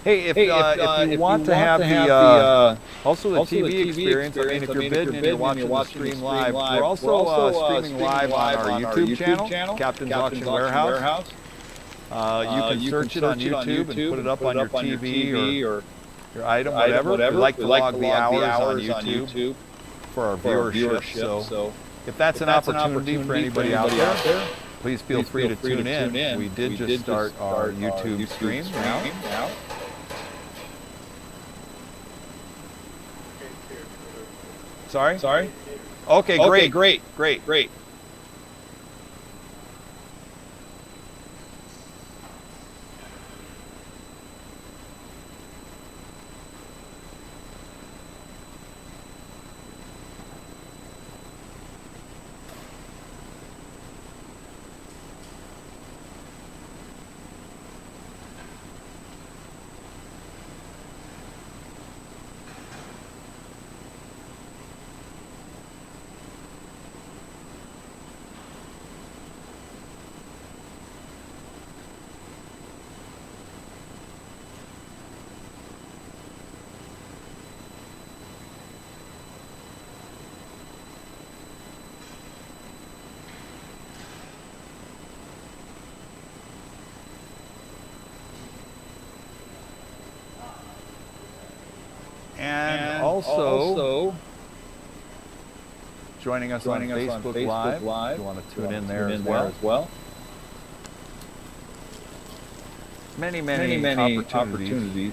Hey, if you want to have also the TV experience, I mean, if you're bidding and you're watching the stream live, we're also streaming live on our YouTube channel, Captain's Auction Warehouse. You can search it on YouTube and put it up on your TV or your item, whatever. We like to log the hours on YouTube for our viewership. So if that's an opportunity for anybody out there, please feel free to tune in. We did just start our YouTube stream now. Sorry? Okay, great. And also joining us on Facebook Live. If you want to tune in there as well. Many opportunities.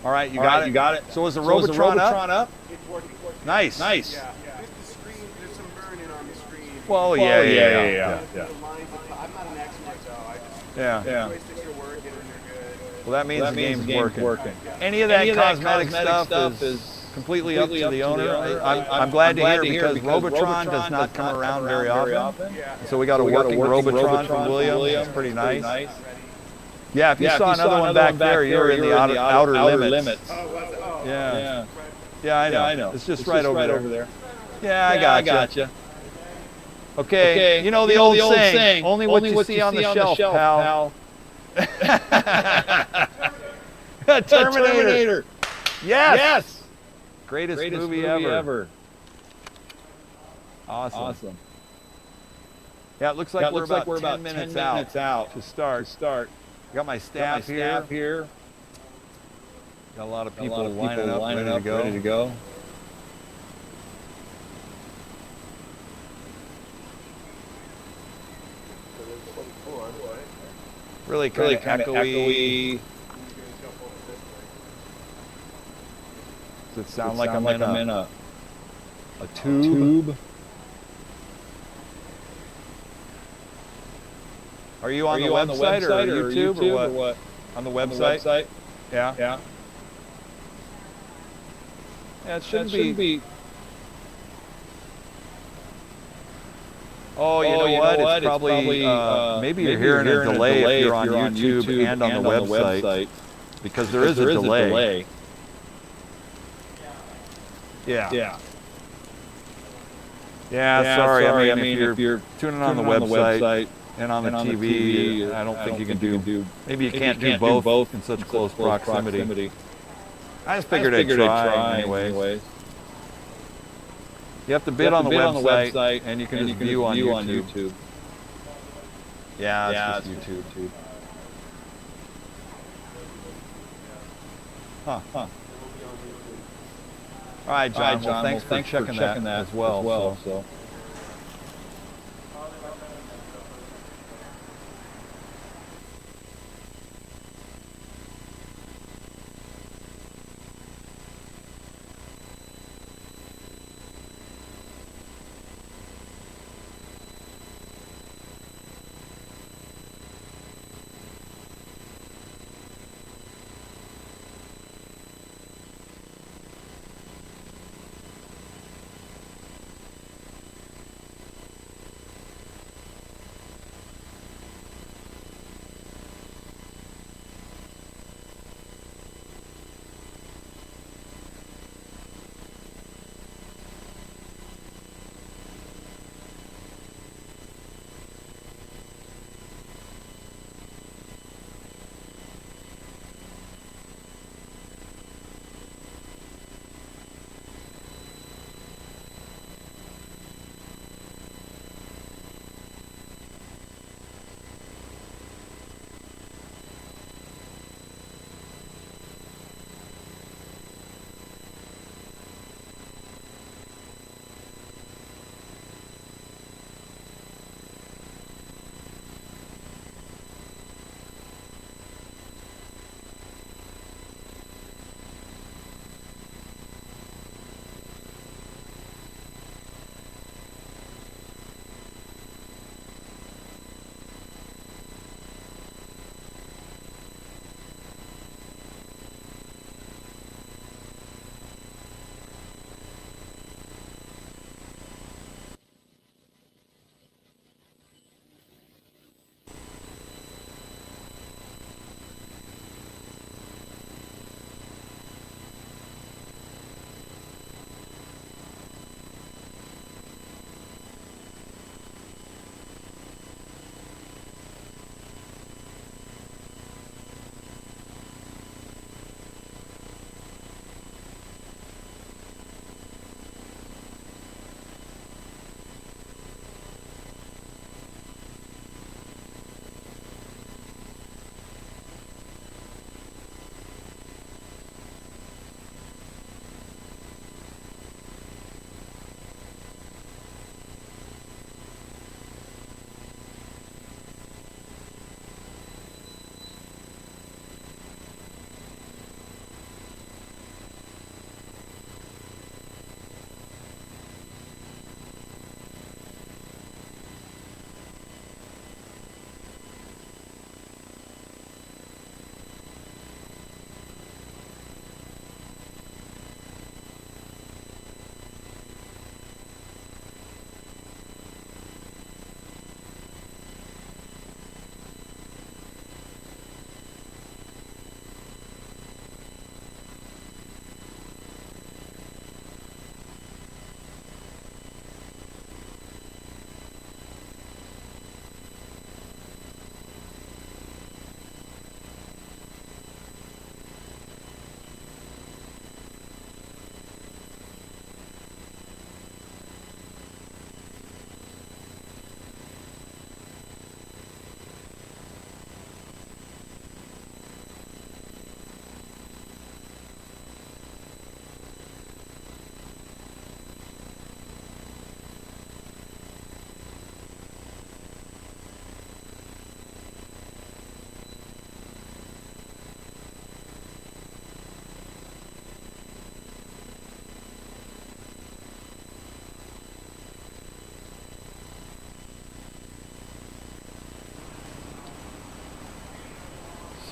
All right, you got it. So is the Robotron up? It's working. Nice. Yeah. With the screen, there's some burn-in on the screen. Well, yeah. The lines, I'm not an expert, though. I just Yeah. joysticks are working and they're good. Well, that means the game's working. Any of that cosmetic stuff is completely up to the owner. I'm glad to hear because Robotron does not come around very often. Yeah. So we got a working Robotron from William. It's pretty nice. Yeah, if you saw another one back there, you're in the outer limits. Oh, was it? Oh, Yeah. Yeah, I know. It's just right over there. Yeah, I gotcha. Okay, you know the old saying, only what you see on the shelf, pal. Terminator. Yes. Greatest movie ever. Awesome. Yeah, it looks like we're about 10 minutes out to start. Got my staff here. Got a lot of people lining up, ready to go. Really kind of echoey. Does it sound like I'm in a tube? Are you on the website or YouTube or what? On the website? Yeah. Yeah, it shouldn't be. Oh, you know what? It's probably maybe you're hearing a delay if you're on YouTube and on the website because there is a delay. Yeah. Sorry. I mean, if you're tuning on the website and on the TV, I don't think you can do. Maybe you can't do both in such close proximity. I just figured I'd try anyways. You have to bid on the website, and you can just view on YouTube. Yeah, it's just YouTube. Huh. All right, John. Well, thanks for checking that as well. So.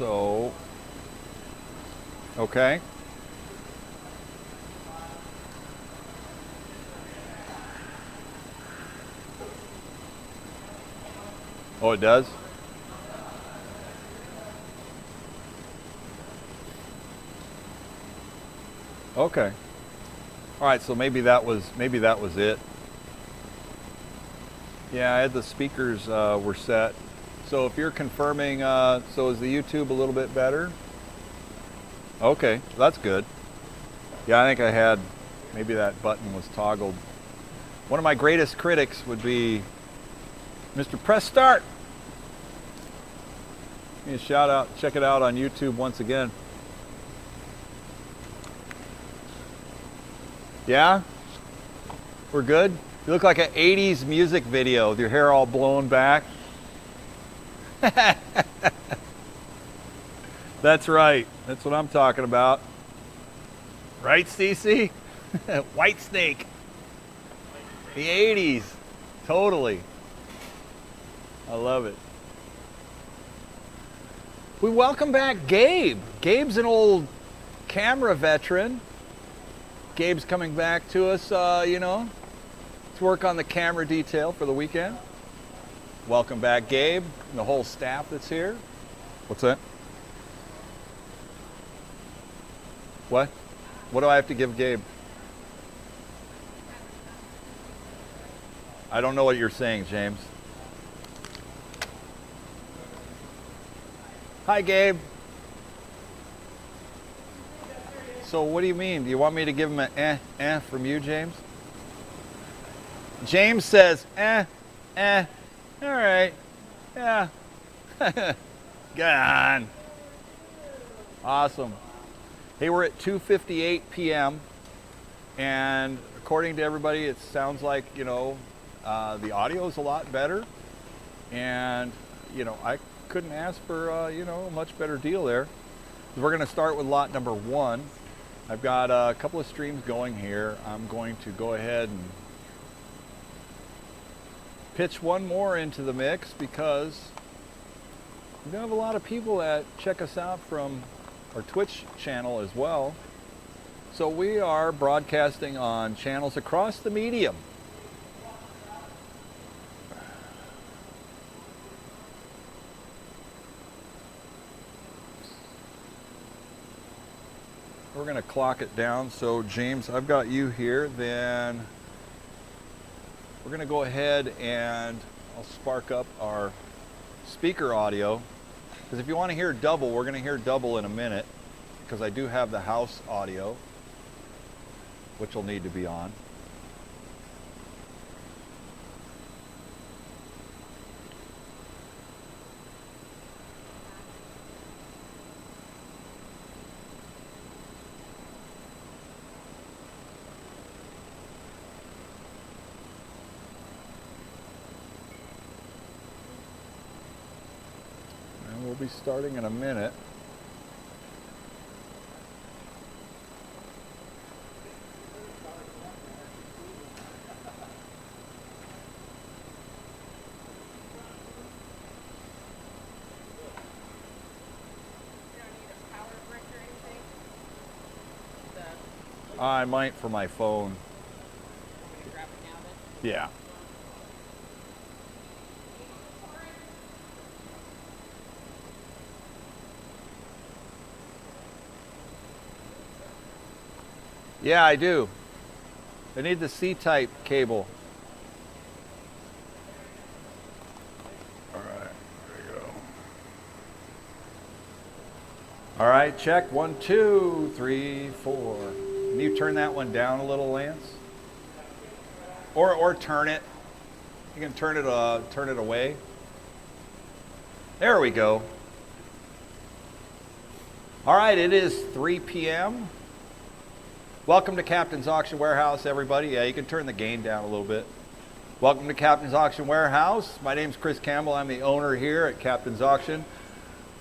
So, okay. Oh, it does? Okay. All right, so maybe that was it. Yeah, I had the speakers were set. So if you're confirming, so is the YouTube a little bit better? Okay, that's good. Yeah, I think I had, maybe that button was toggled. One of my greatest critics would be Mr. Press Start. Give me a shout out, check it out on YouTube once again. Yeah? We're good? You look like an 80s music video with your hair all blown back. That's right. That's what I'm talking about. Right, Cece? White Snake. The 80s. Totally. I love it. We welcome back Gabe. Gabe's an old camera veteran. Gabe's coming back to us, to work on the camera detail for the weekend. Welcome back, Gabe, and the whole staff that's here. What's that? What? What do I have to give Gabe? I don't know what you're saying, James. Hi, Gabe. So what do you mean? Do you want me to give him an from you, James? James says, all right, yeah. Gone. Awesome. Hey, we're at 2:58 p.m. and according to everybody, it sounds like, the audio is a lot better. And, I couldn't ask for, a much better deal there. We're going to start with lot number 1. I've got a couple of streams going here. I'm going to go ahead and pitch one more into the mix because we have a lot of people that check us out from our Twitch channel as well. So we are broadcasting on channels across the medium. We're going to clock it down. So James, I've got you here. Then we're going to go ahead and I'll spark up our speaker audio. Because if you want to hear double, we're going to hear double in a minute. Because I do have the house audio, which will need to be on. We'll be starting in a minute. I might for my phone. Yeah. Yeah, I do. I need the C-type cable. All right, there you go. All right, check. 1, 2, 3, 4. Can you turn that one down a little, Lance? Or turn it. You can turn it away. There we go. All right, it is 3 p.m. Welcome to Captain's Auction Warehouse, everybody. Yeah, you can turn the gain down a little bit. Welcome to Captain's Auction Warehouse. My name's Chris Campbell. I'm the owner here at Captain's Auction.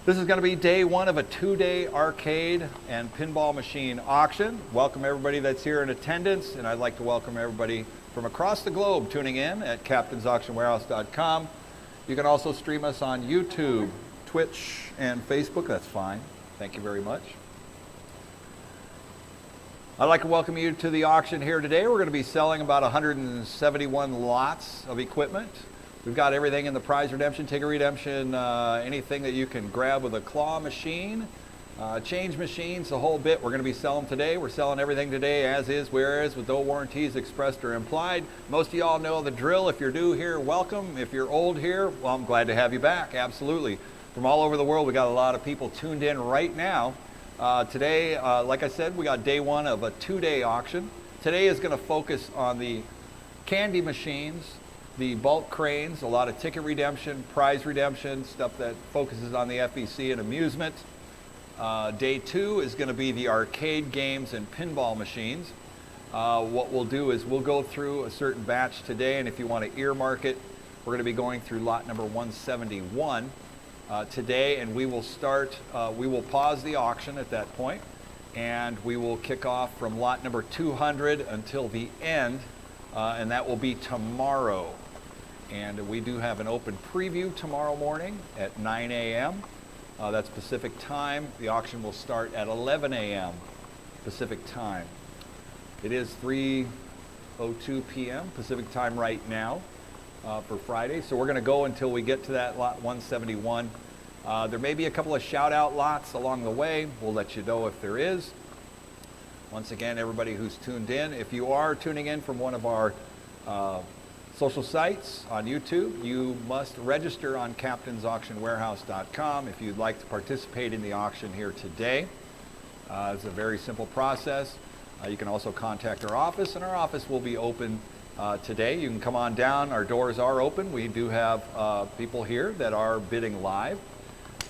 This is going to be day one of a 2-day arcade and pinball machine auction. Welcome everybody that's here in attendance, and I'd like to welcome everybody from across the globe tuning in at captainsauctionwarehouse.com. You can also stream us on YouTube, Twitch and Facebook, that's fine. Thank you very much. I'd like to welcome you to the auction here today. We're going to be selling about 171 lots of equipment. We've got everything in the prize redemption, ticket redemption, anything that you can grab with a claw machine, change machines, the whole bit. We're going to be selling today. We're selling everything today as is, where is, with no warranties expressed or implied. Most of y'all know the drill. If you're new here, welcome. If you're old here, well, I'm glad to have you back. Absolutely. From all over the world, we got a lot of people tuned in right now. Today, like I said, we got day one of a 2-day auction. Today is going to focus on the candy machines, the bulk cranes, a lot of ticket redemption, prize redemption, stuff that focuses on the FEC and amusement. Day 2 is going to be the arcade games and pinball machines. What we'll do is we'll go through a certain batch today, and if you want to earmark it, we're going to be going through lot number 171 today, and we will start, we will pause the auction at that point, and we will kick off from lot number 200 until the end, and that will be tomorrow. And we do have an open preview tomorrow morning at 9 a.m. That's Pacific time. The auction will start at 11 a.m. Pacific time. It is 3:02 p.m. Pacific time right now for Friday. So we're going to go until we get to that lot 171. There may be a couple of shout out lots along the way. We'll let you know if there is. Once again, everybody who's tuned in, if you are tuning in from one of our social sites on YouTube, you must register on captainsauctionwarehouse.com if you'd like to participate in the auction here today. It's a very simple process. You can also contact our office, and our office will be open today. You can come on down. Our doors are open. We do have people here that are bidding live.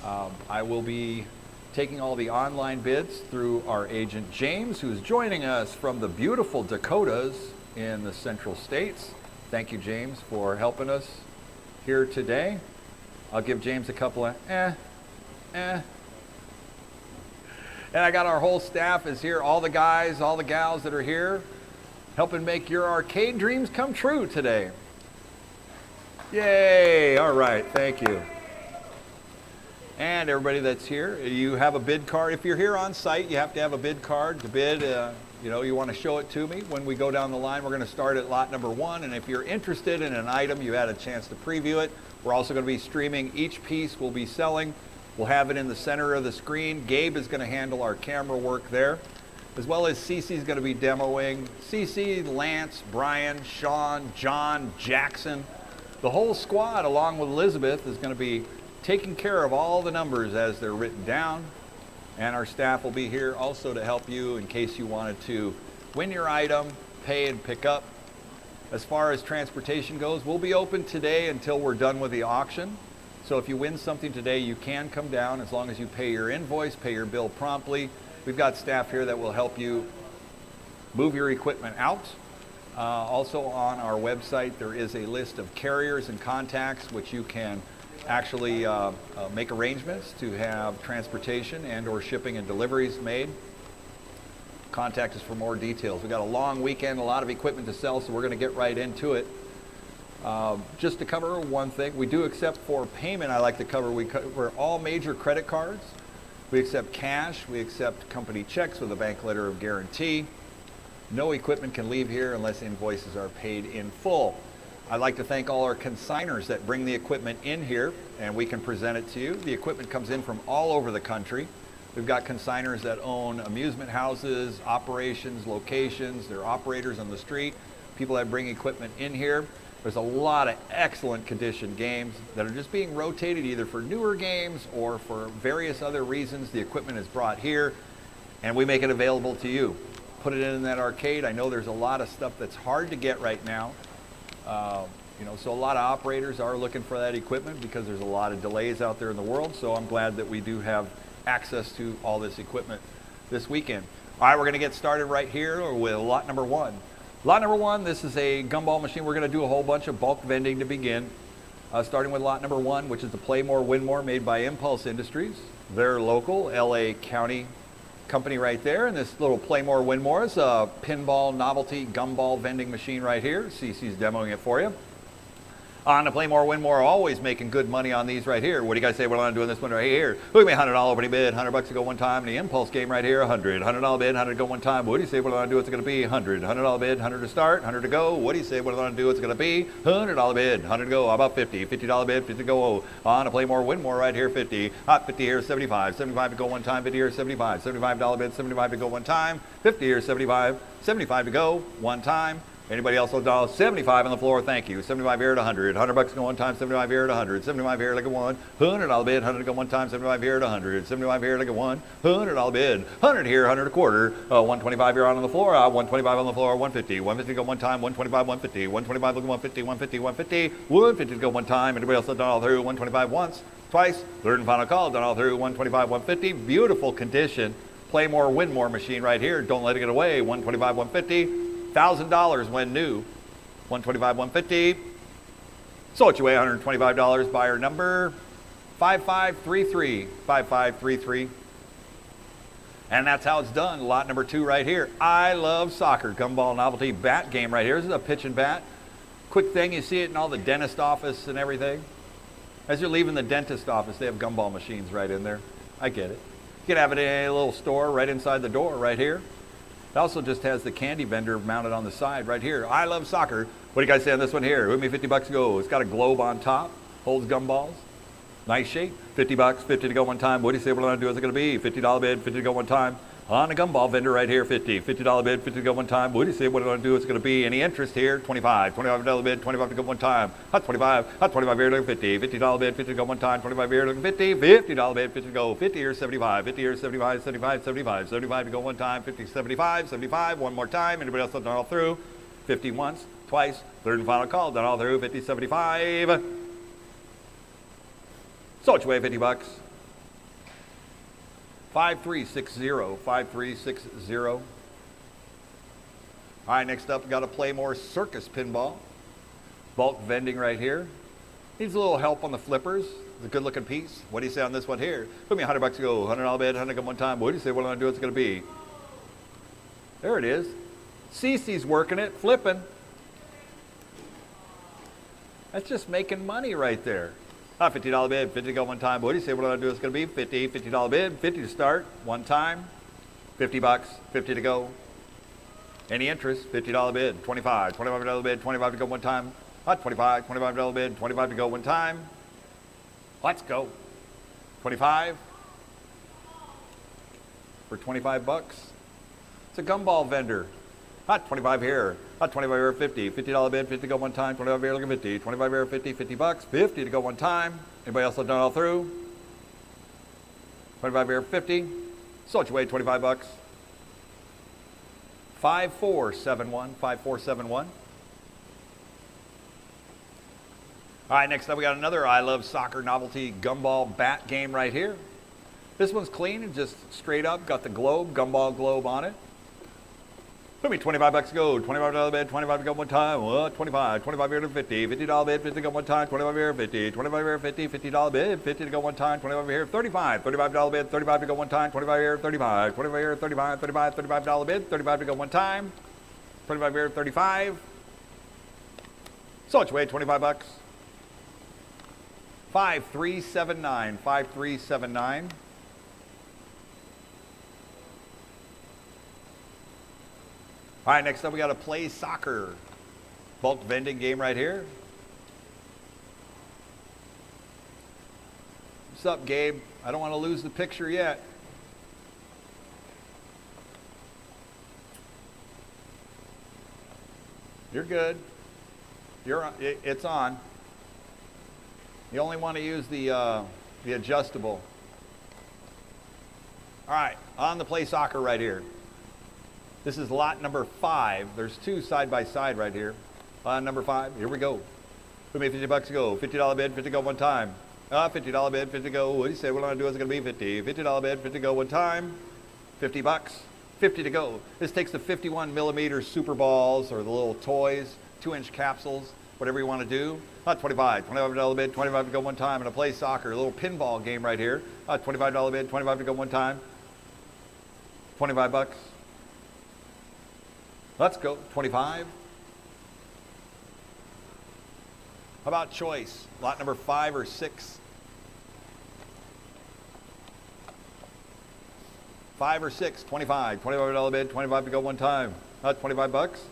I will be taking all the online bids through our agent James, who's joining us from the beautiful Dakotas in the Central States. Thank you, James, for helping us here today. I'll give James a couple of And I got our whole staff is here, all the guys, all the gals that are here, helping make your arcade dreams come true today. Yay! All right, thank you. And everybody that's here, you have a bid card. If you're here on site, you have to have a bid card to bid. You want to show it to me. When we go down the line, we're going to start at lot number 1. And if you're interested in an item, you had a chance to preview it. We're also going to be streaming each piece we'll be selling. We'll have it in the center of the screen. Gabe is going to handle our camera work there, as well as Cece is going to be demoing. Cece, Lance, Brian, Sean, John, Jackson, the whole squad, along with Elizabeth, is going to be taking care of all the numbers as they're written down. And our staff will be here also to help you in case you wanted to win your item, pay and pick up. As far as transportation goes, we'll be open today until we're done with the auction. So if you win something today, you can come down as long as you pay your invoice, pay your bill promptly. We've got staff here that will help you move your equipment out. Also on our website, there is a list of carriers and contacts which you can actually make arrangements to have transportation and or shipping and deliveries made. Contact us for more details. We've got a long weekend, a lot of equipment to sell, so we're going to get right into it. Just to cover one thing, we do accept for payment. I like to cover, we cover all major credit cards. We accept cash. We accept company checks with a bank letter of guarantee. No equipment can leave here unless invoices are paid in full. I'd like to thank all our consigners that bring the equipment in here, and we can present it to you. The equipment comes in from all over the country. We've got consigners that own amusement houses, operations, locations. They're operators on the street, people that bring equipment in here. There's a lot of excellent condition games that are just being rotated either for newer games or for various other reasons. The equipment is brought here, and we make it available to you. Put it in that arcade. I know there's a lot of stuff that's hard to get right now. So a lot of operators are looking for that equipment because there's a lot of delays out there in the world. So I'm glad that we do have access to all this equipment this weekend. All right, we're going to get started right here with lot number 1. Lot number 1, this is a gumball machine. We're going to do a whole bunch of bulk vending to begin. Starting with lot number 1, which is the Play More, Win More, made by Impulse Industries. They're local, LA County company right there. And this little Play More, Win More is a pinball novelty gumball vending machine right here. CC's demoing it for you. On to play more, win more, always making good money on these right here. What do you guys say? We're on doing this one right here. Look at me, $100 opening bid, $100 to go one time. And the impulse game right here, $100 bid, $100 to go one time. What do you say? What on to do? It's going to be $100 bid, $100 to start, $100 to go. What do you say? What on to do? It's going to be $100 bid, $100 to go. How about $50 bid, $50 to go. On to play more, win more right here, 50. Hot 50 here, 75 to go one time. 50 here, 75 $75 bid, 75 to go one time. 50 here, 75 to go one time. Anybody else with $75 on the floor? Thank you. 75 here at 100. $100 to go one time. 75 here at 100. 75 here like a one. $100 bid. 100 to go one time. 75 here at 100. 75 here like a one. $100 bid. 100 here. 100 a quarter. 125 here on the floor. 125 on the floor. 150. 150 to go one time. 125. 150. 125 to go 150. 150. 150. 150 to go one time. Anybody else done all through? 125 once, twice. Third and final call. Done all through. 125. 150. Beautiful condition. Play more, win more machine right here. Don't let it get away. 125. 150. $1,000 when new. 125, 150. So what you weigh? $125. Buyer number 5533. 5533. And that's how it's done. Lot number 2 right here. I love soccer. Gumball novelty bat game right here. This is a pitch and bat. Quick thing, you see it in all the dentist office and everything. As you're leaving the dentist office, they have gumball machines right in there. I get it. You can have it in a little store right inside the door right here. It also just has the candy vendor mounted on the side right here. I love soccer. What do you guys say on this one here? With me, $50 to go. It's got a globe on top, holds gumballs. Nice shape. $50, 50 to go one time. What do you say we're going to do? Is it going to be $50 bid, 50 to go one time? On a gumball vendor right here, $50 bid, 50 to go one time. What do you say what we're going to do? It's going to be any interest here, $25 bid, 25 to go one time. Hot 25 here, look 50 $50 bid, 50 to go one time. 25 here, look 50 $50 bid, 50 to go. 50 here, 75 50 here, 75 75 to go one time. 50 75 one more time. Anybody else done all through? 50 once, twice. Third and final call, done all through. 50 75. So what you weigh? $50. 5360. 5360. All right, next up, we got to play more circus pinball. Bulk vending right here. Needs a little help on the flippers. It's a good looking piece. What do you say on this one here? Put me $100 to go. $100 bid, 100 go one time. What do you say what I'm going to do? It's going to be. There it is. Cece's working it, flipping. That's just making money right there. $50 bid, 50 to go one time. What do you say what I'm going to do? It's going to be $50 bid, 50 to start, one time. $50, 50 to go. Any interest? $50 bid, $25 bid, 25 to go one time. $25 bid, 25 to go one time. Let's go. 25 for $25. It's a gumball vendor. Hot 25 here. Hot 25 here, 50. $50 bid, 50 to go one time. 25 here, look at 50. 25 here, 50, $50. 50 to go one time. Anybody else have done all through? 25 here, 50. So what you weigh? $25. 5471. 5471. All right, next up we got another I Love Soccer novelty gumball bat game right here. This one's clean and just straight up. Got the globe, gumball globe on it. Put me $25 to go. $25 bid, 25 to go one time. What? 25 here to 50. $50 bid, 50 to go one time. 25 here, 50. 25 here, 50. $50 bid, 50 to go one time. 25 here, 35. $35 bid, 35 to go one time. 25 here, 35. 25 here, 35. $35 bid, 35 to go one time. 25 here, 35. So much weight, $25. 5379. 5379. All right, next up we got to play soccer. Bulk vending game right here. What's up, Gabe? I don't want to lose the picture yet. You're good. It's on. You only want to use the adjustable. All right, on the play soccer right here. This is lot number 5. There's 2 side by side right here. Number 5, here we go. Put me $50 to go. $50 bid, 50 go one time. $50 bid, 50 go. What do you say? What I'm going to do is going to be 50. $50 bid, 50 go one time. $50, 50 to go. This takes the 51 millimeter super balls or the little toys, 2-inch capsules, whatever you want to do. $25 bid, 25 to go one time. And a play soccer, a little pinball game right here. $25 bid, 25 to go one time. $25. Let's go. 25. How about choice? Lot number 5 or 6? 5 or 6, 25. $25 bid, 25 to go one time. 25 bucks.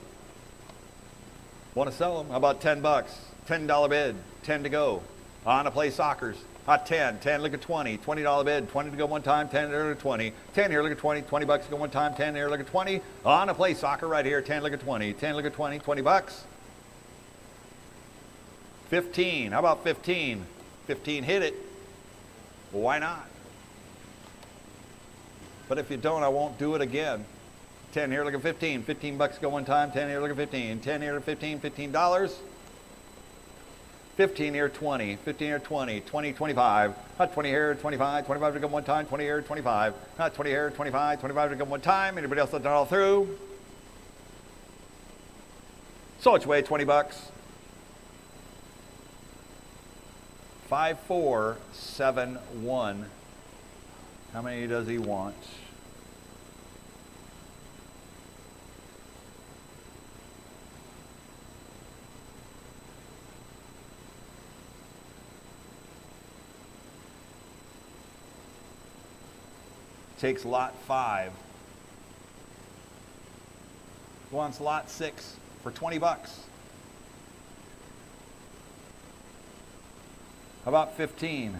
Want to sell them? How about 10 bucks? $10 bid, 10 to go. On to play soccers. 10, 10, look at 20, $20 bid, 20 to go one time, 10 here, look at 20, 10 here, look at 20, 20 bucks to go one time, 10 here, look at 20. On to play soccer right here, 10, look at 20, 10, look at 20, 20 bucks. 15, how about 15? 15, hit it. Well, why not? But if you don't, I won't do it again. 10 here, look at 15, 15 bucks go one time, 10 here, look at 15, 10 here, 15, $15. 15 here, 20, 15 here, 20, 20, 25, 20 here, 25, 25 to go one time, 20 here, 25, 20 here, 25, 25 to go one time. Anybody else that done all through? So which way, 20 bucks. 5, 4, 7, 1. How many does he want? Takes lot 5. Wants lot 6 for 20 bucks. How about 15?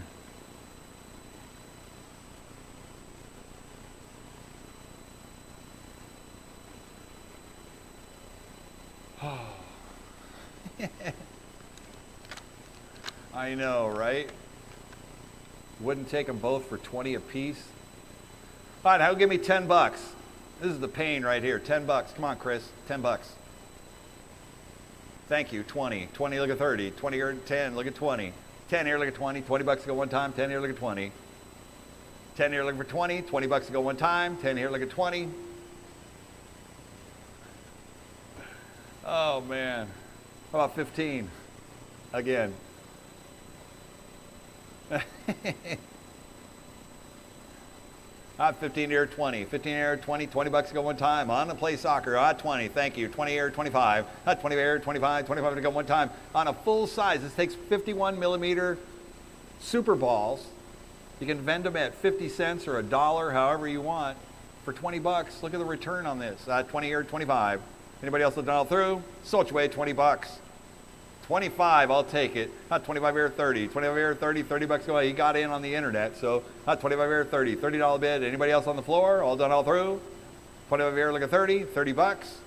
I know, right? Wouldn't take them both for 20 apiece. All right, now give me 10 bucks. This is the pain right here. 10 bucks. Come on, Chris. 10 bucks. Thank you. 20. 20, look at 30. 20 here, 10, look at 20. 10 here, look at 20. 20 bucks to go one time. 10 here, look at 20. 10 here, look for 20. 20 bucks to go one time. 10 here, look at 20. Oh, man. How about 15? Again. 15 here, 20. 15 here, 20. 20 bucks to go one time. On to play soccer. 20. Thank you. 20 here, 25. 20 here, 25. 25 to go one time. On a full size. This takes 51 millimeter super balls. You can vend them at 50 cents or $1, however you want, for 20 bucks. Look at the return on this. 20 here, 25. Anybody else that done all through? So which way, 20 bucks. 25, I'll take it. 25 here, 30. 25 here, 30. 30 bucks go away. He got in on the internet, so 25 here, 30. $30 bid. Anybody else on the floor? All done all through? 25 here, look at 30. 30 bucks.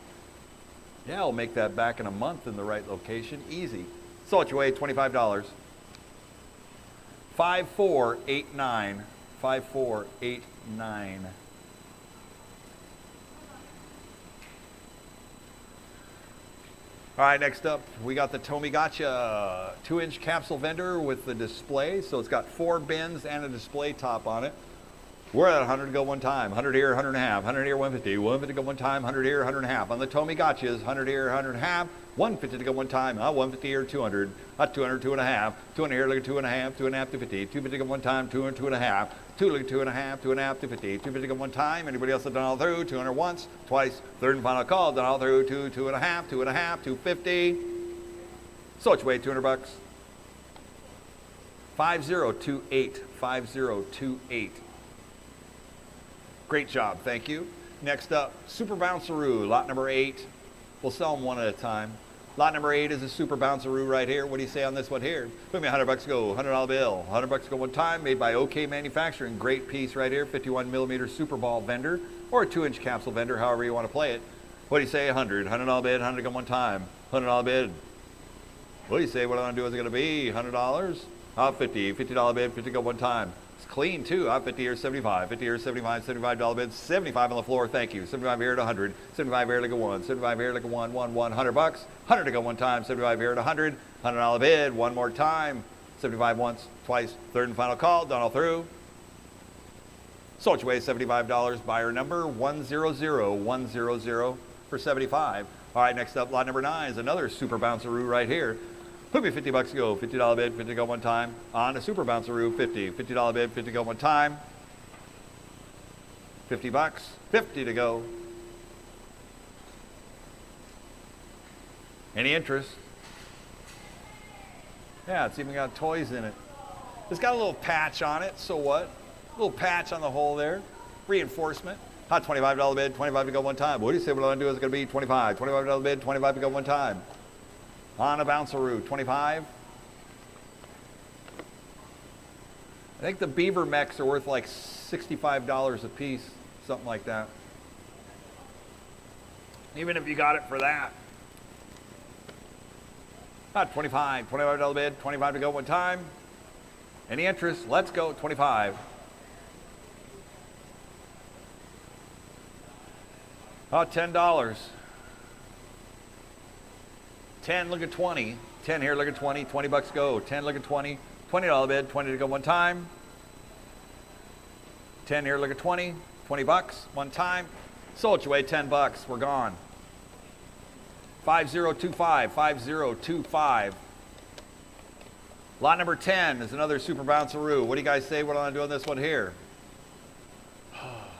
Yeah, I'll make that back in a month in the right location. Easy. So which way, $25. 5489. 5489. All right, next up, we got the Tomigacha 2-inch capsule vendor with the display. So it's got 4 bins and a display top on it. We're at 100 to go one time. 100 here, 100 and a half. 100 here, 150. 150 to go one time. 100 here, 100 and a half. On the Tomigachas, 100 here, 100 and a half. 150 to go one time. 150 here, 200. 200, 2 and a half. 200 here, look at 2 and a half. 2 and a half to 50. 250 to go one time. 200, 2 and a half. 2 look at 2 and a half. 2 and a half to 50. 250 to go one time. Anybody else have done all through? 200 once, twice. Third and final call. Done all through. 2, 2 and a half. 2 and a half. 250. So which way? 200 bucks. 5028. 5028. Great job, thank you. Next up, Super Bounceroo, lot number 8. We'll sell them one at a time. Lot number 8 is a Super Bounceroo right here. What do you say on this one here? Put me 100 bucks to go, $100 bill. 100 bucks to go one time, made by OK Manufacturing. Great piece right here, 51 millimeter Super Ball vendor, or a 2-inch capsule vendor, however you want to play it. What do you say, 100? $100 bid, 100 to go one time. $100 bid. What do you say, what I want to do is it going to be? $100? 50, $50 bid, 50 to go one time. Clean too. 50 here, 75. 50 here, 75. $75 bid. 75 on the floor. Thank you. 75 here to 100. 75 here like a 1. 75 here like a 1. 100 bucks. 100 to go one time. 75 here to 100. $100 bid. One more time. 75 once, twice. Third and final call. Done all through. So which way? $75. Buyer number 100. 100 for 75. All right. Next up, lot number 9 is another Super Bounceroo right here. Put me 50 bucks to go, $50 bid, 50 to go one time. On a Super Bounceroo, 50. $50 bid, 50 to go one time. 50 bucks, 50 to go. Any interest? Yeah, it's even got toys in it. It's got a little patch on it, so what? A little patch on the hole there. Reinforcement. Hot $25 bid, 25 to go one time. What do you say what I'm going to do is going to be 25. $25 bid, 25 to go one time. On a bounceroo, 25. I think the beaver mechs are worth like $65 a piece, something like that. Even if you got it for that. Hot $25 bid, 25 to go one time. Any interest? Let's go, 25. Oh, $10. 10, look at 20. 10 here, look at 20. 20 bucks go. 10, look at 20. $20 bid, 20 to go one time. 10 here, look at 20. 20 bucks, one time. Sold you away, 10 bucks. We're gone. 5025, 5025. Lot number 10 is another super bounceroo. What do you guys say? What am I doing this one here?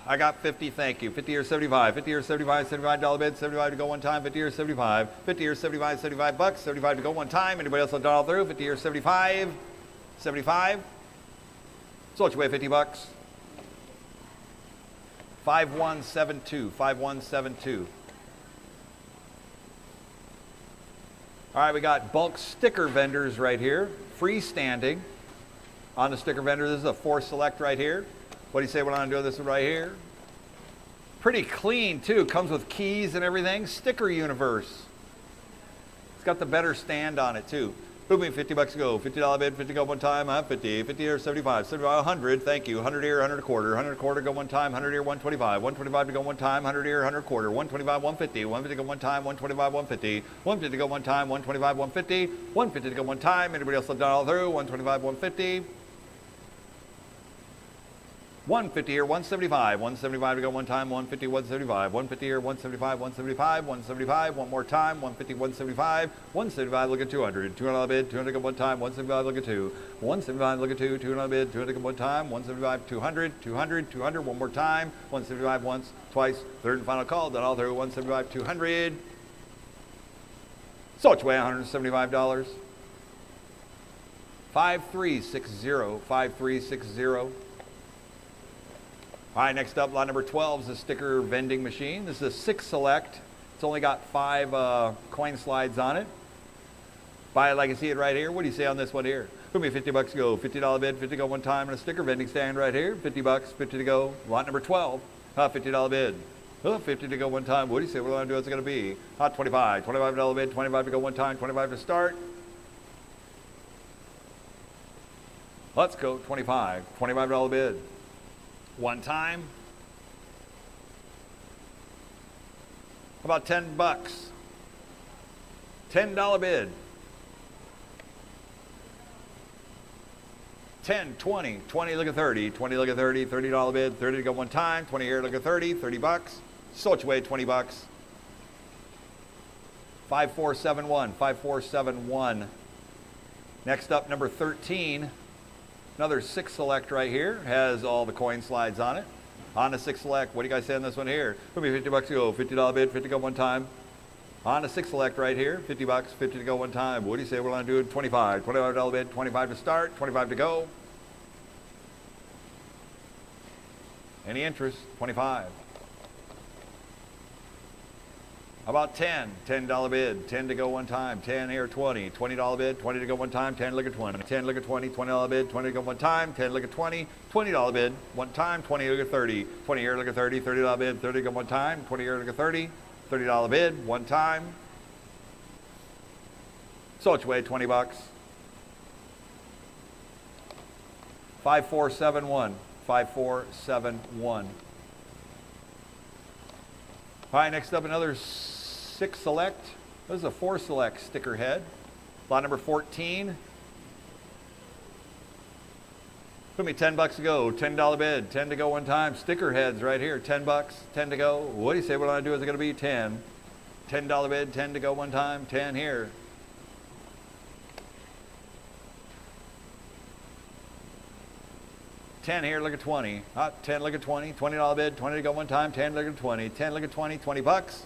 I got 50, thank you. 50 or 75, 50 or 75, $75 bid, 75 to go one time, 50 or 75, 50 or 75, 75 bucks, 75 to go one time. Anybody else will dial through? 50 or 75, 75. Sold you away, 50 bucks. 5172, 5172. All right, we got bulk sticker vendors right here, freestanding. On the sticker vendor, this is a 4 select right here. What do you say when I'm doing this one right here? Pretty clean too, comes with keys and everything. Sticker universe. It's got the better stand on it too. Boom me, 50 bucks to go. $50 bid, 50 go one time, 50, 50 or 75, 75, 100, thank you. 100 here, 100 a quarter, 100 a quarter go one time, 100 here, 125, 125 to go one time, 100 here, 100 a quarter, 125, 150, 150 to go one time, 125, 150, 150 to go one time, 125, 150, 150 to go one time. Anybody else done all through? 125, 150. 150 here, 175, 175 to go one time, 150, 175, 150 here, 175, 175, 175, one more time, 150, 175, 175, look at 200, $200 bid, 200 to go one time, 175, look at 2, 175, look at 2, $200 bid, 200 to go one time, 175, 200, 200, 200, one more time, 175 once, twice, third and final call, done all through, 175, 200. So it's way $175. 5360, 5360. All right, next up, lot number 12 is a sticker vending machine. This is a 6 select. It's only got 5 coin slides on it. Buy it like you see it right here. What do you say on this one here? Put me 50 bucks to go. $50 bid, 50 to go one time, and a sticker vending stand right here. 50 bucks, 50 to go. Lot number 12, $50 bid. 50 to go one time. What do you say? What do I do? What's it going to be? Hot $25. $25 bid, 25 to go one time, 25 to start. Let's go, 25. $25 bid. One time. How about 10 bucks? $10 bid. 10, 20, 20 look at 30, 20 look at 30, $30 bid, 30 to go one time, 20 here look at 30, 30 bucks. So it's away, 20 bucks. 5471, 5471. Next up, number 13. Another 6 select right here, has all the coin slides on it. On a 6 select, what do you guys say on this one here? Put me 50 bucks to go, $50 bid, 50 to go one time. On a 6 select right here, 50 bucks, 50 to go one time. What do you say we're gonna do? 25, $25 bid, 25 to start, 25 to go. Any interest? 25. How about 10? $10 bid, 10 to go one time, 10 here, 20, $20 bid, 20 to go one time, 10 look at 20, 10 look at 20, $20 bid, 20 to go one time, 10 look at 20, $20 bid, one time, 20 look at 30, 20 here look at 30, $30 bid, 30 to go one time, 20 here look at 30, $30 bid, one time. So it's way, 20 bucks. 5471, 5471. All right, next up, another 6 select. This is a 4 select sticker head. Lot number 14. Put me 10 bucks to go, $10 bid, 10 to go one time. Sticker heads right here, 10 bucks, 10 to go. What do you say what I do? Is it gonna be 10? $10 bid, 10 to go one time, 10 here. $10 here, look at 20. 10, look at 20. $20 bid, 20 to go one time. 10, look at 20. 10, look at 20. 20 bucks.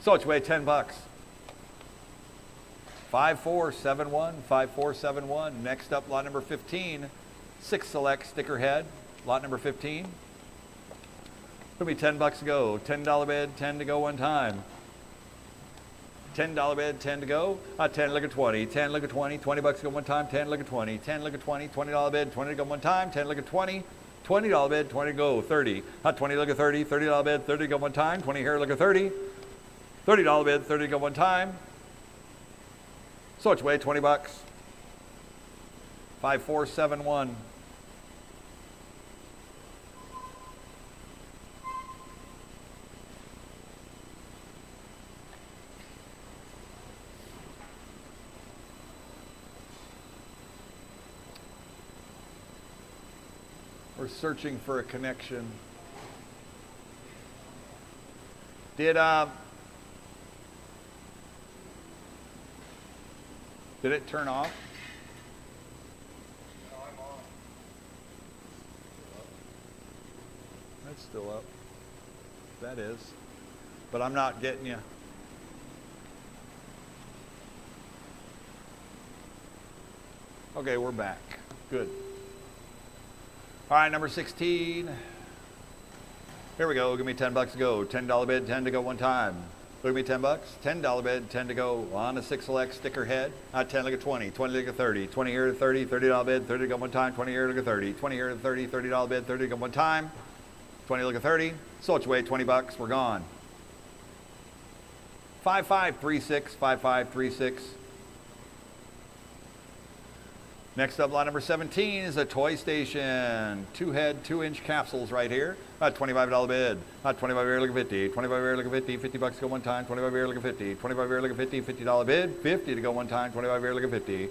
So it's way 10 bucks. 5471, 5471. Next up, lot number 15, 6 select sticker head, lot number 15. It'll be $10 to go, $10 bid, 10 to go one time. $10 bid, 10 to go, 10, look at 20, 10, look at 20, $20 to go one time, 10, look at 20, 10, look at 20, $20 bid, 20 to go one time, 10, look at 20, $20 bid, 20 to go, 30, 20, look at 30, $30 bid, 30 to go one time, 20 here, look at 30, $30 bid, 30 to go one time. So which way, $20. 5471. We're searching for a connection. Did it turn off? No, I'm on. It's still up. That is. But I'm not getting you. Okay, we're back. Good. All right, number 16. Here we go. Give me $10 to go. $10 bid, 10 to go one time. Look at me, $10. $10 bid, 10 to go on a 6 select sticker head. 10, look at 20. 20, look at 30. 20 here to 30. $30 bid, 30 to go one time. 20 here, look at 30. 20 here to 30. $30 bid, 30 to go one time. 20, look at 30. So which way, $20. We're gone. 5536, 5536. Next up, lot number 17 is a toy station. 2-head, 2-inch capsules right here. $25 bid. 25 here, look at 50. 25 here, look at 50. $50 to go one time. 25 here, look at 50. 25 here, look at 50. $50 bid. 50 to go one time. 25 here, look at 50.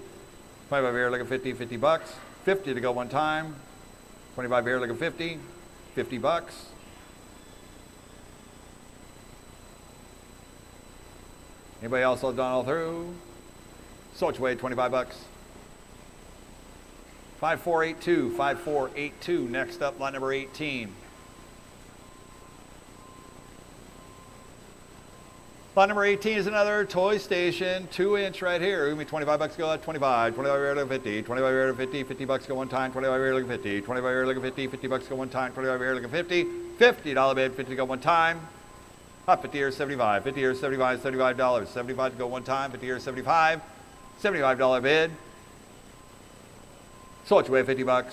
25 here, look at 50. $50. 50 to go one time. 25 here, look at 50. $50. Anybody else done all through? So which way, $25. 5482, 5482. Next up, lot number 18. Lot number 18 is another toy station, 2-inch right here. Give me $25 to go at 25, 25 here to 50, 25 here to 50, $50 to go one time, 25 here, look at 50, 25 here, look at 50, $50 to go one time, 25 here, look at 50, $50 bid, 50 to go one time. 50 here, 75, 50 here, 75, $75, 75 to go one time, 50 here, 75, $75 bid. So which way, $50.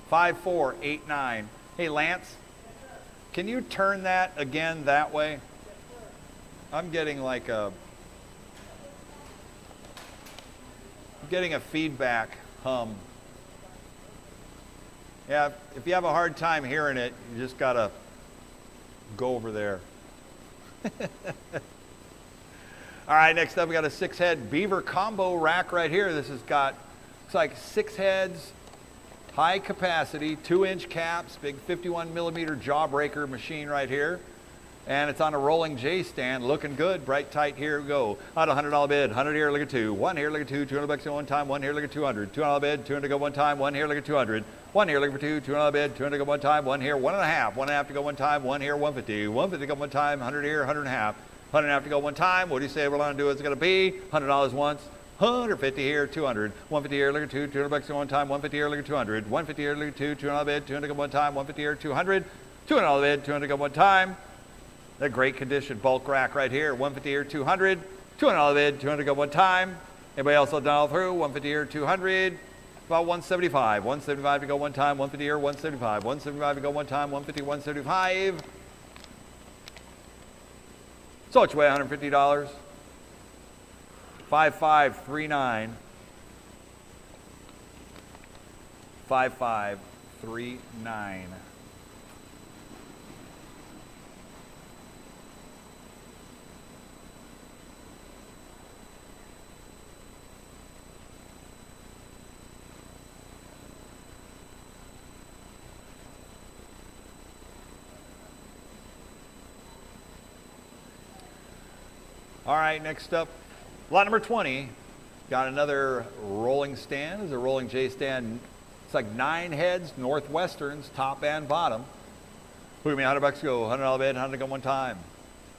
5489. Hey, Lance, can you turn that again that way? I'm getting like I'm getting a feedback hum. Yeah, if you have a hard time hearing it, you just gotta go over there. All right, next up we got a 6-head beaver combo rack right here. This has got, it's like 6 heads, high capacity, 2-inch caps, big 51mm jawbreaker machine right here. And it's on a rolling J stand, looking good, bright, tight. Here we go. At $100 bid, 100 here, look at 2. 1 here, look at 2. $200 at one time. 1 here, look at 200. $200 bid, 200 go one time. 1 here, look at 200. 1 here, look for 2. $200 bid, 200 go one time. 1 here, 1.5. 1.5 to go one time. 1 here, 150. 150 go one time. 100 here, 100.5. 100.5 to go one time. What do you say we're going to do? It's going to be $100 once. 150 here, 200. 150 here, look at 2. $200 go one time. 150 here, look at 200. 150 here, look at 2. $200 bid, 200 go one time. 150 here, 200. $200 bid, 200 go one time. That great condition bulk rack right here. 150 here, 200. $200 bid, 200 go one time. Anybody else will dial through? 150 here, 200. About 175. 175 to go one time. 150 here, 175. 175 to go one time. 150, 175. So which way, $150? 5539. 5539. All right, next up, lot number 20. Got another rolling stand. It's a rolling J stand. It's like 9 heads, Northwesterns, top and bottom. Look at me, $100 go, $100 bid, 100 go one time.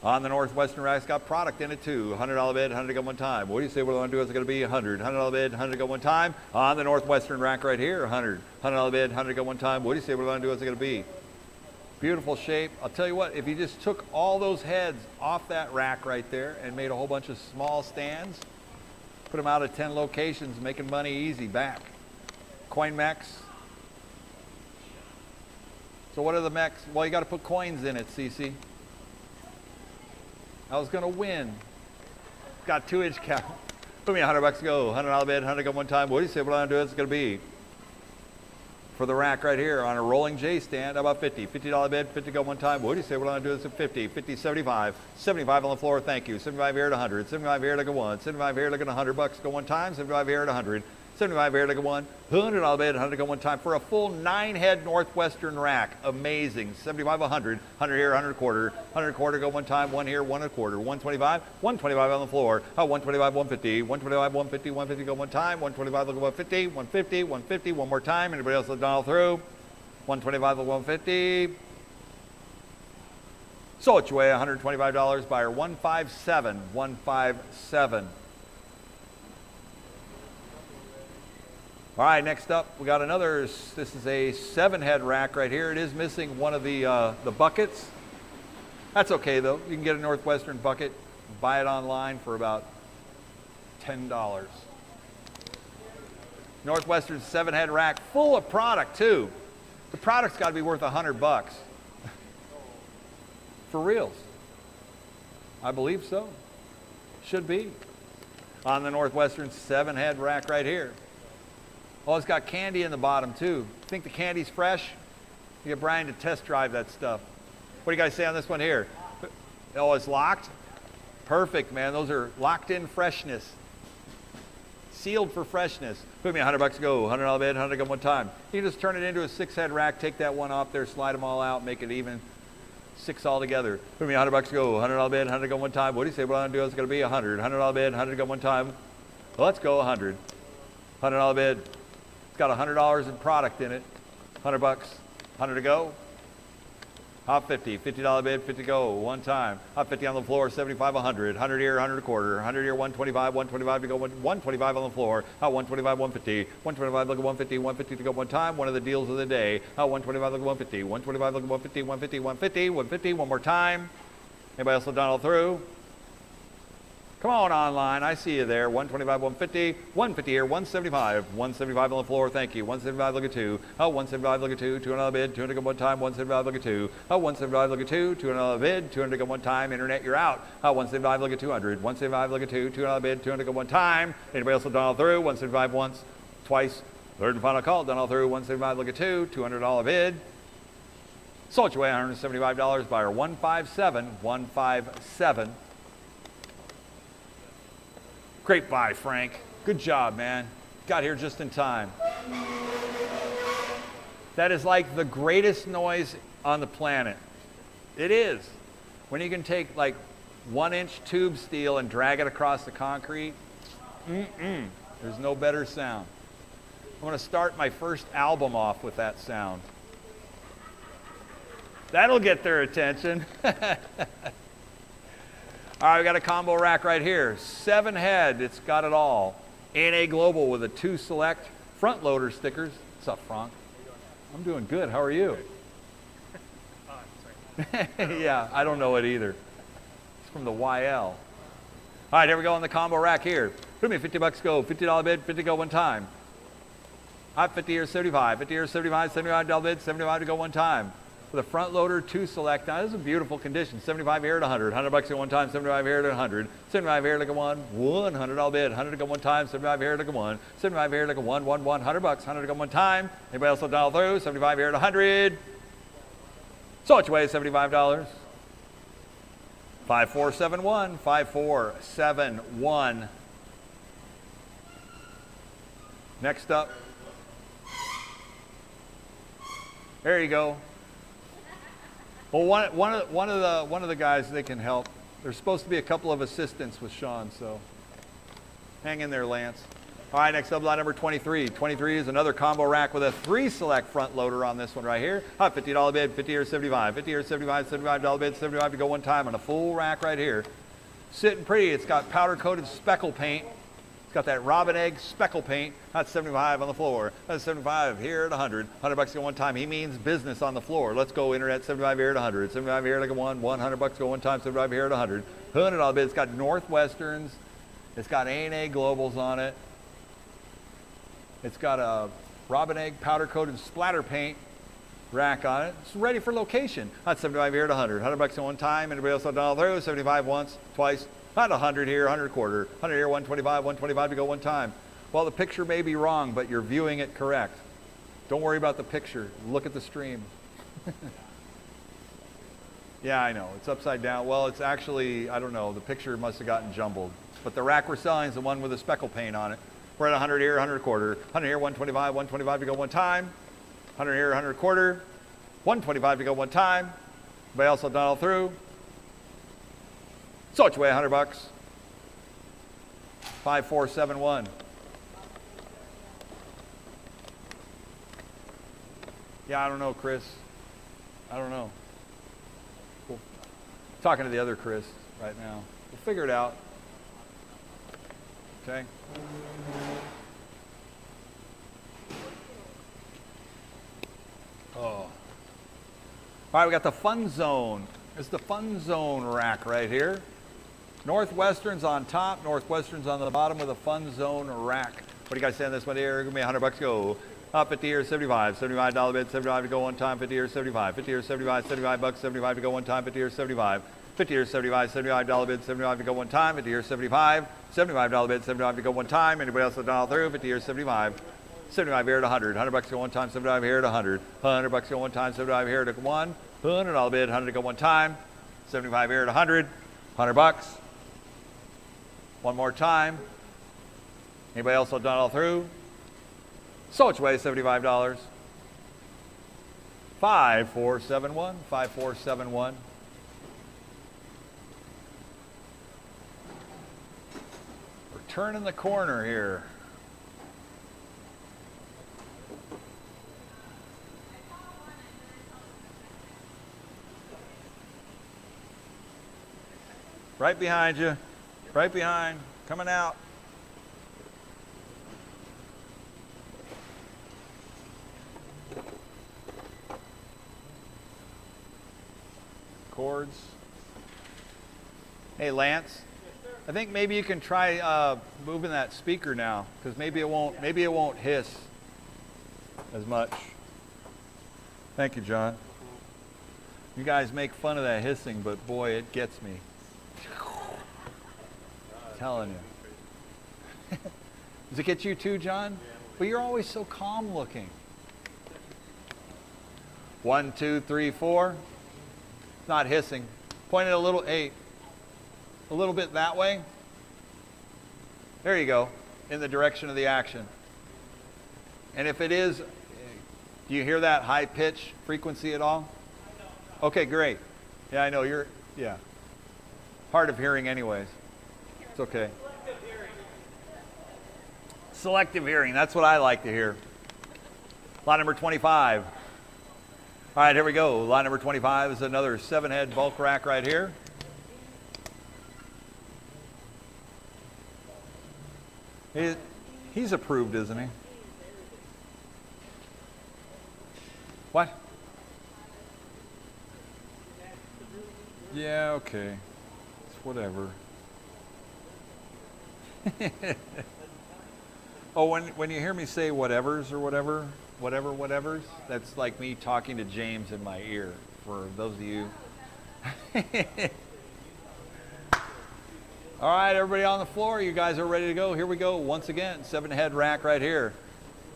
On the northwestern rack, it's got product in it too. $100 bid, 100 to go one time. What do you say what I want to do is going to be 100. $100 bid, 100 to go one time. On the northwestern rack right here, 100. $100 bid, 100 to go one time. What do you say what I want to do is going to be? Beautiful shape. I'll tell you what, if you just took all those heads off that rack right there and made a whole bunch of small stands, put them out at 10 locations, making money easy back. Coin mechs. So what are the mechs? Well, you got to put coins in it, Cece. I was going to win. Got 2-inch count. Put me $100 to go. $100 bid, 100 go one time. What do you say what I'm going to do is going to be? For the rack right here on a rolling J stand, how about 50? $50 bid, 50 go one time. What do you say what I'm going to do is 50, 50, 75. 75 on the floor, thank you. 75 here at 100. 75 here to go one. 75 here to go $100 go one time. 75 here at 100. 75 here to go one. $100 bid, 100 go one time for a full 9-head northwestern rack. Amazing. 75, 100. 100 here, 100 quarter. 100 quarter go one time. 1 here, 1 a quarter. 125. 125 on the floor. 125, 150. 125, 150. 150 go one time. 125 look at 150. 150, 150. One more time. Anybody else let Donald through? 125 look 150. So it's your way. $125 buyer 157. 157. All right, next up, we got another, this is a 7-head rack right here. It is missing one of the buckets. That's okay though. You can get a Northwestern bucket, buy it online for about $10. Northwestern 7-head rack, full of product too. The product's got to be worth $100. For reals. I believe so. Should be. On the Northwestern 7-head rack right here. Oh, it's got candy in the bottom too. Think the candy's fresh? You get Brian to test drive that stuff. What do you guys say on this one here? Oh, it's locked? Perfect, man. Those are locked in freshness. Sealed for freshness. Put me $100 to go. $100 bid, 100 go one time. You can just turn it into a 6-head rack, take that one off there, slide them all out, make it even. 6 all together. Put me $100 to go. $100 bid, 100 go one time. What do you say what I'm going to do is going to be 100. $100 bid, 100 go one time. Well, let's go 100. $100 bid. Got $100 in product in it. $100, 100 to go. Hop 50, $50 bid, 50 go, one time. Hop 50 on the floor, 75, 100. 100 here, 100 a quarter. 100 here, 125, 125 to go, 125 on the floor. Hop 125, 150. 125 look at 150, 150 to go one time. One of the deals of the day. Hop 125 look at 150. 125 look at 150, 150, 150, 150, one more time. Anybody else let Donald through? Come on online, I see you there. 125, 150, 150 here, 175, 175 on the floor, thank you. 175, look at 2. 175, look at 2, 200 bid, 200 go one time, 175, look at 2. 175, look at 2, 200 bid, 200 go one time, internet, you're out. 175, look at 200, 175, look at 2, 200 bid, 200 go one time. Anybody else will Donald through? 175 once, twice, third and final call, Donald through, 175, look at 2, $200 bid. Sold your way, $175, buyer 157, 157. Great buy, Frank. Good job, man. Got here just in time. That is like the greatest noise on the planet. It is. When you can take like 1-inch tube steel and drag it across the concrete, there's no better sound. I'm going to start my first album off with that sound. That'll get their attention. All right, we got a combo rack right here. 7-head, it's got it all. A&A Global with a 2 select front loader stickers. What's up, Frank? I'm doing good. How are you? Yeah, I don't know it either. It's from the YL. All right, here we go on the combo rack here. Put me $50 go. $50 bid, 50 go one time. Hot 50 here, 75. 50 here, 75. $75 bid, 75 to go one time. With a front loader 2 select. Now this is a beautiful condition. 75 here at 100. $100 at one time. 75 here at 100. 75 here like a 1. $100 bid. 100 to go one time. 75 here like a 1. 75 here like a 1. $100. 100 to go one time. Anybody else will dial through? 75 here at 100. So it's way $75. 5471. 5471. Next up. There you go. Well, one of the guys, they can help. There's supposed to be a couple of assistants with Sean, so hang in there, Lance. All right, next up, lot number 23. 23 is another combo rack with a 3 select front loader on this one right here. $50 bid, 50 or 75, 50 or 75, $75 bid, 75 to go one time on a full rack right here. Sitting pretty. It's got powder coated speckle paint. It's got that robin egg speckle paint. That's 75 on the floor. That's 75 here at 100. $100 go one time. He means business on the floor. Let's go internet. 75 here at 100. 75 here like a one. $100 go one time. 75 here at 100. $100 bid. It's got Northwesterns. It's got A&A Globals on it. It's got a robin egg powder coated splatter paint rack on it. It's ready for location. That's 75 here at 100. $100 in one time. Anybody else $1 through? 75 once, twice. Not 100 here, 100 quarter. 100 here, 125, 125 to go one time. Well, the picture may be wrong, but you're viewing it correct. Don't worry about the picture. Look at the stream. Yeah, I know. It's upside down. Well, it's actually, I don't know. The picture must have gotten jumbled. But the rack we're selling is the one with the speckle paint on it. We're at 100 here, 100 quarter. 100 here, 125, 125 to go one time. 100 here, 100 quarter. 125 to go one time. Everybody else will dial through. So it's way $100. 5471. Yeah, I don't know, Chris. I don't know. Cool. Talking to the other Chris right now. We'll figure it out. Okay. Oh. All right, we got the Fun Zone. It's the Fun Zone rack right here. Northwestern's on top, Northwestern's on the bottom with a Fun Zone rack. What do you guys say on this one here? Give me $100 go. 50 here, 75. $75 bid, 75 to go one time, 50 here, 75. 50 here, 75, $75, 75 to go one time, 50 here, 75. 50 here, 75, $75 bid, 75 to go one time, 50 here, 75. $75 bid, 75 to go one time. Anybody else dial through? 50 here, 75. 75 here at 100. $100 go one time, 75 here at 100. $100 go one time, 75 here at 1. $100 bid, 100 to go one time. 75 here at 100. $100. One more time. Anybody else will dial through? So which way? $75. 5471. 5471. We're turning the corner here. Right behind you. Right behind. Coming out. Cords. Hey, Lance. I think maybe you can try moving that speaker now, because maybe it won't hiss as much. Thank you, John. You guys make fun of that hissing, but boy, it gets me. I'm telling you. Does it get you too, John? But you're always so calm looking. 1, 2, 3, 4. It's not hissing. Point it a little, a little bit that way. There you go, in the direction of the action. And if it is, do you hear that high pitch frequency at all? Okay, great. Yeah, I know you're, yeah. Hard of hearing anyways. It's okay. Selective hearing, that's what I like to hear. Lot number 25. All right, here we go. Lot number 25 is another 7-head bulk rack right here. He's approved, isn't he? What? Yeah, okay. It's whatever. Oh, when you hear me say whatevers or whatevers, that's like me talking to James in my ear, for those of you. All right, everybody on the floor, you guys are ready to go. Here we go. Once again, 7-head rack right here.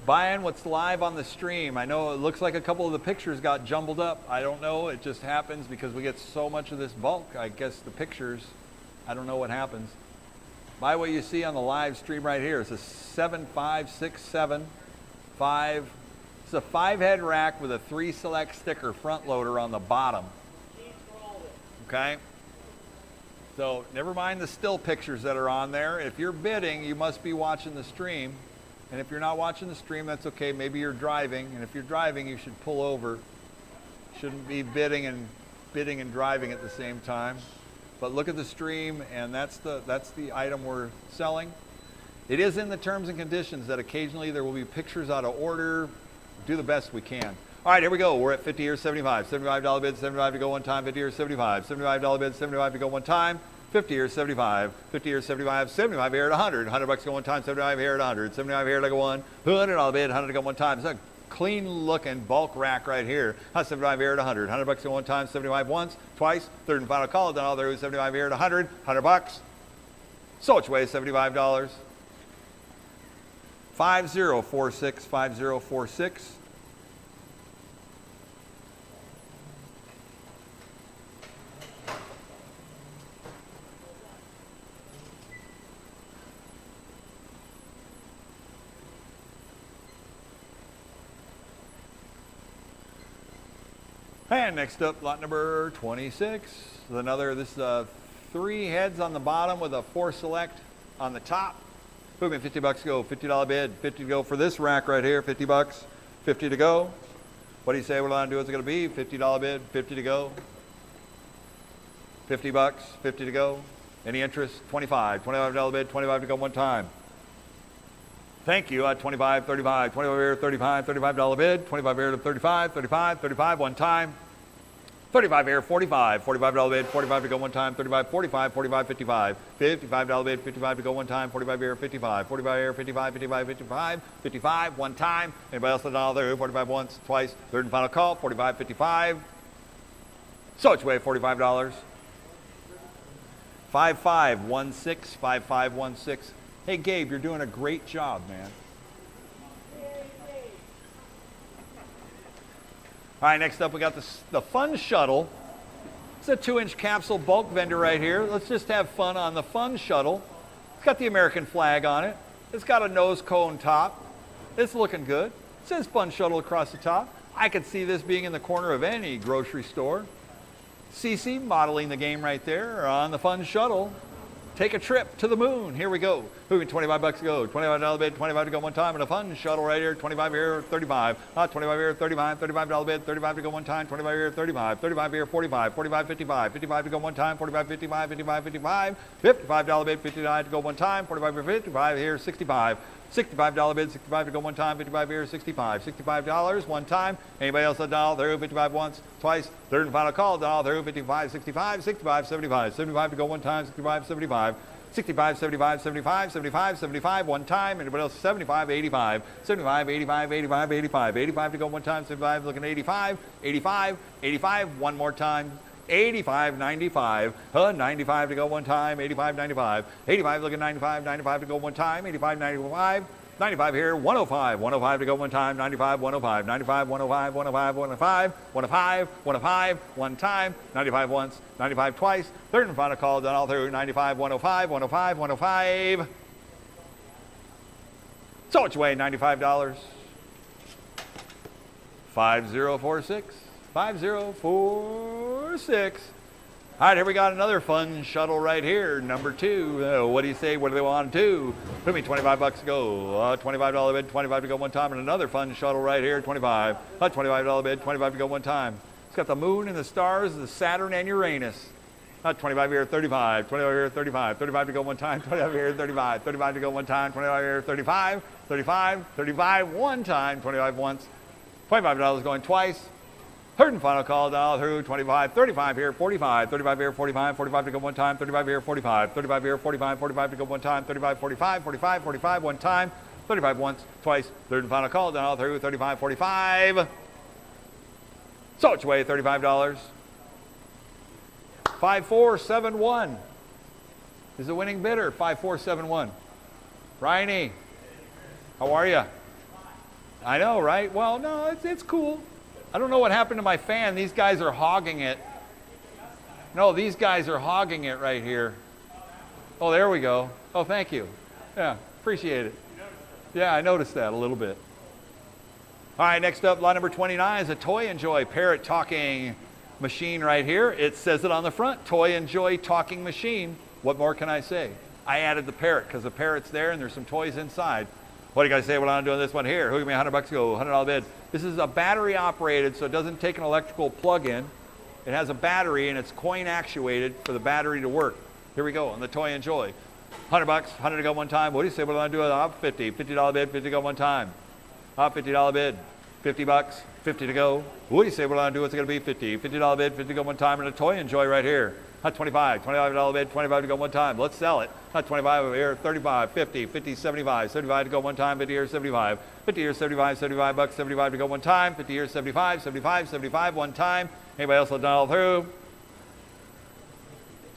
Buying what's live on the stream. I know it looks like a couple of the pictures got jumbled up. I don't know. It just happens because we get so much of this bulk. I guess the pictures, I don't know what happens. Buy what you see on the live stream right here. It's a 7567 5. It's a 5-head rack with a 3 select sticker front loader on the bottom. Okay. So never mind the still pictures that are on there. If you're bidding, you must be watching the stream. And if you're not watching the stream, that's okay. Maybe you're driving. And if you're driving, you should pull over. Shouldn't be bidding and driving at the same time. But look at the stream, and that's the item we're selling. It is in the terms and conditions that occasionally there will be pictures out of order. Do the best we can. All right, here we go. We're at 50 or 75. $75 bid, 75 to go one time, 50 or 75. $75 bid, 75 to go one time, 50 or 75. 50 or 75, 75 here at 100. $100 to go one time, 75 here at 100. 75 here to go one. $100 bid, 100 to go one time. It's a clean looking bulk rack right here. 75 here at 100. $100 to go one time, 75 once, twice, third and final call. Then all there is 75 here at 100. $100. So which way is $75? 5046, 5046. And next up, lot number 26. This is 3 heads on the bottom with a 4 select on the top. Boom, $50 to go, $50 bid, 50 to go for this rack right here, $50, 50 to go. What do you say we're going to do? What's it going to be? $50 bid, 50 to go. $50, 50 to go. Any interest? $25 bid, 25 to go one time. Thank you. 25, 35, 25 here, 35, $35 bid, 25 here to 35, 35, 35 one time. 35 here, 45, $45 bid, 45 to go one time, 35, 45, 45, 55, $55 bid, 55 to go one time, 45 here, 55, 45 here, 55, 55, 55, 55 one time. Anybody else $1 there? 45 once, twice, third and final call, 45, 55. So which way? $45. 5516, 5516. Hey Gabe, you're doing a great job, man. All right, next up we got the Fun Shuttle. It's a 2-inch capsule bulk vendor right here. Let's just have fun on the Fun Shuttle. It's got the American flag on it. It's got a nose cone top. It's looking good. It says Fun Shuttle across the top. I could see this being in the corner of any grocery store. Cece modeling the game right there on the Fun Shuttle. Take a trip to the moon. Here we go. Moving $25 to go. $25 bid, 25 to go one time. And a Fun Shuttle right here. 25 here, 35. 25 here, 35. $35 bid, 35 to go one time. 25 here, 35. 35 here, 45. 45, 55. 55 to go one time. 45, 55, 55, 55. $55 bid, 59 to go one time. 45 here, 55 here, 65. $65 bid, 65 to go one time, 55 here, 65. $65 one time. Anybody else $1 through? 55 once, twice, third and final call, $1 through, 55, 65, 65, 75. 75 to go one time, 65, 75. 65, 75, 75, 75, 75 one time. Anybody else? 75, 85. 75, 85, 85, 85. 85 to go one time, 75 looking 85, 85, 85 one more time. 85, 95, 95 to go one time, 85, 95, 85 looking 95, 95 to go one time, 85, 95, 95 here, 105, 105 to go one time, 95, 105, 95, 105, 105, 105, 105, 105, one time, 95 once, 95 twice, third and final call, done all through, 95, 105, 105, 105. So which way, $95? 5046. 5046. All right, here we got another Fun Shuttle right here, number 2. What do you say? What do they want to do? Put me $25 to go. $25 bid, 25 to go one time, and another Fun Shuttle right here, 25. $25 bid, 25 to go one time. It's got the moon and the stars, the Saturn and Uranus. 25 here, 35. 25 here, 35. 35 to go one time. 25 here, 35. 35 to go one time. 25 here, 35. 35. 35 one time. 25 once. $25 going twice. Third and final call, $1 through, 25, 35 here, 45, 35 here, 45, 45 to go one time, 35 here, 45, 35 here, 45, 45 to go one time, 35, 45, 45, 45 one time, 35 once, twice, third and final call, $1 through, 35, 45. So which way, $35? 5471 is the winning bidder, 5471. Bryony, how are you? I know, right? Well, no, it's cool. I don't know what happened to my fan. These guys are hogging it. No, these guys are hogging it right here. Oh, there we go. Oh, thank you. Yeah, appreciate it. Yeah, I noticed that a little bit. All right, next up, lot number 29 is a Toy Enjoy Parrot Talking machine right here. It says it on the front, Toy Enjoy Talking Machine. What more can I say? I added the parrot because the parrot's there and there's some toys inside. What do you guys say? What I'm doing this one here? Who give me $100 go? $100 bid. This is a battery operated, so it doesn't take an electrical plug-in. It has a battery and it's coin actuated for the battery to work. Here we go on the Toy Enjoy. $100, 100 to go one time. What do you say? What do I do? Up 50, $50 bid, 50 to go one time. Up $50 bid, $50, 50 to go. What do you say? What do I do? What's it going to be? 50, $50 bid, 50 to go one time, and a Toy Enjoy right here. Not 25, $25 bid, 25 to go one time. Let's sell it. Not 25 over here, 35, 50, 50, 75, 75 to go one time, 50 here, 75, 50 here, 75, $75, 75 to go one time, 50 here, 75, 75, 75 one time. Anybody else will done all through?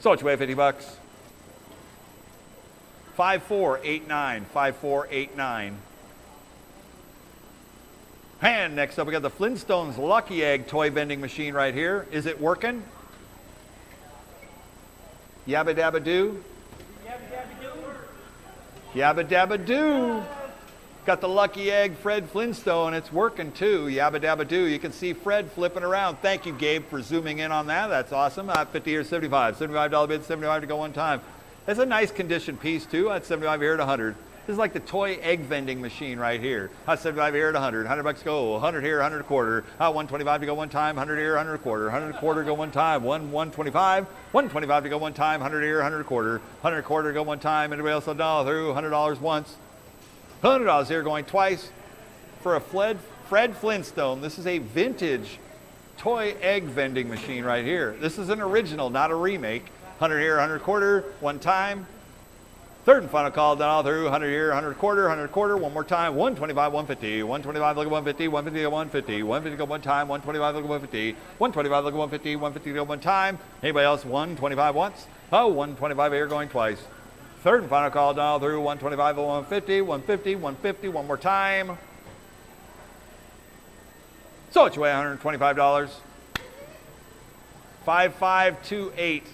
So it's way $50. 5489, 5489. And next up we got the Flintstones Lucky Egg toy vending machine right here. Is it working? Yabba dabba doo. Yabba dabba doo. Got the Lucky Egg Fred Flintstone. It's working too. Yabba dabba doo. You can see Fred flipping around. Thank you, Gabe, for zooming in on that. That's awesome. 50 or 75. $75 bid, 75 to go one time. It's a nice condition piece too. That's 75 here at 100. This is like the toy egg vending machine right here. 75 here at 100. $100 go. 100 here, 100 a quarter. 125 to go one time. 100 here, 100 a quarter. 100 a quarter go one time. 125. 125 to go one time. 100 here, 100 a quarter. 100 a quarter go one time. Anybody else a dollar through? $100 once. $100 here going twice for a Fred Flintstone. This is a vintage toy egg vending machine right here. This is an original, not a remake. 100 here, 100 a quarter, one time. Third and final call, done all through. 100 here, 100 a quarter, 100 a quarter, one more time. 125, 150, 125, look at 150, 150 to 150, 150 go one time, 125, look at 150, 125, look at 150, 150 go one time. Anybody else? 125 once? Oh, 125 here going twice. Third and final call, done all through. 125, 150, 150, 150, one more time. So it's way $125. 5528.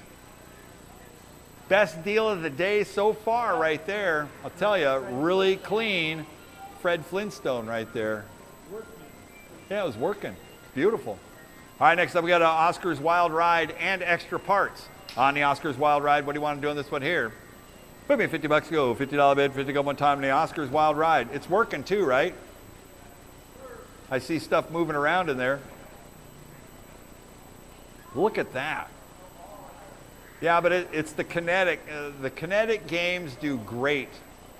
Best deal of the day so far right there. I'll tell you, really clean Fred Flintstone right there. Yeah, it was working. Beautiful. All right, next up we got Oscar's Wild Ride and extra parts. On the Oscar's Wild Ride, what do you want to do on this one here? Put me $50 go, $50 bid, 50 go one time on the Oscar's Wild Ride. It's working too, right? I see stuff moving around in there. Look at that. Yeah, but it's the kinetic. The kinetic games do great.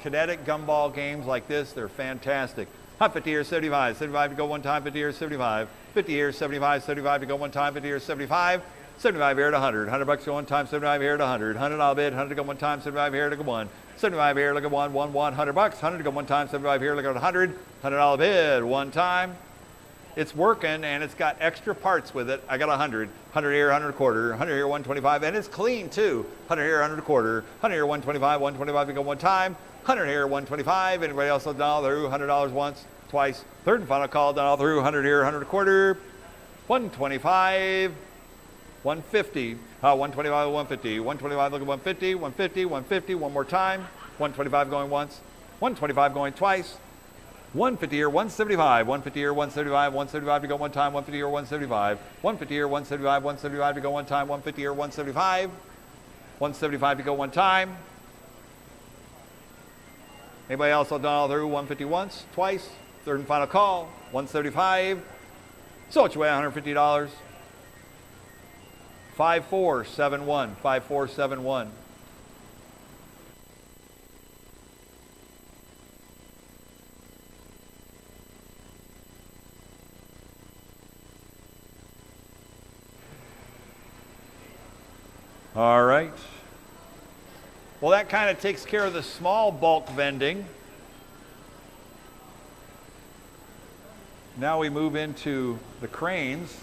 Kinetic gumball games like this, they're fantastic. 50 here, 75. 75 to go one time, 50 here, 75. 50 here, 75. 75 to go one time, 50 here, 75. 75 here at 100. $100 go one time, 75 here at 100. $100 bid, 100 to go one time, 75 here to go one. 75 here, look at one, $100. 100 to go one time, 75 here, look at 100. $100 bid, one time. It's working and it's got extra parts with it. I got 100. 100 here, 100 a quarter. 100 here, 125, and it's clean too. 100 here, 100 a quarter. 100 here, 125. 125 to go one time. 100 here, 125. Anybody else done all through? $100 once, twice. Third and final call, done all through. 100 here, 100 a quarter. 125. 150. 125, 150. 125, look at 150. 150, 150. One more time. 125 going once. 125 going twice. 150 here, 175, 150 here, 175, 175 to go one time, 150 here, 175, 150 here, 175, 175 to go one time, 150 here, 175, 175 to go one time. Anybody else done all through? 150 once, twice, third and final call, 175. So it's your way, $150. 5471, 5471. All right. Well, that kind of takes care of the small bulk vending. Now we move into the cranes.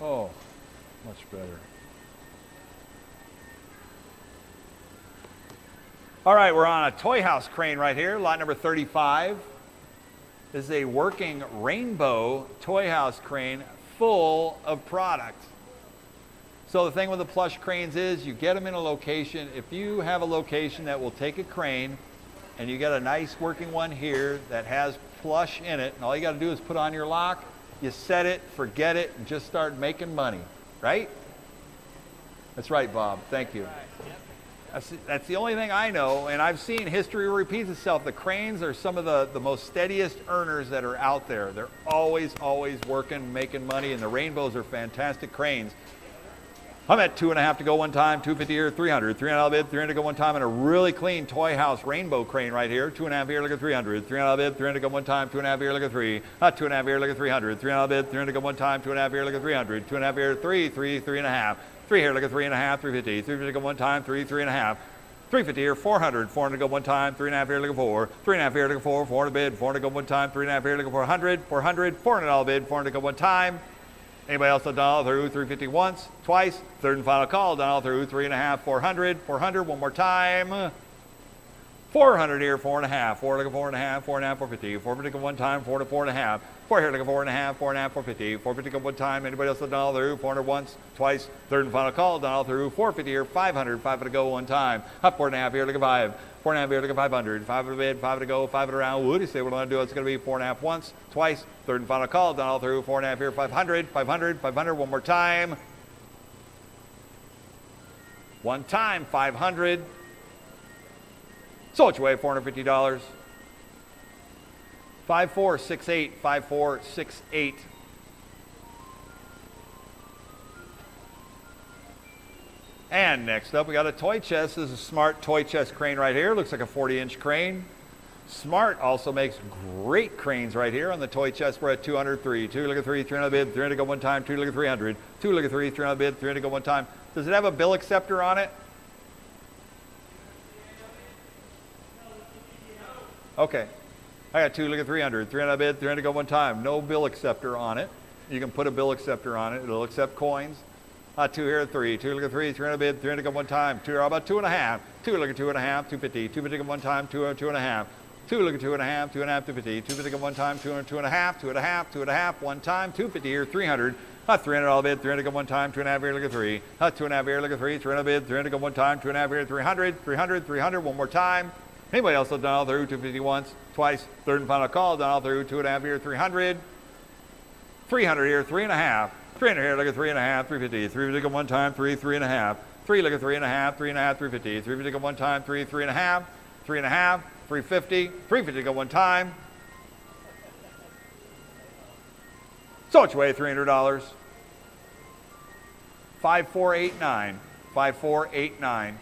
Oh, much better. All right, we're on a Toy House crane right here, lot number 35. This is a working rainbow Toy House crane full of product. So the thing with the plush cranes is you get them in a location. If you have a location that will take a crane and you get a nice working one here that has plush in it, and all you got to do is put on your lock, you set it, forget it, and just start making money, right? That's right, Bob. Thank you. That's the only thing I know, and I've seen history repeats itself. The cranes are some of the most steadiest earners that are out there. They're always working, making money, and the Rainbows are fantastic cranes. I'm at 2.5 to go one time, 250 here, 300. 300 bid, 300 to go one time, and a really clean Toy House Rainbow crane right here. 2.5 here, look at 300. 300 bid, 300 to go one time, 2.5 here, look at 3. 2.5 here, look at 300. 300 bid, 300 to go one time, 2.5 here, look at 300. 2.5 here, 3, 3.5. 3 here, look at 3.5, 350. 350 to go one time, 3, 3.5. 350 here, 400. 400 to go one time, 3.5 here, look at 4. 3.5 here, look at 4. 400 bid, 400 to go one time, 3.5 here, look at 400. 400, $400 bid, 400 to go one time. Anybody else done all through? 350 once, twice, third and final call, done all through, 3.5, 400, 400, one more time. 400 here, 4.5, 4 look at 4.5, 4.5, 450, 450 go one time, 4 to 4.5, 4 here look at 4.5, 4.5, 450, 450 go one time. Anybody else done all through? 400 once, twice, third and final call, done all through, 450 here, 500, 5 to go one time. Up 4.5 here, look at 5. 4.5 here, look at 500. 5 to bid, 5 to go, 5 around. What do you say we're going to do? It's going to be 4.5 once, twice, third and final call, done all through. 4.5 here, 500, 500, 500, one more time. One time, 500. So it's your way, $450. 5468, 5468. And next up, we got a toy chest. This is a Smart toy chest crane right here. Looks like a 40-inch crane. Smart also makes great cranes right here. On the toy chest, we're at 203. 2 look at 3, 300 bid, 300 go one time, 2 look at 300. 2 look at 3, 300 bid, 300 go one time. Does it have a bill acceptor on it? Okay. I got 2 look at 300. 300 bid, 300 go one time. No bill acceptor on it. You can put a bill acceptor on it. It'll accept coins. 2 here, 3. 2 look at 3, 300 bid, 300 go one time. 2 how about 2.5. 2 look at 2.5, 250. 250 go one time, 2.5. 2 look at 2.5, 2.5, 250. 250 go one time, 2.5, 2.5, 2.5, one time. 250 here, 300. 300 all bid, 300 go one time, 2.5 here, look at 3. 2.5 here, look at 3, 300 bid, 300 go one time, 2.5 here, 300, 300, 300, one more time. Anybody else have done all through? 250 once, twice, third and final call, done all through. 2.5 here, 300. 300 here, 3.5. 300 here, look at 3.5, 350. 350 go one time, 3, 3.5. 3 look at 3.5, 3.5, 350. 350 go one time, 3, 3.5. 3.5, 350. 350 go one time. So it's way $300. 5489. 5489.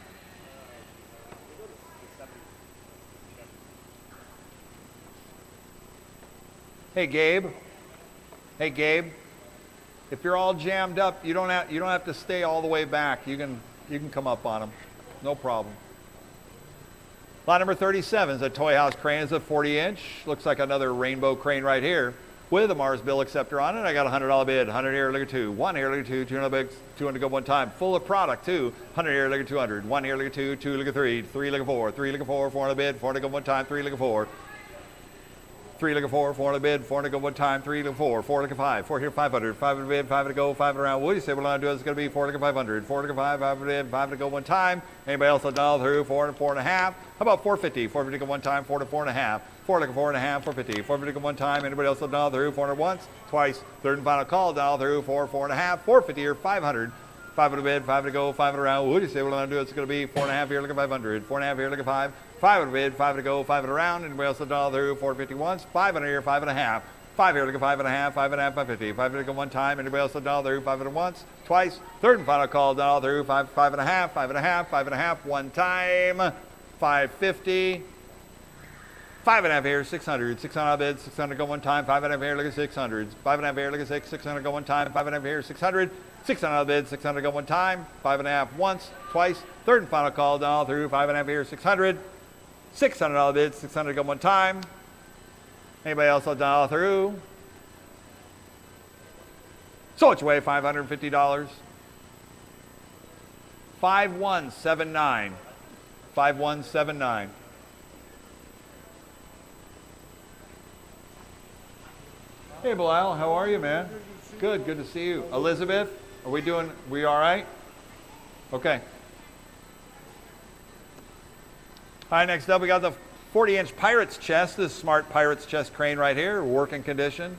Hey Gabe. Hey Gabe. If you're all jammed up, you don't have to stay all the way back. You can come up on them. No problem. Lot number 37 is a Toy House crane. It's a 40-inch. Looks like another Rainbow crane right here with a Mars bill acceptor on it. I got a $100 bid. 100 here, look at 2. 1 here, look at 2. 200 bid, 200 go one time. Full of product too. 100 here, look at 200. 1 here, look at 2. 2 look at 3. 3 look at 4. 3 look at 4. 400 bid. 400 go one time. 3 look at 4. 3 look at 4, 400 bid, 400 go one time, 3 look at 4, 4 look at 5, 4 here, 500, 500 bid, 5 to go, 5 around. What do you say we're going to do? It's going to be 4 look at 500, 4 look at 5, 5 bid, 5 to go one time. Anybody else have done through? 4 and 4.5. How about 450? 450 go one time, 4 to 4.5. 4 look at 4.5, 450. 450 go one time. Anybody else have done through? 400 once, twice, third and final call, down through 4, 4.5, 450 here, 500. 5 to bid, 5 to go, 5 around. What do you say we're going to do? It's going to be 4.5 here, look at 500. 4.5 here, look at 5. 5 to bid, 5 to go, 5 around. Anybody else have done through? 450 once. 500 here, 5.5. 5 here, look at 5.5. 5.5, 550. 5 to go one time. Anybody else have done through? 5 once, twice. Third and final call, down through 5, 5.5, 5.5, 5.5, one time. 550. 5.5 here, 600. 600 bid, 600 go one time. 5.5 here, look at 600. 5.5 here, look at 6. 600 go one time. 5.5 here, 600. 600 bid, 600 go one time. 5.5 once, twice. Third and final call, down through 5.5 here, 600. $600 bid, 600 go one time. Anybody else will dial through? So it's way $550. 5179. 5179. Hey Bilal, how are you, man? Good to see you. Elizabeth, we all right? Okay. All right, next up we got the 40-inch Pirate's chest. This smart Pirate's chest crane right here, working condition.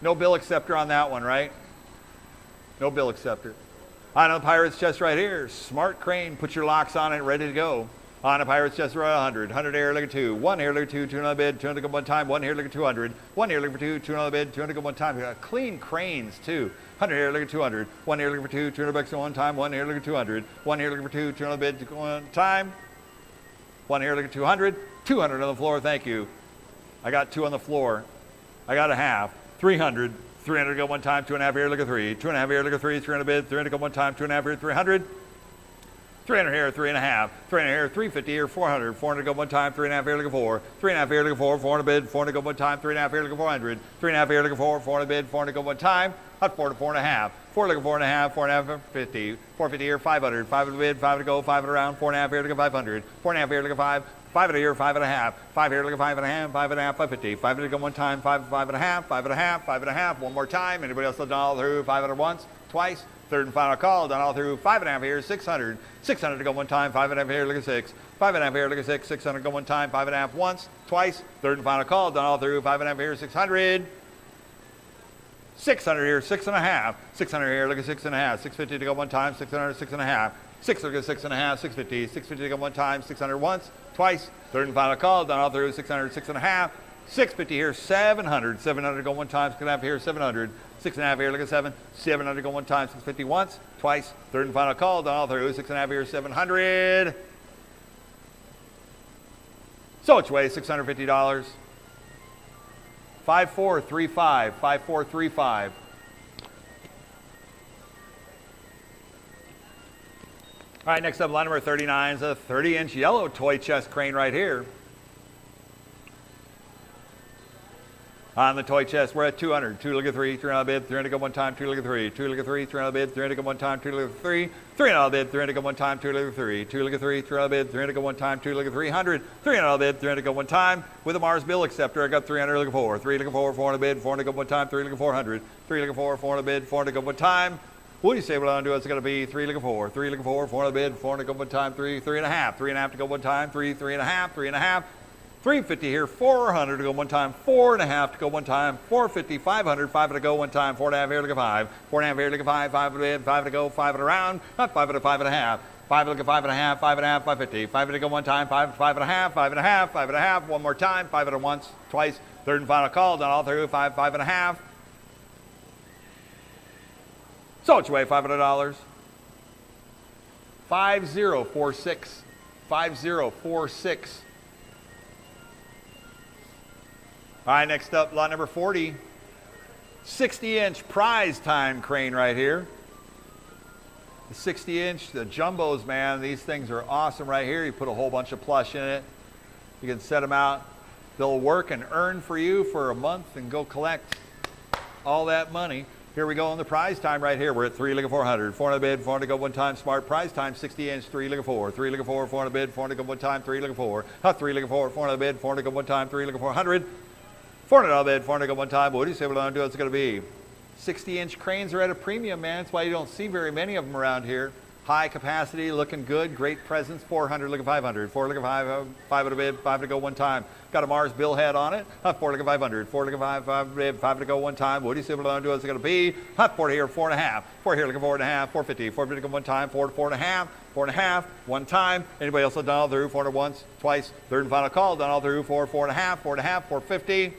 No bill acceptor on that one, right? No bill acceptor. On the Pirate's chest right here, smart crane, put your locks on it, ready to go. On a Pirate's chest right 100 air, look at 2, 1 here, look at 2, 2 another bid, 200 go one time, 1 here, look at 200, 1 here, look for 2, 2 another bid, 200 go one time. We got clean cranes too. 100 here, look at 200, 1 here, look for 2, 200 bucks at one time, 1 here, look at 200, 1 here, look for 2, 2 another bid, one time, 1 here, look at 200, 200 on the floor, thank you. I got 2 on the floor. I got a half, 300, 300 go one time, 2.5 here, look at 3, 2.5 here, look at 3, 300 bid, 300 go one time, 2.5 here, 300. 300 here, 3.5, 300 here, 350 here, 400, 400 go one time, 3.5 here, look at 4, 3.5 here, look at 4, 400 bid, 400 go one time, 3.5 here, look at 400, 3.5 here, look at 4, 400 bid, 400 go one time, hot 4 to 4.5, 4 look at 4.5, 4.5, 50, 450 here, 500, 500 bid, 500 go, 500 around, 4.5 here, look at 500, 4.5 here, look at 5, 500 here, 5.5, 5 here, look at 5.5, 5.5, 550, 500 go one time, 5, 5.5, 5.5, 5.5, one more time, anybody else done all through, 500 once, twice, third and final call, done all through, 5.5 here, 600, 600 to go one time, 5.5 here, look at 6, 5.5 here, look at 6, 600 go one time, 5.5 once, twice, third and final call, done all through, 5.5 here, 600, 600 here, 6.5, 600 here, look at 6.5, 650 to go one time, 600, 6.5, 6 look at 6.5, 650, 650 to go one time, 600 once, twice, third and final call, done all through, 600, 6.5, 650 here, 700, 700 to go one time, 6.5 here, 700, 6.5 here, look at 7, 700 to go one time, 650 once, twice, third and final call, done all through, 6.5 here, 700. So which way, $650. 5435, 5435. All right, next up, line number 39 is a 30-inch yellow toy chest crane right here. On the toy chest, we're at 200. 2 look at 3, 300 bid, 300 go one time, 2 look at 3, 2 look at 3, 300 bid, 300 go one time, 2 look at 3, 300 bid, 300 go one time, 2 look at 3, 2 look at 3, 300 bid, 300 go one time, 2 look at 300, 300 bid, 300 go one time. With a Mars bill acceptor, I got 300 look at 4, 3 look at 4, 400 bid, 400 go one time, 3 look at 400, 3 look at 4, 400 bid, 400 go one time. What do you say what I'm going to do? It's going to be 3 look at 4, 3 look at 4, 400 bid, 400 go one time, 3, 3.5, 3.5 to go one time, 3, 3.5, 3.5. 350 here, 400 to go one time, 4.5 to go one time, 450, 500, 5 to go one time, 4.5 here, look at 5, 4.5 here, look at 5, 5 to bid, 5 to go, 5 to around, not 5 to 5.5, 5 look at 5.5, 5.5, 550, 5 to go one time, 5, 5.5, 5.5, 5.5, one more time, 5 to once, twice, third and final call, done all through, 5, 5.5. So which way, $500. 5046, 5046. All right, next up, lot number 40, 60-inch prize time crane right here. The 60-inch, the jumbos, man, these things are awesome right here. You put a whole bunch of plush in it. You can set them out. They'll work and earn for you for a month and go collect all that money. Here we go on the prize time right here. We're at 3 look at 400, 400 bid, 400 go one time, smart prize time, 60-inch, 3 look at 4, 3 look at 4, 400 bid, 400 go one time, 3 look at 4, 3 look at 4, 400 bid, 400 go one time, 3 look at 400. 400 bid, 400 go one time. What do you say what I'm going to do? It's going to be 60-inch cranes are at a premium, man. That's why you don't see very many of them around here. High capacity, looking good, great presence. 400, look at 500. 4 look at 5, 5 to bid, 5 to go one time. Got a Mars bill head on it. 4 look at 500. 4 look at 5, 5 to bid, 5 to go one time. What do you say what I'm going to do? It's going to be 4 here, 4.5. 4 here, look at 4.5. 450. 450 to go one time. 4 to 4.5. 4.5, one time. Anybody else done all through? 400 once, twice. Third and final call, done all through. 4, 4.5, 4.5, 450.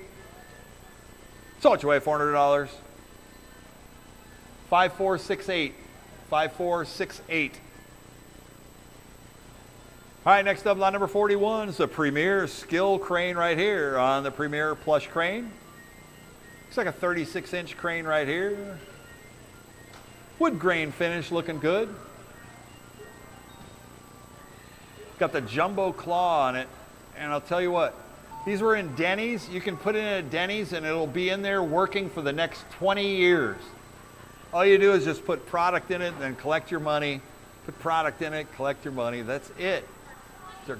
So what's your way, $400. 5468, 5468. All right, next up, lot number 41 is the Premier Skill crane right here on the Premier Plush crane. Looks like a 36-inch crane right here. Wood grain finish looking good. Got the jumbo claw on it, and I'll tell you what, these were in Denny's. You can put it in a Denny's and it'll be in there working for the next 20 years. All you do is just put product in it and then collect your money. Put product in it, collect your money. That's it. They're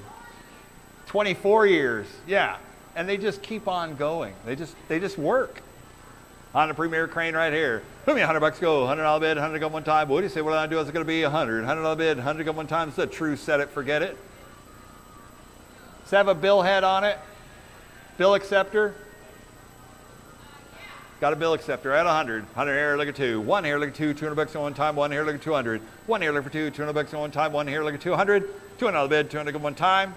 24 years, yeah. And they just keep on going. They just work. On the premier crane right here. Give me $100 go, $100 bid, 100 go one time. What do you say what I do is going to be 100. $100 bid, 100 go one time. It's a true set it, forget it. Does it have a bill head on it? Bill acceptor? Got a bill acceptor at 100. 100 here, look at 2. 1 here, look at 2. $200 on one time. 1 here, look at 200. 1 here, look for 2. $200 on one time. 1 here, look at 200. $200 bid, 200 go one time.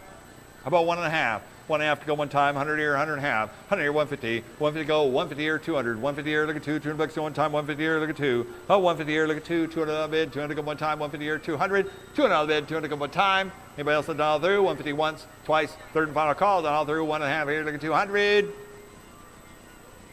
How about 1.5? 1.5 to go one time. 100 here, 100 and a half. 100 here, 150. 150 go. 150 here, 200. 150 here, look at 2. $200 on one time. 150 here, look at 2. Oh, 150 here, look at 2. $200 bid, 200 go one time. 150 here, 200. $200 bid, 200 go one time. Anybody else dial through? 150 once, twice, third and final call. Dial through. 1.5 here, look at 200.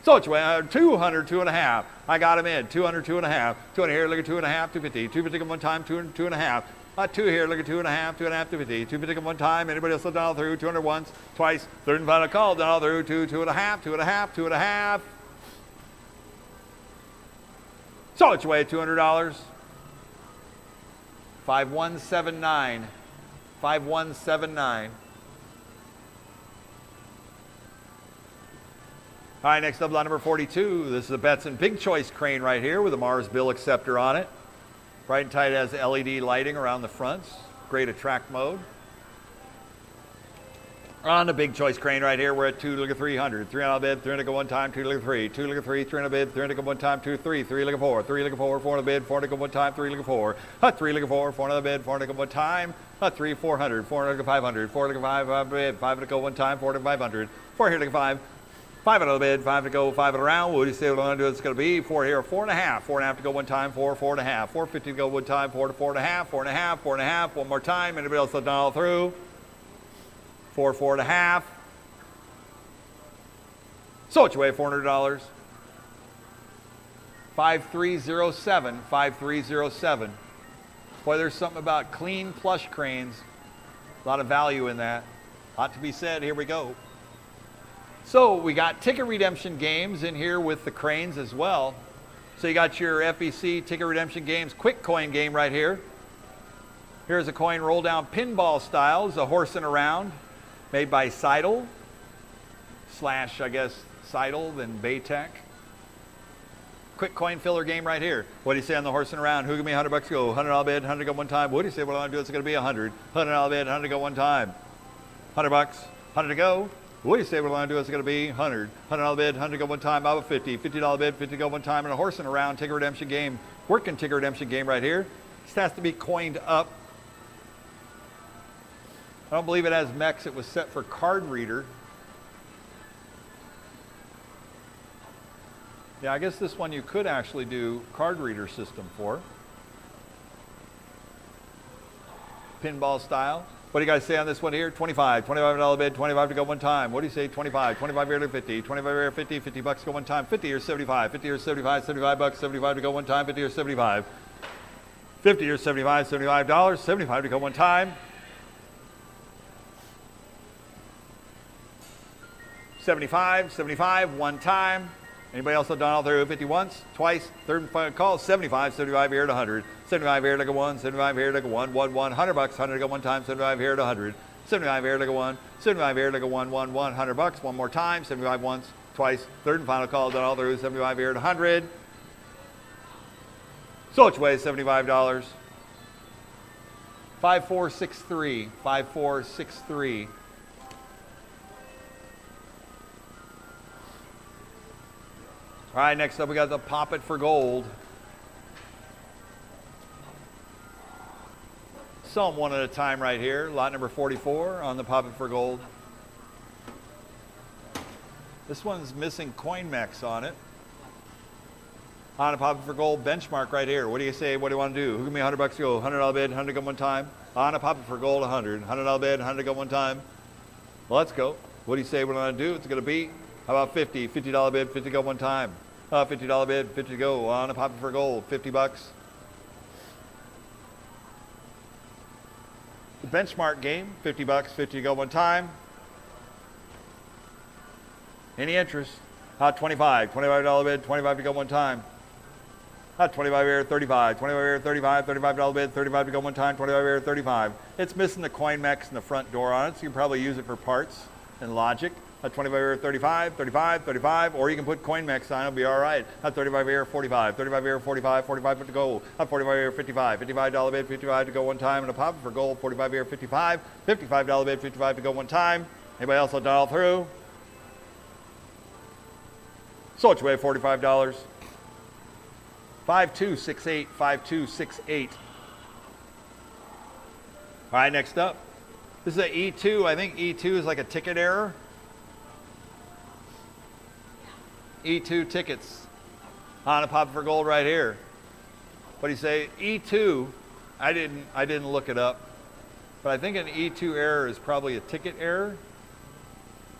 So it's 200, 2.5. I got him in. 200, 2.5. 200 here, look at 2.5, 250. 250 go one time, 2.5. 2 here, look at 2.5, 2.5, 250. 250 one time. Anybody else dial through? 200 once, twice, third and final call. Dial through. 2.5, 2.5, 2.5. So it's way $200. 5179. 5179. All right, next up, lot number 42. This is a Betson Big Choice crane right here with a Mars bill acceptor on it. Bright and tight, has LED lighting around the fronts. Great attract mode. On the Big Choice crane right here, we're at 2, look at 300. 300 bid, 300 go one time, 2 look at 3. 2 look at 3, 300 bid, 300 go one time, 2, 3. 3 look at 4, 3 look at 4, 400 bid, 400 go one time, 3 look at 4. 3 look at 4, 400 bid, 400 go one time. 3, 400, 400 go 500, 4 look at 5 bid, 5 to go one time, 4 to 500. 4 here look at 5. 5 out of the bid, 5 to go, 5 around. What do you say what I'm going to do? It's going to be 4 here, 4.5. 4.5 to go one time, 4, 4.5. 450 to go one time, 4 to 4.5, 4.5, 4.5. One more time. Anybody else dial through? 4, 4.5. So it's your way, $400. 5307, 5307. Boy, there's something about clean plush cranes. A lot of value in that. Lot to be said. Here we go. So we got ticket redemption games in here with the cranes as well. So you got your FEC ticket redemption games quick coin game right here. Here's a coin roll down pinball style. It's a horsing around made by Seidel / I guess Seidel then Baytech. Quick coin filler game right here. What do you say on the horsing around? Who give me $100 go? $100 bid, 100 go one time. What do you say what I want to do? It's going to be 100. $100 bid, 100 go one time. $100, 100 to go. What do you say what I want to do? It's going to be 100. $100 bid, 100 go one time. How about 50? $50 bid, 50 go one time. And a horsing around ticket redemption game. Working ticket redemption game right here. This has to be coined up. I don't believe it has mechs. It was set for card reader. Yeah, I guess this one you could actually do card reader system for. Pinball style. What do you guys say on this one here? 25, $25 bid, 25 to go one time. What do you say? 25, 25 here to 50, 25 here 50, $50 go one time, 50 or 75, 50 or 75, $75, 75 to go one time, 50 or 75, 50 or 75, $75, 75 to go one time. 75, 75, one time. Anybody else dial through? 50 once, twice, third and final call. 75, 75 here to 100. 75 here to go 1, 75 here to go 1, 1, 1. $100, 100 to go one time. 75 here to 100. 75 here to go 1, 75 here to go 1, 1, 1. $100, one more time. 75 once, twice, third and final call. Dial through. 75 here to 100. So which way? $75. 5463, 5463. All right, next up we got the Pop It for Gold. Some one at a time right here. Lot number 44 on the Pop It for Gold. This one's missing coin mechs on it. On a Pop It for Gold benchmark right here. What do you say? What do you want to do? Who give me $100 go? $100 bid, 100 go one time. On a Pop It for Gold, 100. $100 bid, 100 go one time. Well, let's go. What do you say? What do I want to do? It's going to be, how about 50? $50 bid, 50 go one time. $50 bid, 50 to go. On a Pop It for Gold, $50. The benchmark game, $50, 50 to go one time. Any interest? $25, $25 bid, 25 to go one time. 25 here, 35, 25 here, 35, $35 bid, 35 to go one time, 25 here, 35. It's missing the coin mechs in the front door on it, so you can probably use it for parts and logic. At 25 here, 35, 35, 35, or you can put CoinMex on, it'll be all right. At 35 here, 45, 35 here, 45, 45 to go. At 45 here, 55, $55 bid, 55 to go one time, and a pop for gold. 45 here, 55, $55 bid, 55 to go one time. Anybody else will dial through? So which way, $45. 5268, 5268. All right, next up. This is an E2. I think E2 is like a ticket error. E2 tickets on a pop for gold right here. What do you say? E2, I didn't look it up, but I think an E2 error is probably a ticket error.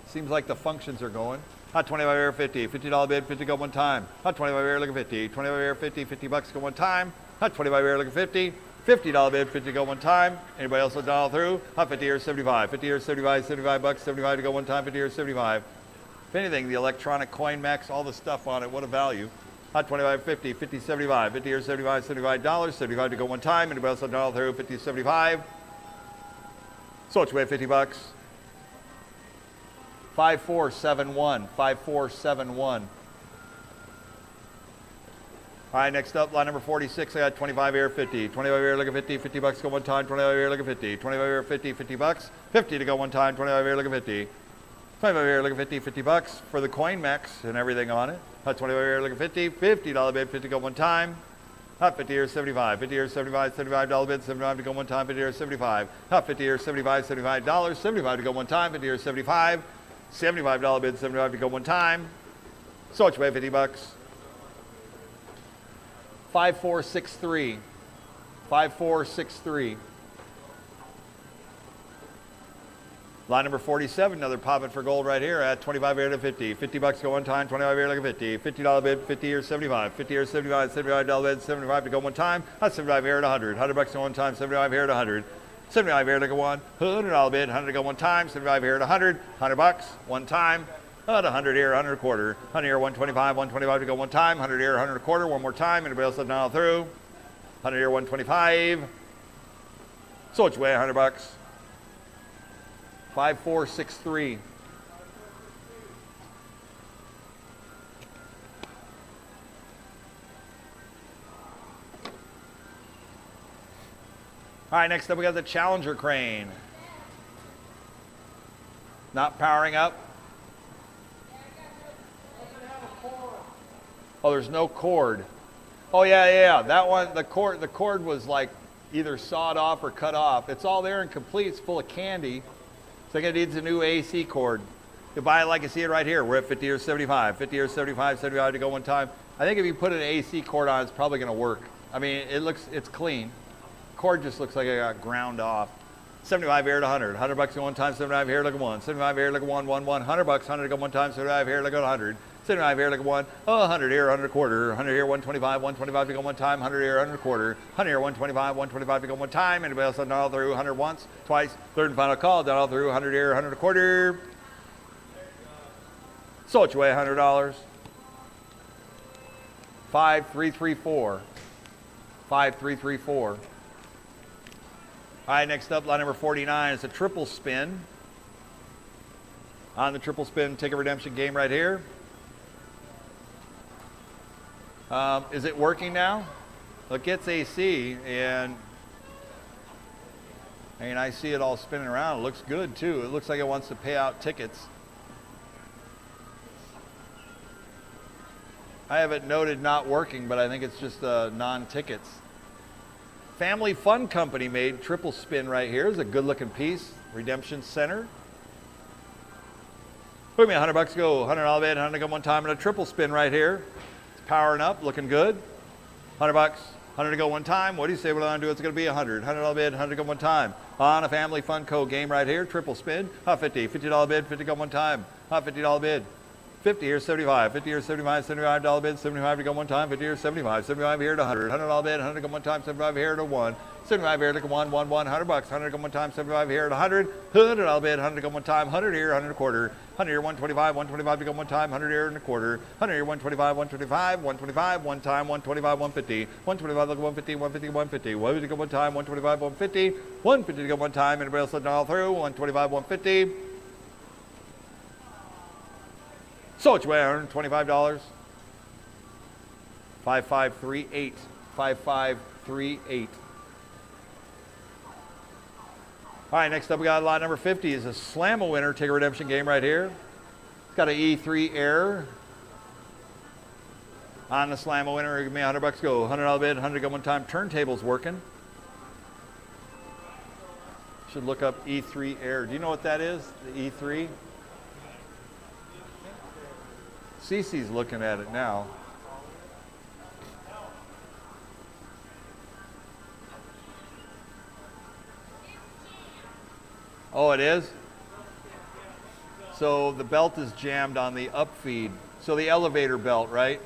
Seems like the functions are going. Hot 25 here, 50, $50 bid, 50 go one time. Hot 25 here, look at 50, 25 here, 50, $50 go one time. Hot 25 here, look at 50, $50 bid, 50 go one time. Anybody else will dial through? Hot 50 here, 75, 50 here, 75, $75, 75 to go one time, 50 here, 75. If anything, the electronic CoinMex, all the stuff on it, what a value. Hot 25, 50, 50, 75, 50 here, 75, $75, 75 to go one time. Anybody else will dial through? 50, 75. So which way, $50? 5471, 5471. All right, next up, line number 46. I got 25 here, 50. 25 here, look at 50. $50 go one time. 25 here, look at 50. 25 here, 50. $50. 50 to go one time. 25 here, look at 50. 25 here, look at 50. $50 for the CoinMex and everything on it. Hot 25 here, look at 50. $50 bid, 50 go one time. Hot 50 here, 75. 50 here, 75. $75 bid, 75 to go one time. 50 here, 75. Hot 50 here, 75. $75. 75 to go one time. 50 here, 75. $75 bid, 75 to go one time. So which way, $50? 5463. 5463. Line number 47, another popping for gold right here at 25 here to 50. $50 go one time, 25 here, look at 50. $50 bid, 50 here, 75. 50 here, 75, $75 bid, 75 to go one time. That's 75 here at 100. $100 go one time, 75 here at 100. 75 here to go one. $100 bid, 100 to go one time. 75 here at 100. $100 one time. At 100 here, 100 a quarter. 100 here, 125. 125 to go one time. 100 here, 100 a quarter. One more time. Anybody else have dial through? 100 here, 125. So which way? $100. 5463. All right, next up we got the Challenger crane. Not powering up. Oh, there's no cord. Oh yeah. That one, the cord was like either sawed off or cut off. It's all there and complete. It's full of candy. So it needs a new AC cord. You buy it like you see it right here. We're at 50 or 75. 50 or 75, 75 to go one time. I think if you put an AC cord on, it's probably going to work. I mean, it's clean. Cord just looks like it got ground off. 75 here at 100. $100 to go one time. 75 here, look at one. 75 here, look at one. $100. 100 to go one time. 75 here, look at 100. 75 here, look at one. Oh, 100 here, 100 a quarter. 100 here, 125. 125 to go one time. 100 here, 100 a quarter. 100 here, 125. 125 to go one time. Anybody else dial through? 100 once, twice. Third and final call. Dial through. 100 here, 100 a quarter. So which way? $100. 5334. 5334. All right, next up, line number 49 is a triple spin. On the triple spin ticket redemption game right here. Is it working now? Well, it gets AC, and I see it all spinning around. It looks good, too. It looks like it wants to pay out tickets. I have it noted not working, but I think it's just non-tickets. Family Fun Company made triple spin right here. It's a good-looking piece. Redemption Center. Put me $100 go. $100 bid, 100 go one time, and a triple spin right here. It's powering up, looking good. $100, 100 to go one time. What do you say? What I'm gonna do? It's gonna be 100. $100 bid, 100 to go one time. On a Family Fun Co. game right here. Triple spin. Hot 50. $50 bid, 50 go one time. Hot $50 bid. 50 here, 75. 50 here, 75. $75 bid, 75 to go one time. 50 here, 75. 75 here to 100. $100 bid, 100 to go one time. 75 here to 1. 75 here to go one. $100. 100 to go one time. 75 here to 100. $100 bid, 100 to go one time. 100 here, 100 a quarter. 100 here, 125. 125 to go one time. 100 here and a quarter. 100 here, 125. 125. 125. One time. 125. 150. 125 to go 150. 150. 150. 150 to go one time. 125. 150. 150 to go one time. Anybody else let it all through? 125. 150. So it's way $125. 5538. 5538. All right, next up we got lot number 50 is a Slam-A winner ticket redemption game right here. It's got an E3 error. On the Slam-A winner, give me $100 go. $100 bid, 100 go one time. Turntable's working. Should look up E3 error. Do you know what that is? The E3? Cece's looking at it now. Oh, it is? So the belt is jammed on the upfeed. So the elevator belt, right?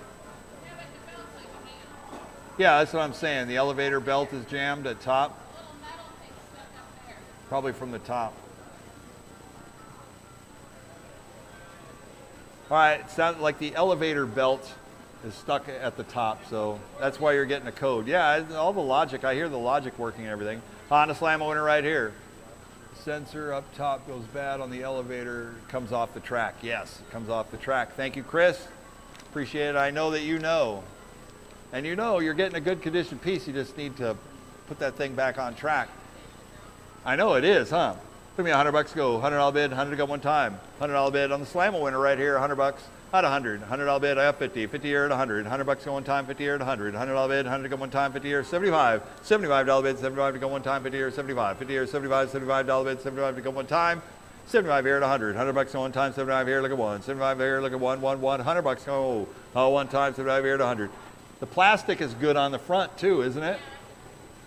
Yeah, that's what I'm saying. The elevator belt is jammed at top. Probably from the top. All right, it sounds like the elevator belt is stuck at the top, so that's why you're getting a code. Yeah, all the logic, I hear the logic working and everything. Honda Slam-A winner right here. Sensor up top goes bad on the elevator, comes off the track. Yes, it comes off the track. Thank you, Chris. Appreciate it. I know that you know. And you know you're getting a good condition piece. You just need to put that thing back on track. I know it is, huh? Give me $100 go. $100 bid, 100 go one time. $100 bid on the Slam-A winner right here. $100 at 100. $100 bid, I have 50. 50 here at 100. $100 go one time. 50 here at 100. $100 bid, 100 go one time. 50 here, 75. $75 bid, 75 to go one time. 50 here, 75. 50 here, 75. $75 bid, 75 to go one time. 75 here at 100. $100 go one time. 75 here, look at one. 75 here, look at one. $100 go one time. 75 here at 100. The plastic is good on the front too, isn't it?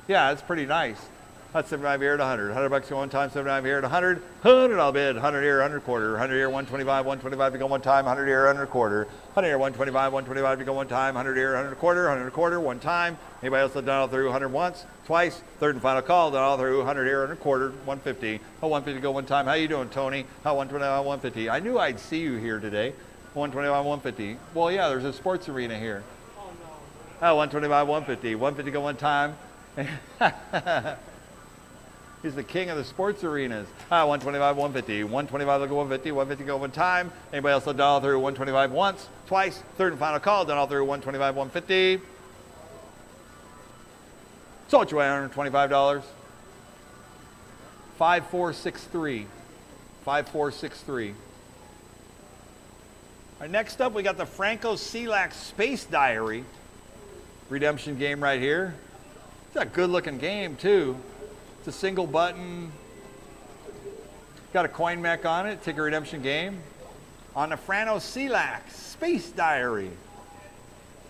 Yeah, it's pretty nice. That's 75 here at 100. $100 go one time, 75 here at 100. $100 bid, 100 here, 100 quarter. 100 here, 125, 125 to go one time. 100 here, 100 quarter. 100 here, 125, 125 to go one time. 100 here, 100 quarter, 100 quarter, one time. Anybody else that done all through 100 once, twice, third and final call, done all through 100 here, 100 quarter, 150. 150 to go one time. How you doing, Tony? 125, 150. I knew I'd see you here today. 125, 150. Well, yeah, there's a sports arena here. 125, 150. 150 go one time. He's the king of the sports arenas. 125, 150. 125 go 150. 150 go one time. Anybody else done all through 125 once, twice, third and final call, done all through 125, 150. So it's $125. 5463. 5463. All right, next up we got the Franco Celac Space Diary redemption game right here. It's a good looking game too. It's a single button. Got a coin mech on it. Ticket redemption game. On the Franco Celac Space Diary.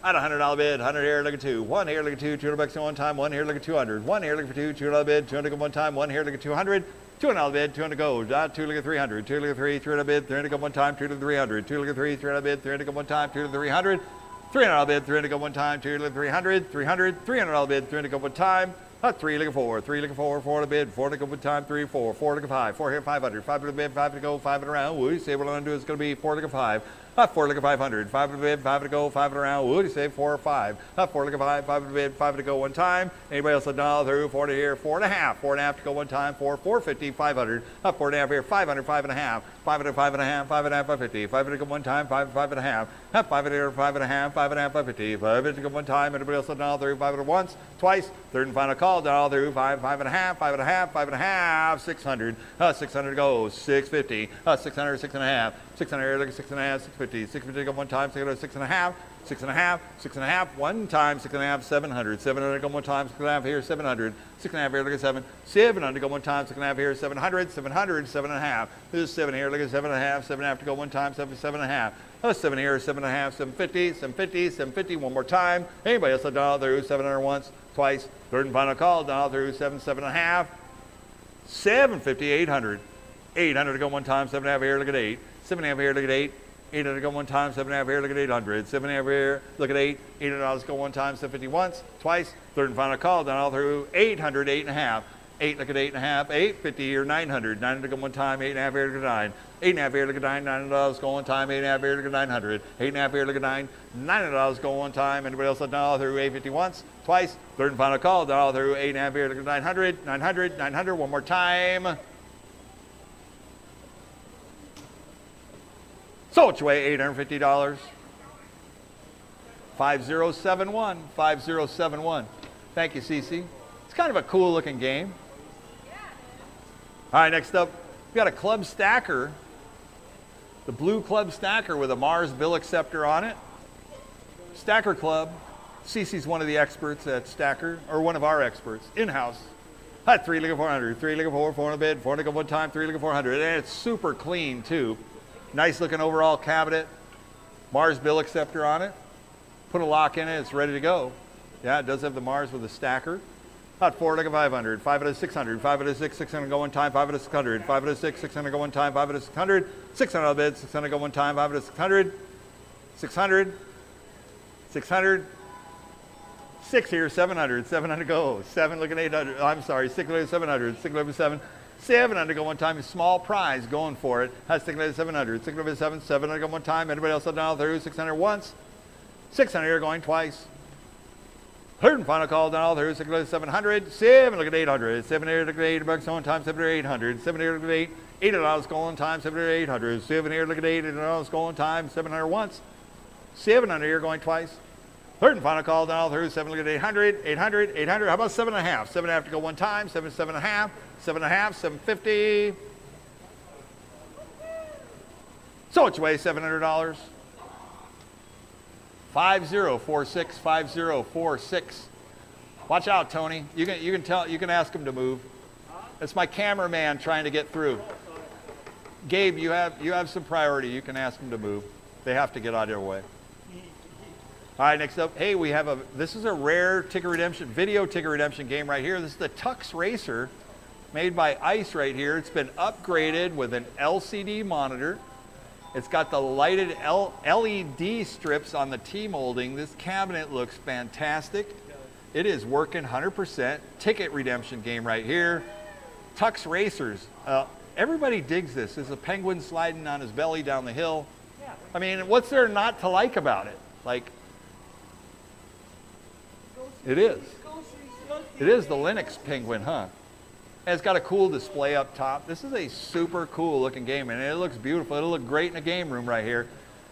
At $100 bid, 100 here, look at two. One here, look at two. $200 at one time. One here, look at 200. One here, look for two. $200 bid, 200 at one time. One here, look at 200. $200 bid, 200 go. Two look at 300. Two look at three. 300 bid, 300 at one time. Two look at 300. Two look at three. 300 bid, 300 at one time. Two look at 300. $300 bid, 300 go one time. Two look at 300. 300. $300 bid, 300 go one time. Three look at four. Three look at four. Four to bid. Four to go one time. Three, four. Four look at five. Four here, 500. Five to the bid. Five to go. Five around. What do you say? What I'm going to do is going to be four look at five. Four look at 500. Five to the bid. Five to go. Five around. What do you say? Four or five. Four look at five. Five to the bid. Five to go one time. Anybody else a dollar through? Four to here. 4.5. 4.5 to go one time. Four. 450. 500. 4.5 here. 500. 5.5. 500. 5.5. 5.5. 550. 500 to go one time. 5.5. 500 here. 5.5. 5.5. 550. 500 to go one time. Anybody else a dollar through? 500 once. Twice. Third and final call. Dollar through. 5.5. 5.5. 5.5. 600. 600 goes. 650. 600. 6.5. 600 here. Look at 6.5. 650. 650 go one time. 600. 6.5. 6.5. 6.5. One time. 6.5. 700. 700 go one time. 6.5 here. 700. 6.5 here. Look at 7. 700 go one time. 6.5 here. 700. 700. 7.5. This is 7 here. Look at 7.5. 7.5 to go one time. 7.5. 7 here. 7.5. 750. 750. 750. One more time. Anybody else a dollar through? 700 once. Twice. Third and final call. Dollar through. 7.5. 750. 800. 800 to go one time. 7.5 here. Look at 8. 7.5 here. Look at 8. 800 to go one time, 7.5 here, look at 800. 7.5 here, look at 8. $800 go one time, 750 once, twice. Third and final call, then all through 800, 8.5. 8, look at 8.5. 850 here, 900. 900 go one time, 8.5 here, look at 9. 8.5 here, look at 9. $900 go one time, 8.5 here, look at 900. 8.5 here, look at 9. $900 go one time. Anybody else let all through 850 once, twice. Third and final call, then all through 8.5 here, look at 900. 900, 900, one more time. So it's way $850. 5071, 5071. Thank you, Cece. It's kind of a cool looking game. All right, next up, we got a club stacker. The blue club stacker with a Mars bill acceptor on it. Stacker club. Cece's one of the experts at stacker, or one of our experts, in-house. At 3 leg of 400, 3 leg of 4, 4 on a bid, 4 leg of 1 time, 3 leg of 400. And it's super clean too. Nice looking overall cabinet. Mars bill acceptor on it. Put a lock in it, it's ready to go. Yeah, it does have the Mars with a stacker. About 4 leg of 500, 5 out of 600, 5 out of 6, 600 go one time, 5 out of 600, 5 out of 6, 600 go one time, 5 out of 600, 600 on a bid, 600 go one time, 5 out of 600, 600, 600, 6 here, 700, 700 go, 7 looking 800, I'm sorry, 6 looking 700, 6 looking 7, 700 go one time, a small prize going for it. That's 6 looking 700, 6 looking 7, 700 go one time, anybody else down through, 600 once, 600 here going twice. Third and final call down all through, 6 looking 700, 7 looking 800, 7 here looking 8 bucks on time, 7 here 800, 7 here looking 8, $8 going time, 7 here 800, 7 here looking 8 $8 going time, 700 once, 700 here going twice. Third and final call down all through, 7 looking 800, 800, 800. How about 7.5? 7.5 to go one time, 7, 7.5, 7.5, 750. So it's way $700. 5046, 5046. Watch out, Tony. You can ask him to move. That's my cameraman trying to get through. Gabe, you have some priority. You can ask him to move. They have to get out of your way. All right, next up, hey, this is a rare ticket redemption, video ticket redemption game right here. This is the Tux Racer, made by ICE right here. It's been upgraded with an LCD monitor. It's got the lighted LED strips on the T-molding. This cabinet looks fantastic. It is working 100%. Ticket redemption game right here. Tux Racers. Everybody digs this. There's a penguin sliding on his belly down the hill. I mean, what's there not to like about it? Like, it is. It is the Linux penguin, huh? And it's got a cool display up top. This is a super cool looking game, and it looks beautiful. It'll look great in a game room right here.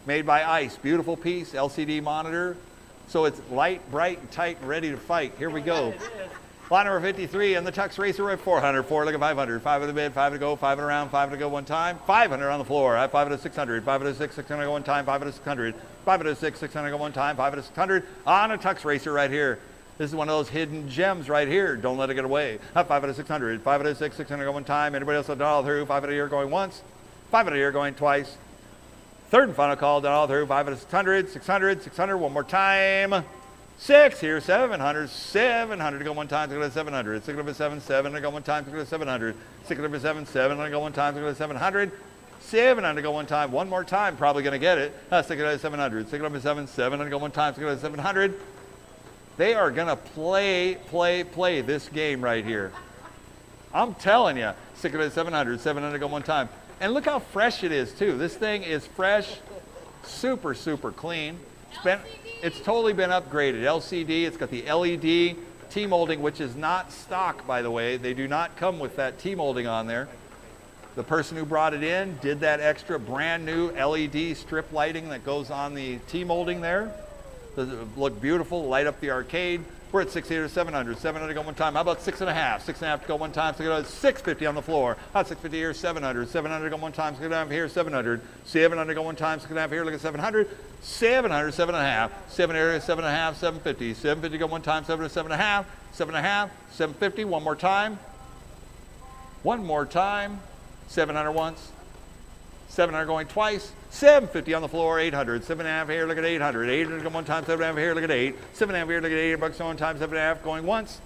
Made by ICE. Beautiful piece, LCD monitor. So it's light, bright, and tight, and ready to fight. Here we go. Lot number 53 and the Tux Racer at 400, 4 look at 500, 5 at the bid, 5 to go, 5 around, 5 to go one time, 500 on the floor, 5 out of 600, 5 out of 6, 600 go one time, 5 out of 600, 5 out of 6, 600 go one time, 5 out of 600 on a Tux Racer right here. This is one of those hidden gems right here. Don't let it get away. 5 out of 600, 5 out of 6, 600 go one time. Anybody else down all through? 5 out of here going once, 5 out of here going twice. Third and final call down all through. 5 out of 600, 600, 600 one more time. 6 here, 700, 700 to go one time, 6 to 700, 6 to 7, 7 to go one time, 6 to 700, 6 to 7, 7 to go one time, 6 to 700, 700 to go one time, one more time, probably going to get it, 6 to 700, 6 to 7, 7 to go one time, 6 to 700. They are going to play this game right here. I'm telling you, 6 to 700, 700 to go one time. And look how fresh it is too. This thing is fresh, super, super clean. It's totally been upgraded. LCD, it's got the LED T-molding, which is not stock, by the way. They do not come with that T-molding on there. The person who brought it in did that extra brand new LED strip lighting that goes on the T-molding there. Does it look beautiful, light up the arcade. We're at 600 to 700, 700 to go one time. How about 6.5? 6.5 to go one time, 650 on the floor. How about 650 here, 700, 700 to go one time, 6.5 here, 700, 700 to go one time, 6.5 here, look at 700, 700, 7.5, 7 here, 7.5, 750, 750 to go one time, 7 to 7.5, 7.5, 750, one more time, 700 once, 700 going twice, 750 on the floor, 800, 7.5 here, look at 800, 800 go one time, 7.5 here, look at 8, 7.5 here, look at 8 bucks one time, 7.5 going once,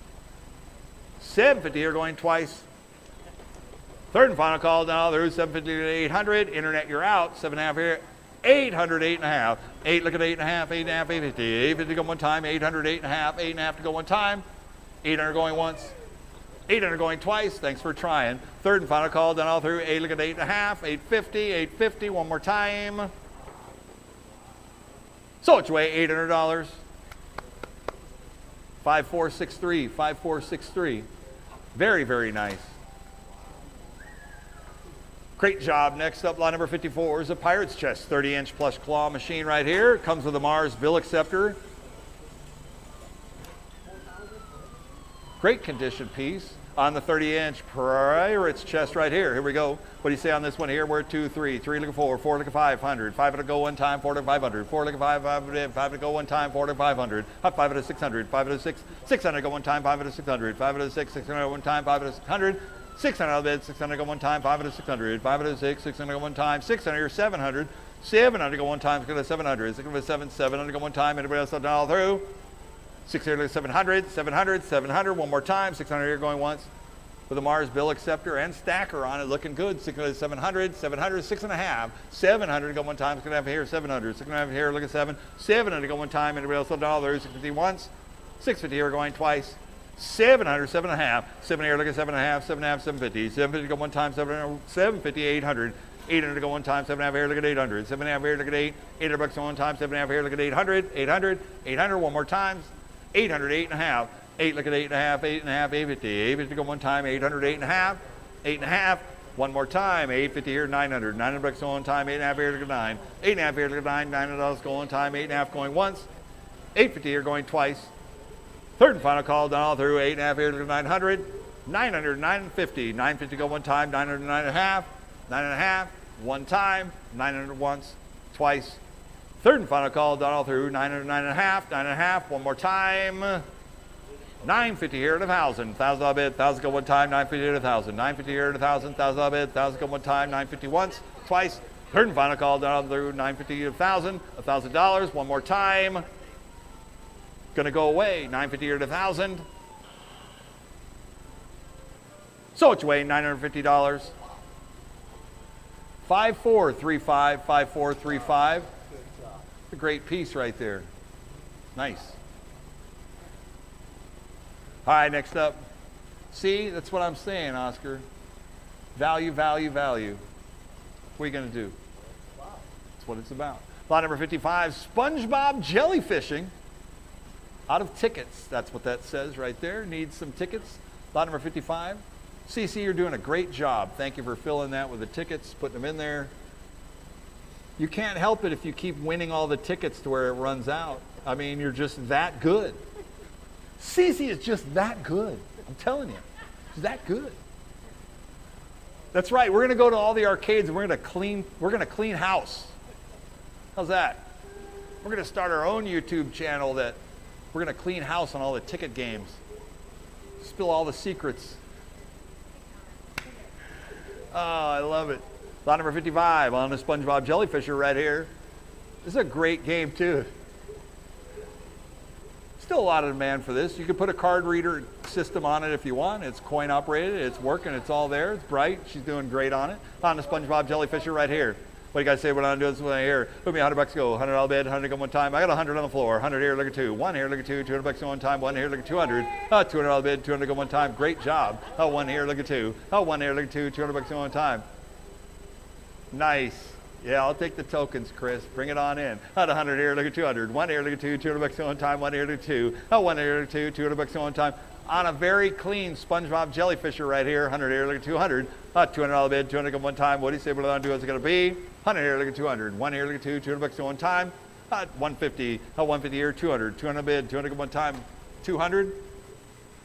750 here going twice. Third and final call down there, 750 to 800, internet you're out, 7.5 here, 800, 8.5, 8 look at 8.5, 8.5, 850, 850 go one time, 800, 8.5, 8.5 to go one time, 800 going once, 800 going twice, thanks for trying. Third and final call down all through, 8 look at 8.5, 850, 850, one more time. So it's way $800. 5463, 5463. Very, very nice. Great job. Next up, lot number 54 is a Pirate's Chest, 30-inch plush claw machine right here. Comes with a Mars bill acceptor. Great condition piece on the 30-inch Pirate's Chest right here. Here we go. What do you say on this one here? We're 2, 3, 3 looking 4, 4 looking 500, 5 to go one time, 4 to 500, 4 looking 5, 5 to go one time, 4 to 500, 5 to 600, 5 to 6, 600 go one time, 5 to 600, 5 to 6, 600 one time, 5 to 600, 600 out of bed, 600 go one time, 5 to 600, 5 to 6, 600 go one time, 600 or 700, 700 go one time, 700, 700, 700 go one time. Anybody else all through? 600, 700, 700, 700, one more time, 600 here going once with a Mars bill acceptor and stacker on it, looking good. 600, 700, 700, 6.5, 700 go one time, 6.5 here, 700, 6.5 here, look at 7, 700 go one time, anybody else $1, 650 once, 650 here going twice, 700, 7.5, 7 here, look at 7.5, 7.5, 750, 750 go one time, 750, 800, 800 to go one time, 7.5 here, look at 800, 7.5 here, look at 8, $800 one time, 7.5 here, look at 800, 800, 800, one more time, 800, 8.5, 8, look at 8.5, 8.5, 850, 850 go one time, 800, 8.5, 8.5, one more time, 850 here, 900, $900 go one time, 8.5 here, look at 9, 8.5 here, look at 9, $900 go one time, 8.5 going once, 850 here going twice, third and final call, down all through, 8.5 here, look at 900, 900, 950, 950 go one time, 900, 9.5, 9.5, one time, 900 once, twice, third and final call, down all through, 900, 9.5, 9.5, one more time, 950 here at 1,000, 1,000 bid, 1,000 go one time, 950 here at 1,000, 950 here at 1,000, 1,000 bid, 1,000 go one time, 950 once, twice, third and final call, down through, 950 to 1,000, $1,000, one more time, gonna go away, 950 here at 1,000, so it's away, $950, 5435, 5435. A great piece right there. Nice. All right, next up. See, that's what I'm saying, Oscar. Value, value, value. What are you going to do? That's what it's about. Lot number 55, SpongeBob jellyfishing. Out of tickets. That's what that says right there. Needs some tickets. Lot number 55. CC, you're doing a great job. Thank you for filling that with the tickets, putting them in there. You can't help it if you keep winning all the tickets to where it runs out. I mean, you're just that good. CC is just that good. I'm telling you. She's that good. That's right. We're going to go to all the arcades and we're going to clean house. How's that? We're going to start our own YouTube channel that we're going to clean house on all the ticket games. Spill all the secrets. Oh, I love it. Lot number 55 on the SpongeBob Jellyfisher right here. This is a great game too. Still a lot of demand for this. You could put a card reader system on it if you want. It's coin operated, it's working, it's all there, it's bright. She's doing great on it. On the SpongeBob Jellyfisher right here. What do you guys say when I'm doing this one here? Put me $100 go, $100 bid, 100 go one time. I got 100 on the floor, 100 here, look at 2. 1 here, look at 2, $200 go one time. 1 here, look at 200. $200 bid, 200 go one time. Great job. 1 here, look at 2. 1 here, look at 2, $200 go one time. Nice. Yeah, I'll take the tokens, Chris. Bring it on in. 100 here, look at 200. 1 here, look at 2, $200 go one time. 1 here, look at 2. 1 here, look at 2, $200 go one time. On a very clean SpongeBob Jellyfisher right here. 100 here, look at 200. $200 bid, 200 go one time. What do you say what I'm doing? What's it going to be? 100 here, look at 200. 1 here, look at 2, $200 go one time. 150. 150 here, 200. 200 bid, 200 go one time. 200.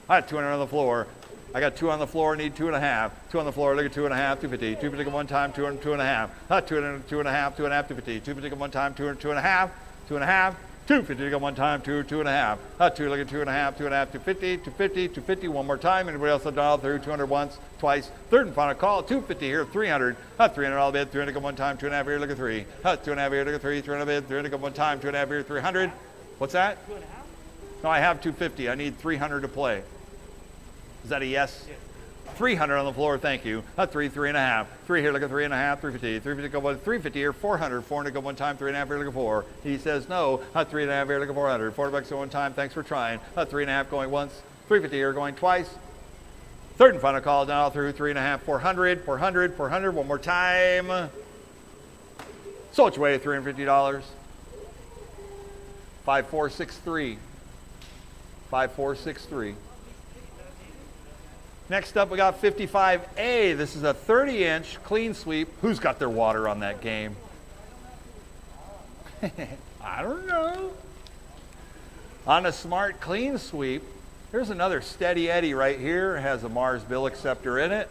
200 on the floor. I got 2 on the floor, need 2.5. 2 on the floor, look at 2.5, 250. 250 go one time, 200, 2.5. 200, 2.5, 2.5, 250. 250 go one time, 200, 2.5, 2.5. 250 go one time, 2, 2.5. 2, look at 2.5, 2.5, 250, 250, 250, one more time. Anybody else dial through? 200 once, twice. Third and final call, 250 here, 300. 300 all bid, 300 go one time, 2.5 here, look at 3. 2.5 here, look at 3, 300 bid, 300 go one time, 2.5 here, 300. What's that? 2.5? No, I have 250. I need 300 to play. Is that a yes? Yeah. 300 on the floor, thank you. 3, 3.5. 3 here, look at 3.5, 350. 350 go one, 350 here, 400. 400 go one time, 3.5 here, look at 4. He says no. 3.5 here, look at 400. $400 go one time, thanks for trying. 3.5 going once. 350 here going twice. Third and final call down through 3.5, 400, 400, 400. One more time. So it's way $350. 5463. 5463. Next up, we got 55A. This is a 30-inch clean sweep. Who's got their water on that game? I don't know. On a smart clean sweep, here's another Steady Eddie right here. It has a Mars bill acceptor in it.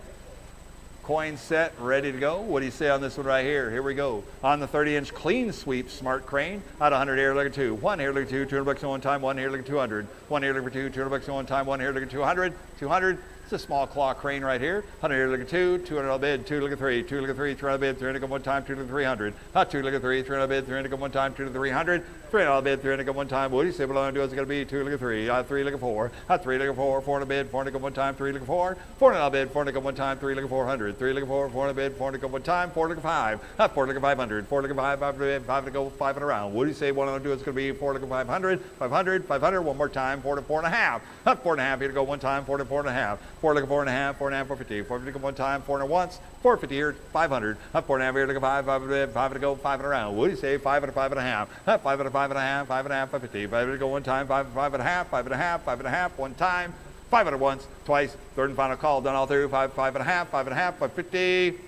Coin set, ready to go. What do you say on this one right here? Here we go. On the 30-inch clean sweep smart crane, out 100 here, look at 2. 1 here, look at 2, 200 bucks at one time, 1 here, look at 200. 1 here, look at 2, 200 bucks at one time, 1 here, look at 200. 200. It's a small claw crane right here. 100 here, look at 2, 200 on bid, 2 look at 3, 2 look at 3, 300 bid, 300 go one time, 2 look at 300. 2 look at 3, 300 bid, 300 go one time, 2 look at 300. 300 bid, 300 go one time. What do you say? What I'm do is going to be 2 look at 3, 3 look at 4, 3 look at 4, 400 bid, 400 go one time, 3 look at 4, 400 bid, 400 go one time, 3 look at 400, 3 look at 4, 400 bid, 400 go one time, 4 look at 5, 4 look at 500, 4 look at 5, 5 to go 5 and around. What do you say? What I'm going to do is going to be 4 look at 500, 500, 500, one more time, 4 to 4 and a half. 4 and a half here to go one time, 4 to 4 and a half. 4 look at 4 and a half, 4 and a half, 450, 450 go one time, 4 and once, 450 here, 500. 4 and a half here, look at 5, 5 to go 5 and around. What do you say? 5 and a 5 and a half. 5 and a 5 and a half, 5 and a half, 550. 5 to go one time, 5 and a half, 5 and a half, 5 and a half, one time. 500 once, twice, third and final call, done all through, 5 and a half, 5 and a half, 550.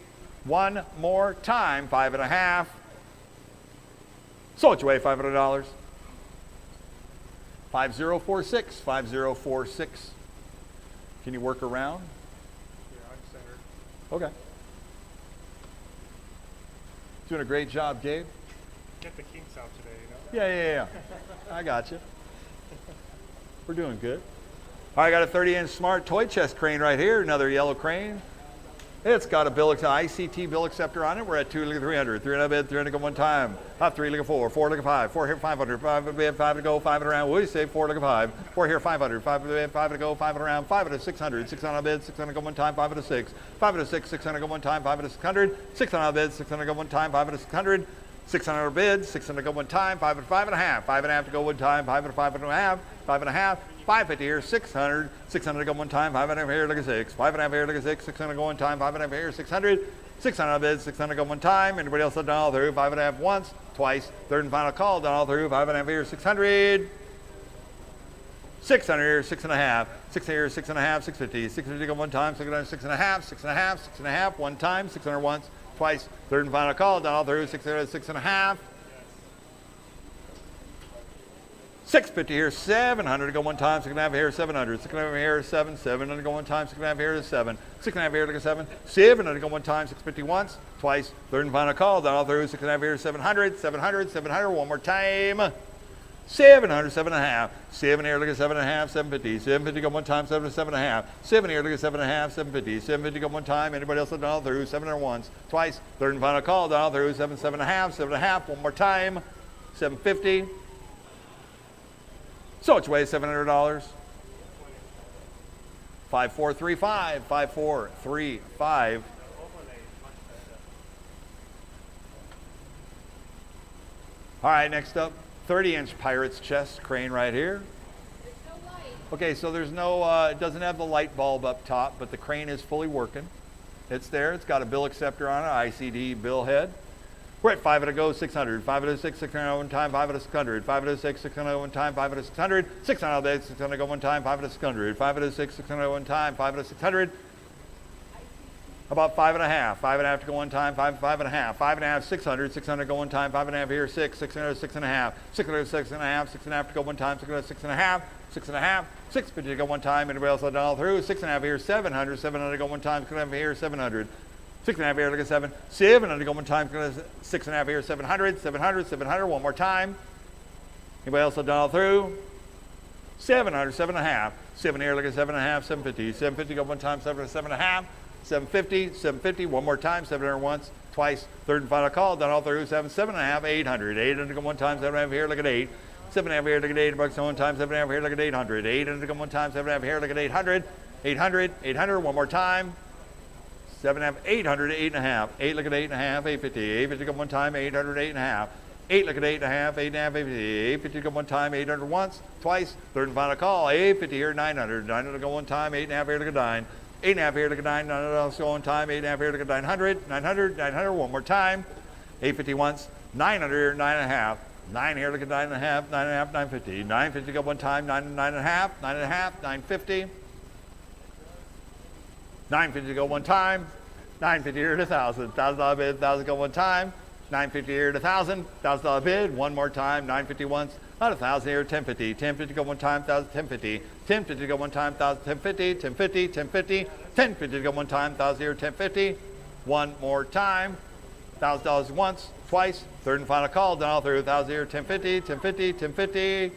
One more time, 5 and a half. So what you weigh, $500. 5046, 5046. Can you work around? Yeah, I'm centered. Okay. Doing a great job, Gabe. Get the kinks out today, you know? Yeah. I got you. We're doing good. All right, I got a 30-inch smart toy chest crane right here, another yellow crane. It's got a ICT bill acceptor on it. We're at 2 look at 300, 300 bid, 300 go one time. 3 look at 4, 4 look at 5, 4 here 500, 5 bid, 5 to go, 5 and around. What do you say? 4 look at 5, 4 here 500, 5 bid, 5 to go, 5 and around, 5 to 600, 600 bid, 600 go one time, 5 to 6, 5 to 6, 600 go one time, 5 to 600, 600 bid, 600 go one time, 5 to 600. 600 bid, 600 go one time, 5 and 5 and a half, 5 and a half to go one time, 5 and 5 and a half, 5 and a half, 550 here, 600, 600 go one time, 5 and a half here, look at 6, 5 and a half here, look at 6, 600 go one time, 5 and a half here, 600, 600 bid, 600 go one time. Anybody else done all through? 5 and a half once, twice, third and final call, done all through, 5 and a half here, 600. 600 here, 6 and a half, 6 here, 6 and a half, 650, 650 go one time, 600, 6 and a half, 6 and a half, 6 and a half, one time, 600 once, twice, third and final call, done all through, 600, 6 and a half. 650 here, 700 to go one time, 6 and a half here, 700, 6 and a half here, 7, 700 to go one time, 6 and a half here, 7, 6 and a half here, look at 7, 700 to go one time, 650 once, twice, third and final call, done all through, 6 and a half here, 700, 700, 700, one more time, 700, 7 and a half, 7 here, look at 7 and a half, 750, 750 go one time, 7 to 7 and a half, 7 here, look at 7 and a half, 750, 750 go one time, anybody else done all through, 700 once, twice, third and final call, done all through, 7, 7 and a half, 7 and a half, one more time, 750. So it's weighs $700. 5435, 5435. All right, next up, 30-inch Pirate's chest crane right here. There's no light. Okay, so there's no, it doesn't have the light bulb up top, but the crane is fully working. It's there. It's got a bill acceptor on it, ICD bill head. We're at 5 to go, 600, 5 to 6, 600 one time, 5 to 600, 5 to 6, 600 one time, 5 to 600, 600 bid, 600 go one time, 5 to 600, 5 to 6, 600 one time, 5 to 600. About 5 and a half, 5 and a half to go one time, 5 and a half, 5 and a half, 600, 600 go one time, 5 and a half here, 6, 600, 6 and a half, 600, 6 and a half, 6 and a half to go one time, 600, 6 and a half, 6 and a half, 650 to go one time, anybody else done all through, 6 and a half here, 700, 700 to go one time, 6 and a half here, 700. 6 and a half here, look at 7, 700 go one time, 6 and a half here, 700, 700, 700, one more time. Anybody else done all through? 700, 7 and a half, 7 here, look at 7 and a half, 750, 750 go one time, 7 to 7 and a half, 750, 750, one more time, 700 once, twice, third and final call, done all through, 7, 7 and a half, 800, 800 go one time, 7 and a half here, look at 8, 7 and a half here, look at 8 bucks one time, 7 and a half here, look at 800, 800 go one time, 7 and a half here, look at 800, 800, 800, one more time. 7 and a half, 800, 8 and a half, 8 look at 8 and a half, 850, 850 go one time, 800, 8 and a half, 8 look at 8 and a half, 8 and a half, 850, 850 go one time, 800 once, twice, third and final call, 850 here, 900, 900 go one time, 8 and a half here, look at 9, 8 and a half here, look at 9, 900 else go one time, 8 and a half here, look at 900, 900, 900, one more time, 850 once, 900 here, 9 and a half, 9 here, look at 9 and a half, 9 and a half, 950, 950 go one time, 9 and a half, 9 and a half, 950. $9.50 to go one time. $9.50 here to 1,000. $1,000 bid, 1,000 go one time. $9.50 here to 1,000. $1,000 bid, one more time. $9.50 once. Not 1,000 here, $10.50. $10.50 to go one time, 1,000, $10.50. $10.50 to go one time, 1,000, $10.50. $10.50, $10.50. $10.50 to go one time, 1,000 here, $10.50. One more time. $1,000 once, twice. Third and final call, done all through. 1,000 here, $10.50. $10.50, $10.50.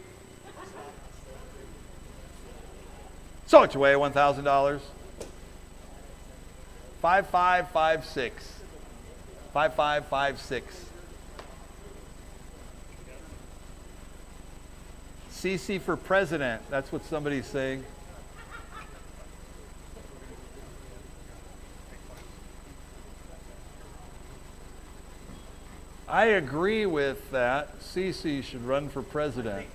So it's away, $1,000. 5556. 5556. CC for president. That's what somebody's saying. I agree with that. CC should run for president.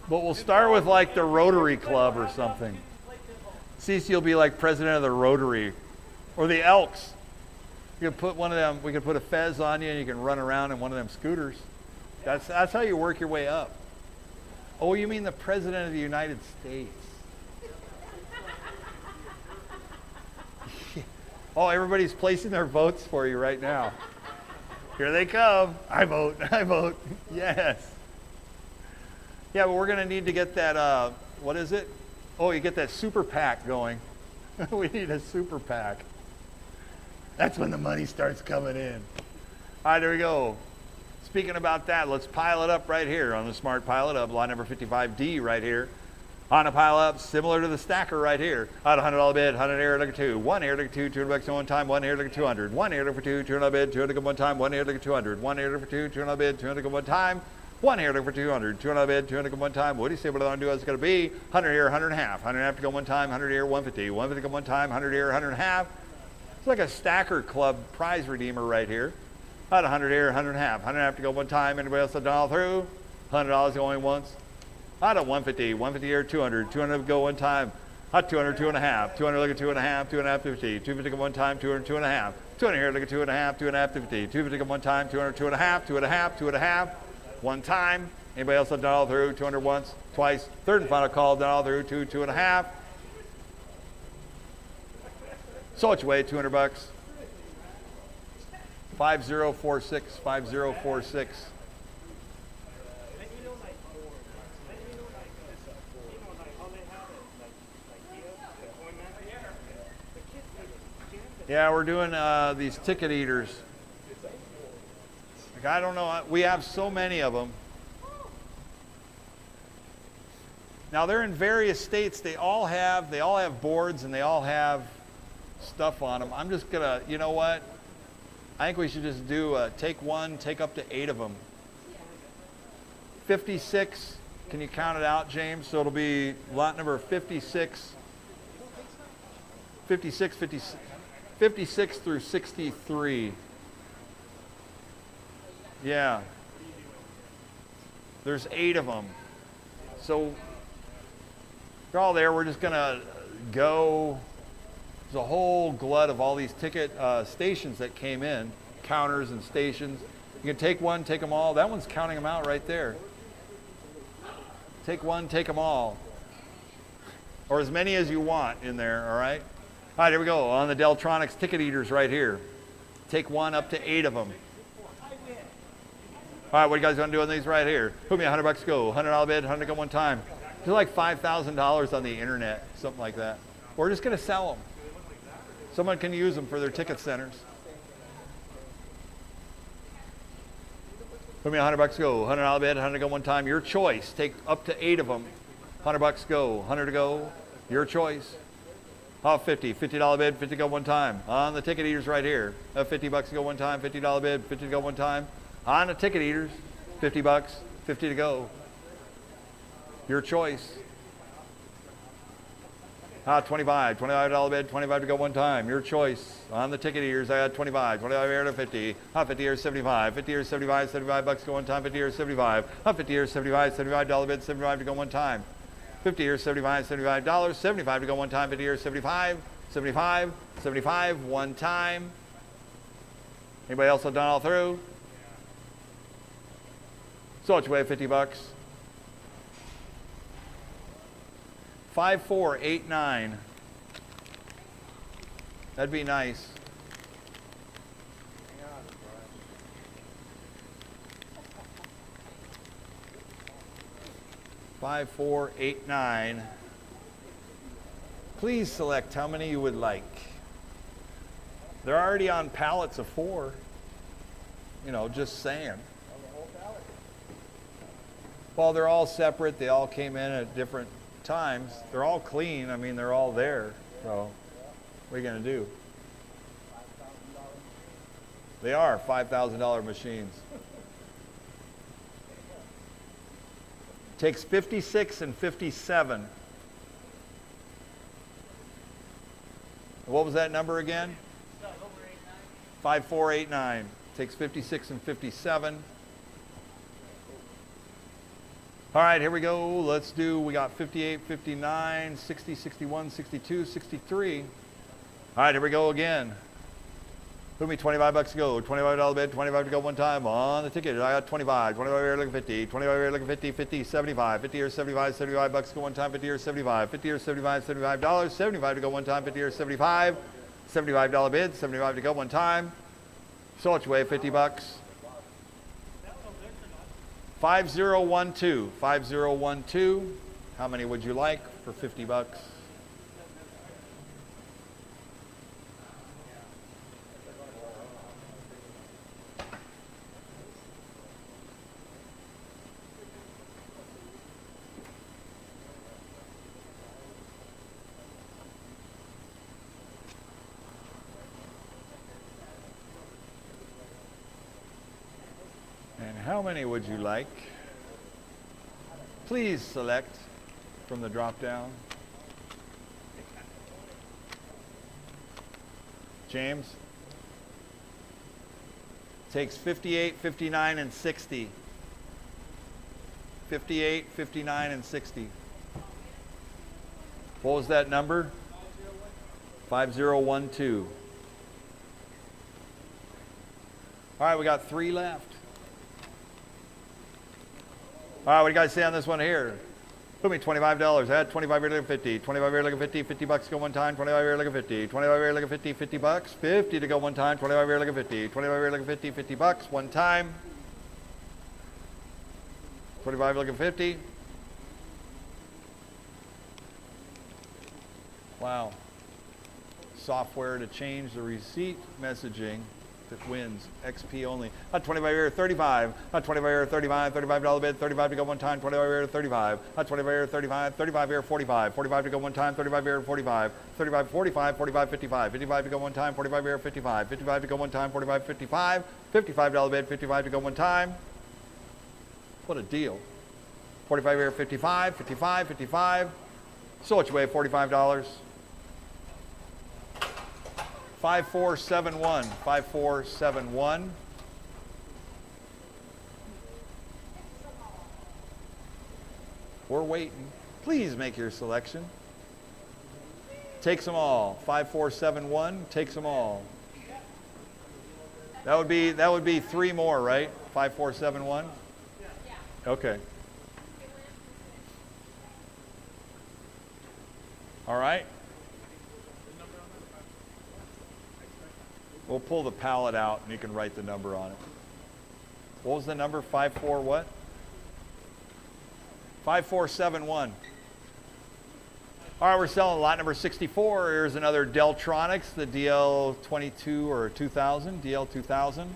But we'll start with like the Rotary Club or something. CC will be like president of the Rotary or the Elks. You could put one of them, we could put a fez on you and you can run around in one of them scooters. That's how you work your way up. Oh, you mean the president of the United States? Oh, everybody's placing their votes for you right now. Here they come. I vote. I vote. Yes. Yeah, but we're going to need to get that, what is it? Oh, you get that super PAC going. We need a super PAC. That's when the money starts coming in. All right, there we go. Speaking about that, let's pile it up right here on the Smart Pile It Up, line number 55D right here. On a pile up, similar to the stacker right here. Out $100 bid, 100 here, look at two. One here, look at two, $200 one time, one here, look at 200. One here, look for two, $200 bid, 200 go one time, one here, look at 200. One here, look for two, $200 bid, 200 go one time. One here, look for 200. 200 bid, 200 go one time. What do you say what I want to do? It's going to be 100 here, 100 and a half. 100 and a half to go one time, 100 here, 150. 150 go one time, 100 here, 100 and a half. It's like a stacker club prize redeemer right here. About 100 here, 100 and a half. 100 and a half to go one time. Anybody else done all through? $100 going once. Out of 150. 150 here, 200. 200 to go one time. Hot 200, 2 and a half. 200 look at 2 and a half. 2 and a half, 50. 250 go one time. 200, 2 and a half. 200 here, look at 2 and a half. 2 and a half, 50. 250 go one time. 200, 2 and a half. 2 and a half. 2 and a half. One time. Anybody else done all through? 200 once, twice. Third and final call, done all through. 2, 2 and a half. So it's way, $200. 5046, 5046. Yeah, we're doing these ticket eaters. Like, I don't know, we have so many of them. Now they're in various states. They all have boards and they all have stuff on them. I'm just gonna, you know what? I think we should just do take one, take up to 8 of them. 56. Can you count it out, James? So it'll be lot number 56. 56, 56. 56 through 63. Yeah. There's 8 of them. So they're all there. We're just going to go. There's a whole glut of all these ticket stations that came in, counters and stations. You can take one, take them all. That one's counting them out right there. Take one, take them all. Or as many as you want in there, all right? All right, here we go. On the Deltronics ticket eaters right here. Take one up to 8 of them. All right, what are you guys going to do on these right here? Put me $100 go. $100 bid, 100 go one time. They're like $5,000 on the internet, something like that. We're just going to sell them. Someone can use them for their ticket centers. Put me $100 go. $100 bid, 100 go one time. Your choice. Take up to 8 of them. $100 go. 100 to go. Your choice. Oh, 50. $50 bid, 50 go one time. On the ticket eaters right here. $50 to go one time. $50 bid, 50 to go one time. On the ticket eaters, $50, 50 to go. Your choice. $25 bid, 25 to go one time. Your choice. On the ticket eaters, I got 25 here to 50. 50 here, 75. 50 here, 75. $75 to go one time. 50 here, 75. 50 here, 75. $75 bid, 75 to go one time. 50 here, 75. $75. 75 to go one time. 50 here, 75. 75. 75 one time. Anybody else have done all through? So it's way $50. 5489. That'd be nice. 5489. Please select how many you would like. They're already on pallets of 4. You know, just saying. Well, they're all separate. They all came in at different times. They're all clean. I mean, they're all there. So, what are you going to do? They are $5,000 machines. Takes 56 and 57. What was that number again? 5489. Takes 56 and 57. All right, here we go. Let's do, we got 58, 59, 60, 61, 62, 63. All right, here we go again. Put me $25 to go, $25 bid, 25 to go one time on the ticket. I got 25, 25 here looking 50, 25 here looking 50, 50, 75, 50 here 75, 75 bucks to go one time, 50 here 75, 50 here 75, $75, 75 to go one time, 50 here 75, $75 bid, 75 to go one time. So much away, 50 bucks. 5012, 5012. How many would you like for 50 bucks? And how many would you like? Please select from the drop down. James? Takes 58, 59, and 60. 58, 59, and 60. What was that number? 5012. All right, we got 3 left. All right, what do you guys say on this one here? Put me $25. I had 25 here looking 50. 25 here looking 50. 50 bucks to go one time. 25 here looking 50. 25 here looking 50. 50 bucks. 50 to go one time. 25 here looking 50. 25 here looking 50. 50 bucks one time. 25 looking 50. Wow. Software to change the receipt messaging. That wins. XP only. Not 25 here, 35. Not 25 here, 35. $35 bid. 35 to go one time. 25 here, 35. Not 25 here, 35. 35 here, 45. 45 to go one time. 35 here, 45. 35, 45. 45, 55. 55 to go one time. 45 here, 55. 55 to go one time. 45, 55. $55 bid. 55 to go one time. What a deal. 45 here, 55. 55, 55. So much away, $45. 5471, 5471. We're waiting. Please make your selection. Takes them all. 5471 takes them all. That would be 3 more, right? 5471. Okay. All right. We'll pull the pallet out and you can write the number on it. What was the number? 54 what? 5471. All right, we're selling lot number 64. Here's another Deltronics, the DL22 or 2000, DL2000.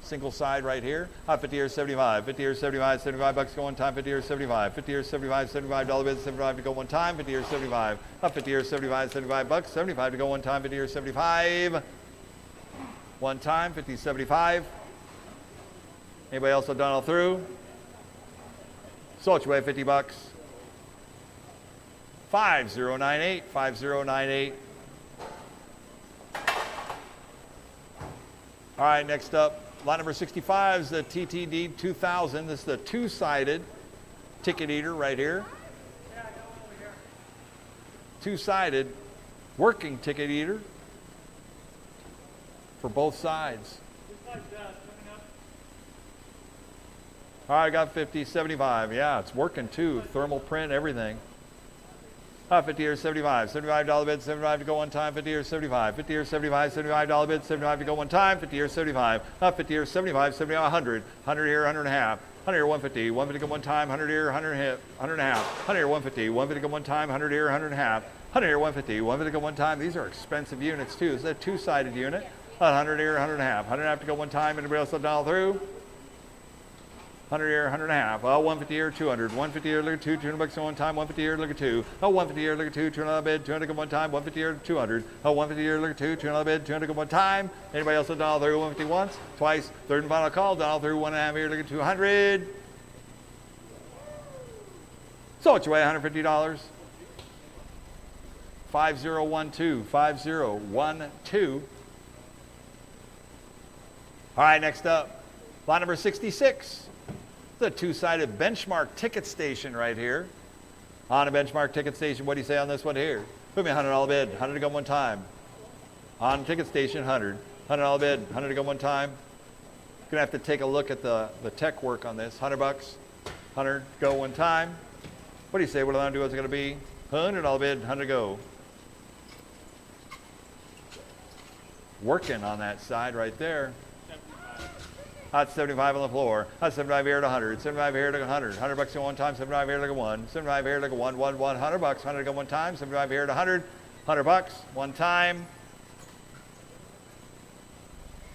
Single side right here. 50 here, 75. 50 here, 75. 75 bucks to go one time. 50 here, 75. 50 here, 75. $75 bid. 75 to go one time. 50 here, 75. 50 here, 75. 75 bucks. 75 to go one time. 50 here, 75. One time, 50, 75. Anybody else have done all through? So much away, 50 bucks. 5098, 5098. All right, next up, lot number 65 is the TTD 2000. This is the 2-sided ticket eater right here. 2-sided working ticket eater. For both sides. All right, I got 50, 75. Yeah, it's working too. Thermal print, everything. 50 or 75. $75 bid, 75 to go one time. 50 or 75. 50 or 75. $75 bid, 75 to go one time. 50 or 75. 50 or 75. 75, 100. 100 here, 100 and a half. 100 here, 150. 150 to go one time. 100 here, 100 and 100 and a half. 100 here, 150. 150 to go one time. 100 here, 100 and a half. 100 here, 150. 150 to go one time. These are expensive units too. It's a two-sided unit. 100 here, 100 and a half. 100 and a half to go one time. Anybody else dial through? 100 here, 100 and a half. 150 here, 200. 150 here, look at two. $200 at one time. 150 here, look at two. 150 here, look at two. 200 bid. 200 at one time. 150 here, 200. 150 here, look at two. 200 bid. 200 at one time. Anybody else dial through? 150 once, twice. Third and final call. Dial through. 1.5 here, look at 200. So what's your way? $150. 5012. 5012. All right, next up, lot number 66. The two-sided benchmark ticket station right here. On a benchmark ticket station, what do you say on this one here? Put me a $100 bid, 100 to go one time. On ticket station, 100. $100 bid, 100 to go one time. Gonna have to take a look at the tech work on this. $100, 100 to go one time. What do you say? What I'm gonna do is gonna be $100 bid, 100 to go. Working on that side right there. That's 75 on the floor. That's 75 here to 100. 75 here to 100. $100 at one time. 75 here to 1. 75 here to 1. $100. 100 to one time. 75 here to 100. $100 one time.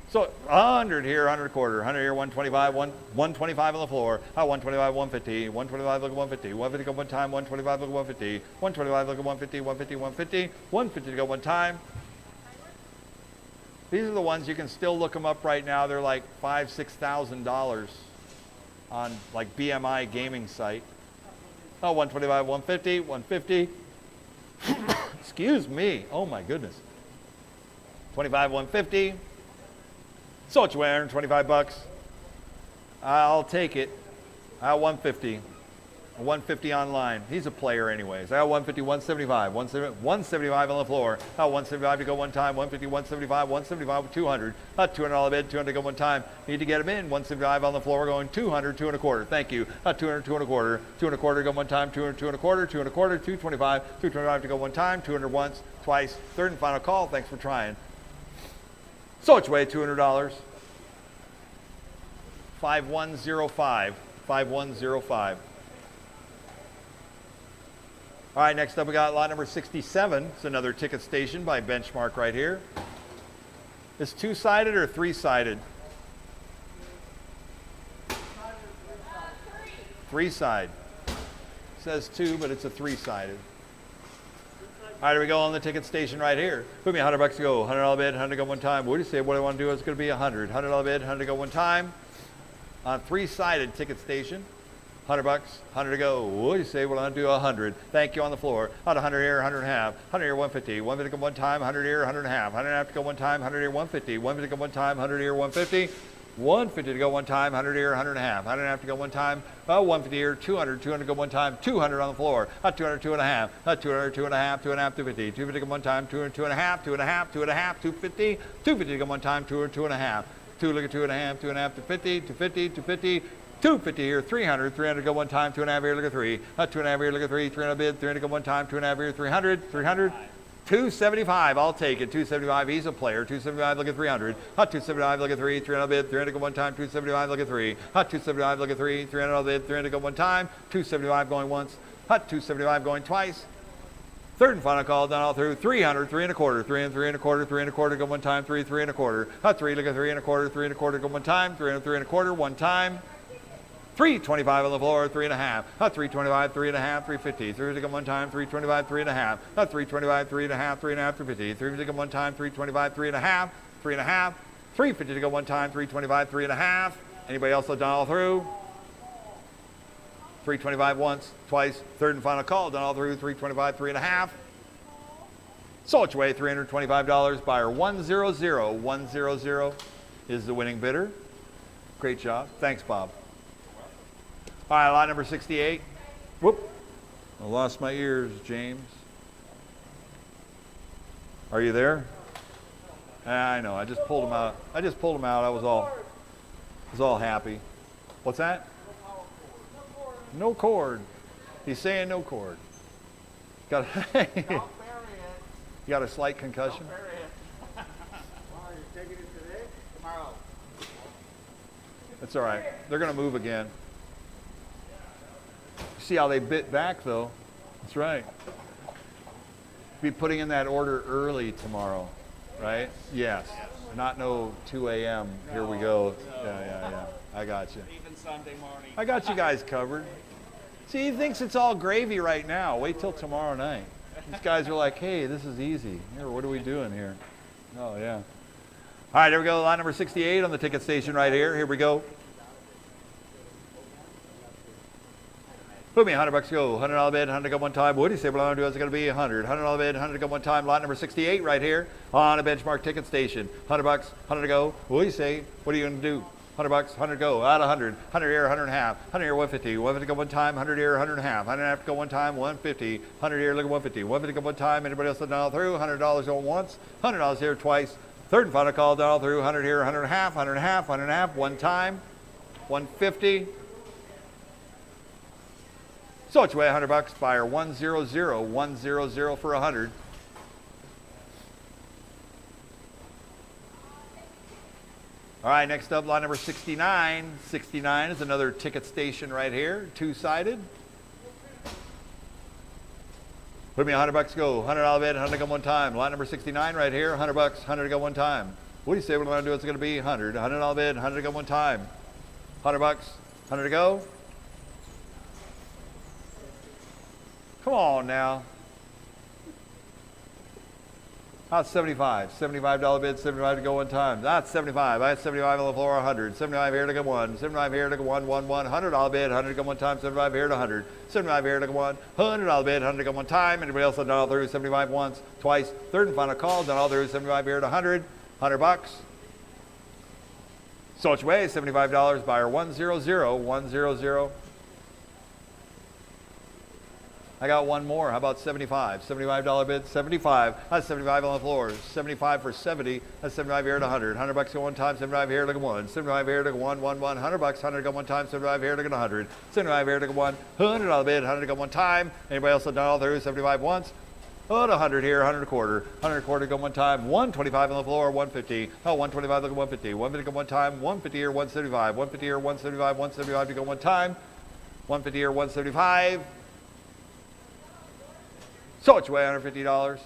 So 100 here, 100 quarter. 100 here, 125. 125 on the floor. 125, 150. 125 look at 150. 150 go one time. 125 look at 150. 125 look at 150. 150, 150. 150 to go one time. These are the ones you can still look them up right now. They're like $5,000, $6,000 on like BMI gaming site. 125, 150, 150. Excuse me. Oh my goodness. 25, 150. So what you wearing? $25. I'll take it. 150. 150 online. He's a player anyways. 150, 175. 175 on the floor. 175 to go one time. 150, 175. 175 200. $200 bid. 200 to go one time. Need to get him in. 175 on the floor. Going 200, 2 and a quarter. Thank you. 200, 2 and a quarter. 2 and a quarter to go one time. 200, 2 and a quarter. 2 and a quarter. 225. 225 to go one time. 200 once, twice. Third and final call. Thanks for trying. So which way? $200. 5105. 5105. All right, next up we got lot number 67. It's another ticket station by Benchmark right here. Is two-sided or three-sided? Three-side. Says two, but it's a three-sided. All right, here we go on the ticket station right here. Put me $100 to go. $100 bid, 100 to go one time. What do you say? What I want to do is going to be 100. $100 bid, 100 to go one time. On three-sided ticket station. $100, 100 to go. What do you say? Well, I'll do 100. Thank you on the floor. Out 100 here, 100 and a half. 100 here, 150. 150 to go one time. 100 here, 100 and a half. 100 and a half to go one time. 100 here, 150. 150 to go one time. 100 here, 150. 150 to go one time. 100 here, 100 and a half. 100 and a half to go one time. 150 here, 200. 200 to go one time. 200 on the floor. 200, 2 and a half. 200, 2 and a half. 2 and a half, 250. 250 to go one time. 200, 2 and a half. 2 and a half. 2 and a half, 250. 250 to go one time. 200, 2 and a half. 2 look at 2 and a half. 2 and a half, 250. 250, 250. 250 here, 300, 300 go one time, 2 and a half here, look at 3. 2 and a half here, look at 3, 300 bid, 300 go one time, 2 and a half here, 300, 300. 275, I'll take it. 275, he's a player. 275, look at 300. 275, look at 3, 300 bid, 300 go one time, 275, look at 3. 275, look at 3, 300 bid, 300 go one time, 275 going once. 275 going twice. Third and final call, done all through. 300, 3 and a quarter, 3 and 3 and a quarter, 3 and a quarter, go one time, 3, 3 and a quarter. 3, look at 3 and a quarter, 3 and a quarter, go one time, 3 and 3 and a quarter, one time. 325 on the floor, 3 and a half. 325, 3 and a half, 350. 3 to go one time, 325, 3 and a half. 325, 3 and a half, 3 and a half, 350. 3 to go one time, 325, 3 and a half, 3 and a half. 350 to go one time, 325, 3 and a half. Anybody else done all through? 325 once, twice. Third and final call, done all through. 325, 3 and a half. So which way? $325. Buyer 100. 100 is the winning bidder. Great job. Thanks, Bob. All right, lot number 68. Whoop. I lost my ears, James. Are you there? I know. I just pulled them out. I was all happy. What's that? No cord. He's saying no cord. Got Don't bury it. you got a slight concussion? Don't bury it. Tomorrow, you're taking it today? Tomorrow. That's all right. They're going to move again. See how they bit back, though? That's right. Be putting in that order early tomorrow, right? Yes. Not no 2 a.m. Here we go. Yeah. I got you. Even Sunday morning. I got you guys covered. See, he thinks it's all gravy right now. Wait till tomorrow night. These guys are like, hey, this is easy. Here, what are we doing here? Oh, yeah. All right, here we go. Line number 68 on the ticket station right here. Here we go. Put me $100 go. $100 bid, 100 go one time. What do you say? What I'm going to do is going to be 100. $100 bid, 100 go one time. Lot number 68 right here on a benchmark ticket station. $100, 100 to go. What do you say? What are you going to do? $100, 100 go. Out of 100. 100 here, 100 and a half. 100 here, 150. 150 go one time. 100 here, 100 and a half. 100 and a half to go one time. 150. 100 here, look at 150. 150 go one time. Anybody else down through? $100 going once. $100 here twice. Third and final call down through. 100 here, 100 and a half. 100 and a half. 100 and a half. One time. 150. So it's way $100. Buyer 100, 100 for 100. All right, next up, lot number 69. 69 is another ticket station right here, two-sided. Put me $100 go. $100 bid, 100 go one time. Lot number 69 right here, $100, 100 go one time. What do you say? What am I going to do? It's going to be 100. $100 bid, 100 go one time. $100, 100 to go. Come on now. How's 75? $75 bid, 75 to go one time. That's 75. I had 75 on the floor, 100. 75 here to go one. 75 here to go one, $100 bid, 100 to go one time. 75 here to 100. 75 here to go one. $100 bid, 100 to go one time. Anybody else done all through? 75 once, twice. Third and final call, done all through. 75 here to 100. $100. So which way? $75. Buyer 100, 100. I got one more. How about 75? $75 bid, 75. That's 75 on the floor. 75 for 70. That's 75 here to 100. $100 go one time. 75 here to go one. 75 here to go one. $100. 100 go one time. 75 here to go 100. 75 here to go one. $100 bid. 100 to go one time. Anybody else done all through? 75 once. Oh, 100 here. 100 a quarter. 100 a quarter go one time. 125 on the floor. 150. Oh, 125 to go 150. 150 go one time. 150 here. 175. 150 here. 175. 175 to go one time. 150 here. 175. So it's way $150.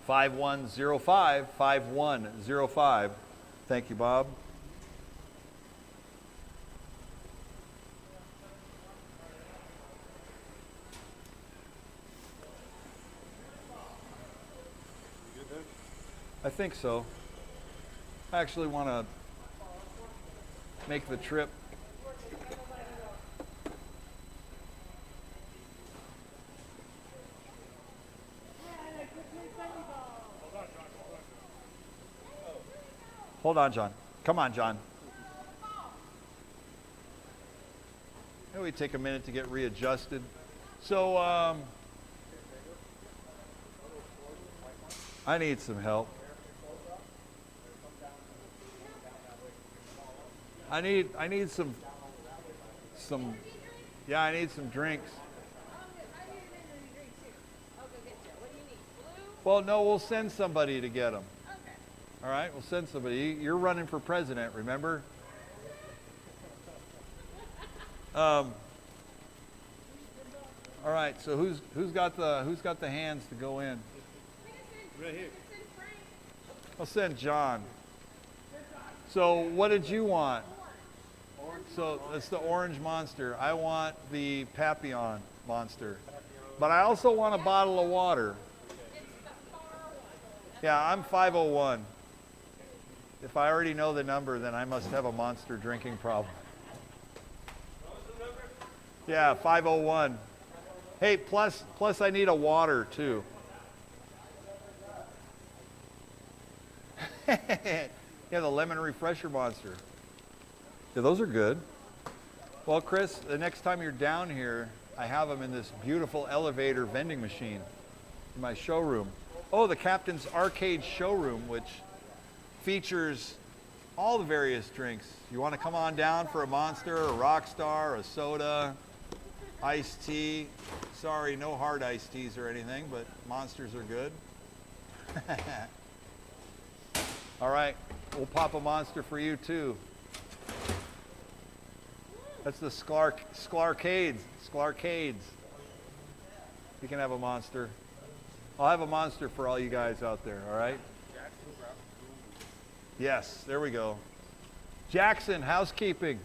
5105, 5105. Thank you, Bob. I think so. I actually want to make the trip. Hold on, John. Come on, John. Maybe we take a minute to get readjusted. So, I need some help. I need some, yeah, I need some drinks. Well, no, we'll send somebody to get them. All right, we'll send somebody. You're running for president, remember? All right, so who's got the hands to go in? Right here. I'll send John. So what did you want? So it's the orange monster. I want the Papillon monster. But I also want a bottle of water. Yeah, I'm 501. If I already know the number, then I must have a monster drinking problem. Yeah, 501. Hey, plus I need a water too. Yeah, the lemon refresher monster. Yeah, those are good. Well, Chris, the next time you're down here, I have them in this beautiful elevator vending machine in my showroom. Oh, the Captain's Arcade showroom, which features all the various drinks. You want to come on down for a Monster, a Rockstar, a soda, Iced tea. Sorry, no hard iced teas or anything, but monsters are good. All right, we'll pop a monster for you too. That's the Sklarcades. You can have a monster. I'll have a monster for all you guys out there, all right? Yes, there we go. Jackson, housekeeping.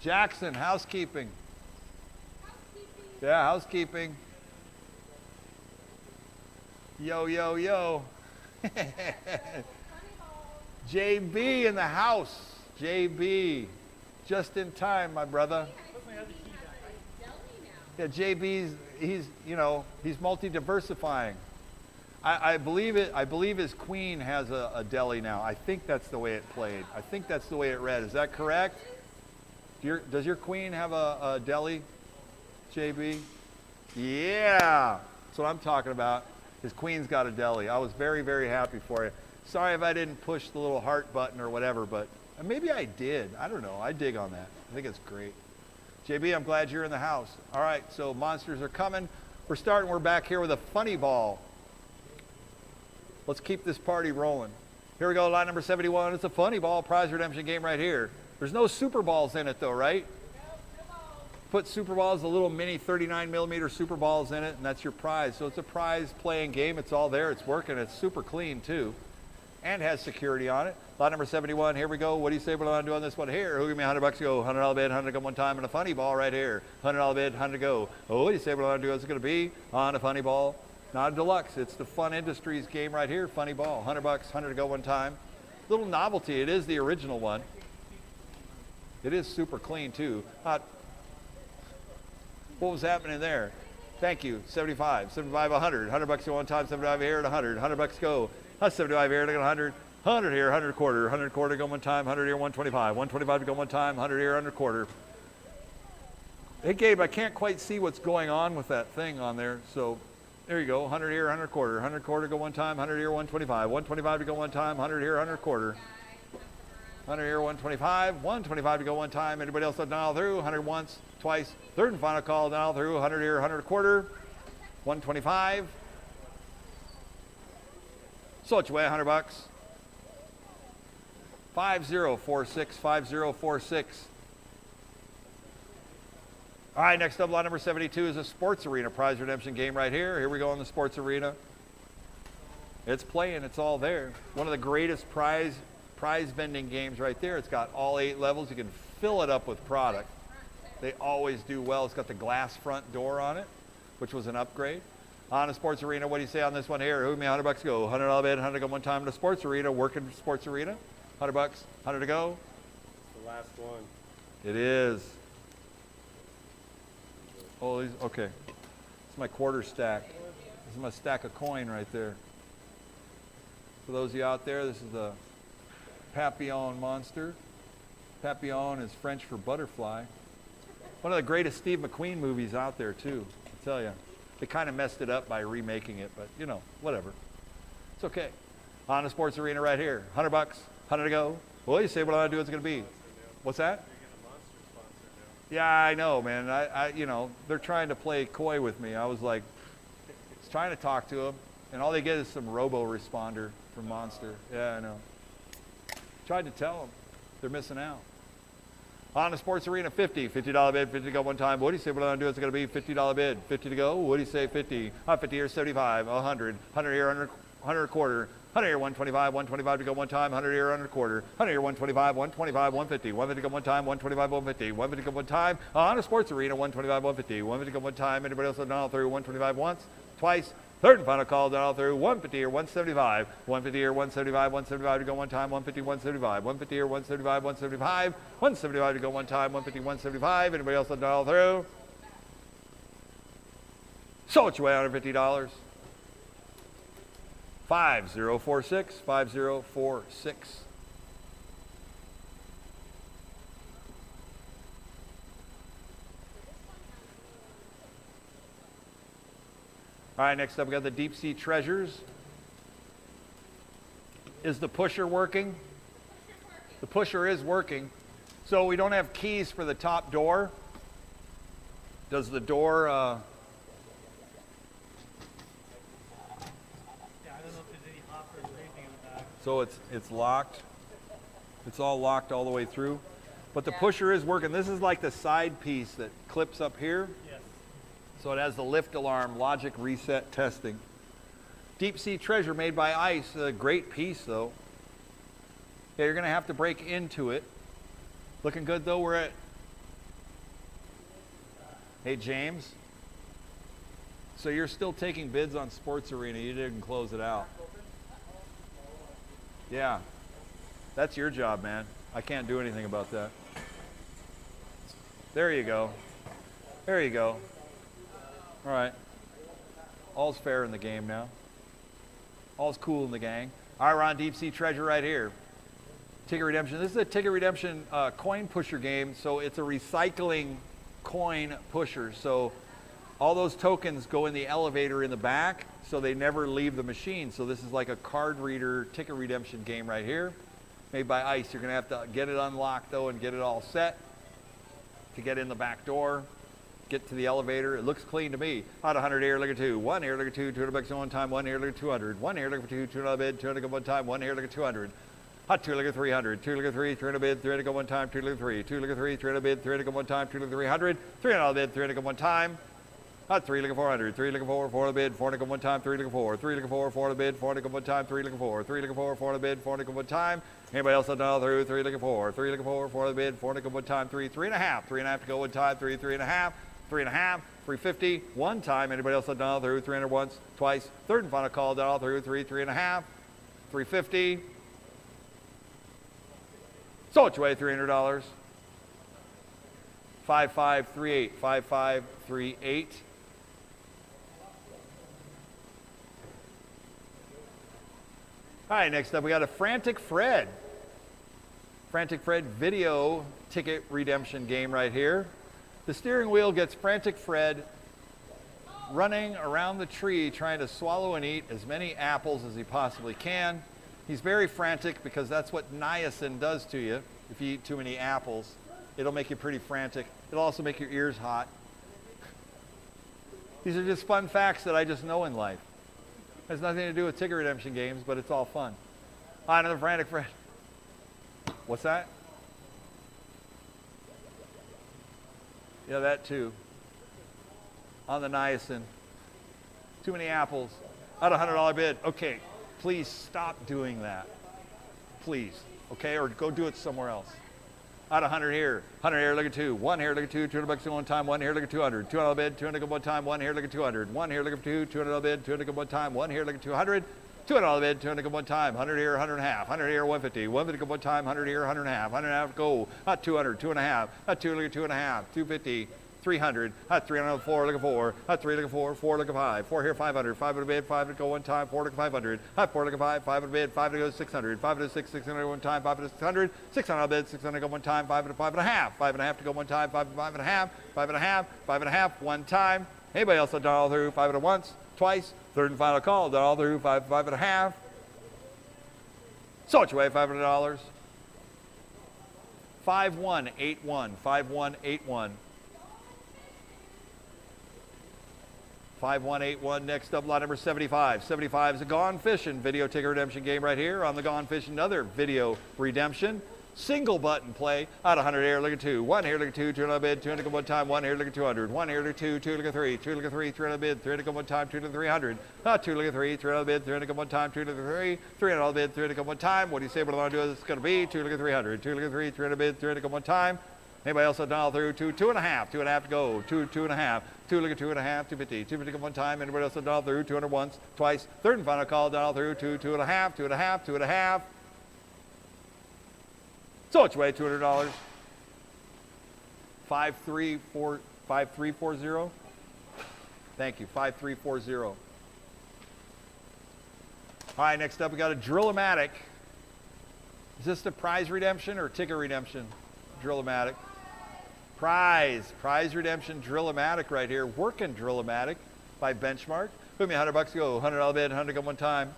Jackson, housekeeping. Yeah, housekeeping. Yo, yo, yo. JB in the house. JB. Just in time, my brother. Yeah, JB's, he's multi-diversifying. I believe his queen has a deli now. I think that's the way it played. I think that's the way it read. Is that correct? Does your queen have a deli, JB? Yeah, that's what I'm talking about. His queen's got a deli. I was very, very happy for you. Sorry if I didn't push the little heart button or whatever, but maybe I did. I don't know. I dig on that. I think it's great. JB, I'm glad you're in the house. All right, so monsters are coming. We're back here with a funny ball. Let's keep this party rolling. Here we go, line number 71. It's a funny ball prize redemption game right here. There's no super balls in it though, right? No balls. Put super balls, the little mini 39 millimeter super balls in it, and that's your prize. So it's a prize playing game. It's all there. It's working. It's super clean too, and has security on it. Lot number 71, here we go. What do you say we're going to do on this one here? Who give me $100 to go? $100 bid, 100 to go one time, and a funny ball right here. $100 bid, 100 to go. Oh, what do you say we're going to do? What's it going to be on a funny ball? Not a deluxe. It's the Fun Industries game right here. Funny ball, $100, 100 to go one time. Little novelty. It is the original one. It is super clean too. What was happening there? Thank you. 75, 100. $100 to go one time. 75 here at 100. $100 go. 75 here to go 100. 100 here, 100 quarter, 100 quarter to go one time, 100 here, 125, 125 to go one time, 100 here, 100 quarter. Hey Gabe, I can't quite see what's going on with that thing on there, so there you go, 100 here, 100 quarter go one time, 100 here, 125, 125 to go one time, 100 here, 100 quarter. 100 here, 125, 125 to go one time. Anybody else dial through? 100 once, twice, third and final call, dial through, 100 here, 100 quarter, 125. So it's way, $100. 5046, 5046. All right, next up, lot number 72 is a sports arena prize redemption game right here. Here we go in the sports arena. It's playing, it's all there. One of the greatest prize vending games right there. It's got all 8 levels. You can fill it up with product. They always do well. It's got the glass front door on it, which was an upgrade. On a sports arena, what do you say on this one here? Who give me $100 to go? $100 bid, 100 to go one time in the sports arena, working sports arena. $100, 100 to go. It's the last one. It is. Oh, okay. It's my quarter stack. This is my stack of coin right there. For those of you out there, this is the Papillon monster. Papillon is French for butterfly. One of the greatest Steve McQueen movies out there too, I tell you. They kind of messed it up by remaking it, but you know, whatever. It's okay. On the sports arena right here, $100, 100 to go. Well, you say what I do it's going to be. What's that? Yeah, I know, man. I they're trying to play coy with me. I was like, trying to talk to them, and all they get is some robo-responder from Monster. Yeah, I know. Tried to tell them. They're missing out. On the sports arena, $50 bid, 50 to go one time. What do you say what I'm going to do? It's going to be $50 bid, 50 to go. What do you say, 50? 50 here, 75, 100, 100 here, 100 a quarter. 100 here, 125, 125 to go one time, 100 here, 100 quarter. 100 here, 125, 125, 150. 150 to go one time, 125, 150. 150 to go one time. On a sports arena, 125, 150. 150 to go one time. Anybody else dial through? 125 once, twice. Third and final call, dial through. 150 here, 175. 150 here, 175, 175 to go one time. 150, 175. 150 here, 175, 175. 175 to go one time. 150, 175. Anybody else dial through? So it's your way, $150. 5046, 5046. All right, next up we got the Deep Sea Treasures. Is the pusher working? The pusher is working. So we don't have keys for the top door. Does the door, Yeah, I don't know if there's any hoppers or anything in the back. so it's locked? It's all locked all the way through? But the pusher is working. This is like the side piece that clips up here. Yes. So it has the lift alarm, logic reset testing. Deep sea treasure made by ice, a great piece though. Yeah, you're gonna have to break into it. Looking good though, we're at, hey James. So you're still taking bids on Sports Arena, you didn't close it out. Yeah, that's your job, man. I can't do anything about that. There you go. There you go. All right. All's fair in the game now. All's cool in the gang. All right, we're on Deep Sea Treasure right here. Ticket Redemption. This is a Ticket Redemption coin pusher game, so it's a recycling coin pusher. So all those tokens go in the elevator in the back, so they never leave the machine. So this is like a card reader Ticket Redemption game right here, made by ICE. You're gonna have to get it unlocked though and get it all set to get in the back door. Get to the elevator. It looks clean to me. Out 100 here, look at 2. 1 here, look at 2. 200 bucks one time. 1 here, look at 200. 1 here, look at 2. 200 bid. 200 go one time. 1 here, look at 200. Hot 2, look at 300. 2 look at 3. 300 bid. 300 go one time. 2 look at 3. 2 look at 3. 300 bid. 300 go one time. 2 look at 300. 300 bid. 300 go one time. Hot 3 look at 400. 3 look at 4. 400 bid. 400 go one time. 3 look at 4. 3 look at 4. 400 bid. 400 go one time. 3 look at 4. 3 look at 4. 400 bid. 400 go one time. Anybody else on all through? 3 look at 4. 3 look at 4. 400 bid. 400 go one time. 3. 3.5. 3.5 to go one time. 3. 3.5. 3.5. 350, one time. Anybody else down all through? 300 once, twice. Third and final call down all through. 3, 3.5, 350. So it's away $300. 5538, 5538. All right, next up we got a Frantic Fred. Frantic Fred video ticket redemption game right here. The steering wheel gets Frantic Fred running around the tree trying to swallow and eat as many apples as he possibly can. He's very frantic because that's what niacin does to you. If you eat too many apples, it'll make you pretty frantic. It'll also make your ears hot. These are just fun facts that I just know in life. Has nothing to do with ticket redemption games, but it's all fun. Hi, another Frantic Fred. What's that? Yeah, that too. On the niacin. Too many apples. At a $100 bid. Okay, please stop doing that. Please. Okay, or go do it somewhere else. At 100 here. 100 here, look at 2. 1 here, look at 2. 200 bucks one time. 1 here, look at 200. $200 bid. 200 go one time. 1 here, look at 200. 1 here, look at 2. 200 bid. 200 go one time. 1 here, look at 200. $200 bid, 200 go one time, 100 here, 100 and a half, 100 here, 150, 150 go one time, 100 here, 100 and a half, 100 and a half, go, at 200, 2 and a half, at 2, look at 2 and a half, 250, 300, at 300, 4, look at 4, at 3, look at 4, 4, look at 5, 4 here, 500, 500 bid, 500 go one time, 4 look at 500, at 4 look at 5, 500 bid, 500 go 600, 500 6, 600 one time, 500 600, 600 bid, 600 go one time, 500 5 and a half, 5 and a half to go one time, 5 5 and a half, 5 and a half, 5 and a half, one time. Anybody else done all through 5 once, twice, third and final call, done all through 5 5 and a half. So it's away $500. 5181, 5181. 5181, next up, lot number 75. 75 is a Gone Fishing video ticket redemption game right here. On the Gone Fishing, another video redemption. Single button play. Out 100 here, look at 2. 1 here, look at 2. 200 bid, 200 go one time. 1 here, look at 200. 1 here, look at 2. 2 look at 3. 2 look at 3. 300 bid, 300 go one time. 2 look at 300. 2 look at 3. 300 bid, 300 go one time. 2 look at 3. 300 bid, 300 go one time. What do you say? What do I do? It's going to be 2 look at 300. 2 look at 3. 300 bid, 300 go one time. Anybody else done all through? 2, 2 and a half. 2 and a half to go. 2, 2 and a half. 2 look at 2 and a half. 250. 250 go one time. Anybody else done all through? 200 once, twice. Third and final call, done all through. 2, 2 and a half. 2 and a half. 2 and a half. So it's way $200. 5340. Thank you. 5340. All right, next up we got a Drill-O-Matic. Is this the prize redemption or ticket redemption? Drill-O-Matic. Prize redemption Drill-O-Matic right here. Working Drill-O-Matic by Benchmark. Put me $100 to go. $100 bid, 100 go one time.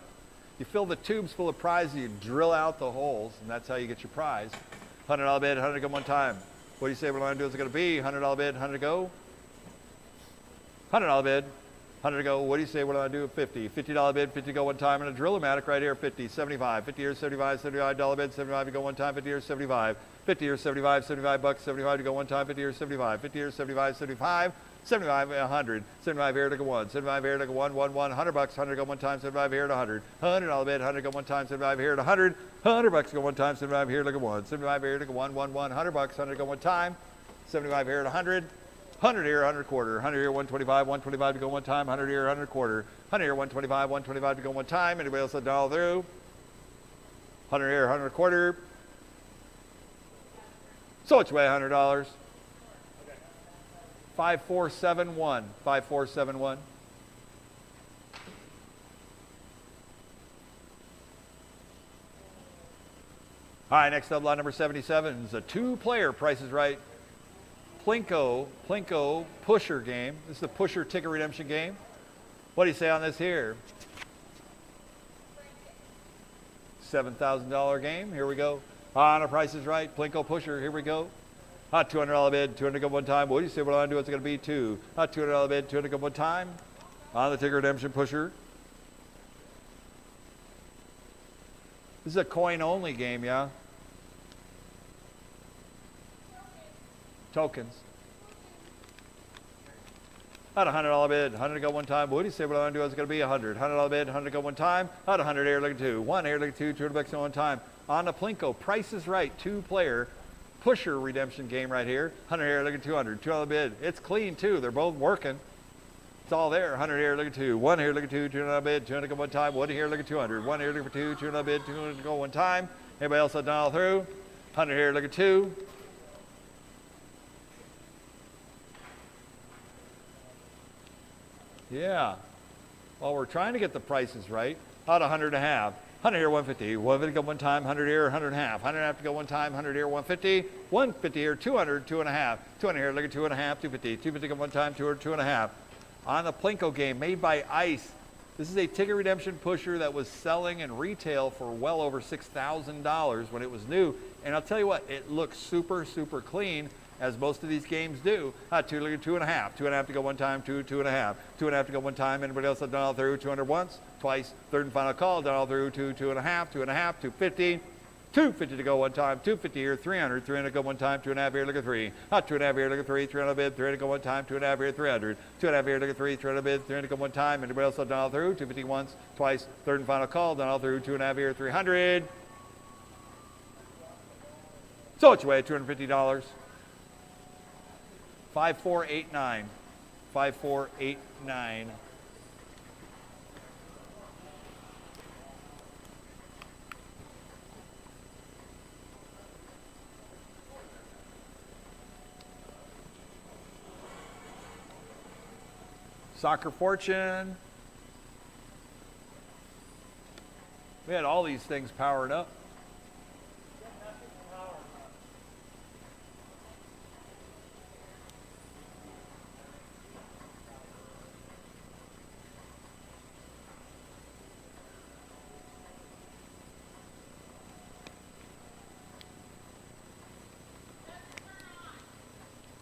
You fill the tubes full of prize, you drill out the holes, and that's how you get your prize. $100 bid, 100 go one time. What do you say we're going to do is going to be? $100 bid, 100 go. $100 bid. 100 to go. What do you say? What do I do at 50? $50 bid, 50 to go one time, and a drill-o-matic right here, 50, 75, 50 or 75, $75 bid, 75 to go one time, 50 or 75, 50 or 75, 75 bucks, 75 to go one time, 50 or 75, 50 or 75, 75, 75, 100, 75 here to go one, 75 here to go one, 100 bucks, 100 to go one time, 75 here to 100, $100 bid, 100 to go one time, 75 here to 100, 100 bucks to go one time, 75 here to go one, 75 here to go one, 100 bucks, 100 to go one time, 75 here to 100, 100 here, 100 quarter, 100 here, 125, 125 to go one time, 100 here, 100 quarter, 100 here, 125, 125 to go one time. Anybody else a dollar through? 100 here, 100 quarter. So which way, $100? 5471, 5471. All right, next up, lot number 77 is a two-player Price is Right Plinko pusher game. This is the pusher ticket redemption game. What do you say on this here? $7,000 game. Here we go. On a Price is Right Plinko pusher. Here we go. $200 bid, 200 go one time. What do you say? What do I do? What's it going to be? Two. $200 bid, 200 go one time. On the ticket redemption pusher. This is a coin-only game, yeah? Tokens. At $100 bid, 100 to go one time. What do you say? What do I do? It's going to be 100. $100 bid, 100 to go one time. At 100 here, look at two. One here, look at two. 200 bucks at one time. On the Plinko, Price is Right, two-player pusher redemption game right here. 100 here, look at 200. $200 bid. It's clean too. They're both working. It's all there. 100 here, look at two. One here, look at two. 200 bid, 200 go one time. One here, look at 200. One here, look for two. 200 bid, 200 go one time. Anybody else a dollar through? 100 here, look at two. Yeah. Well, we're trying to get the prices right. About 100 and a half. 100 here, 150. 150 go one time, 100 here, 100 and a half. 100 and a half to go one time, 100 here, 150. 150 here, 200, 2 and a half. 200 here, look at 2 and a half, 250. 250 go one time, 200, 2 and a half. On the Plinko game made by ICE. This is a ticket redemption pusher that was selling in retail for well over $6,000 when it was new. And I'll tell you what, it looks super, super clean, as most of these games do. Two, look at 2 and a half. 2 and a half to go one time, 2, 2 and a half. 2 and a half to go one time. Anybody else have done all through? 200 once, twice, third and final call, done all through, 2, 2 and a half, 2 and a half, 250. 250 to go one time, 250 here, 300, 300 to go one time, 2 and a half here, look at 3. 2 and a half here, look at 3, 300 bid, 300 to go one time, 2 and a half here, 300. 2 and a half here, look at 3, 300 bid, 300 to go one time. Anybody else have done all through? 250 once, twice, third and final call, done all through, 2 and a half here, 300. So which way, $250. 5489. 5489. Soccer Fortune. We had all these things powered up.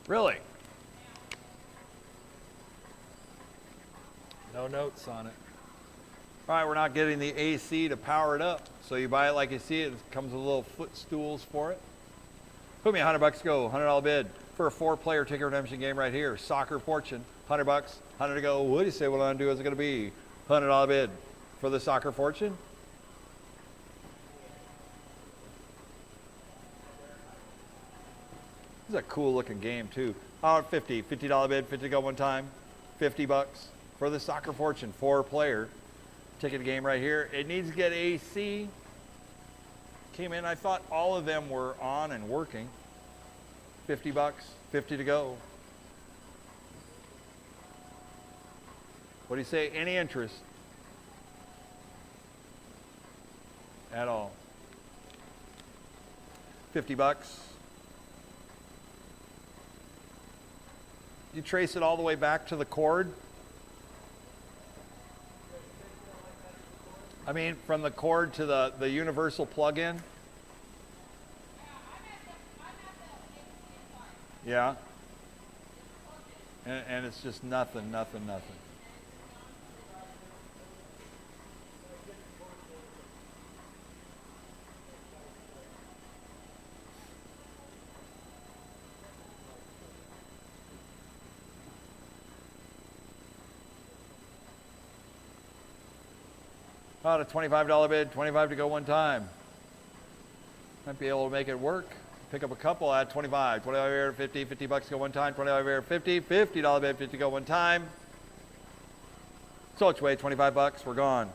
Really? No notes on it. All right, we're not getting the AC to power it up. So you buy it like you see it. It comes with little footstools for it. Put me $100 to go, $100 bid for a 4-player ticket redemption game right here. Soccer Fortune, $100, 100 to go. What do you say? What I'm gonna do is it gonna be $100 bid for the Soccer Fortune. This is a cool looking game too. $50 bid, 50 to go one time, $50 for the Soccer Fortune, 4-player ticket game right here. It needs to get AC. Came in, I thought all of them were on and working. $50, 50 to go. What do you say? Any interest at all? $50. You trace it all the way back to the cord. I mean, from the cord to the universal plug-in. Yeah. And it's just nothing, nothing, nothing. About a $25 bid, 25 to go one time. Might be able to make it work. Pick up a couple at 25, 25 here, 50, 50 bucks to go one time, 25 here, 50, $50 bid, 50 to go one time. So which way, 25 bucks, we're gone.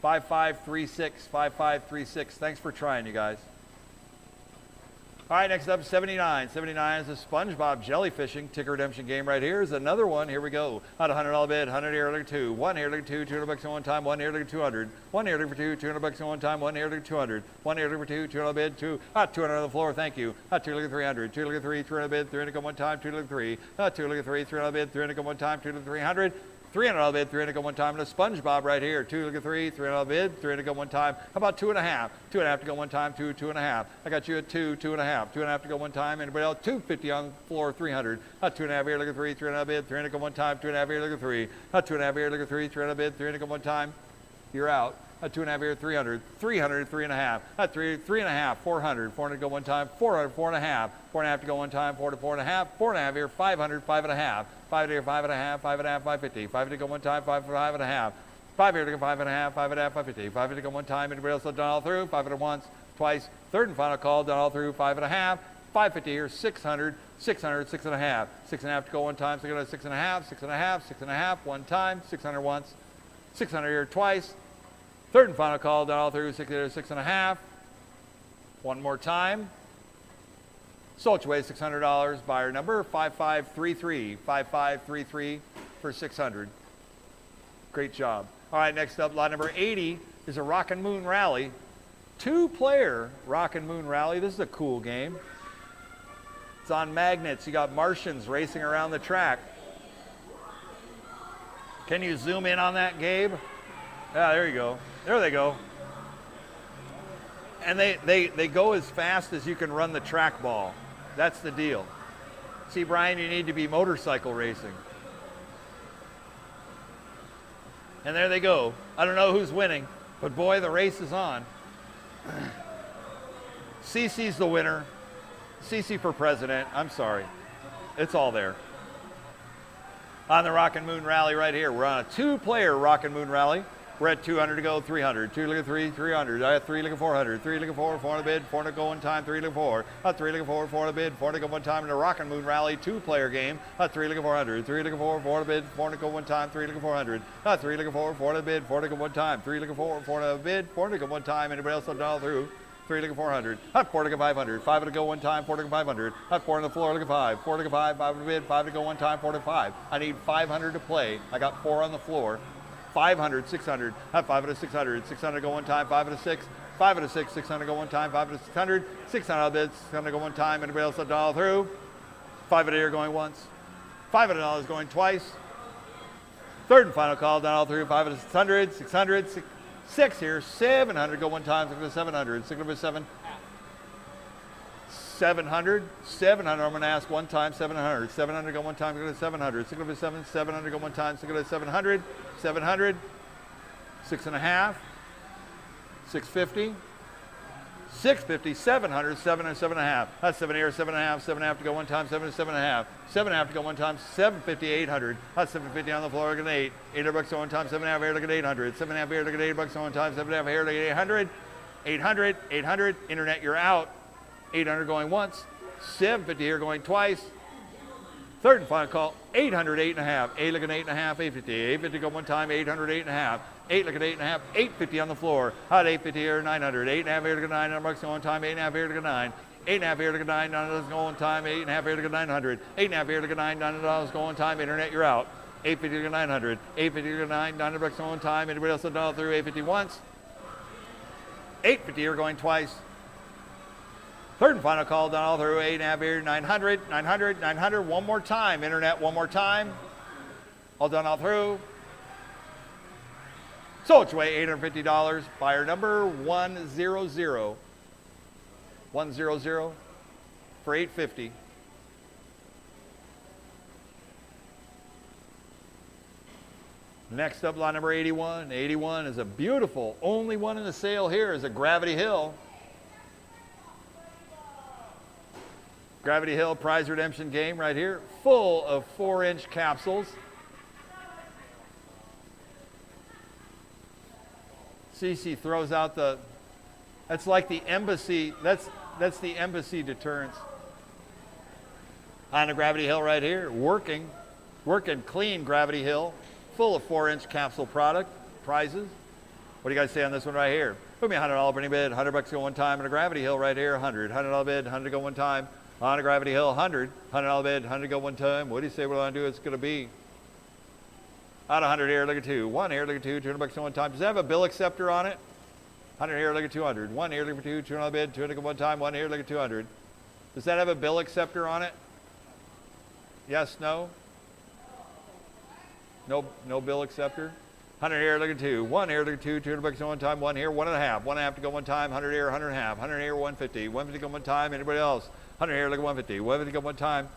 5536, 5536. Thanks for trying, you guys. All right, next up, 79. 79 is a SpongeBob jellyfishing ticket redemption game right here. Is another one. Here we go. At $100 bid, 100 here, look at two. One here, look at two, 200 bucks at one time. One here, look at 200. One here, look for two, 200 bucks at one time. One here, look at 200. One here, look for two, 200 bid, two. 200 on the floor, thank you. Two, look at 300. Two, look at three, 300 bid, 300 go one time. Two, look at three. Two, look at three, 300 bid, 300 go one time. Two, look at 300. $300 bid, 300 go one time, and a SpongeBob right here. Two, look at three, $300 bid, 300 go one time. How about 2.5? 2.5 to go one time, 2.5. I got you at 2.5. 2.5 to go one time. Anybody else? 250 on the floor, 300. 2.5 here, look at three, 300 bid, 300 go one time. 2.5 here, look at three. 2.5 here, look at three, 300 bid, 300 go one time. You're out. 2.5 here, 300. 300, 3.5. 3.5, 400. 400 go one time. 400, 4.5. 4.5 to go one time. 4 to 4.5. 4.5 here, 500, 5.5. 5 here, 5.5, 5.5, 550. 5 to go one time, 5 for 5.5. 5 here to go 5.5, 5.5, 550. 5 to go one time. Anybody else done all through? 5 at once, twice. Third and final call, done all through. 5.5. 550 here, 600, 600, 6.5. 6.5 to go one time. So go to 6.5, 6.5, 6.5, one time. 600 once. 600 here twice. Third and final call, done all through. 6 here, 6.5. One more time. Sold away $600. Buyer number 5533. 5533 for 600. Great job. All right, next up, lot number 80 is a Rockin' Moon Rally. 2-player Rockin' Moon Rally. This is a cool game. It's on magnets. You got Martians racing around the track. Can you zoom in on that, Gabe? Yeah, there you go. There they go. And they go as fast as you can run the trackball. That's the deal. See, Brian, you need to be motorcycle racing. And there they go. I don't know who's winning, but boy, the race is on. Cece's the winner. Cece for president. I'm sorry. It's all there. On the Rockin' Moon Rally right here. We're on a 2-player Rockin' Moon Rally. We're at 200 to go, 300. 2 look at 3, 300. I got 3 look at 400. 3 look at 4, 400 bid, 400 go one time, 3 look at 4. 3 look at 4, 400 bid, 400 go one time in the Rockin' Moon Rally 2-player game. 3 look at 400. 3 look at 4, 400 bid, 400 go one time, 3 look at 400. 3 look at 4, 400 bid, 400 go one time. 3 look at 4, 400 bid, 400 go one time. Anybody else will dial through? 3 look at 400. 4 look at 500. 5 to go one time, 4 look at 500. 4 on the floor, look at 5. 4 look at 5, 5 to bid, 5 to go one time, 4 to 5. I need 500 to play. I got 4 on the floor. 500, 600, 5 out of 600, 600 go one time, 5 out of 6, 5 out of 6, 600 go one time, 5 out of 600, 600 bids, 600 go one time. Anybody else that dial through? 5 out of here going once, 5 out of dollars going twice. Third and final call, down all through. 5 out of 600, 600, 6 here, 700 go one time, 6 out of 700, 6 out of 7. 700, 700, I'm going to ask one time, 700, 700 go one time, go to 700, 6 over 7, 700 go one time, 6 go to 700, 700, 6.5, 650, 650, 700, 700, 7.5, that's 7 here, 7.5, 7.5 to go one time, 7 to 7.5, 7.5 to go one time, 750, 800, that's 750 on the floor, look at 8, 800 bucks on one time, 7.5 here, look at 800, 7.5 here, look at 8 bucks on one time, 7.5 here, look at 800, 800, 800, internet, you're out. 800 going once, 750 here going twice. Third and final call, 800, 8.5. 8 look at 8.5, 850. 850 go one time, 800, 8.5. 8 look at 8.5, 850 on the floor. Hot 850 here, 900. 8.5 here to go 900 bucks going one time, 8.5 here to go 9. 8.5 here to go 9, $9 go one time, 8.5 here to go 900. 8.5 here to go 9, $9 go one time, internet, you're out. 850 to go 900. 850 to go 9, 900 bucks going one time. Anybody else that dial through? 850 once. 850 here going twice. Third and final call, down all through, 8.5 here, 900, 900, 900, one more time, internet, one more time. All done all through. So it's way $850, buyer number 100, 100 for 850. Next up, lot number 81. 81 is a beautiful, only one in the sale here is a Gravity Hill. Gravity Hill prize redemption game right here, full of 4-inch capsules. CC throws out the, that's like the embassy, that's the embassy deterrence. On the Gravity Hill right here, working clean Gravity Hill, full of 4-inch capsule product, prizes. What do you guys say on this one right here? Put me a $100 opening bid, $100 go one time, and a Gravity Hill right here, $100 bid, $100 go one time. On a Gravity Hill, $100 bid, $100 go one time. What do you say we're going to do it's going to be? Out of 100 here, look at 2. 1 here, look at 2, $200 go one time. Does it have a bill acceptor on it? 100 here, look at 200. 1 here, look at 2, $200 bid, $200 go one time. 1 here, look at 200. Does that have a bill acceptor on it? Yes, no? No bill acceptor? 100 here, look at 2. 1 here, look at 2, $200 go one time. 1 here, 1.5. 1.5 to go one time. 100 here, 1.5. 100 here, 150. 150 go one time. Anybody else? 100 here, look at 150. 150 go one time.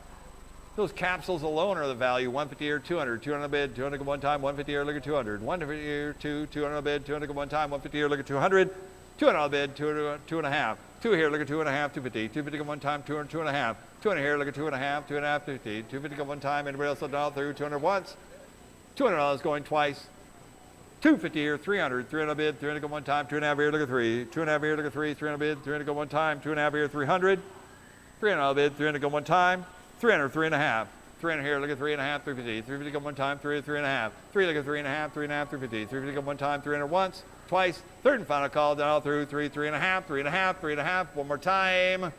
Those capsules alone are the value. 150 here, 200. 200 bid, 200 go one time. 150 here, look at 200. 150 here, 200 bid, 200 go one time. 150 here, look at 200. 200 bid, 2.5. 2 here, look at 2.5, 250. 250 go one time, 200, 2.5. 200 here, look at 2.5, 2.5, 250. 250 go one time. Anybody else dial through? 200 once. $200 going twice. 250 here, 300. 300 bid, 300 go one time. 2.5 here, look at 3. 2.5 here, look at 3. 300 bid, 300 go one time. 2.5 here, 300. 300 bid, 300 go one time. 300, 3.5. 300 here, look at 3.5, 350. 350 go one time, 300, 3.5. 3 look at 3.5, 3.5, 350. 350 go one time, 300 once, twice. Third and final call, down all through, 3, 3.5, 3.5, 3.5. One more time.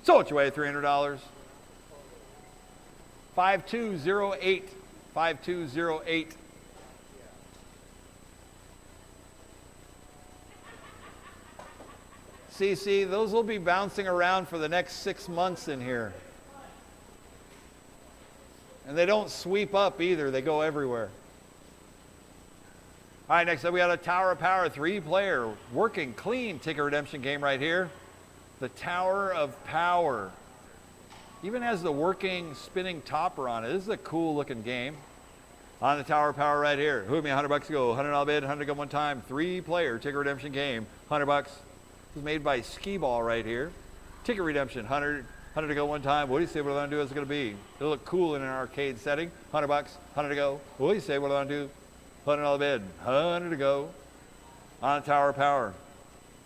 So what's your way, $300. 5208. 5208. CC, those will be bouncing around for the next 6 months in here. And they don't sweep up either, they go everywhere. All right, next up we got a Tower of Power 3-player, working clean ticket redemption game right here. The Tower of Power. Even has the working spinning topper on it. This is a cool looking game. On the Tower of Power right here. Who me $100 to go, $100 bid, 100 go one time. 3-player ticket redemption game, $100. This is made by Skee Ball right here. Ticket redemption, 100 to go one time. What do you say what I'm going to do is going to be? It'll look cool in an arcade setting. $100, 100 to go. What do you say what I'm going to do? $100 bid, 100 to go. On the Tower of Power.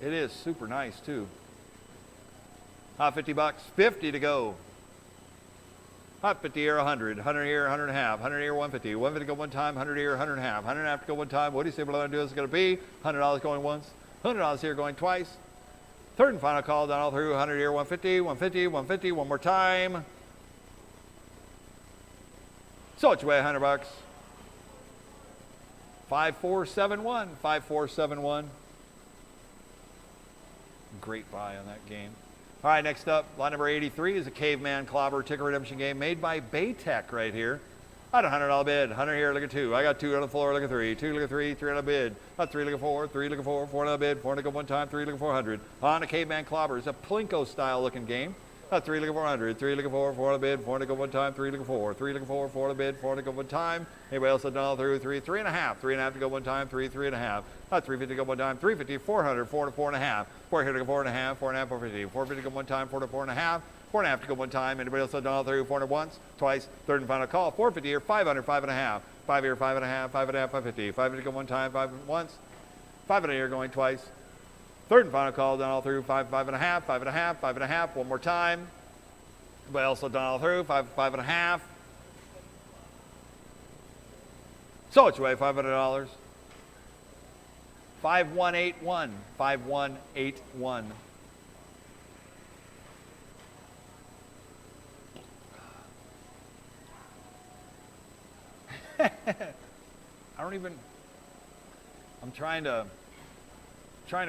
It is super nice too. $50, 50 to go. 50 here, 100. 100 here, 100 and a half. 100 here, 150. 150 go one time. 100 here, 100 and a half. 100 and a half to go one time. What do you say what I'm going to do is going to be? $100 going once. $100 here going twice. Third and final call down all through. 100 here, 150, 150, 150. One more time. So it's your way, $100. 5471. 5471. Great buy on that game. All right, next up, lot number 83 is a Caveman Clobber ticket redemption game made by Baytech right here. At $100 bid, 100 here, look at 2. I got 2 on the floor, look at 3. 2, look at 3, 3 on the bid. 3, look at 4, 3, look at 4, 4 on the bid, 4 to go one time, 3, look at 400. On a Caveman Clobber, it's a Plinko style looking game. 3, look at 400, 3, look at 4, 4 on the bid, 4 to go one time, 3, look at 4, 3, look at 4, 4 on the bid, 4 to go one time. Anybody else done all through? 3, 3.5, 3.5 to go one time, 3, 3.5. 350 to go one time, 350, 400, 4 to 4.5. 4 here to go 4.5, 4.5, 450. 450 to go one time, 4 to 4.5. 4.5 to go one time. Anybody else done all through? 400 once, twice, third and final call. 450 here, 500, 5.5. 5 here, 5.5, 5.5, 550. 550 to go one time, 5 once. 500 here going twice. Third and final call, done all through. 5, 5.5, 5.5, 5.5. One more time. Anybody else done all through? 5, 5.5. So it's your way, $500. 5181. 5181. I'm trying to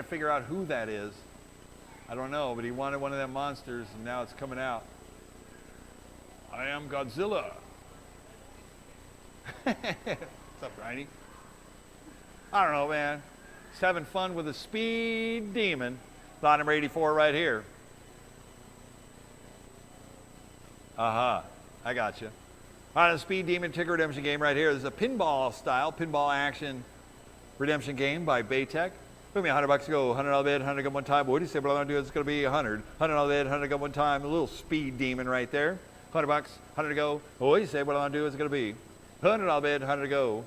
figure out who that is. I don't know, but he wanted one of them monsters and now it's coming out. I am Godzilla. What's up, Riney? I don't know, man. Just having fun with a speed demon. Lot number 84 right here. I got you. On a Speed Demon ticket redemption game right here. This is a pinball style, pinball action redemption game by Baytech. Put me $100 to go, 100 all bid, 100 go one time. What do you say? What I'm gonna do is it's gonna be 100. 100 all bid, 100 go one time. A little Speed Demon right there. $100, 100 to go. What do you say? What I'm gonna do is it's gonna be 100 all bid, 100 to go.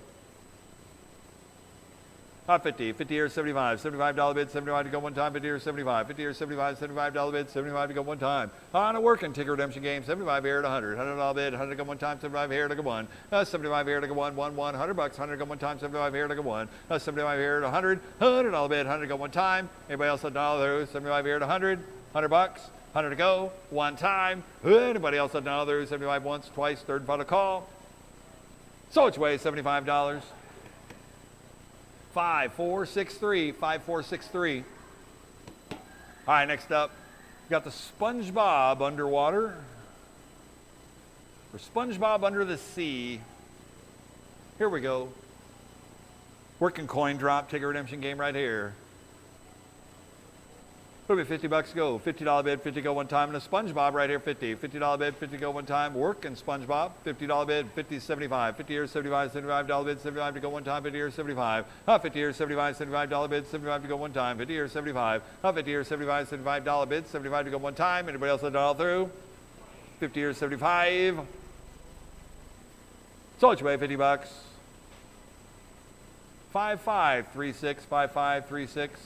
50, 50 here, 75, $75 bid, 75 to go one time, 50 here, 75, 50 here, 75, $75 bid, 75 to go one time. On a working ticket redemption game, 75 here at 100, $100 bid, 100 to go one time, 75 here to go one, 75 here to go one, $100, 100 to go one time, 75 here to go one, 75 here at 100, $100 bid, 100 to go one time. Anybody else a dollar? 75 here at 100, $100, 100 to go, one time. Anybody else a dollar? 75 once, twice, third and final call. So which way? $75. 5463, 5463. All right, next up, we got the SpongeBob underwater. Or SpongeBob under the sea. Here we go. Working coin drop ticket redemption game right here. It'll be $50 go, $50 bid, 50 go one time, and a SpongeBob right here, 50. $50 bid, 50 go one time, working SpongeBob, $50 bid, 50 75, 50 here, 75, $75 bid, 75 to go one time, 50 here, 75, 50 here, 75, $75 bid, 75 to go one time, 50 here, 75, 50 here, 75, $75 bid, 75 to go one time. Anybody else a dollar through? 50 here, 75. So which way? $50. 5536, 5536.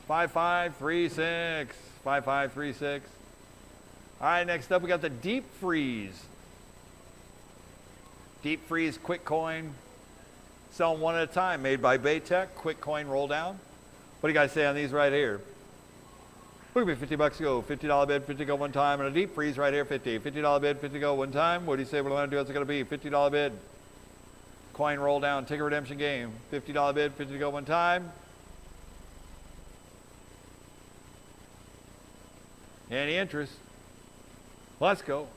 5536, 5536. All right, next up we got the Deep Freeze. Deep Freeze quick coin, selling one at a time, made by Baytech, quick coin roll down. What do you guys say on these right here? Look at me, $50 to go, $50 bid, 50 go one time, and a Deep Freeze right here, 50. $50 bid, 50 go one time. What do you say what I'm gonna do? What's it gonna be? $50 bid, coin roll down, ticket redemption game. $50 bid, 50 to go one time. Any interest? Let's go.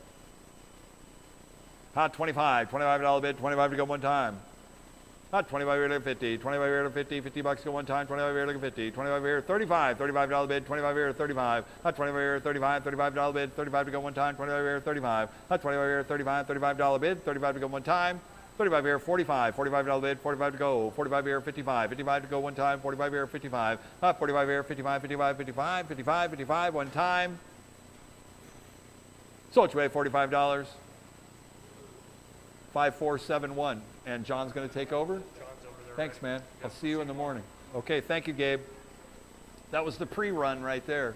Hot 25, $25 bid, 25 to go one time. Hot 25 here to 50, 25 here to 50, $50 to go one time, 25 here to 50, 25 here, 35, $35 bid, 25 here to 35. Hot 25 here, 35, $35 bid, 35 to go one time, 25 here, 35. Hot 25 here, 35, $35 bid, 35 to go one time. 35 here, 45, $45 bid, 45 to go, 45 here, 55, 55 to go one time, 45 here, 55, 45 here, 55, 55, 55, 55, 55, one time. So which way? $45. 5471, and John's going to take over. John's over there. Thanks, man. I'll see you in the morning. Okay, thank you, Gabe. That was the pre-run right there.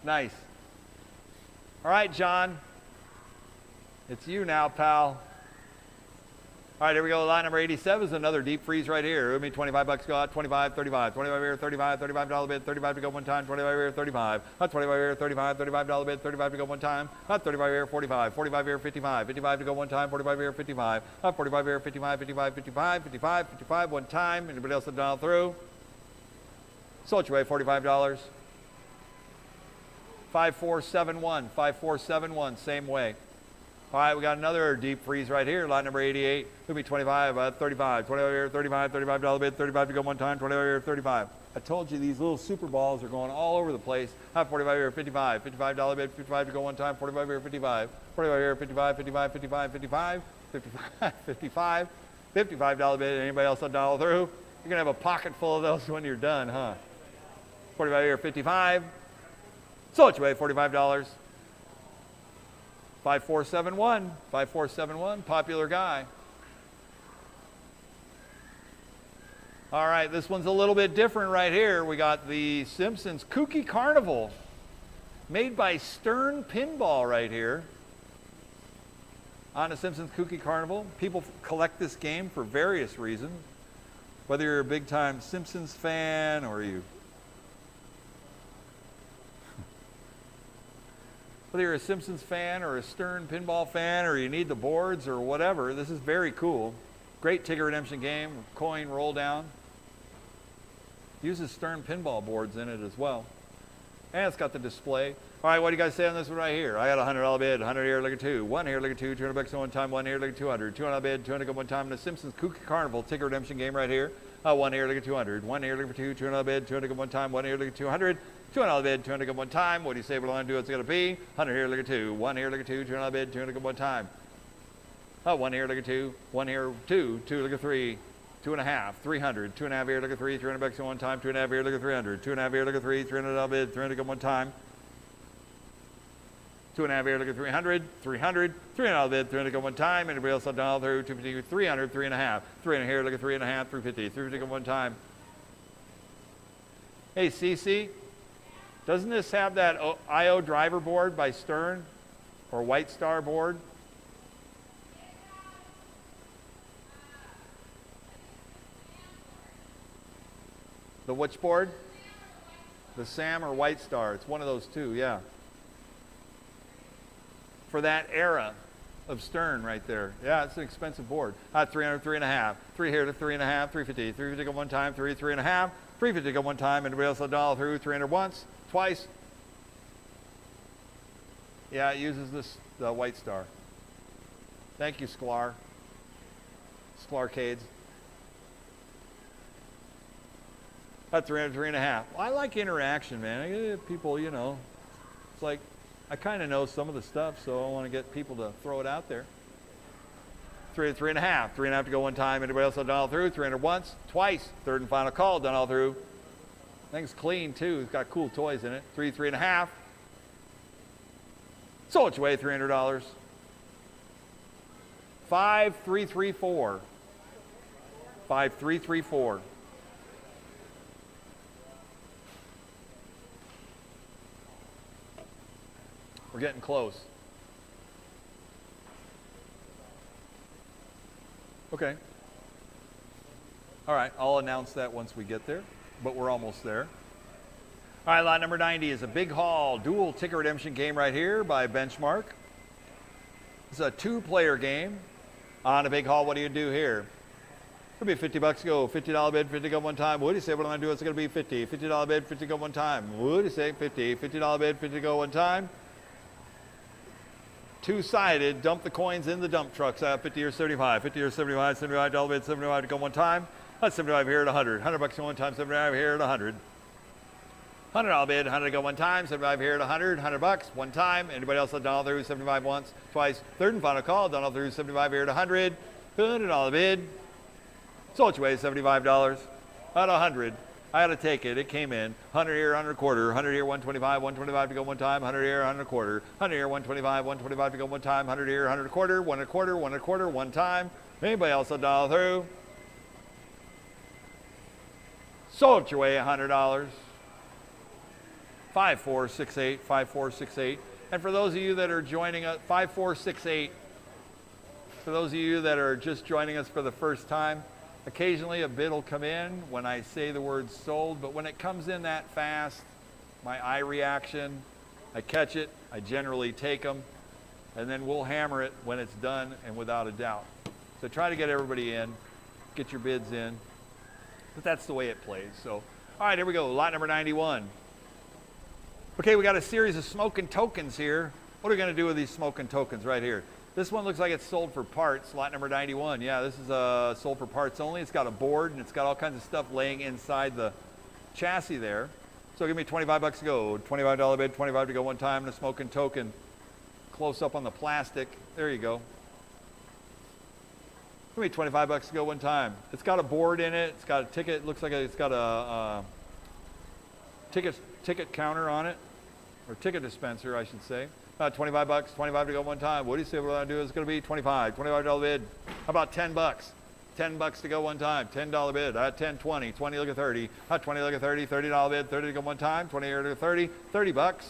Nice. All right, John. It's you now, pal. All right, here we go. Line number 87 is another Deep Freeze right here. It'll be $25 go out, 25, 35. 25 here, 35, $35 bid, 35 to go one time, 25 here, 35. 25 here, 35, $35 bid, 35 to go one time. 35 here, 45. 45 here, 55. 55 to go one time, 45 here, 55. 45 here, 55, 55, 55, 55, 55, one time. Anybody else that dial through? So what's your way? $45. 5471, 5471, same way. All right, we got another Deep Freeze right here, line number 88. It'll be 25, 35, 25 here, 35, $35 bid, 35 to go one time, 25 here, 35. I told you these little super balls are going all over the place. 45 here, 55, $55 bid, 55 to go one time, 45 here, 55, 45 here, 55, 55, 55, 55, 55, 55, $55 bid. Anybody else a dollar through? You're gonna have a pocket full of those when you're done, huh? 45 here, 55. So what's your way? $45. 5471, 5471, popular guy. All right, this one's a little bit different right here. We got the Simpsons Kooky Carnival, made by Stern Pinball right here. On the Simpsons Kooky Carnival, people collect this game for various reasons. Whether you're a big-time Simpsons fan or whether you're a Simpsons fan or a Stern Pinball fan or you need the boards or whatever, this is very cool. Great ticket redemption game, coin roll down. Uses Stern Pinball boards in it as well. And it's got the display. All right, what do you guys say on this one right here? I got a $100 bid, 100 here, look at two. One here, look at two, $200 one time, one here, look at 200. $200 bid, 200 go one time. The Simpsons Kooky Carnival ticket redemption game right here. One here, look at 200. One here, look at two, $200 bid, 200 go one time, one here, look at 200. $200 bid, 200 go one time. What do you say we're going to do? It's going to be 100 here, look at 2. 1 here, look at 2. $200 bid, 200 go one time. 1 here, look at 2. 1 here, 2. 2, look at 3. 2.5, 300. 2.5 here, look at 3. 300 bucks at one time. 2.5 here, look at 300. 2.5 here, look at 3. $300 bid, 300 go one time. 2.5 here, look at 300. 300. $300 bid, 300 go one time. Anybody else on dollar through? 250, 300. 3.5. 300 here, look at 3.5. 350. 350 go one time. Hey, CC, doesn't this have that IO driver board by Stern or White Star board? The which board? The SAM or White Star. It's one of those two, yeah. For that era of Stern right there. Yeah, it's an expensive board. 300, 3.5. 3 here to 3.5, 350. 350 go one time, 3, 3.5. 350 go one time. Anybody else a dollar through? 300 once, twice. Yeah, it uses the White Star. Thank you, Sklar. Sklarcades. 300, 3.5. Well, I like interaction, man. I get people, you know, it's like I kind of know some of the stuff, so I want to get people to throw it out there. 3 to 3.5. 3.5 to go one time. Anybody else done all through? 300 once, twice. Third and final call, done all through. Thing's clean too. It's got cool toys in it. 3, 3.5. So it's way $300. 5, 3, 3, 4. 5, 3, 3, 4. We're getting close. Okay. All right, I'll announce that once we get there, but we're almost there. All right, lot number 90 is a big haul dual ticket redemption game right here by Benchmark. It's a 2-player game. On a big haul, what do you do here? It'll be $50 to go, $50 bid, 50 go one time. What do you say? What am I going to do? It's going to be 50. $50 bid, 50 go one time. What do you say? 50. $50 bid, 50 go one time. Two-sided, dump the coins in the dump trucks. 50 or 75, 50 or 75, $75 bid, 75 to go one time. That's 75 here at 100. $100 to one time, 75 here at 100. $100 bid, 100 to go one time, 75 here at 100. $100 one time. Anybody else done all through? 75 once, twice. Third and final call, done all through. 75 here at 100. $100 bid. Sold your way, $75. At 100. I had to take it. It came in. 100 here, 100 quarter. 100 here, 125. 125 to go one time. 100 here, 100 quarter. 100 here, 125. 125 to go one time. 100 here, 100 quarter. 1 quarter. 1 quarter. One time. Anybody else a dollar through? Sold your way, $100. 5468. 5468. And for those of you that are joining us, 5468. For those of you that are just joining us for the first time, occasionally a bid will come in when I say the word sold, but when it comes in that fast, my eye reaction, I catch it, I generally take them, and then we'll hammer it when it's done and without a doubt. So try to get everybody in, get your bids in, but that's the way it plays. So, all right, here we go, lot number 91. Okay, we got a series of smoking tokens here. What are we going to do with these smoking tokens right here? This one looks like it's sold for parts, lot number 91. Yeah, this is sold for parts only. It's got a board and it's got all kinds of stuff laying inside the chassis there. So give me $25 to go. $25 bid, 25 to go one time, and a smoking token. Close up on the plastic. There you go. Give me $25 to go one time. It's got a board in it. It's got a ticket. It looks like it's got a ticket counter on it, or ticket dispenser, I should say. $25, 25 to go one time. What do you say we're going to do? It's going to be $25 bid. How about $10? $10 to go one time. $10 bid. 10, 20, 20 look at 30. 20 look at 30, $30 bid, 30 to go one time. 20 here to 30, $30.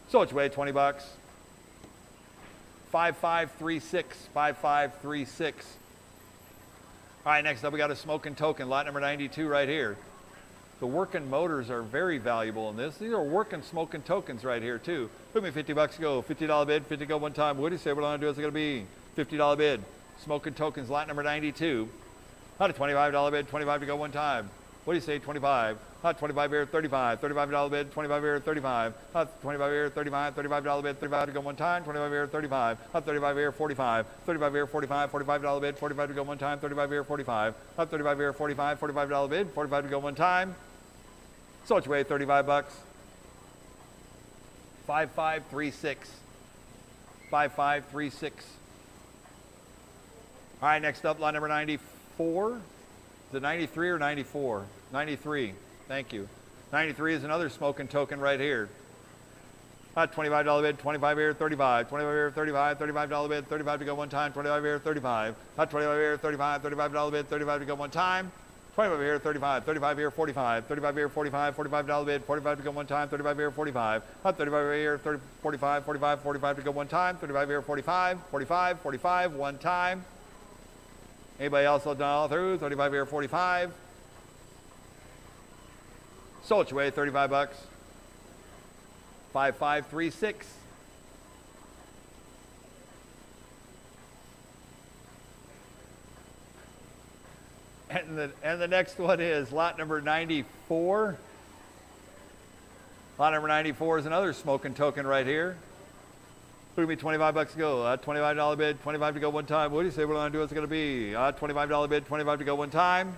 So it's way $20. 5536, 5536. All right, next up we got a smoking token, lot number 92 right here. The working motors are very valuable in this. These are working smoking tokens right here too. Put me $50 to go, $50 bid, 50 go one time. What do you say we're going to do? It's going to be $50 bid. Smoking tokens, lot number 92. How to $25 bid, 25 to go one time. What do you say, 25? 25 here, 35. $35 bid, 25 here, 35. 25 here, 35. $35 bid, 35 to go one time. 25 here, 35. 35 here, 45. 35 here, 45. $45 bid, 45 to go one time. 35 here, 45. 35 here, 45. $45 bid, 45 to go one time. So what you weigh, 35 bucks? 5536. 5536. All right, next up, lot number 94. Is it 93 or 94? 93. Thank you. 93 is another smoking token right here. $25 bid, 25 here, 35. 25 here, 35. $35 bid, 35 to go one time. 25 here, 35. 25 here, 35. $35 bid, 35 to go one time. 25 here, 35. 35 here, 45. 35 here, 45. $45 bid, 45 to go one time. 35 here, 45. 35 here, 30, 45. 45. 45 to go one time. 35 here, 45. 45. 45 one time. Anybody else done all through? 35 here, 45. So what you weigh, 35 bucks. 5536. And the next one is lot number 94. Lot number 94 is another smoking token right here. Put me 25 bucks to go. $25 bid, 25 to go one time. What do you say we're going to do? What's it going to be? $25 bid, 25 to go one time.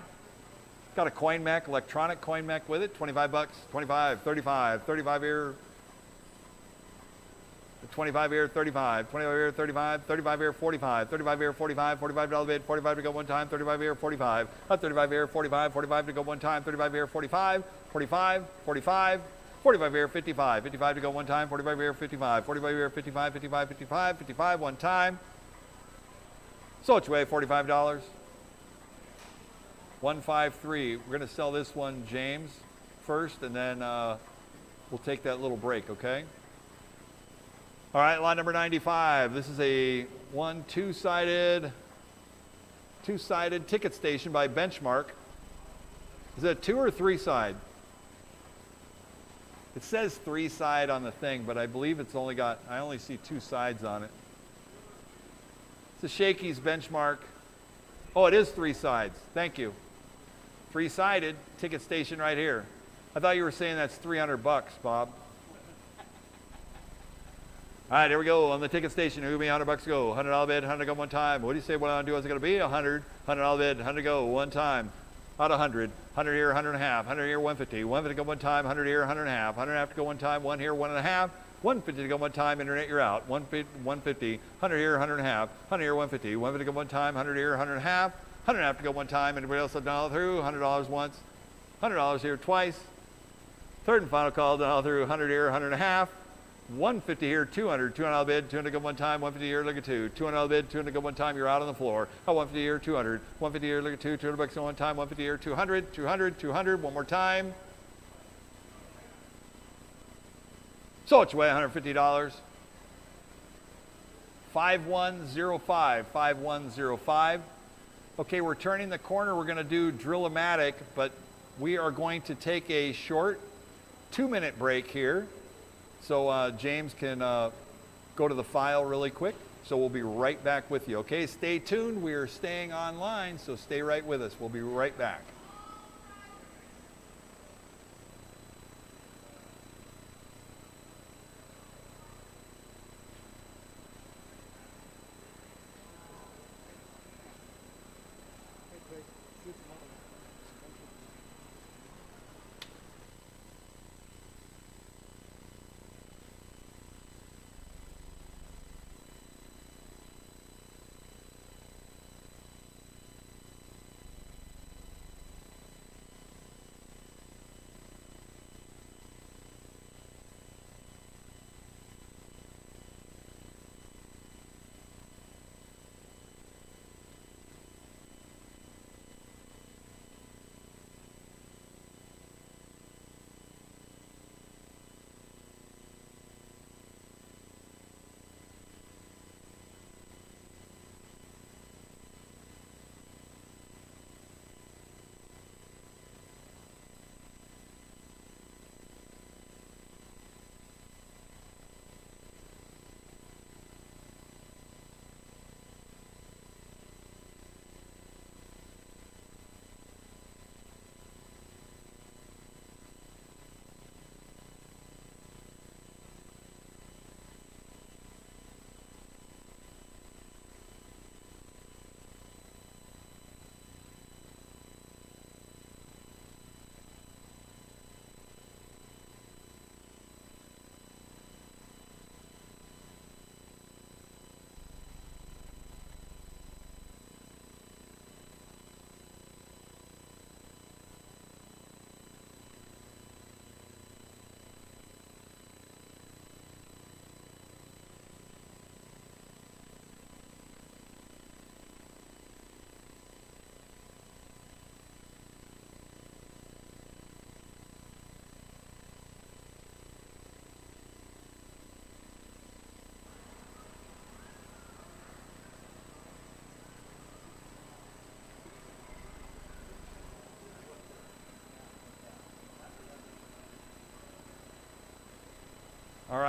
Got a coin mech, electronic coin mech with it. 25 bucks, 25, 35, 35 here. 25 here, 35, 25 here, 35, 35 here, 45, 35 here, 45, $45 bid, 45 to go one time, 35 here, 45, 35 here, 45, 45 to go one time, 35 here, 45, 45, 45, 45 here, 55, 55 to go one time, 45 here, 55, 45 here, 55, 55, 55, 55 one time. So what you weigh, $45. 153. We're going to sell this one, James, first, and then we'll take that little break, okay? All right, lot number 95. This is a two-sided ticket station by Benchmark. Is it a 2 or 3 side? It says 3 side on the thing, but I believe it's only got, I only see 2 sides on it. It's a Shakey's Benchmark. Oh, it is 3 sides. Thank you. 3-sided ticket station right here. I thought you were saying that's 300 bucks, Bob. All right, here we go on the ticket station. Who give me 100 bucks to go? $100 bid, 100 to go one time. What do you say what I'm gonna do? What's it gonna be? 100. $100 bid, 100 to go one time. Out 100. 100 here, 100 and a half. 100 here, 150. 150 to go one time. 100 here, 100 and a half. 100 and a half to go one time. 1 here, 1 and a half. 150 to go one time. Internet, you're out. 150. 100 here, 100 and a half. 100 here, 150. 150 to go one time. 100 here, 100 and a half. 100 and a half to go one time. Anybody else have done all through? $100 once. $100 here twice. Third and final call, done all through. 100 here, 100 and a half. 150 here, 200. $200 bid, 200 to go one time. 150 here, look at 2. $200 bid, 200 to go one time. You're out on the floor. 150 here, 200. 150 here, look at 2. 200 bucks on one time. 150 here, 200. 200. 200. One more time. So what you weigh? $150. 5105. 5105. Okay, we're turning the corner. We're going to do Drill-O-Matic, but we are going to take a short 2-minute break here. So James can go to the file really quick. So we'll be right back with you. Okay, stay tuned. We are staying online, so stay right with us. We'll be right back.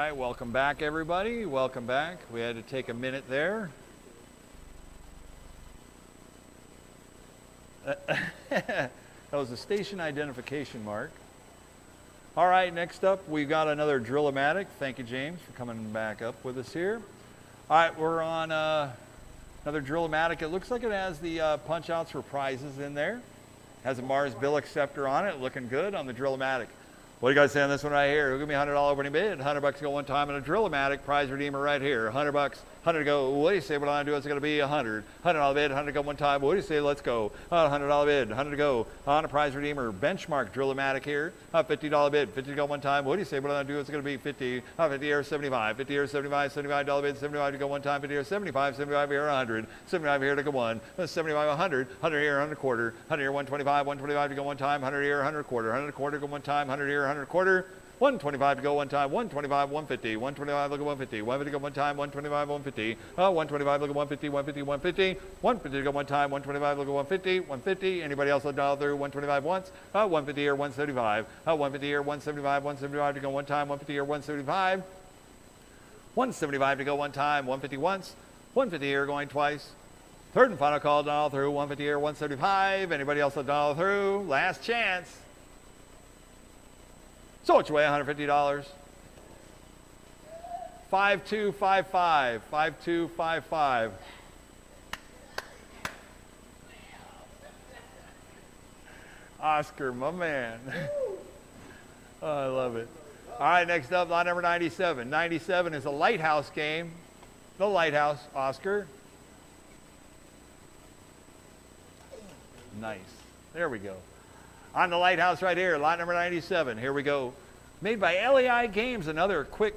right, welcome back, everybody. Welcome back. We had to take a minute there. That was a station identification mark. All right, next up, we've got another Drill-O-Matic. Thank you, James, for coming back up with us here. All right, we're on another Drill-O-Matic. It looks like it has the punch-outs for prizes in there. Has a Mars bill acceptor on it, looking good on the Drill-O-Matic. What do you guys say on this one right here? Who give me $100 opening bid? $100 to go one time on a Drill-O-Matic prize redeemer right here. $100, 100 to go. What do you say? What I do is going to be $100. $100 bid, 100 to go one time. What do you say? Let's go. $100 bid, 100 to go on a prize redeemer. Benchmark Drill-O-Matic here. $50 bid, 50 to go one time. What do you say? What I do is going to be 50. 50 or 75. 50 or 75. $75 bid, 75 to go one time. 50 or 75. 75 here, 100. 75 here to go one. 75, 100. 100 here, 100 quarter. 100 here, 125. 125 to go one time. 100 here, 100 quarter. 100 quarter to go one time. 100 here, 100 quarter. 125 to go one time, 125, 150, 125, look at 150, 150 to go one time, 125, 150, 125, look at 150, 150, 150, 150 to go one time, 125, look at 150, 150, anybody else will dial through, 125 once, 150 here, 175, 150 here, 175, 175 to go one time, 150 here, 175, 175 to go one time, 150 once, 150 here going twice, third and final call, dial through, 150 here, 175, anybody else will dial through, last chance. So which way, $150. 5255, 5255. Oscar, my man. Oh, I love it. All right, next up, lot number 97. 97 is a Lighthouse game. The Lighthouse, Oscar. Nice. There we go. On the Lighthouse right here, lot number 97. Here we go. Made by LEI Games, another quick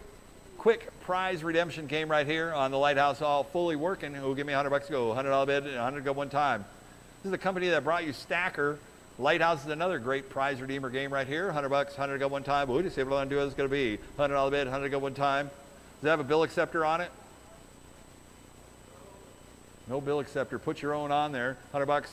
prize redemption game right here on the Lighthouse, all fully working. Who give me $100 to go? $100 bid, 100 to go one time. This is the company that brought you Stacker. Lighthouse is another great prize redeemer game right here. $100, 100 to go one time. What do you say what I'm going to do is going to be? $100 bid, 100 to go one time. Does it have a bill acceptor on it? No bill acceptor. Put your own on there. $100.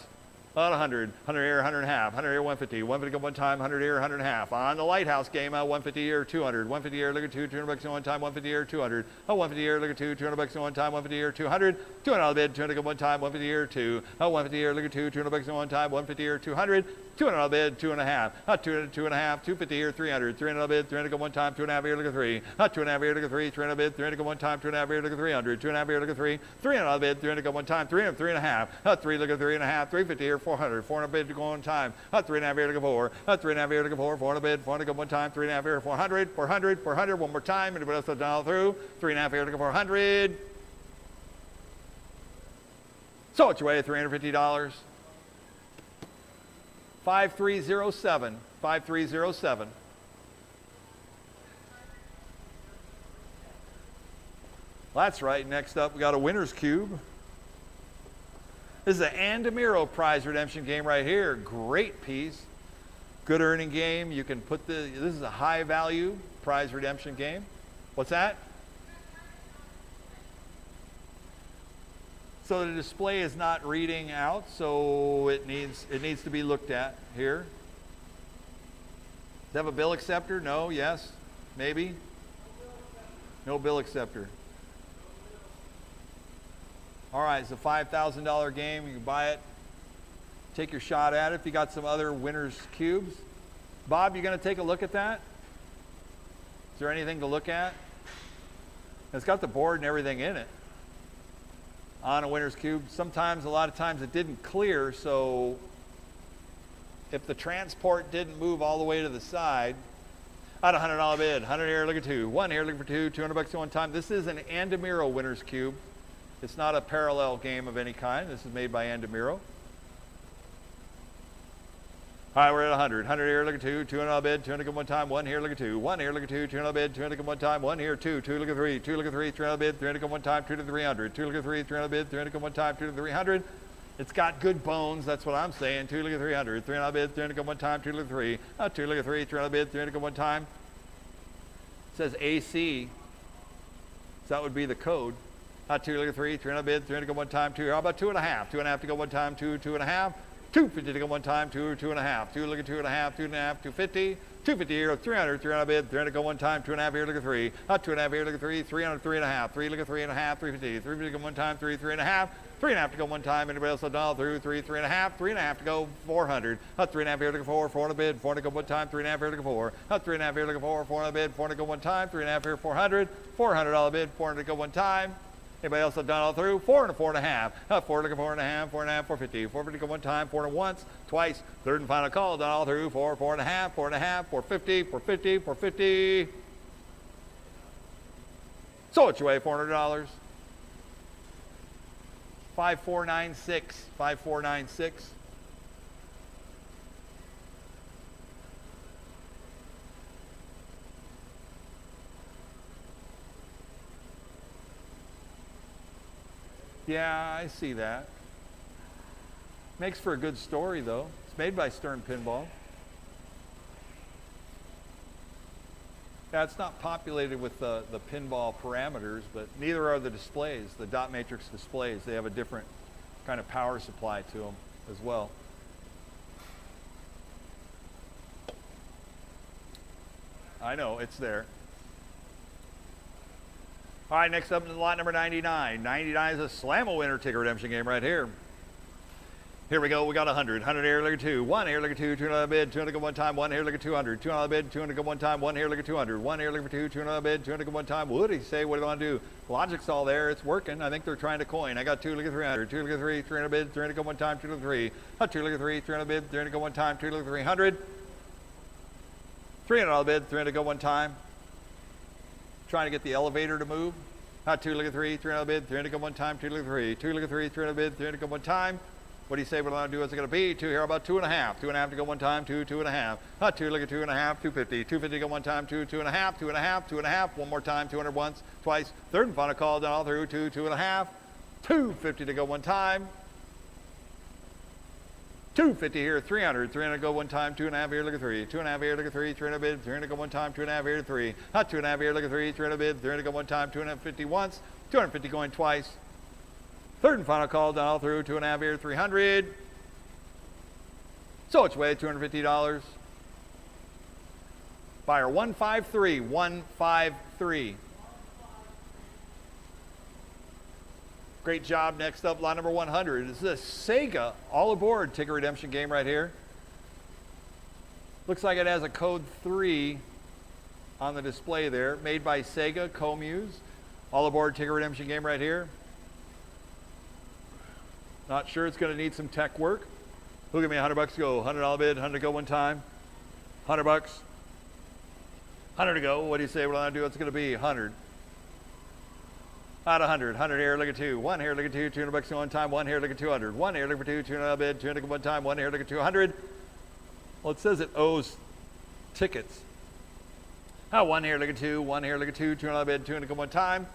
About 100, 100 here, 100 and a half, 100 here, 150, 150 go one time, 100 here, 100 and a half. On the Lighthouse game, 150 here, 200, 150 here, look at two, $200 in one time, 150 here, 200, 150 here, look at two, $200 in one time, 150 here, 200, $200 bid, 200 go one time, 150 here, two, 150 here, look at two, $200 in one time, 150 here, 200, $200 bid, 2 and a half, 200, 2 and a half, 250 here, 300, $300 bid, 300 go one time, 2 and a half here, look at three, 2 and a half here, look at three, 300 bid, 300 go one time, 2 and a half here, look at 300, 2 and a half here, look at three, $300 bid, 300 go one time, 300, 3 and a half, 3 look at 3 and a half, 350 here, 400, 400 bid to go one time, 3 and a half here, look at four, 3 and a half here, look at four, 400 bid, 400 go one time, 3 and a half here, 400, 400, 400, one more time, anybody else will dial through, 3 and a half here, look at 400. So it's your way, $350. 5307, 5307. That's right. Next up, we got a winner's cube. This is an Andamiro prize redemption game right here. Great piece. Good earning game. You can put this is a high value prize redemption game. What's that? So the display is not reading out, so it needs to be looked at here. Does it have a bill acceptor? No, yes, maybe. No bill acceptor. All right, it's a $5,000 game. You can buy it. Take your shot at it. If you got some other winner's cubes. Bob, you going to take a look at that? Is there anything to look at? It's got the board and everything in it. On a winner's cube. Sometimes, a lot of times it didn't clear, so if the transport didn't move all the way to the side, at a $100 bid, 100 here, look at two, 1 here, looking for two, $200 at one time. This is an Andamiro winner's cube. It's not a parallel game of any kind. This is made by Andamiro. All right, we're at 100. 100 here, look at two, $200 bid, 200 at one time, 1 here, look at two, 1 here, look at two, $200 bid, 200 at one time, 1 here, 2, 2 look at three, 2 look at three, $300 bid, 300 at one time, 2 to 300, 2 look at three, 300 bid, 300 at one time, 2 to 300. It's got good bones, that's what I'm saying. 2 look at 300, 300 bid, 300 at one time, 2 look at three, 2 look at three, 300 bid, 300 at one time. It says AC, so that would be the code. 2 look at three, 300 bid, 300 at one time, 2. How about 2 and a half? 2 and a half to go one time, 2, 2 and a half. 250 to go one time, two and a half, two, look at 2.5, 2.5, 250, 250 here, 300, 300 bid, 300 go one time, 2.5 here, look at 3, 2.5 here, look at 3, 300, 3.5, 3, look at 3.5, 350, 350 to go one time, 3, 3.5, 3.5 to go one time, anybody else done through, 3, 3.5, 3.5 to go, 400, 3.5 here, look at 4, 400 bid, 400 go one time, 3.5 here, look at 4, 3.5 here, look at 4, 400 bid, 400 go one time, 3.5 here, 400, $400 bid, 400 go one time. Anybody else have done all through? 4 and a 4.5. 4 look at 4.5, 4.5, 450. 450 go one time, 4 once, twice. Third and final call, done all through. 4, 4.5, 4.5, 450, 450, 450. So what's your way? $400. 5496. 5496. Yeah, I see that. Makes for a good story, though. It's made by Stern Pinball. Yeah, it's not populated with the pinball parameters, but neither are the displays, the dot matrix displays. They have a different kind of power supply to them as well. I know, it's there. All right, next up is lot number 99. 99 is a Slam-O-Winner ticket redemption game right here. Here we go. We got 100. 100 here, look at 2. 1 here, look at 2. 200 bid. 200 go one time. 1 here, look at 200. 200 bid. 200 go one time. 1 here, look at 200. 1 here, look at 2. 200 bid. 200 go one time. What did he say? What do you want to do? Logic's all there. It's working. I think they're trying to coin. I got 2, look at 300. 2 look at 3. 300 bid. 300 go one time. 2 look at 3. 2 look at 3. 300 bid. 300 go one time. 2 look at 300. 300 bid. 300 go one time. Trying to get the elevator to move. 2 look at 3, 300 bid, 300 go one time, 2 look at 3, 2 look at 3, 300 bid, 300 go one time. What do you say? What do I want to do? What's it going to be? 2 here, about 2.5. 2.5 to go one time, 2, 2.5. 2 look at 2.5, 250. 250 go one time, 2, 2.5, 2.5, 2.5. One more time, 200 once, twice. Third and final call, done all through, 2, 2.5. 250 to go one time. 250 here, 300. 300 go one time, 2.5 here, look at 3. 2.5 here, look at 3, 300 bid, 300 go one time, 2.5 here, 3. 2.5 here, look at 3, 300 bid, 300 go one time, 250 once, 250 going twice. Third and final call, done all through, 2.5 here, 300. So it's way $250. Buyer 153, 153. Great job. Next up, lot number 100. This is a Sega All Aboard ticket redemption game right here. Looks like it has a code 3 on the display there. Made by Sega, Co-Muse. All Aboard ticket redemption game right here. Not sure, it's going to need some tech work. Look at me, $100 to go. $100 bid, 100 to go one time. $100. 100 to go. What do you say? What do I do? What's it going to be? 100. Out 100. 100 here, look at 2. 1 here, look at 2. $200 one time. 1 here, look at 200. 1 here, look for 2. 200 bid. 200 one time. 1 here, look at 200. Well, it says it owes tickets. 1 here, look at 2. 1 here, look at 2. 200 bid. 200 one time.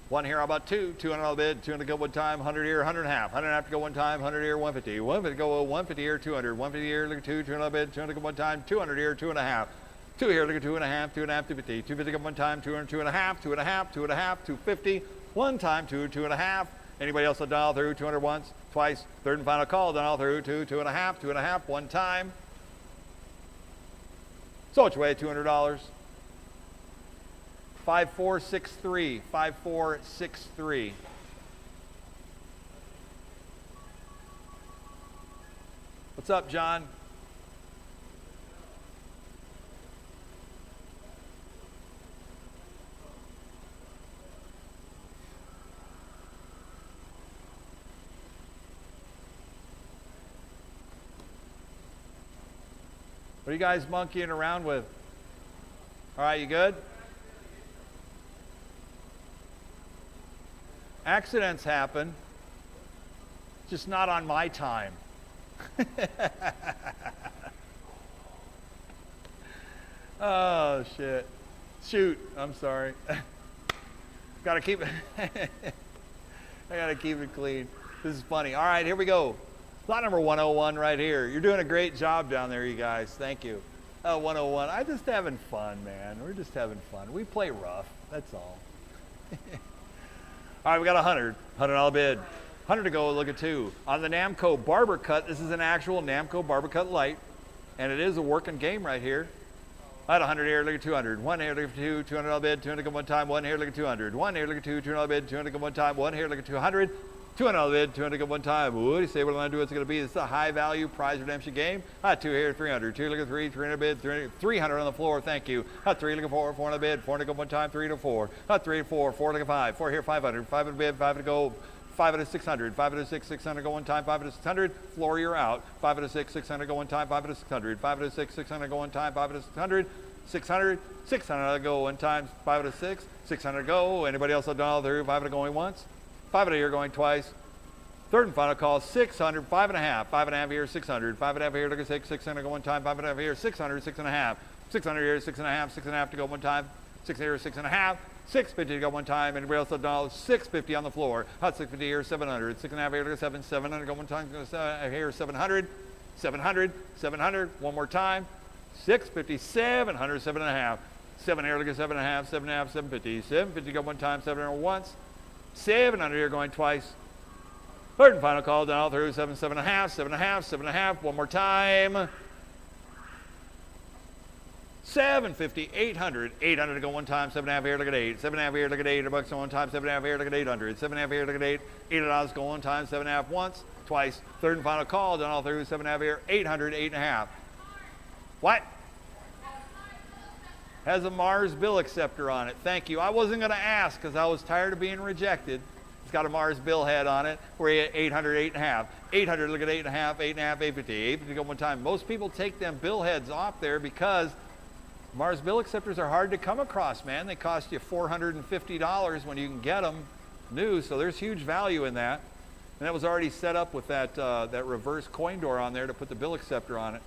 1 here, how about 2? 200 bid. 200 go one time. 100 here, 100 and a half. 100 and a half to go one time. 100 here, 150. 150 go 150 here, 200. 150 here, look at 2. 200 bid. 200 go one time. 200 here, 2 and a half. 2 here, look at 2 and a half. 2 and a half, 250. 250 go one time. 200, 2 and a half. 2 and a half. 2 and a half. 250. One time, 2, 2 and a half. Anybody else will dial through? 200 once, twice. Third and final call, dial through. 2, 2 and a half. 2 and a half. One time. So it's way $200. 5463. 5463. What's up, John? What are you guys monkeying around with? All right, you good? Accidents happen, just not on my time. Oh, shit. Shoot, I'm sorry. Gotta keep it, I gotta keep it clean. This is funny. All right, here we go. Lot number 101 right here. You're doing a great job down there, you guys. Thank you. 101. I'm just having fun, man. We're just having fun. We play rough. That's all. All right, we got 100. $100 bid. 100 to go, look at 2. On the Namco Barber Cut, this is an actual Namco Barber Cut light, and it is a working game right here. At 100 here, look at 200. 1 here, look at 2, 200 on bid, 200 go one time, 1 here, look at 200. 1 here, look at 2, 200 on bid, 200 go one time, 1 here, look at 200. 200 on bid, 200 go one time. What do you say what I'm going to do? What's it going to be? This is a high value prize redemption game. 2 here, 300. 2 look at 3, 300 bid, 300 on the floor. Thank you. 3 look at 4, 4 on the bid, 400 go one time, 3 to 4. 3 to 4, 4 look at 5. 4 here, 500. 5 on bid, 5 to go. 5 out of 600, 5 out of 6, 600 go one time, 5 out of 600, floor you're out. 5 out of 6, 600 go one time, 5 out of 600, 5 out of 6, 600 go one time, 5 out of 600, 600, 600 go one time, 5 out of 6, 600 go. Anybody else have done all through? 5 out of going once, 5 out of here going twice. Third and final call, 600, 5.5, 5.5 here, 600, 5.5 here, look at 6, 600 go one time, 5.5 here, 600, 6.5, 600 here, 6.5, 6.5 to go one time, 6 here, 6.5. 650 to go one time. Anybody else have done 650 on the floor? 650 here, 700. 6.5 here, look at 7. 700 go one time. Here, 700. 700. 700. One more time. 650, 700, 7.5. 7 here, look at 7.5. 7.5, 750. 750 go one time. 700 once. 700 here going twice. Third and final call down all through 7, 7.5, 7.5, 7.5. One more time. 750, 800, 800 to go one time, 7.5 here, look at 8, 7.5 here, look at 8 bucks on one time, 7.5 here, look at 800, 7.5 here, look at 8, $8 go one time, 7.5 once, twice, third and final call, done all through, 7.5 here, 800, 8.5. What? Has a Mars bill acceptor on it. Thank you. I wasn't going to ask because I was tired of being rejected. It's got a Mars bill head on it. We're at 800, 8.5. 800, look at 8.5, 8.5, 850, 850 go one time. Most people take them bill heads off there because Mars bill acceptors are hard to come across, man. They cost you $450 when you can get them new, so there's huge value in that. And that was already set up with that, that reverse coin door on there to put the bill acceptor on it.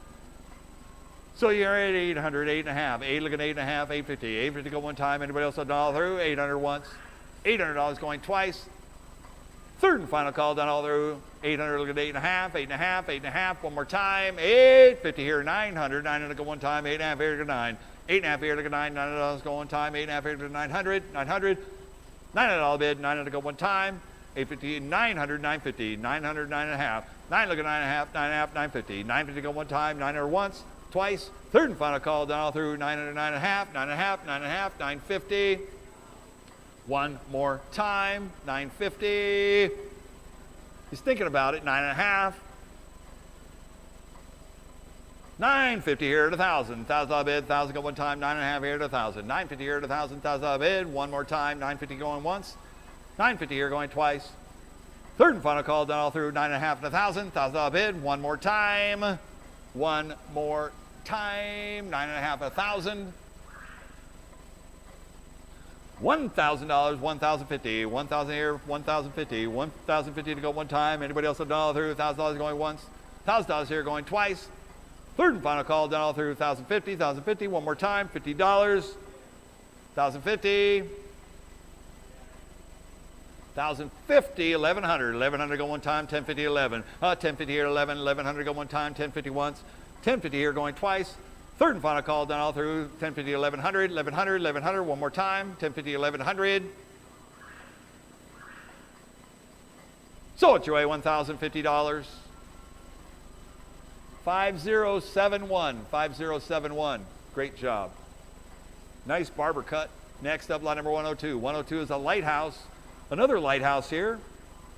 So you're at 800, 8.5, 8 look at 8.5, 850, 850 go one time. Anybody else done all through? 800 once, $800 going twice. Third and final call done all through. 800 look at 8.5, 8.5, 8.5. One more time. 850 here, 900, 900 go one time. 8.5 here, look at 9. 8.5 here, look at 9, $9 go one time. 8.5 here, look at 900, 900. $900 bid, 900 go one time. 850, 900, 950, 900, 9.5. 9 look at 9.5, 9.5, 950. 950 go one time, 900 once, twice. Third and final call down all through. 900, 9.5, 9.5, 9.5, 950. One more time, 950. He's thinking about it, 9.5. 950 here at 1,000. $1,000 bid, 1,000 go one time, 9.5 here at 1,000. 950 here at 1,000, $1,000 bid, one more time, 950 going once. 950 here going twice. Third and final call done all through, 9.5 at 1,000, $1,000 bid, one more time. One more time, 9.5 at 1,000. $1,000, 1,050, 1,000 here, 1,050, 1,050 to go one time. Anybody else have done all through? $1,000 going once, $1,000 here going twice. Third and final call done all through. 1,050, 1,050, one more time. $50, 1,050, 1,050, 1,100, 1,100 go one time. 1,050, 11, 1,050 here, 11, 1,100 go one time. 1,050 once, 1,050 here going twice. Third and final call done all through. 1,050, 1,100, 1,100, 1,100, one more time. 1,050, 1,100. So it's your way, $1,050. 5071, 5071. Great job. Nice barber cut. Next up, lot number 102. 102 is a lighthouse. Another lighthouse here.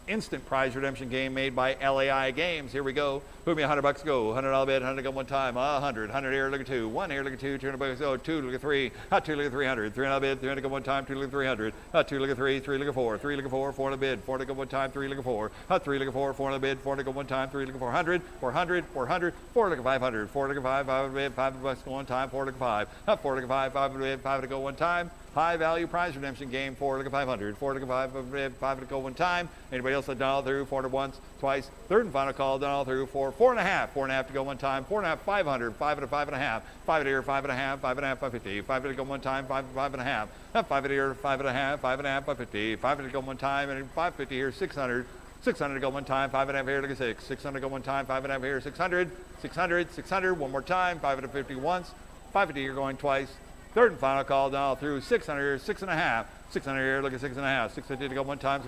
Instant prize redemption game made by LAI Games. Here we go. Put me $100 go. $100 bid, 100 go one time. 100. 100 here, look at 2. 1 here, look at 2. $200 go. 2, look at 3. 2 look at 300. 300 bid, 300 go one time. 2 look at 300. 2 look at 3. 3 look at 4. 3 look at 4. 400 bid. 400 go one time. 3 look at 4. 3 look at 4. 400 bid. 400 go one time. 3 look at 400. 400. 400. 4 look at 500. 4 look at 5. 5 bid. $5 go one time. 4 look at 5. 4 look at 5. 5 bid. 5 to go one time. High value prize redemption game. 4 look at 500. 4 look at 5 bid. 5 to go one time. Anybody else that done all through? 400 once, twice. Third and final call done all through. 4, 4.5. 4.5 to go one time. 4.5, 500. 5 at 5.5. 5 at here, 5.5. 5.5, 550. 5 to go one time. 5 at 5.5. 5 at here, 5.5. 5.5, 550. 5 to go one time. And 550 here, 600. 600 to go one time. 5.5 here, look at 6. 600 to go one time. 5.5 here, 600. 600, 600. One more time. 5 at 50 once. 550 here going twice. Third and final call down all through. 600 here, 6.5. 600 here, look at 6.5. 650 to go one time.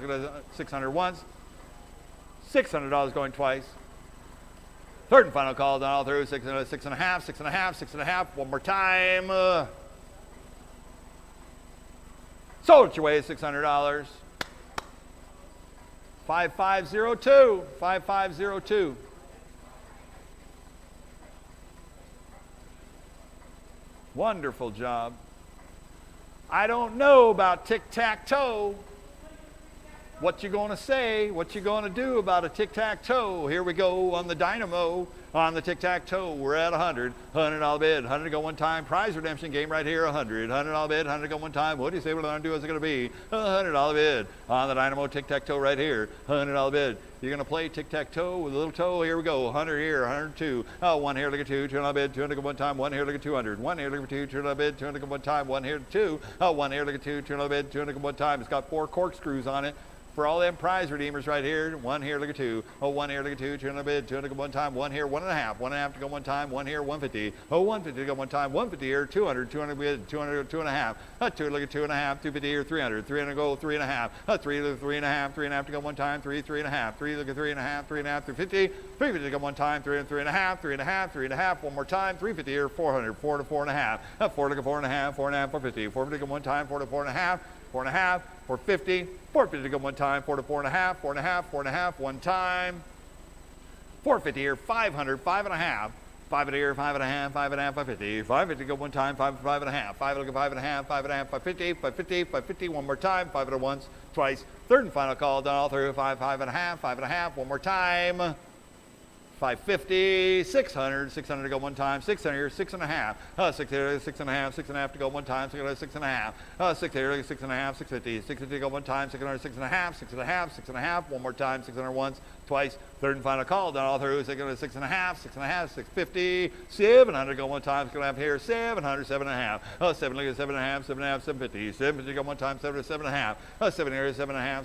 600 once. $600 going twice. Third and final call, down all through, 6.5, 6.5, 6.5, 6.5. One more time. Sold it your way, $600. 5502, 5502. Wonderful job. I don't know about tic-tac-toe. What you gonna say? What you gonna do about a tic-tac-toe? Here we go on the dynamo, on the tic-tac-toe. We're at 100, $100 bid, 100 to go one time. Prize redemption game right here, 100, $100 bid, 100 to go one time. What do you say we're gonna do? What's it gonna be? $100 bid on the dynamo tic-tac-toe right here, $100 bid. You're gonna play tic-tac-toe with a little toe. Here we go, 100 here, 102. Oh, one here, look at two, $200 bid, 200 to go one time. One here, look at 200. One here, look at two, $200 bid, 200 to go one time. One here, two. Oh, one here, look at two, $200 bid, 200 to go one time. It's got 4 corkscrews on it. For all them prize redeemers right here, one here, look at two. Oh, one here, look at two, 200 bid, 200 to go one time. One here, 1.5, 1.5 to go one time. One here, 150. Oh, 150 to go one time. 150 here, 200, 200 bid, 200, 2.5. Two, look at 2.5, 250 here, 300, 300 go, 3.5. Three, look at 3.5, 3.5 to go one time. Three, 3.5. Three, look at 3.5, 3.5, 350. 350 to go one time. 3, 3.5, 3.5, 3.5. One more time. 350 here, 400, 4 to 4.5. 4, look at 4.5, 4.5, 450. 450 to go one time. 4 to 4.5. 4.5, 450, 450 to go one time, 4 to 4.5, 4.5, 4.5, one time, 450 here, 500, 5.5, 5 here, 5.5, 5.5, 550, 550 to go one time, 5, 5.5, 5 look at 5.5, 5.5, 550, 550, 550, one more time, 5 at once, twice, third and final call, down all through, 5, 5.5, 5.5, one more time. 550, 600, 600 to go one time, 600 here, 6.5, 6 here, 6.5, 6.5 to go one time, 600, 6.5, 6 here, 6.5, 650, 650 to go one time, 600, 6.5, 6.5, 6.5, one more time, 600 once, twice, third and final call, down all through, 600, 6.5, 6.5, 650, 700 to go one time, 6.5 here, 700, 7.5, 7 look at 7.5, 7.5, 750, 750 to go one time, 7 to 7.5, 7 here, 7.5,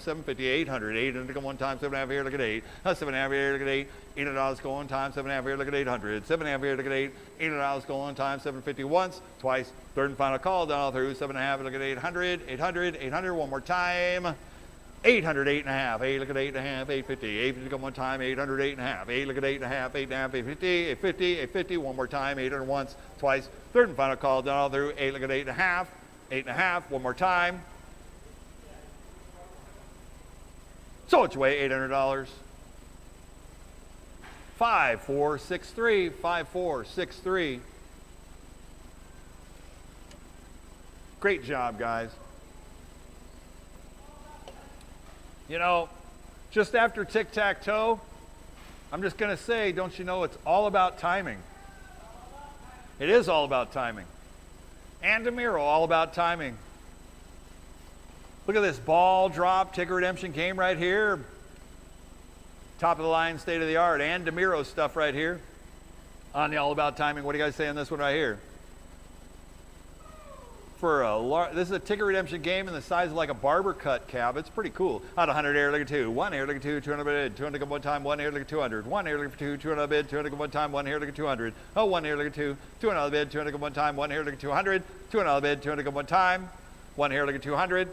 750, 800, 800 to go one time, 7.5 here, look at 8, 7.5 here, look at 8, $800 go on time, 7.5 here, look at 800, 7.5 here, look at 8, $800 go on time, 750 once, twice, third and final call, down all through, 7.5, look at 800, 800, 800, one more time, 800, 8.5, 8, look at 8.5, 850, 850 go one time, 800, 8.5, 8, look at 8.5, 8.5, 850, 850, 850, one more time, 800 once, twice, third and final call, down all through, 8, look at 8.5, 8.5, one more time, so it's way $800. 5463, 5463. Great job, guys. You know, just after tic-tac-toe, I'm just going to say, don't you know, it's all about timing. It is all about timing. And DeMiro, all about timing. Look at this ball drop ticket redemption game right here. Top of the line, state of the art, and DeMiro stuff right here on the all about timing. What do you guys say on this one right here? For a this is a ticket redemption game in the size of like a barber cut cab. It's pretty cool. Out 100 air, look at 2. 1 air, look at 2. 200 bid. 200 go one time. 1 air, look at 200. 1 air, look at 2. 200 bid. 200 go one time. 1 air, look at 200. Oh, 1 air, look at 2. 200 bid. 200 go one time. 1 air, look at 200. 200 bid. 200 go one time. 1 air, look at 200.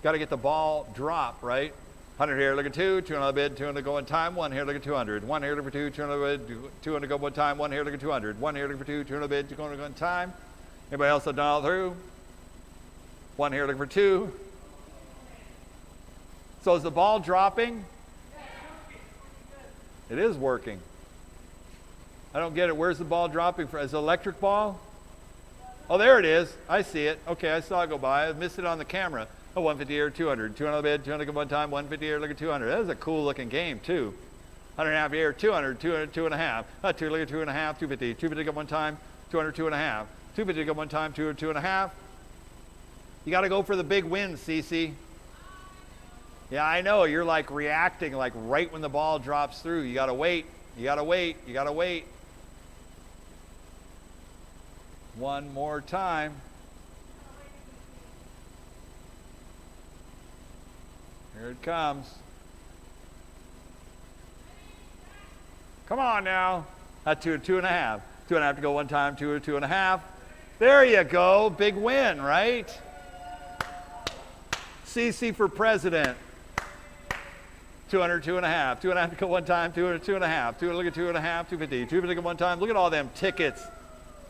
Got to get the ball drop, right? 100 here, look at 2, 200 bid, 200 go one time, 1 here, look at 200, 1 here, look for 2, 200 bid, 200 go one time, 1 here, look at 200, 1 here, look for 2, 200 bid, 200 go one time. Anybody else have done all through? 1 here, look for 2. So is the ball dropping? It is working. I don't get it. Where's the ball dropping from? Is it electric ball? Oh, there it is. I see it. Okay, I saw it go by. I missed it on the camera. Oh, 150 here, 200. 200 bid, 200 go one time, 150 here, look at 200. That is a cool looking game, too. 100.5 here, 200, 200, 2.5. 2, look at 2.5, 250. 250 go one time, 200, 2.5. 250 go one time, 200, 2.5. You got to go for the big win, Cece. Yeah, I know. You're like reacting like right when the ball drops through. You got to wait. You got to wait. You got to wait. One more time. Here it comes. Come on now. 2 to 2.5. 2.5 to go one time. 2 to 2.5. There you go. Big win, right? CC for president. 200, 2.5, 2.5 to go one time, 200, 2.5, 200, look at 2.5, 250, 250 to go one time. Look at all them tickets.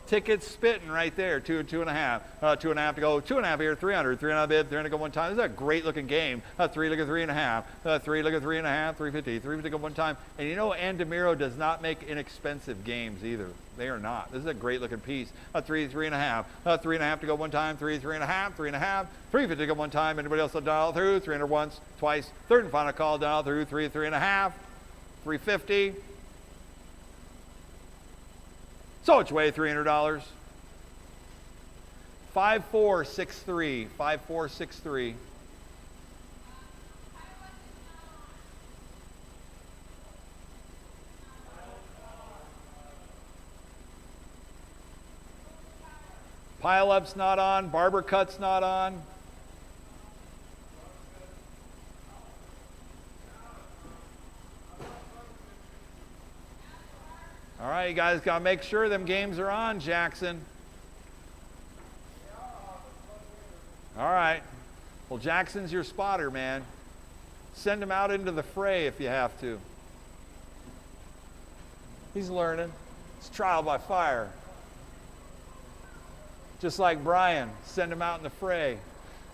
Tickets spitting right there, 2, 2.5, 2.5 to go, 2.5 here, 300, 300 bid, 300 to go one time. This is a great looking game. 3, look at 3.5, 3, look at 3.5, 350, 350 to go one time. And you know, Andamiro does not make inexpensive games either. They are not. This is a great looking piece. 3, 3.5, 3.5 to go one time, 3, 3.5, 3.5, 350 to go one time. Anybody else will dial through? 300 once, twice, third and final call, dial through, 3, 3.5, 350. So it's way $300. 5463, 5463. Pile up's not on, barber cut's not on. All right, you guys got to make sure them games are on, Jackson. All right. Well, Jackson's your spotter, man. Send him out into the fray if you have to. He's learning. It's trial by fire. Just like Brian, send him out in the fray.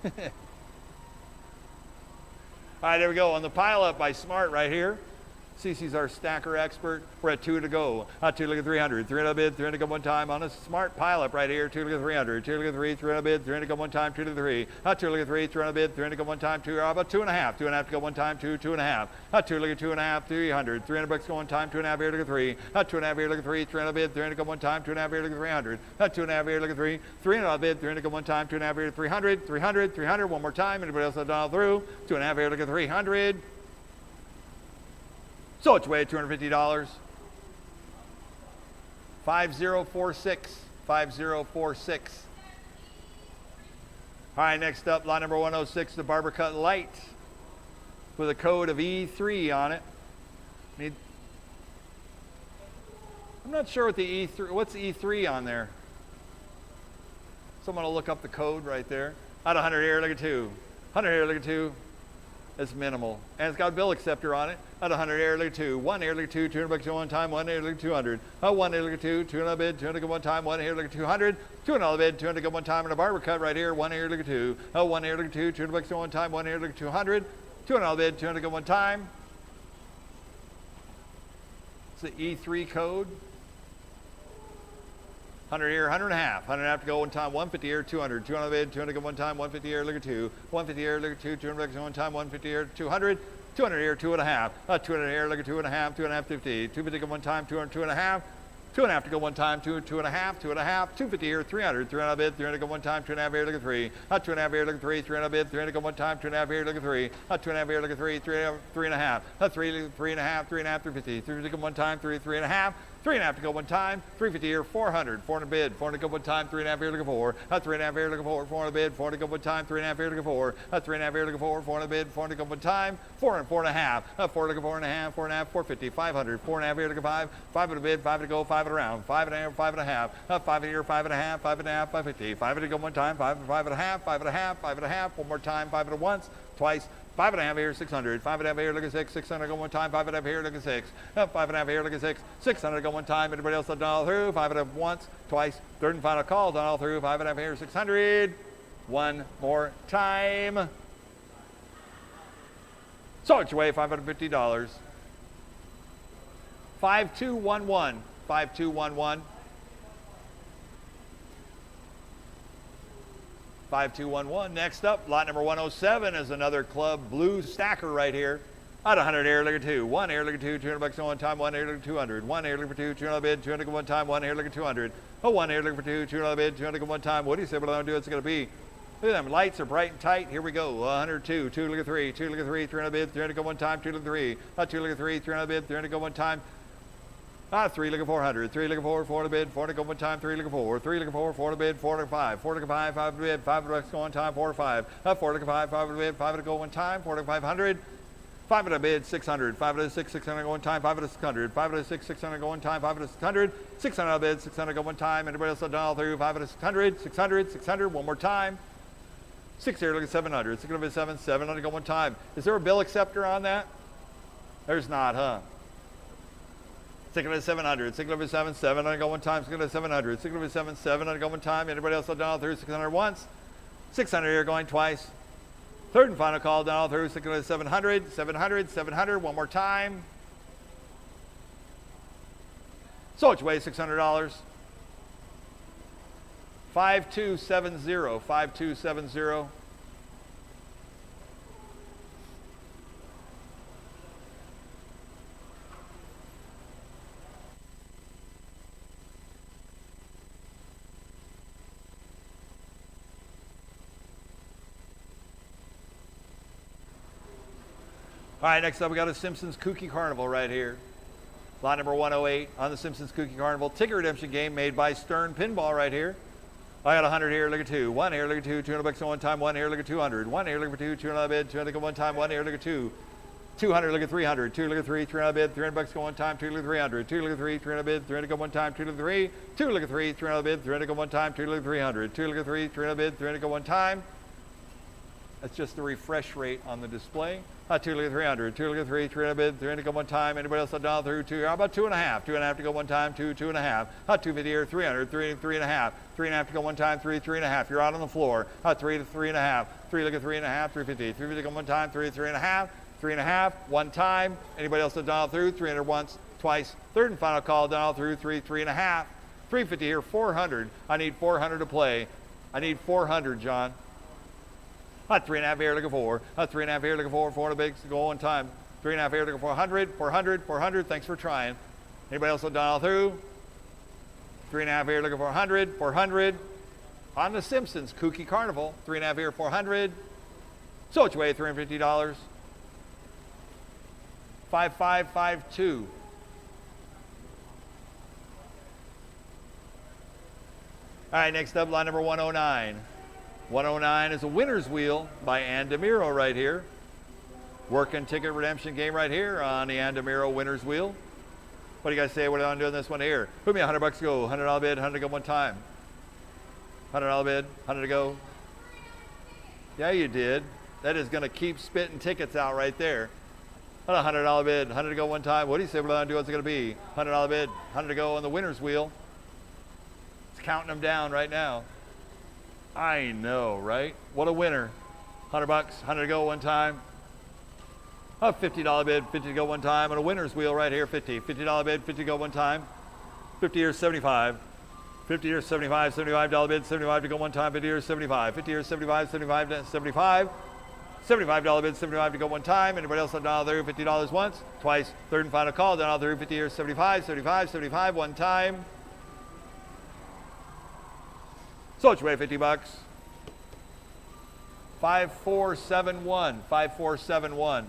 All right, there we go. On the pile up by Smart right here. CC's our stacker expert. We're at 2 to go. 2 look at 300. 300 bid, 300 go one time on a Smart pile up right here. 2 look at 300. 2 look at 3, 300 bid, 300 go one time. 2 to 3. 2 look at 3, 300 bid, 300 go one time. 2, how about 2.5? 2.5 to go one time. 2, 2.5. 2 look at 2.5, 300. 300 bucks go one time. 2.5 here, look at 3. 2.5 here, look at 3. 300 bid, 300 go one time. 2.5 here, look at 300. 2.5 here, look at 3. 300 bid, 300 go one time. 2.5 here, 300. 300, 300. One more time. Anybody else that dial through? 2.5 here, look at 300. So it's way $250. 5046. 5046. All right, next up, lot number 106, the Barber Cut Light with a code of E3 on it. I'm not sure what the E3, what's E3 on there? Someone will look up the code right there. Out of 100 here, look at 2. 100 here, look at 2. It's minimal. And it's got a bill acceptor on it. At 100 air, look at 2. 1 air, look at 2. 200 bucks at one time. 1 air, look at 200. 1 air, look at 2. 200 bid. 200 go one time. 1 air, look at 200. 200 bid. 200 go one time. And a barber cut right here. 1 air, look at 2. 1 air, look at 2. 200 bucks at one time. 1 air, look at 200. 200 bid. 200 go one time. It's the E3 code. 100 here, 100 and a half. 100 and a half to go one time. 150 here, 200. 200 bid, 200 go one time. 150 here, look at 2. 150 here, look at 2. 200 bucks at one time. 150 here, 200. 200 here, 2 and a half. 200 here, look at 2 and a half. 2 and a half, 50. 250 go one time. 200, 2 and a half. 2 and a half to go one time. 2, 2 and a half. 2 and a half. 250 here, 300. 300 bid, 300 go one time. 2 and a half here, look at 3. 2 and a half here, look at 3. 300 bid, 300 go one time. 2 and a half here, look at 3. 2 and a half here, look at 3. 3 and a half. 3, 3 and a half. 3 and a half, 350. 350 go one time. 3, 3 and a half. 3 and a half to go one time. 350 here, 400. 400 bid, 400 go one time. 3 and a half here, look at 4. 3 and a half here, look at 4. 400 bid, 400 go one time. 3 and a half here, look at 4. 3 and a half here, look at 4. 400 bid, 400 go one time. 4 and 4 and a half. 4 look at 4 and a half. 4 and a half, 450. 500. 4 and a half here, look at 5. 5 at a bid, 5 to go, 5 at around. 5 and a half, 5 and a half. 5 here, 5 and a half. 5 and a half, 550. 5 to go one time. 5 and a half. 5 and a half. 5 and a half. One more time. 5 at once, twice. 5 and a half here, 600. 5 and a half here, look at 6. 600 go one time. 5 and a half here, look at 6. 5 and a half here, look at 6. 600 go one time. Anybody else that dial through? 5 and a half once, twice. Third and final call, dial through. 5 and a half here, 600. One more time. So it's your way, $550. 5211. 5211. 5211. Next up, lot number 107 is another club blue stacker right here. Out of 100 air, look at 2. 1 air, look at 2. 200 bucks at one time. 1 air, look at 200. 1 air, look for 2. 200 bid. 200 go one time. 1 air, look at 200. 1 air, look for 2. 200 bid. 200 go one time. What do you say? What I'm gonna do? It's gonna be. Look at them. Lights are bright and tight. Here we go. 102. 2 look at 3. 2 look at 3. 300 bid. 300 go one time. 2 look at 3. 2 look at 3. 300 bid. 300 go one time. 3 look at 400. 3 look at 4. 400 bid. 400 go one time. 3 look at 4. 3 look at 4. 400 bid. 4 look at 5. 4 look at 5. 5 bid. 5 bucks go one time. 4 or 5. 4 look at 5. 5 bid. 5 to go one time. 4 look at 500. 5 at a bid, 600. 5 at a 6, 600 go one time. 5 at a 600. 5 at a 6, 600 go one time. 5 at a 600. 600 at a bid, 600 go one time. Anybody else dial through? 5 at a 600. 600. 600. One more time. 6 here, look at 700. 600 bid 7. 700 go one time. Is there a bill acceptor on that? There's not, huh? 600, 700, 600, 7, 700 go one time, 600, 700, 600, 7, 700 go one time. Anybody else down all through 600 once? 600 here going twice. Third and final call down all through 600, 700, 700, 700, one more time. So which way, $600. 5270, 5270. All right, next up we got a Simpsons Kooky Carnival right here. Lot number 108 on the Simpsons Kooky Carnival. Ticket redemption game made by Stern Pinball right here. I got 100 here, look at 2. 1 here, look at 2. $200 at one time. 1 here, look at 200. 1 here, look at 2. 200 bid. 200 at one time. 1 here, look at 2. 200, look at 300. 2 look at 3. 300 bid. $300 go one time. 2 look at 300. 2 look at 3. 300 bid. 300 go one time. 2 look at 3. 2 look at 3. 300 bid. 300 go one time. 2 look at 300. 2 look at 3. 300 bid. 300 go one time. That's just the refresh rate on the display. 2 look at 300, 2 look at 3, 300 bid, 300 go one time. Anybody else down through 2? How about 2.5? 2.5 to go one time, 2, 2.5. 250 here, 300, 3, 3.5. 3.5 to go one time, 3, 3.5. You're out on the floor. 3 to 3.5. 3 look at 3.5, 350. 350 go one time, 3, 3.5. 3.5, one time. Anybody else down through? 300 once, twice. Third and final call down through 3, 3.5. 350 here, 400. I need 400 to play. I need 400, John. 3.5 here, looking for. 3.5 here, looking for. 400 bigs to go one time. 3.5 here, looking for 100, 400, 400. Thanks for trying. Anybody else down all through? 3.5 here, looking for 100, 400. On the Simpsons Kooky Carnival. 3.5 here, 400. So which way? $350. 5552. All right, next up, line number 109. 109 is a winner's wheel by Andamiro right here. Working ticket redemption game right here on the Andamiro winner's wheel. What do you guys say? What do I want to do on this one here? Put me $100 to go. $100 bid, 100 to go one time. $100 bid, 100 to go. Yeah, you did. That is going to keep spitting tickets out right there. $100 bid, 100 to go one time. What do you say? What do I want to do? What's it going to be? $100 bid, 100 to go on the winner's wheel. It's counting them down right now. I know, right? What a winner. $100, 100 to go one time. $50 bid, 50 to go one time. On a winner's wheel right here, 50. $50 bid, 50 to go one time. 50 years, 75. 50 years, 75. $75 bid, 75 to go one time. 50 years, 75. 50 years, 75, 75 to 75. $75 bid, 75 to go one time. Anybody else down out there? $50 once, twice. Third and final call down out there. 50 years, 75, 75, 75, one time. So which way, $50? 5471, 5471.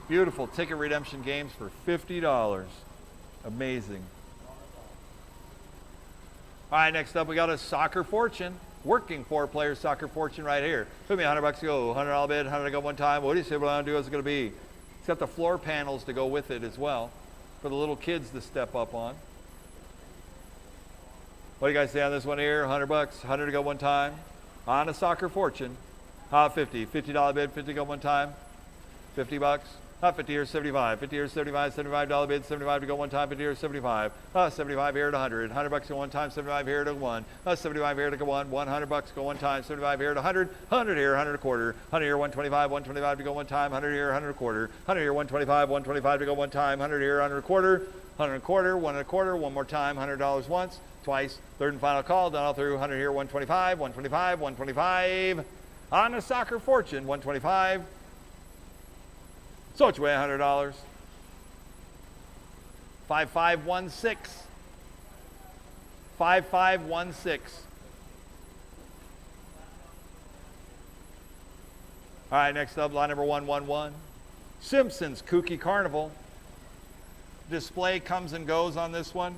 Beautiful ticket redemption games for $50. Amazing. All right, next up we got a Soccer Fortune. Working 4-player Soccer Fortune right here. Put me $100 to go. $100 bid, 100 to go one time. What do you say? What I want to do? What's it going to be? It's got the floor panels to go with it as well for the little kids to step up on. What do you guys say on this one here? $100, 100 to go one time. On a Soccer Fortune. 50. $50 bid, 50 to go one time. $50. 50 here, 75. 50 here, 75. $75 bid, 75 to go one time. 50 here, 75. 75 here to 100. $100 go one time. 75 here to 1. 75 here to go one. $100 go one time. 75 here to 100. 100 here, 100 a quarter. 100 here, 125. 125 to go one time. 100 here, 100 a quarter. 100 here, 125. 125 to go one time. 100 here, 100 a quarter. 100 a quarter. 1 and a quarter. One more time. $100 once, twice. Third and final call. Down all through. 100 here, 125. 125. 125. On a Soccer Fortune. 125. So which way? $100. 5516. 5516. All right, next up, line number 111. Simpsons Kooky Carnival. Display comes and goes on this one.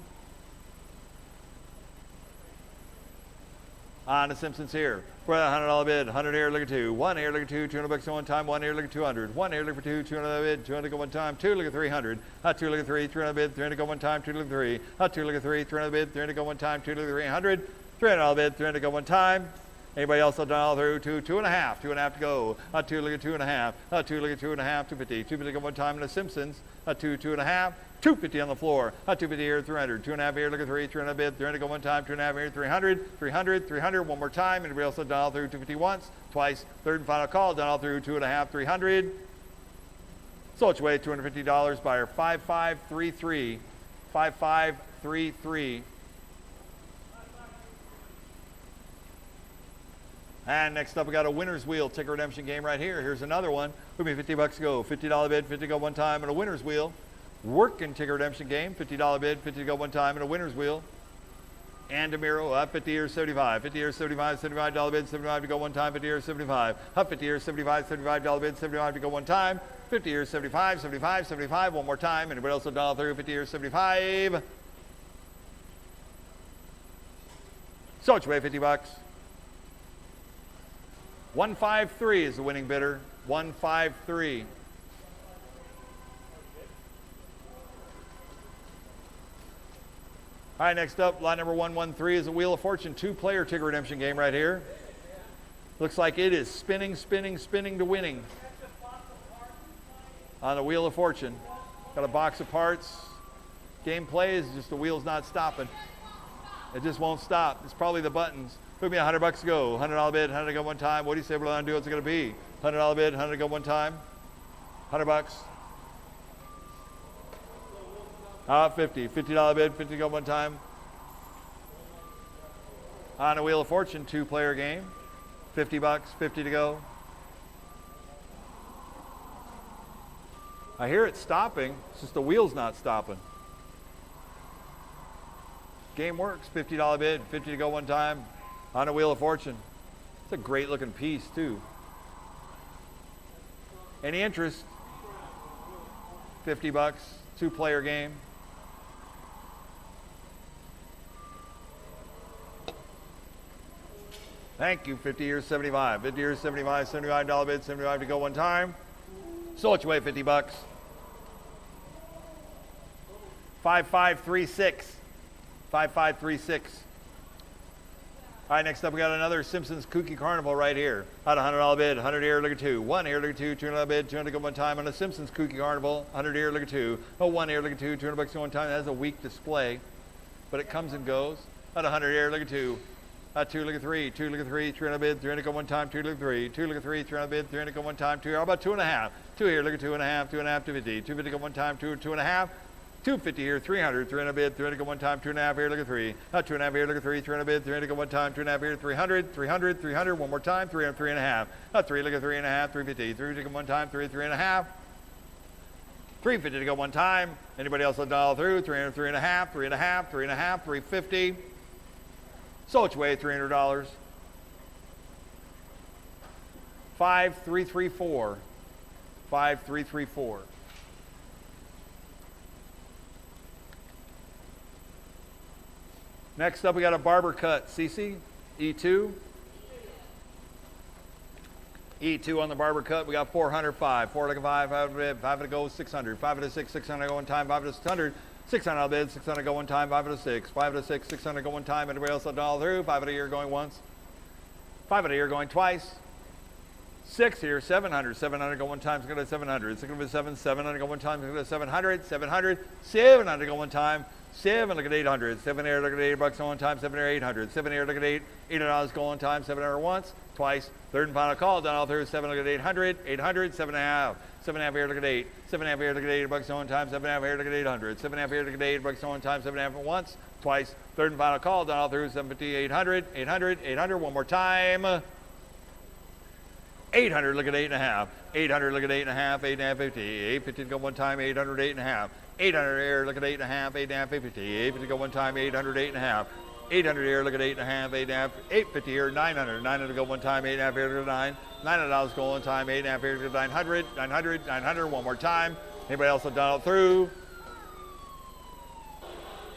On the Simpsons here. For a $100 bid, 100 here, look at 2. 1 here, look at 2, $200 go one time. 1 here, look at 200. 1 here, look for 2, 200 bid, 200 go one time. 2 look at 300. 2 look at 3, 300 bid, 300 go one time. 2 look at 3. 2 look at 3, 300 bid, 300 go one time. 2 look at 300. $300 bid, 300 go one time. Anybody else will dial through to 2.5, 2.5 to go. 2, look at 2.5. 2, look at 2.5, 250. 250 go one time in the Simpsons. 2, 2.5. 250 on the floor. 250 here, 300. 2.5 here, look at 3, 300 bid. 300 go one time. 2.5 here, 300. 300, 300. One more time. Anybody else will dial through 250 once, twice. Third and final call. Dial through 2.5, 300. So it's way $250. Buyer 5533. 5533. And next up, we got a winner's wheel ticket redemption game right here. Here's another one. Would be $50 to go. $50 bid, 50 go one time, and a winner's wheel. Working ticket redemption game. $50 bid, 50 to go one time, and a winner's wheel. And a Miro up 50 years 75. 50 years 75, $75 bid, 75 to go one time. 50 years 75. Up 50 years 75, $75 bid, 75 to go one time. 50 years 75, 75, 75. One more time. Anybody else will dial through 50 years 75. So it's way $50. 153 is the winning bidder. 153. All right, next up, lot number 113 is a Wheel of Fortune 2-player ticket redemption game right here. Looks like it is spinning, spinning, spinning to winning on the Wheel of Fortune. Got a box of parts. Gameplay is just the wheel's not stopping. It just won't stop. It's probably the buttons. Put me $100 to go. $100 bid, 100 to go one time. What do you say we're going to do? What's it going to be? $100 bid, 100 to go one time. $100. 50. $50 bid, 50 to go one time. On a Wheel of Fortune 2-player game. $50, 50 to go. I hear it stopping. It's just the wheel's not stopping. Game works. $50 bid, 50 to go one time. On a Wheel of Fortune. It's a great looking piece too. Any interest? $50, 2-player game. Thank you, 50 years 75. 50 years 75, $75 bid, 75 to go one time. So it's way $50. 5536. 5536. All right, next up we got another Simpsons Kooky Carnival right here. At $100 bid, 100 here, look at 2. 1 here, look at 2, $200 bid, 200 go one time on the Simpsons Kooky Carnival. 100 here, look at 2. Oh, 1 here, look at 2, $200 go one time. That has a weak display, but it comes and goes. At 100 here, look at 2. 2, look at 3, 2, look at 3, 300 bid, 300 go one time, 2, look at 3, 2, look at 3, 300 bid, 300 go one time, 2. How about 2.5? 2 here, look at 2.5, 2.5, 250, 250 go one time, 2, 2.5. 250 here, 300, 300 bid, 300 go one time, 2.5 here, look at 3. 2.5 here, look at 3, 300 bid, 300 go one time, 2.5 here, 300, 300, 300, one more time, 300, 3.5. 3, look at 3.5, 350, 350 go one time, 3, 3.5. 350 to go one time. Anybody else will dial through? 300, 3.5, 3.5, 3.5, 350. So it's way $300. 5334. 5334. Next up, we got a barber cut. CC, E2. E2 on the barber cut. We got 405. 4 like a 5, 5 to go, 600. 5 to 6, 600 go one time. 5 to 600. 600 on bid, 600 go one time. 5 to 6. 5 to 6, 600 go one time. Anybody else will dial through? 5 a year going once. 5 a year going twice. 6 here, 700. 700 go one time. It's going to 700. 607. 700 go one time. It's going to 700. 700. 700 go one time. 7, look at 800. 7 here, look at $8 on one time. 7 here, 800. 7 here, look at $800 go one time. 700 once, twice. Third and final call. Down all through. 7, look at 800. 800. 7.5. 7.5 here, look at 8. 7.5 here, look at $8 on one time. 7.5 here, look at 800. 7.5 here, look at $8 on one time. 7.5 once, twice. Third and final call. Down all through. 750, 800. 800. 800. One more time. 800, look at 8.5. 800, look at 8.5. 8.5, 50. 850 to go one time. 800, 8.5. 800 here, look at 8.5. 8.5, 50. 850 go one time. 800, 8.5. 800 here, look at 8.5. 8.5. 850 here, 900. 900 go one time. 8.5 here, look at 9. $900 go one time. 8.5 here, look at 900. 900, 900. One more time. Anybody else will dial through?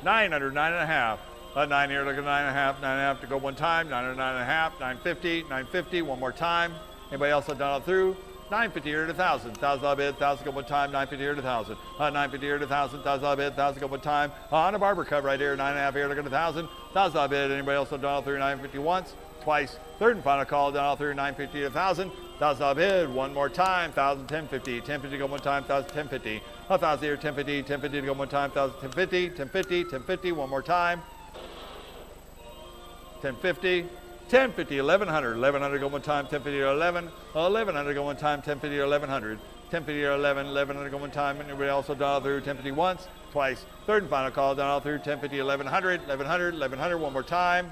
900, 9.5. 9 here, look at 9.5. 9.5 to go one time. 900, 9.5. 950. 950. One more time. Anybody else will dial through? 950 here to 1,000. $1,000 bid, 1,000 go one time. 950 here to 1,000. 950 here to 1,000. $1,000 bid, 1,000 go one time. On a barber cut right here. 9.5 here, look at 1,000. $1,000 bid. Anybody else will dial through? 950 once, twice. Third and final call, down all through 950 to 1,000. $1,000 bid, one more time, 1,000, 1050, 1050 to go one time, 1,000, 1050. 1,000 here, 1050, 1050 to go one time, 1,000, 1050, 1050, 1050, one more time. 1050, 1050, 1,100, 1,100 go one time, 1050 to 11, 1,100 go one time, 1050 to 1,100, 1050 to 11, 1,100 go one time, and everybody also down all through 1050 once, twice. Third and final call, down all through 1050, 1,100, 1,100, 1,100, one more time.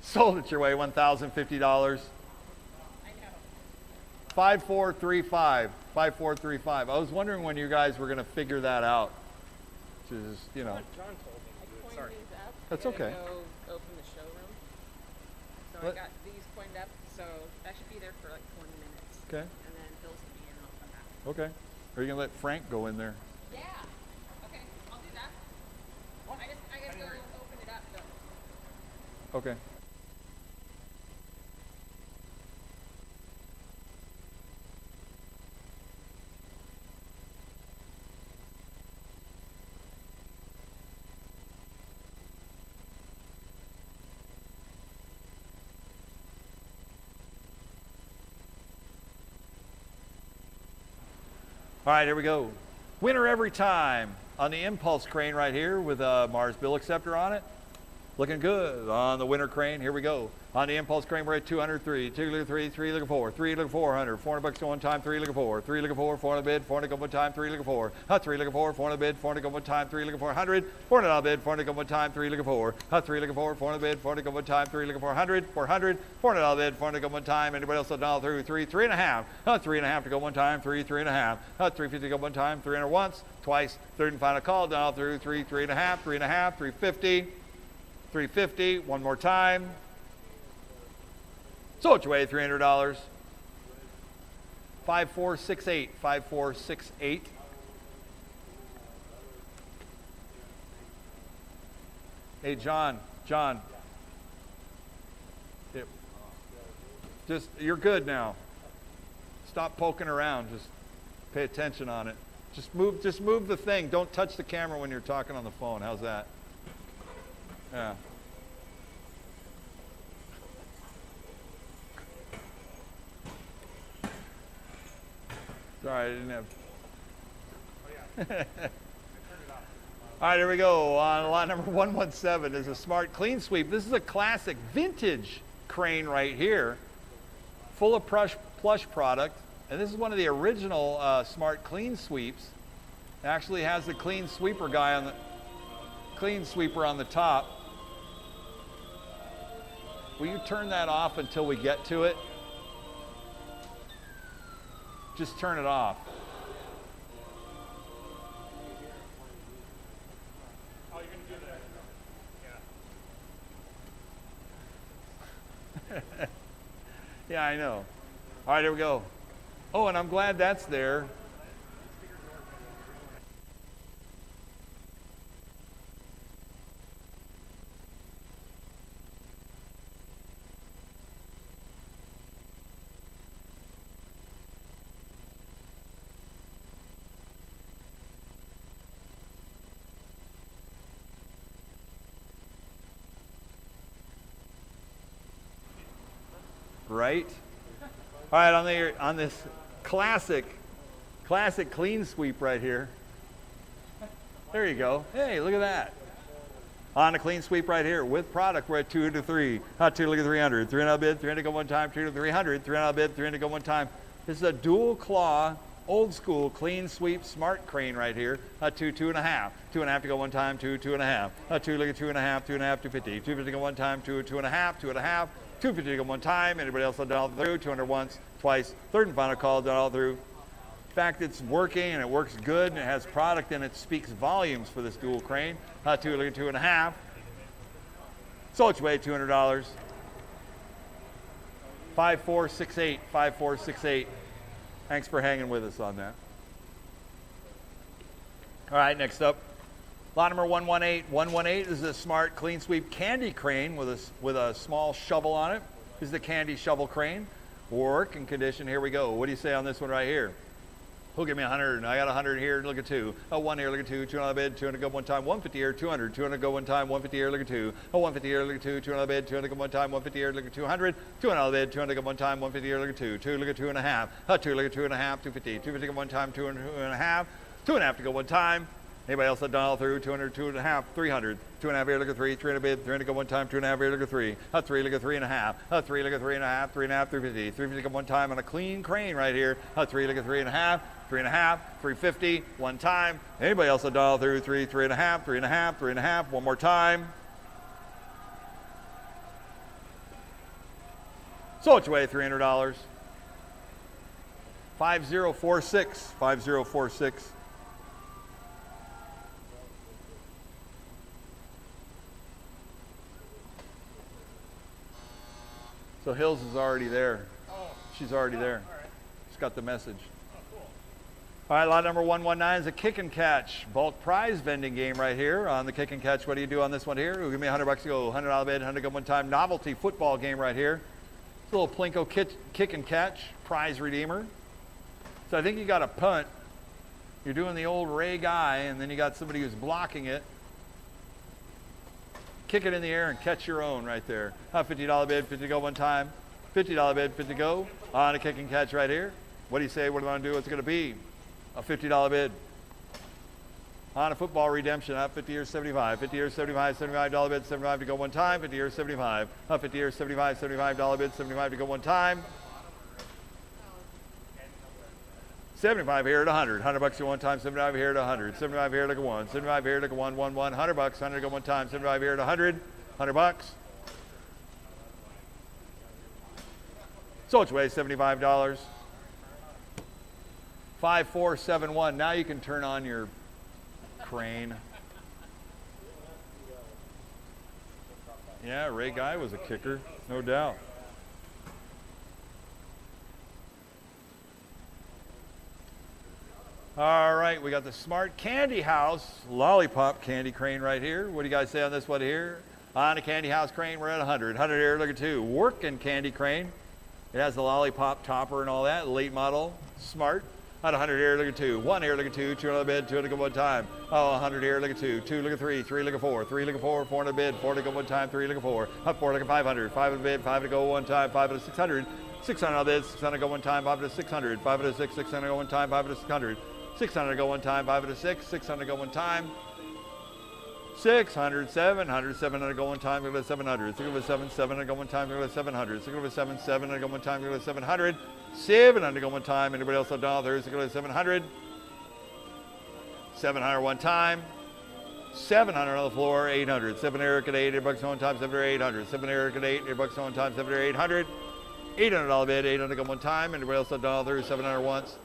Sold it your way, $1,050. 5435, 5435. I was wondering when you guys were going to figure that out. Which is, you know. John told me to do it. Sorry. That's okay. Go open the showroom. So What? I got these coined up, so that should be there for like 20 minutes. Okay. And then Bill's gonna be in and I'll come back. Okay. Are you going to let Frank go in there? Yeah. Okay, I'll do that. I gotta go open it up though. Okay. All right, here we go. Winner every time on the impulse crane right here with a Mars bill acceptor on it. Looking good on the winner crane. Here we go. On the impulse crane, we're at 203, 2 looking 3, 3 looking 4, 3 looking 400, $400 go one time, 3 looking 4, 3 looking 4, 400 bid, 400 go one time, 3 looking 4, 3 looking 4, 400 bid, 400 go one time, 3 looking 400, $400 bid, 400 go one time, 3 looking 4, 3 looking 4, 400 bid, 400 go one time, 3 looking 400, 400, $400 bid, 400 go one time. Anybody else all through 3, 3 and a half, 3 and a half to go one time, 3, 3 and a half, 350 to go one time, 300 once, twice. Third and final call, down through 3, 3 and a half, 3 and a half, 350. 350, one more time. Sold your way, $300. 5468, 5468. Hey, John. Just, you're good now. Stop poking around. Just pay attention on it. Just move the thing. Don't touch the camera when you're talking on the phone. How's that? Yeah. Sorry, I didn't have. All right, here we go. On lot number 117 is a smart clean sweep. This is a classic vintage crane right here, full of plush product. And this is one of the original smart clean sweeps. It actually has the clean sweeper guy on the clean sweeper on the top. Will you turn that off until we get to it? Just turn it off. Oh, you're going to do that? Yeah. Yeah, I know. All right, here we go. Oh, and I'm glad that's there. Right? All right, on this classic clean sweep right here. There you go. Hey, look at that. On a clean sweep right here with product, we're at 2 to 3. 2 look at 300. 300 bid, 300 go one time, 2 to 300. 300 bid, 300 go one time. This is a dual claw, old school clean sweep smart crane right here. 2, 2 and a half. 2 and a half to go one time, 2, 2 and a half. 2 look at 2 and a half, 2 and a half, 250. 250 go one time, 2, 2 and a half, 2 and a half. 250 to go one time. Anybody else done all through? 200 once, twice. Third and final call, done all through. In fact, it's working and it works good and it has product and it speaks volumes for this dual crane. 2 look at 2 and a half. Sold your way, $200. 5468, 5468. Thanks for hanging with us on that. All right, next up. Lot number 118. 118 is a smart clean sweep candy crane with a small shovel on it. This is the candy shovel crane. Work and condition. Here we go. What do you say on this one right here? Who'll give me 100? I got 100 here, look at 2. A 1 here, look at 2. 2 on the bid, 200 go one time. 150 here, 200. 200 go one time. 150 here, look at 2. A 150 here, look at 2. 2 on the bid, 200 go one time. 150 here, look at 200. 200 on the bid, 200 go one time. 150 here, look at 2. 2 look at 2 and a half. 2 look at 2 and a half. 250. 250 go one time. 2 and a half. 2 and a half to go one time. Anybody else that done all through? 200, 2 and a half, 300. 2 and a half here, look at 3. 300 bid, 300 go one time. 2 and a half here, look at 3. 3 look at 3 and a half. 3 look at 3 and a half. 3 and a half, 350. 350 go one time on a clean crane right here. 3 look at 3 and a half. 3 and a half, 350, one time. Anybody else that done all through? 3, 3 and a half, 3 and a half, 3 and a half, one more time. So it's away $300. 5046, 5046. So Hills is already there. She's already there. She's got the message. All right, lot number 119 is a kick and catch bulk prize vending game right here on the kick and catch. What do you do on this one here? Ooh, give me $100 to go. $100 bid, 100 go one time. Novelty football game right here. It's a little Plinko kick and catch prize redeemer. So I think you got a punt. You're doing the old Ray guy, and then you got somebody who's blocking it. Kick it in the air and catch your own right there. $50 bid, 50 go one time. $50 bid, 50 go on a kick and catch right here. What do you say? What do I want to do? What's it going to be? A $50 bid on a football redemption. 50 years 75. 50 years 75. $75 bid. 75 to go one time. 50 years 75. 50 years 75. $75 bid. 75 to go one time. 75 here at 100. $100 to one time. 75 here at 100. 75 here to go one. 75 here to go one. $100. 100 to go one time. 75 here at 100. $100. So it's way $75. 5471. Now you can turn on your crane. Yeah, Ray Guy was a kicker, no doubt. All right, we got the Smart Candy House lollipop candy crane right here. What do you guys say on this one here? On a candy house crane, we're at 100. 100 here, look at 2. Working candy crane. It has the lollipop topper and all that. Late model, Smart. At 100 here, look at 2. 1 here, look at 2. 2 on the bid, 2 to go one time. Oh, 100 here, look at 2. 2, look at 3. 3, look at 4. 3, look at 4. 4 on the bid, 4 to go one time. 3, look at 4. Up 4, look at 500. 5 on the bid, 5 to go one time. 5 to 600. 600 on the bid, 600 go one time. 5 to 600. 5 to 6, 600 go one time. 5 to 600. 600 go one time. 5 to 6, 600 go one time. 600, 700, 700 go one time. Go to 700. 6 over 7, 700 go one time. Go to 700. 6 over 7, 700 go one time. Go to 700. 700 go one time. Anybody else have dollars? Go to 700. 700 one time. 700 on the floor. 800. 7 Eric at 8. $8 one time. 7 800. 7 Eric at 8. $8 one time. 7 800. $800 bid. 800 go one time. Anybody else have dollars? 700 once.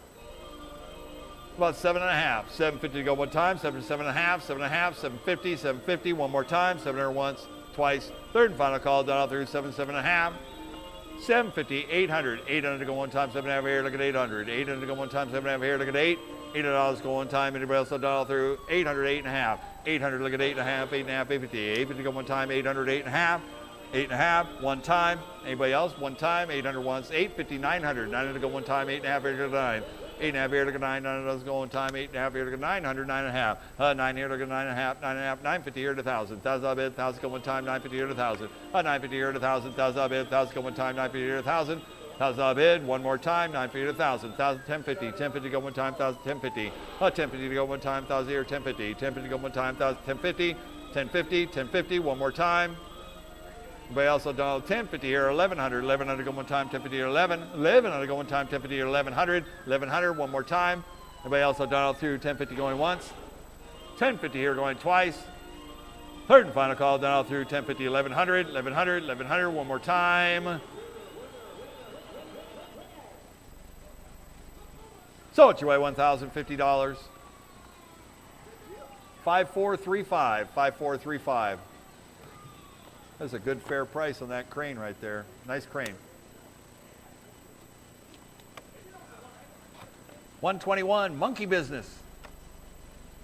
About 7.5. 750 to go one time. 7 7.5. 7.5. 750. 750 one more time. 700 once, twice. Third and final call. Down through 7 7.5. 750. 800. 800 to go one time. 7.5 here. Look at 800. 800 to go one time. 7.5 here. Look at 8. $800 go one time. Anybody else dial through? 800, 8.5. 800, look at 8.5, 8.5, 850. 850 go one time. 800, 8.5. 8.5, one time. Anybody else? One time. 800 once. 850, 900. 900 go one time. 8.5 here, look at 9. 8.5 here, look at 9. 900 go one time. 8.5 here, look at 900. 9.5. 9 here, look at 9.5. 9.5. 950 here to 1,000. 1,000 bid. 1,000 go one time. 950 here to 1,000. 950 here to 1,000. 1,000 bid. 1,000 go one time. 950 here to 1,000. 1,000 bid, one more time, 950 to 1,000, 1,000, 1050, 1050 go one time, 1,000, 1050, 1050 to go one time, 1,000 here, 1050, 1050 go one time, 1,000, 1050, 1050, 1050, one more time. Anybody else will dial 1050 here, 1,100, 1,100 go one time, 1050 here, 11, 1,100 go one time, 1050 here, 1,100, 1,100, one more time. Anybody else will dial through 1050 going once, 1050 here going twice. Third and final call, dial through 1050, 1,100, 1,100, 1,100, one more time. So it's your way, $1,050. 5435, 5435. That's a good fair price on that crane right there. Nice crane. 121, monkey business.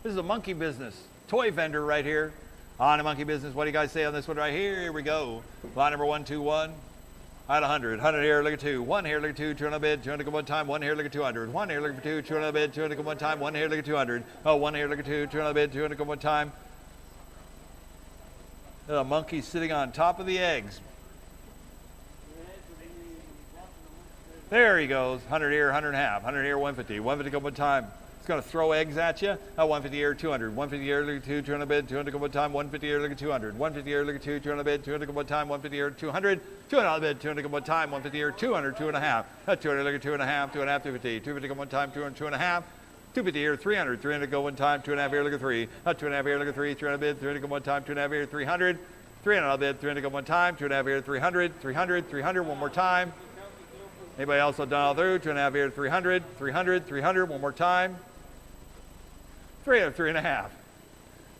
This is a monkey business. Toy vendor right here. On a monkey business, what do you guys say on this one right here? Here we go. Lot number 121. At 100, 100 here, look at 2, 1 here, look at 2, 200 bid, 200 go one time, 1 here, look at 200, 1 here, look at 2, 200 bid, 200 go one time, 1 here, look at 200, oh, 1 here, look at 2, 200 bid, 200 go one time. There's a monkey sitting on top of the eggs. There he goes, 100 here, 100 and a half, 100 here, 150, 150 go one time. It's going to throw eggs at you. 150 here, 200, 150 here, look at 2, 200 bid, 200 go one time, 150 here, look at 200, 150 here, look at 2, 200 bid, 200 go one time, 150 here, 200, 200 bid, 200 go one time, 150 here, 200, 2 and a half, 200 look at 2 and a half, 2 and a half, 250, 250 go one time, 200, 2 and a half, 250 here, 300, 300 go one time, 2 and a half here, look at 3, 2 and a half here, look at 3, 300 bid, 300 go one time, 2 and a half here, 300, 300 bid, 300 go one time, 2 and a half here, 300, 300, 300, one more time. Anybody else done all through? 2 and a half here, 300, 300, 300, one more time. 300, 3 and a half.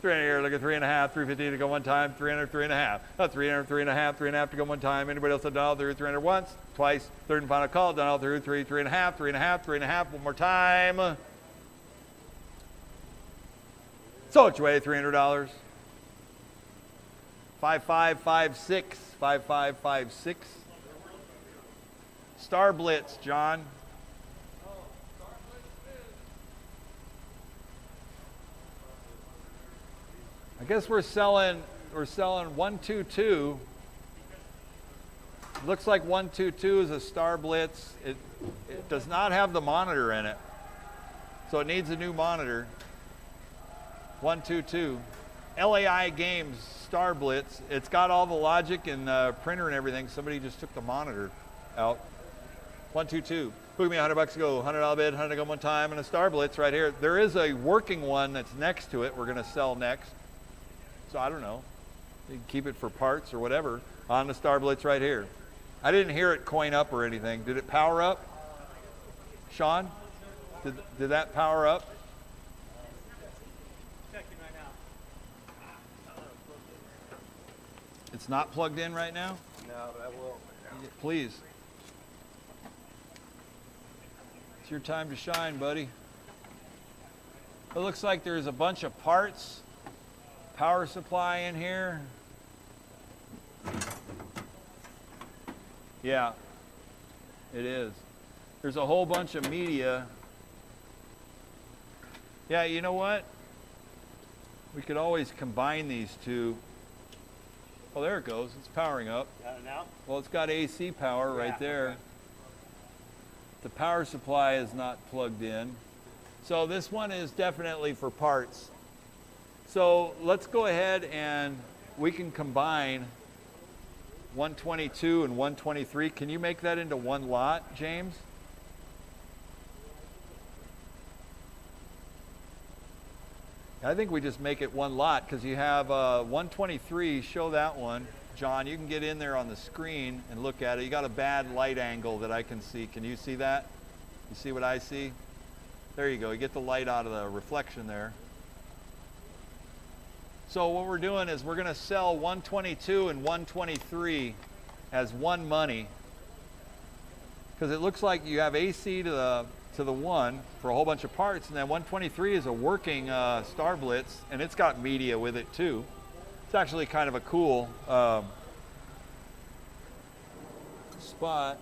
300 here, look at 3 and a half, 350 to go one time, 300, 3 and a half. 300, 3 and a half, 3 and a half to go one time. Anybody else done all through? 300 once, twice, third and final call, done all through, 3, 3 and a half, 3 and a half, 3 and a half, one more time. So it's your way, $300. 5556, 5556. Star Blitz, John. I guess we're selling 122. Looks like 122 is a Star Blitz. It does not have the monitor in it, so it needs a new monitor. 122. LAI Games Star Blitz. It's got all the logic and printer and everything. Somebody just took the monitor out. 122. Who gave me $100 to go? $100 bid, 100 to go one time, and a Star Blitz right here. There is a working one that's next to it. We're going to sell next. So I don't know. You can keep it for parts or whatever on the Star Blitz right here. I didn't hear it coin up or anything. Did it power up? Sean? Did that power up? Checking right now. It's not plugged in right now? No, but I will. Please. It's your time to shine, buddy. It looks like there's a bunch of parts. Power supply in here. Yeah, it is. There's a whole bunch of media. Yeah, you know what? We could always combine these two. Oh, there it goes. It's powering up. Got it now? Well, it's got AC power right Yeah, there. okay. The power supply is not plugged in. So this one is definitely for parts. So let's go ahead and we can combine 122 and 123. Can you make that into one lot, James? I think we just make it one lot because you have 123, show that one. John, you can get in there on the screen and look at it. You got a bad light angle that I can see. Can you see that? You see what I see? There you go. You get the light out of the reflection there. So what we're doing is we're going to sell 122 and 123 as one money because it looks like you have AC to the one for a whole bunch of parts, and then 123 is a working Star Blitz, and it's got media with it too. It's actually kind of a cool spot.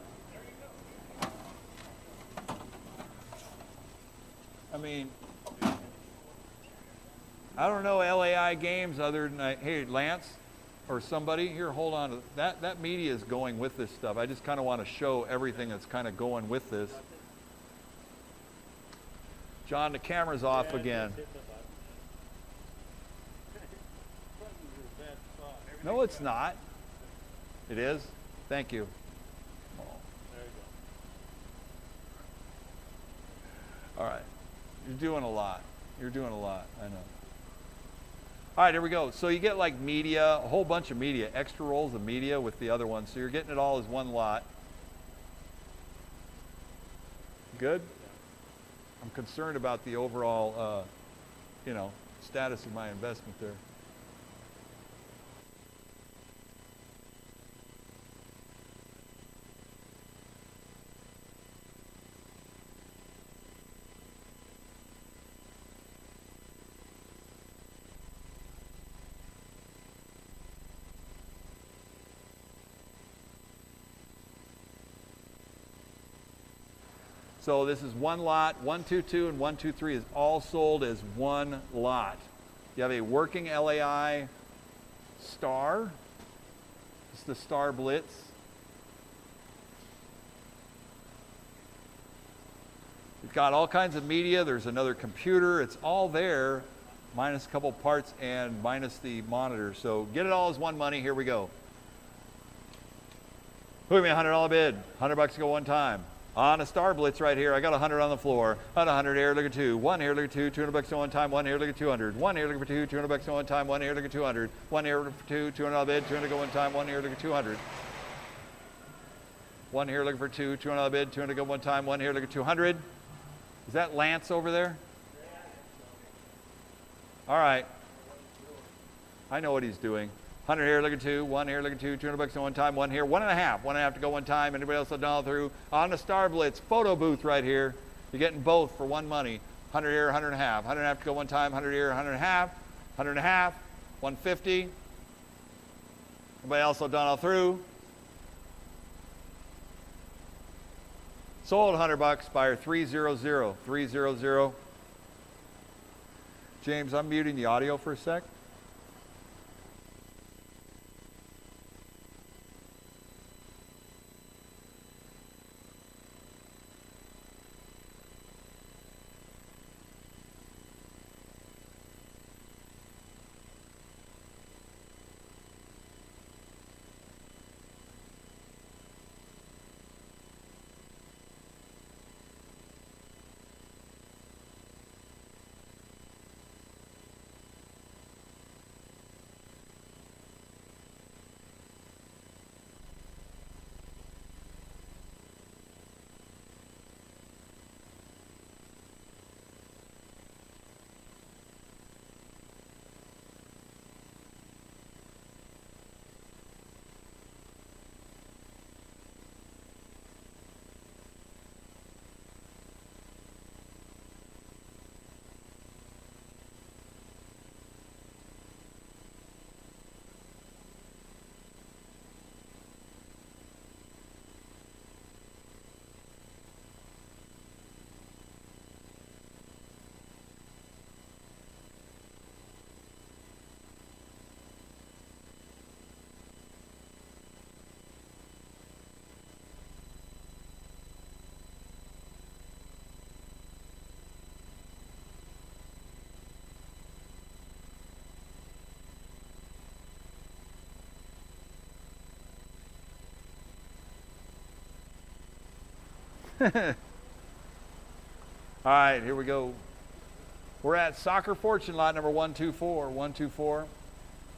I mean, I don't know LAI Games other than, hey, Lance or somebody, here, hold on. To that media is going with this stuff. I just kind of want to show everything that's kind of going with this. John, the camera's off again. No, it's not. It is? Thank you. Oh. There you go. All right. You're doing a lot. You're doing a lot. I know. All right, here we go. So you get like media, a whole bunch of media, extra rolls of media with the other one. So you're getting it all as one lot. Good? I'm concerned about the overall, status of my investment there. So this is one lot. 122 and 123 is all sold as one lot. You have a working LAI Star. It's the Star Blitz. It's got all kinds of media. There's another computer. It's all there, minus a couple parts and minus the monitor. So get it all as one money. Here we go. Who gave me a $100 bid? $100 to go one time. On a Star Blitz right here, I got 100 on the floor. On 100 here, look at two. One here, look at two. $200 to one time. One here, look at 200. One here, look for two. $200 to one time. One here, look at 200. One here, look for two. $200 bid. 200 to go one time. One here, look at 200. One here, looking for two. $200 bid. 200 to go one time. One here, look at 200. Is that Lance over there? All right. I know what he's doing. 100 here, look at two. One here, look at two. $200 to one time. One here, 1.5. 1.5 to go one time. Anybody else have done all through? On the Star Blitz photo booth right here. You're getting both for one money. 100 here, 100.5. 100.5 to go one time. 100 here, 100.5. 100.5. 150. Anybody else have done all through? Sold $100, buyer 300, 300. James, I'm muting the audio for a sec. All right, here we go. We're at Soccer Fortune lot number 124. 124.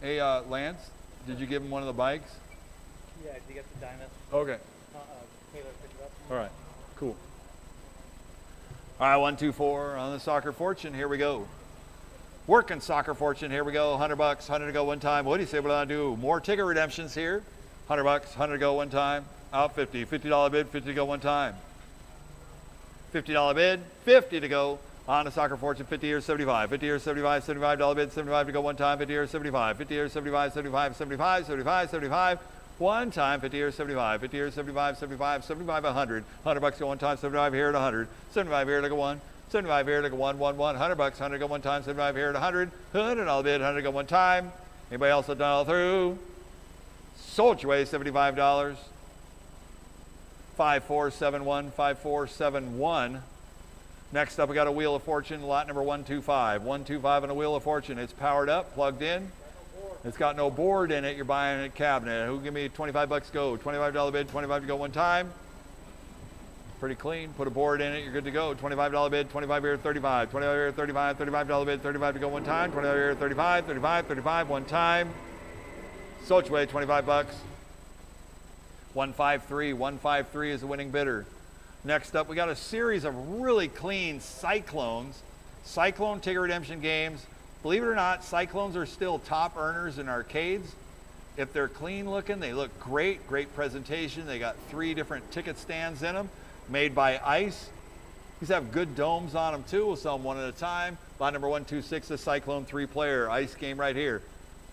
Hey, Lance, did you give him one of the bikes? Yeah, did you get the Dyna? Okay. Taylor picked it up. All right, cool. All right, 124 on the Soccer Fortune. Here we go. Working Soccer Fortune. Here we go. $100, 100 to go one time. What do you say? What do I do? More ticket redemptions here. $100, 100 to go one time. Out 50. $50 bid, 50 to go one time. $50 bid, 50 to go on the Soccer Fortune. 50 here, 75. 50 here, 75. $75 bid, 75 to go one time. 50 here, 75. 50 here, 75. 75. 75. 75. 75. One time. 50 here, 75. 50 here, 75. 75. 75. 100. $100 to go one time. 75 here at 100. 75 here to go one. 75 here to go one. $100. 100 to go one time. 75 here at 100. $100 bid, 100 to go one time. Anybody else have done all through? Sold your way, $75. 5471, 5471. Next up, we got a Wheel of Fortune, lot number 125. 125 on a Wheel of Fortune. It's powered up, plugged in. It's got no board in it. You're buying a cabinet. Who give me $25 go? $25 bid, 25 to go one time. Pretty clean. Put a board in it. You're good to go. $25 bid, 25 here, 35. 25 here, 35. $35 bid, 35 to go one time. 25 here, 35. 35. 35 one time. Sold your way, $25. 153. 153 is the winning bidder. Next up, we got a series of really clean Cyclones. Cyclone ticket redemption games. Believe it or not, Cyclones are still top earners in arcades. If they're clean looking, they look great. Great presentation. They got 3 different ticket stands in them, made by Ice. These have good domes on them too. We'll sell them one at a time. Lot number 126, the Cyclone 3-player Ice game right here.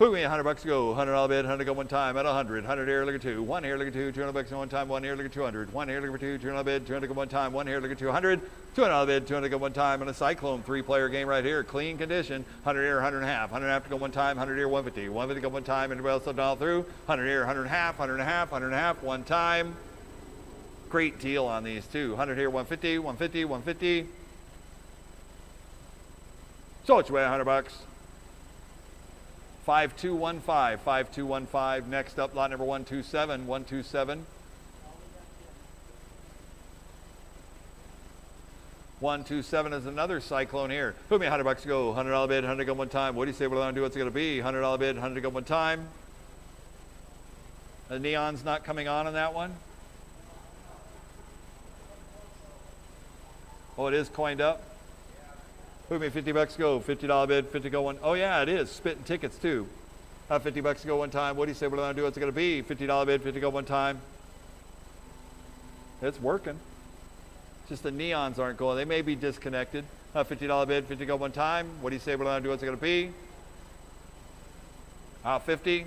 Who me, $100 to go, $100 bid, 100 go one time at 100, 100 here, look at 2, 1 here, look at 2, $200 go one time, 1 here, look at 200, 1 here, look at 2, $200 bid, 200 go one time, 1 here, look at 200, $200 bid, 200 go one time, and a Cyclone 3-player game right here, clean condition, 100 here, 100 and a half, 100 and a half to go one time, 100 here, 150, 150 go one time, anybody else all through, 100 here, 100 and a half, 100 and a half, 100 and a half, one time. Great deal on these too, 100 here, 150, 150, 150. So it's way $100. 5215, 5215. Next up, lot number 127, 127. 127 is another Cyclone here. Who me, $100 to go, $100 bid, 100 go one time. What do you say we're going to do? What's it going to be? $100 bid, 100 go one time. The neon's not coming on that one. Oh, it is coined up. Who me, $50 go, $50 bid, 50 go one. Oh yeah, it is. Spitting tickets too. $50 to go one time. What do you say we're going to do? What's it going to be? $50 bid, 50 go one time. It's working. Just the neons aren't going. They may be disconnected. $50 bid, 50 go one time. What do you say we're going to do? What's it going to be? 50.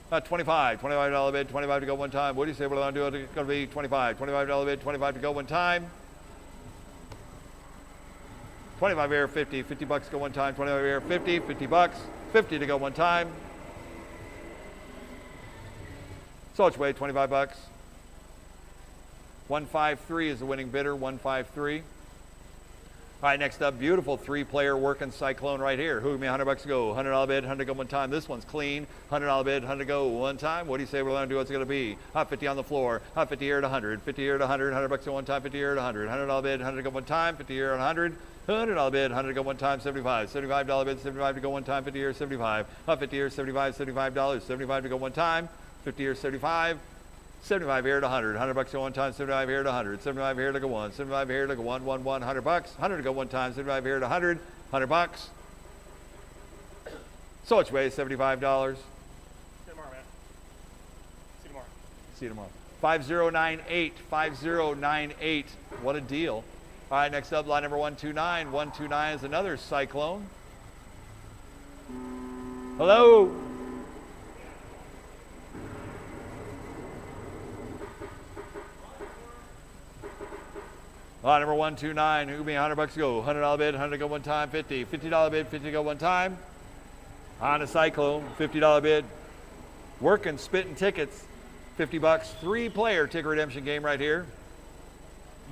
25. $25 bid, 25 to go one time. What do you say we're going to do? It's going to be 25. $25 bid, 25 to go one time. 25 here, 50. $50 to go one time. 25 here, 50. $50. 50 to go one time. So it's way $25. 153 is the winning bidder. 153. All right, next up, beautiful 3-player working Cyclone right here. Who me, $100 to go, $100 bid, 100 go one time. This one's clean. $100 bid, 100 go one time. What do you say we're going to do? What's it going to be? 50 on the floor. 50 here at 100. 50 here at 100. $100 to one time. 50 here at 100. $100 bid, 100 go one time. 50 here at 100. $100 bid, 100 to go one time, 75. $75 bid, 75 to go one time, 50 here, 75. 50 here, 75, $75. 75 to go one time, 50 here, 75. 75 here at 100. $100 to go one time, 75 here at 100. 75 here to go one. 75 here to go one, $100. 100 to go one time, 75 here at 100. $100. So it's way $75. See you tomorrow, man. See you tomorrow. See you tomorrow. 5098, 5098. What a deal. All right, next up, line number 129. 129 is another Cyclone. Hello. Line number 129, who be $100 to go, $100 bid, 100 to go one time, 50. $50 bid, 50 to go one time. On a Cyclone, $50 bid. Working, spitting tickets, $50. 3-player ticket redemption game right here.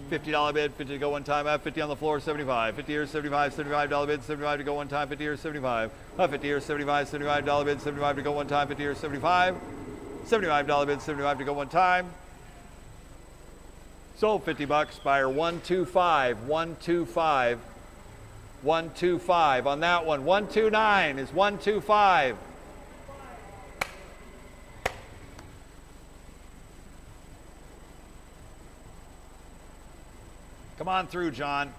$50 bid, 50 to go one time, 50 on the floor, 75. 50 here, 75, $75 bid, 75 to go one time, 50 here, 75. 50 here, 75, $75 bid, 75 to go one time, 50 here, 75. $75 bid, 75 to go one time. Sold $50, buyer 125, 125, 125 on that one. 129 is 125. Come on through, John.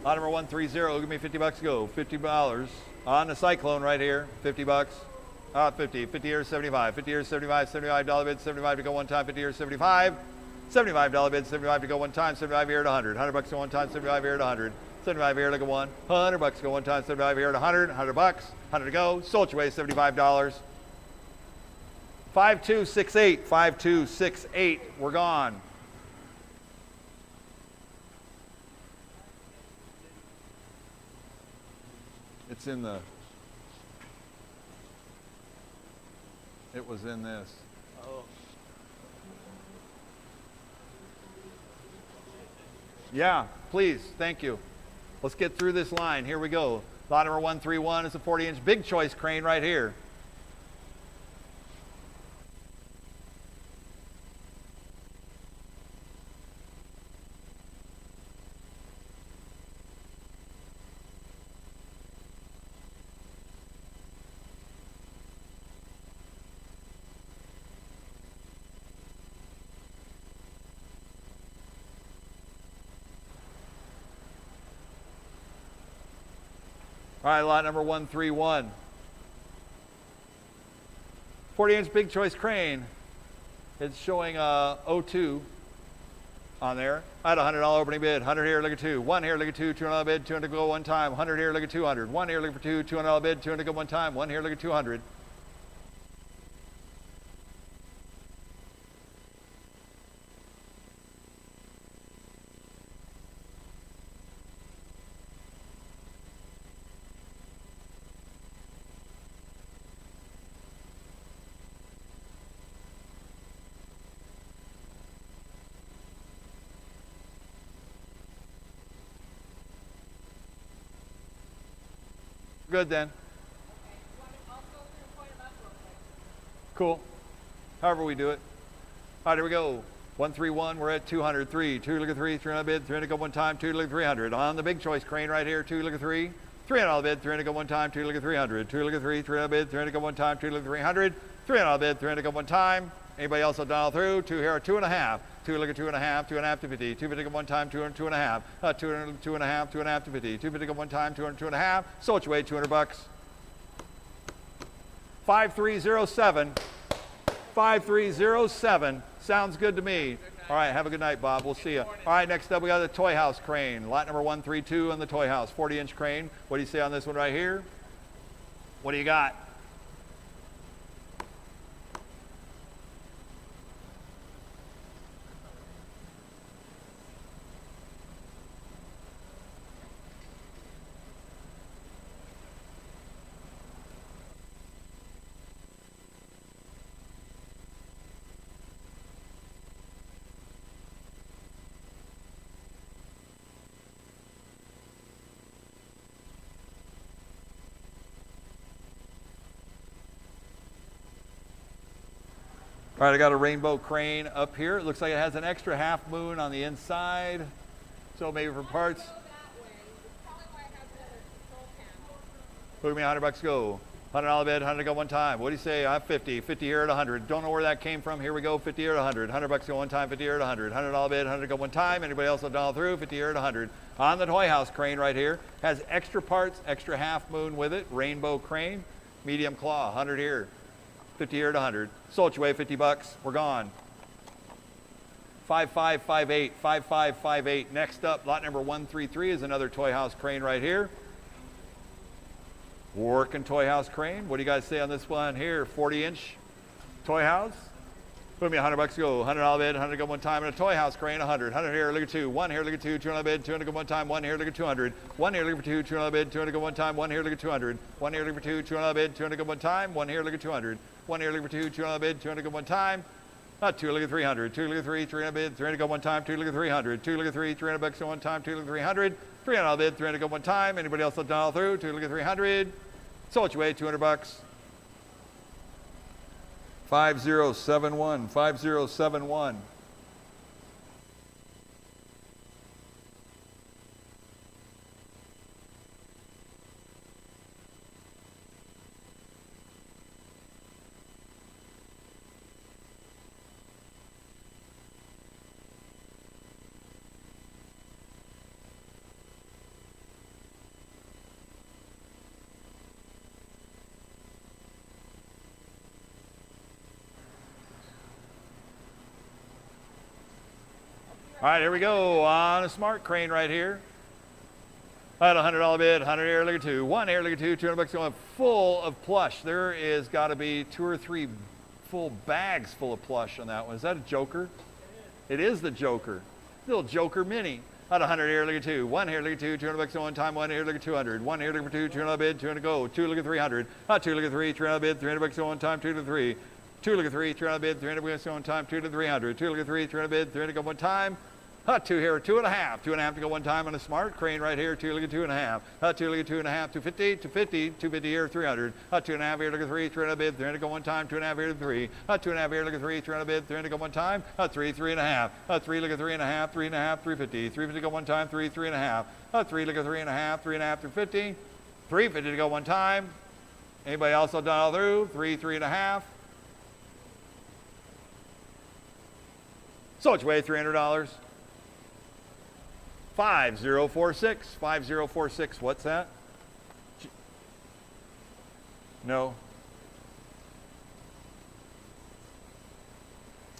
Lot number 130, give me $50 to go. $50 on the Cyclone right here. $50. 50. 50 here, 75. 50 here, 75. $75 bid, 75 to go one time. 50 here, 75. $75 bid, 75 to go one time. 75 here at 100. $100 to go one time. 75 here at 100. 75 here to go one. $100 to go one time. 75 here at 100. $100. 100 to go. Sold your way, $75. 5268. 5268. We're gone. It's in the. It was in this. Oh. Yeah, please, thank you. Let's get through this line. Here we go. Lot number 131 is a 40-inch big choice crane right here. All right, lot number 131. 40-inch big choice crane. It's showing 02 on there. I had a $100 opening bid. 100 here, look at 2. 1 here, look at 2. $200 bid, 200 go one time. 100 here, look at 200. 1 here, look for 2. $200 bid, 200 go one time. 1 here, look at 200. Good then. Cool. However we do it. All right, here we go. 131, we're at 200. 3, 2, look at 3, 300 bid, 300 go one time, 2, look at 300. On the big choice crane right here, 2, look at 3, $300 bid, 300 go one time, 2, look at 300. 2, look at 3, 300 bid, 300 go one time, 2, look at 300. $300 bid, 300 go one time. Anybody else will dial through? 2 here, 2.5. 2, look at 2.5, 2.5 to 50. 250 go one time, 200, 2.5. 200, 2.5, 2.5 to 50. 250 go one time, 200, 2.5. So what you weigh, $200. 5307. 5307. Sounds good to me. All right, have a good night, Bob. We'll see you. All right, next up we got the Toy House crane. Lot number 132 on the Toy House. 40-inch crane. What do you say on this one right here? What do you got? All right, I got a rainbow crane up here. It looks like it has an extra half moon on the inside. So maybe for parts. Look at me, $100 go. $100 bid, 100 go one time. What do you say? I have 50. 50 here at 100. Don't know where that came from. Here we go. 50 here at 100. $100 go one time. 50 here at 100. $100 bid, 100 go one time. Anybody else will dial through? 50 here at 100. On the Toy House crane right here. Has extra parts, extra half moon with it. Rainbow crane. Medium claw. 100 here. 50 here at 100. Sold you away, $50. We're gone. 5558. 5558. Next up, lot number 133 is another Toy House crane right here. Working Toy House crane. What do you guys say on this one here? 40-inch Toy House. Put me $100 go. $100 bid, 100 go one time. And a Toy House crane, 100. 100 here, look at 2. 1 here, look at 2. 200 bid, 200 go one time. 1 here, look at 200. 1 here, look for 2. 200 bid, 200 go one time. 1 here, look at 200. 1 here, look for 2. 200 bid, 200 go one time. 1 here, look at 200. 1 here, look for 2. 200 bid, 200 go one time. 2, look at 300. 2, look at 3. 300 bid, 300 go one time. 2, look at 300. 2, look at 3. $300 go one time. 2, look at 300. 300 bid, 300 go one time. Anybody else will dial through? 2, look at 300. So what you weigh, $200. 5071. 5071. All right, here we go on a smart crane right here. I had a $100 bid, 100 here, look at 2. 1 here, look at 2. $200 going full of plush. There is got to be 2 or 3 full bags full of plush on that one. Is that a Joker? It is the Joker. Little Joker mini. I had a 100 here, look at 2. 1 here, look at 2. $200 one time. 1 here, look at 200. 1 here, look for 2. 200 bid, 200 go. 2, look at 300. 2, look at 3. 300 bid, $300 one time. 2 to 3. 2, look at 3. 300 bid, $300 one time. 2 to 300. 2, look at 3. 300 bid, 300 go one time. 2 here, 2.5. 2.5 to go one time on a smart crane right here. 2, look at 2.5. 2, look at 2.5. 250, 250, 250 here, 300. 2.5 here, look at 3. 300 bid, 300 go one time. 2.5 here to 3. 2.5 here, look at 3. 300 bid, 300 go one time. 3, 3.5. 3, look at 3.5. 3.5, 350. 350 go one time. 3, 3.5. 3, look at 3.5. 3.5 through 50. 350 to go one time. Anybody else will dial through? 3, 3.5. So it's weigh $300. 5046. 5046. What's that? No.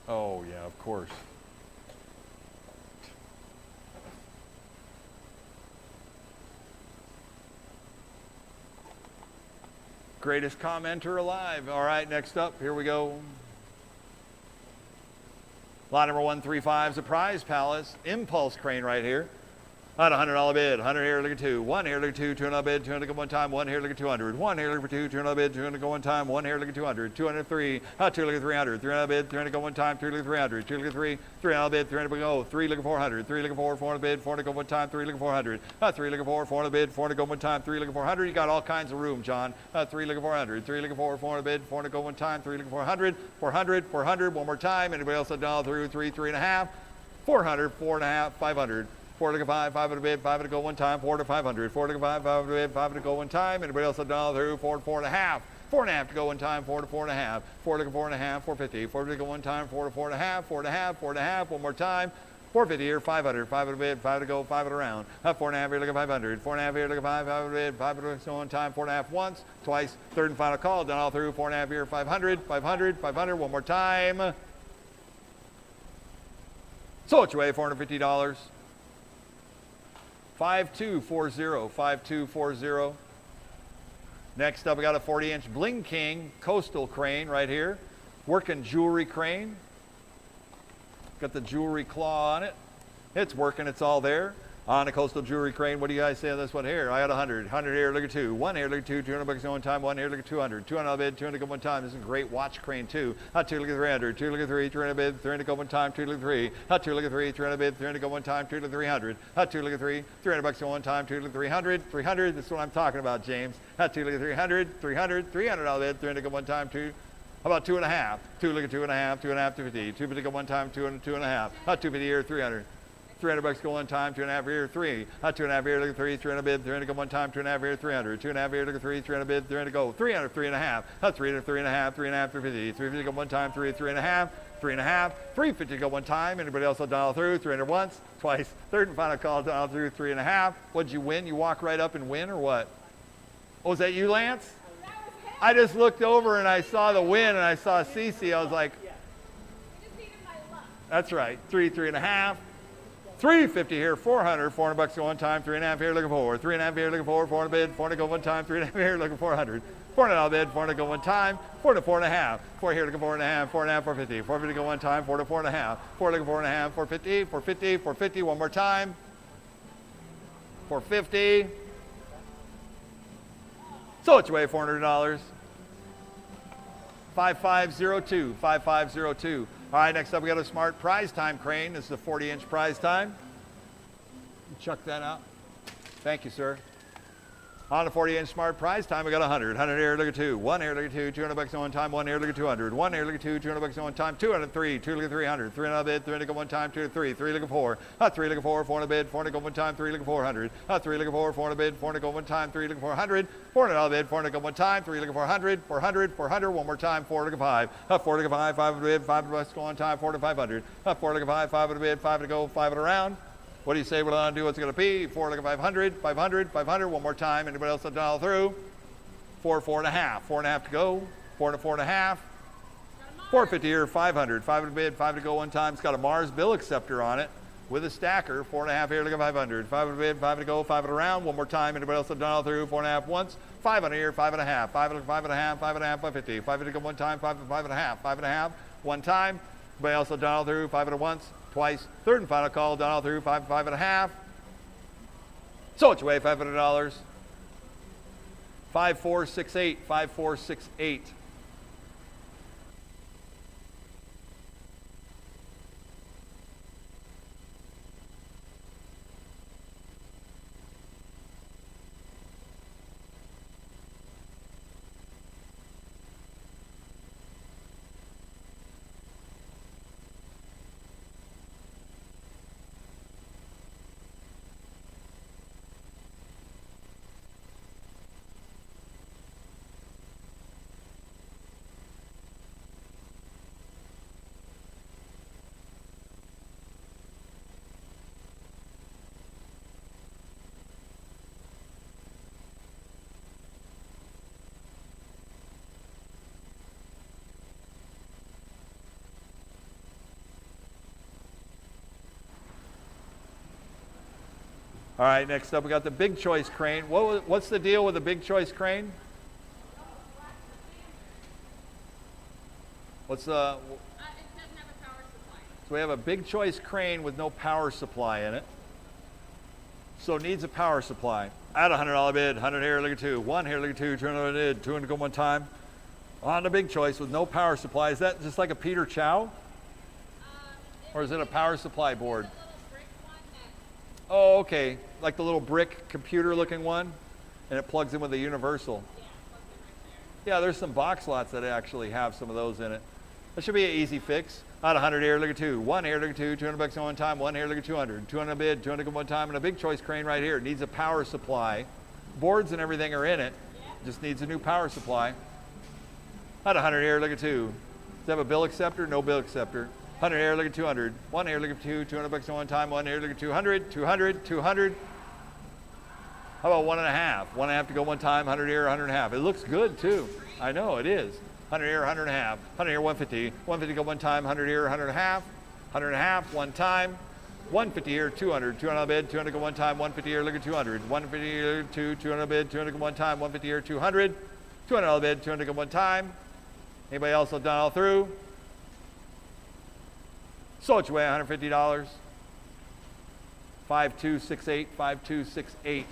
Oh, yeah, of course. Greatest commenter alive. All right, next up, here we go. Lot number 135 is a Prize Palace Impulse crane right here. On a $100 bid, 100 here, look at two. One here, look at two, $200 bid, 200 go one time, one here, look at 200. One here, look for two, $200 bid, 200 go one time, one here, look at 200. 203, two, look at 300. 300 bid, 300 go one time, 3 look at 300. 2 look at 3, $300 bid, 300 go, 3 look at 400. 3 look at 4, 400 bid, 400 go one time, 3 look at 400. 3 look at 4, 400 bid, 400 go one time, 3 look at 400. You got all kinds of room, John. 3 look at 400. 3 look at 4, 400 bid, 400 go one time, 3 look at 400. 400, 400, one more time. Anybody else a dollar through, 3, 3.5. 400, 4.5, 500. 4 look at 5, 500 bid, 500 go one time, 4 to 500. 4 look at 5, 500 bid, 500 go one time. Anybody else a dollar through? 4 to 4.5. 4.5 to go one time, 4 to 4.5. 4 look at 4.5, 450. 4 to go one time, 4 to 4.5, 4.5, 4.5. One more time. 450 here, 500, 500 bid, 5 to go, 5 around. 4.5 here, look at 500. 4.5 here, look at 5, 500 bid, 500 go one time, 4.5 once, twice, third and final call, done all through. 4.5 here, 500, 500, 500. One more time. So it's your way, $450. 5240, 5240. Next up, we got a 40-inch Bling King coastal crane right here. Working jewelry crane. Got the jewelry claw on it. It's working, it's all there. On a coastal jewelry crane, what do you guys say on this one here? I got 100. 100 here, look at two. One here, look at two. 200 bucks one time. One here, look at 200. 200 bid, 200 go one time. This is a great watch crane too. 2 look at 300. 2 look at 3. 300 bid, 300 go one time. 2 look at 3. 2 look at 3. 300 bid, 300 go one time. 2 look at 300. 2 look at 3. 300 bucks one time. 2 look at 300. 300. This is what I'm talking about, James. 2 look at 300. 300. 300 bid, 300 go one time. 2. How about 2.5? 2 look at 2.5. 2.5, 250. 250 go one time. 200, 2.5. 250 here, 300. 300 bucks go one time, 2.5 here, 3. 2.5 here, look at 3, 300 bid, 300 go one time, 2.5 here, 300. 2.5 here, look at 3, 300 bid, 300 go, 300, 3.5. 300, 3.5, 3.5, 350. 350 go one time, 3, 3.5, 3.5, 350 go one time. Anybody else will dial through? 300 once, twice, third and final call, dial through, 3.5. What'd you win? You walk right up and win or what? Oh, is that you, Lance? I just looked over and I saw the win and I saw Cece. I was like, that's right, 3, 3.5. 350 here, 400, 400 bucks go one time, 3.5 here, looking for 3.5 here, looking for 400 bid, 400 go one time, 3.5 here, looking for 400, 400 bid, 400 go one time, 4 to 4.5, 4 here, looking for 4.5, 4.5, 450, 450 go one time, 4 to 4.5, 4 looking for 4.5, 450, 450, 450, one more time, 450. So it's your way, $400. 5502, 5502. All right, next up we got a smart prize time crane. This is a 40-inch prize time. Chuck that out. Thank you, sir. On a 40-inch smart prize time, we got 100. 100 here, look at 2. 1 here, look at 2. 200 bucks one time. 1 here, look at 200. 1 here, look at 2. 200 bucks one time. 203. 2 look at 300. 300 bid. 300 go one time. 2 to 3. 3 look at 4. 3 look at 4. 400 bid. 400 go one time. 3 look at 400. 3 look at 4. 400 bid. 400 go one time. 3 look at 400. 400 bid. 400 go one time. 3 look at 400. 400. 400. One more time. 4 look at 5. 4 look at 5. 500 bid. 500 bucks go one time. 4 to 500. 4 look at 5. 500 bid. 5 to go. 5 around. What do you say we're going to do? What's it going to be? 4 look at 500, 500, 500. One more time. Anybody else that dial through? 4, 4.5. 4.5 to go. 4 to 4.5. 450 here, 500. 500 bid, 5 to go one time. It's got a Mars bill acceptor on it with a stacker. 4.5 here, look at 500. 500 bid, 5 to go, 5 around. One more time. Anybody else that dial through? 4.5 once. 500 here, 5.5. 5 look at 5.5, 5.5, 550. 550 go one time. 5 to 5.5. 5.5 one time. Anybody else that dial through? 5 at once. Twice, third and final call, down all through, 5, 5.5. So it's your way, $500. 5468, 5468. All right, next up we got the Big Choice crane. What's the deal with the Big Choice crane? What's It doesn't have a power supply. so we have a big choice crane with no power supply in it. So it needs a power supply. At a $100 bid, 100 here, look at two. 1 here, look at two, 200 bid, 200 go one time. On the big choice with no power supply. Is that just like a Peter Chow? Or is it a power supply board? The little brick one that, Oh, okay. Like the little brick computer looking one? And it plugs in with a universal. yeah, plugs in right there. Yeah, there's some box lots that actually have some of those in it. That should be an easy fix. Out 100 here, look at two. 1 here, look at two. 200 bucks at one time. 1 here, look at 200. 200 bid, 200 at one time. And a big choice crane right here. It needs a power supply. Boards and everything are in it. Just needs a new power supply. Out 100 here, look at two. Does it have a bill acceptor? No bill acceptor. 100 here, look at 200. 1 here, look at two. 200 bucks at one time. 1 here, look at 200. 200, 200. How about 1.5? 1.5 to go one time. 100 here, 100.5. It looks good too. I know it is. 100 here, 100.5. 100 here, 150. 150 go one time. 100 here, 100.5. 100.5 one time. 150 here, 200. 200 bid. 200 go one time. 150 here, look at 200. 150 here, 200 bid. 200 go one time. 150 here, 200. 200 bid. 200 go one time. Anybody else have done all through? So it's way $150. 5268, 5268.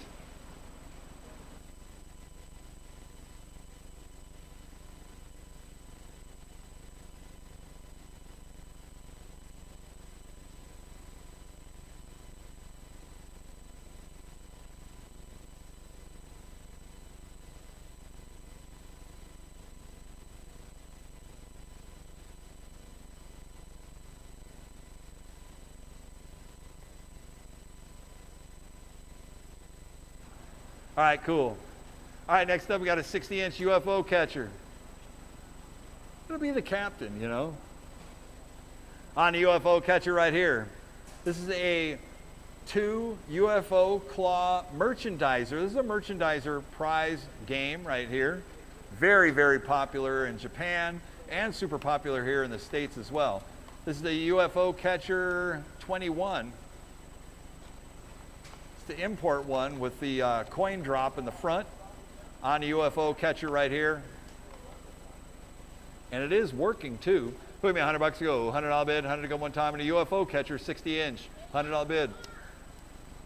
All right, cool. All right, next up we got a 60-inch UFO catcher. It'll be the captain, you know. On the UFO catcher right here. This is a 2 UFO claw merchandiser. This is a merchandiser prize game right here. Very, very popular in Japan and super popular here in the States as well. This is the UFO catcher 21. The import one with the coin drop in the front on the UFO catcher right here. And it is working too. Put me $100 to go, $100 bid, 100 to go one time, and a UFO catcher 60-inch, $100 bid.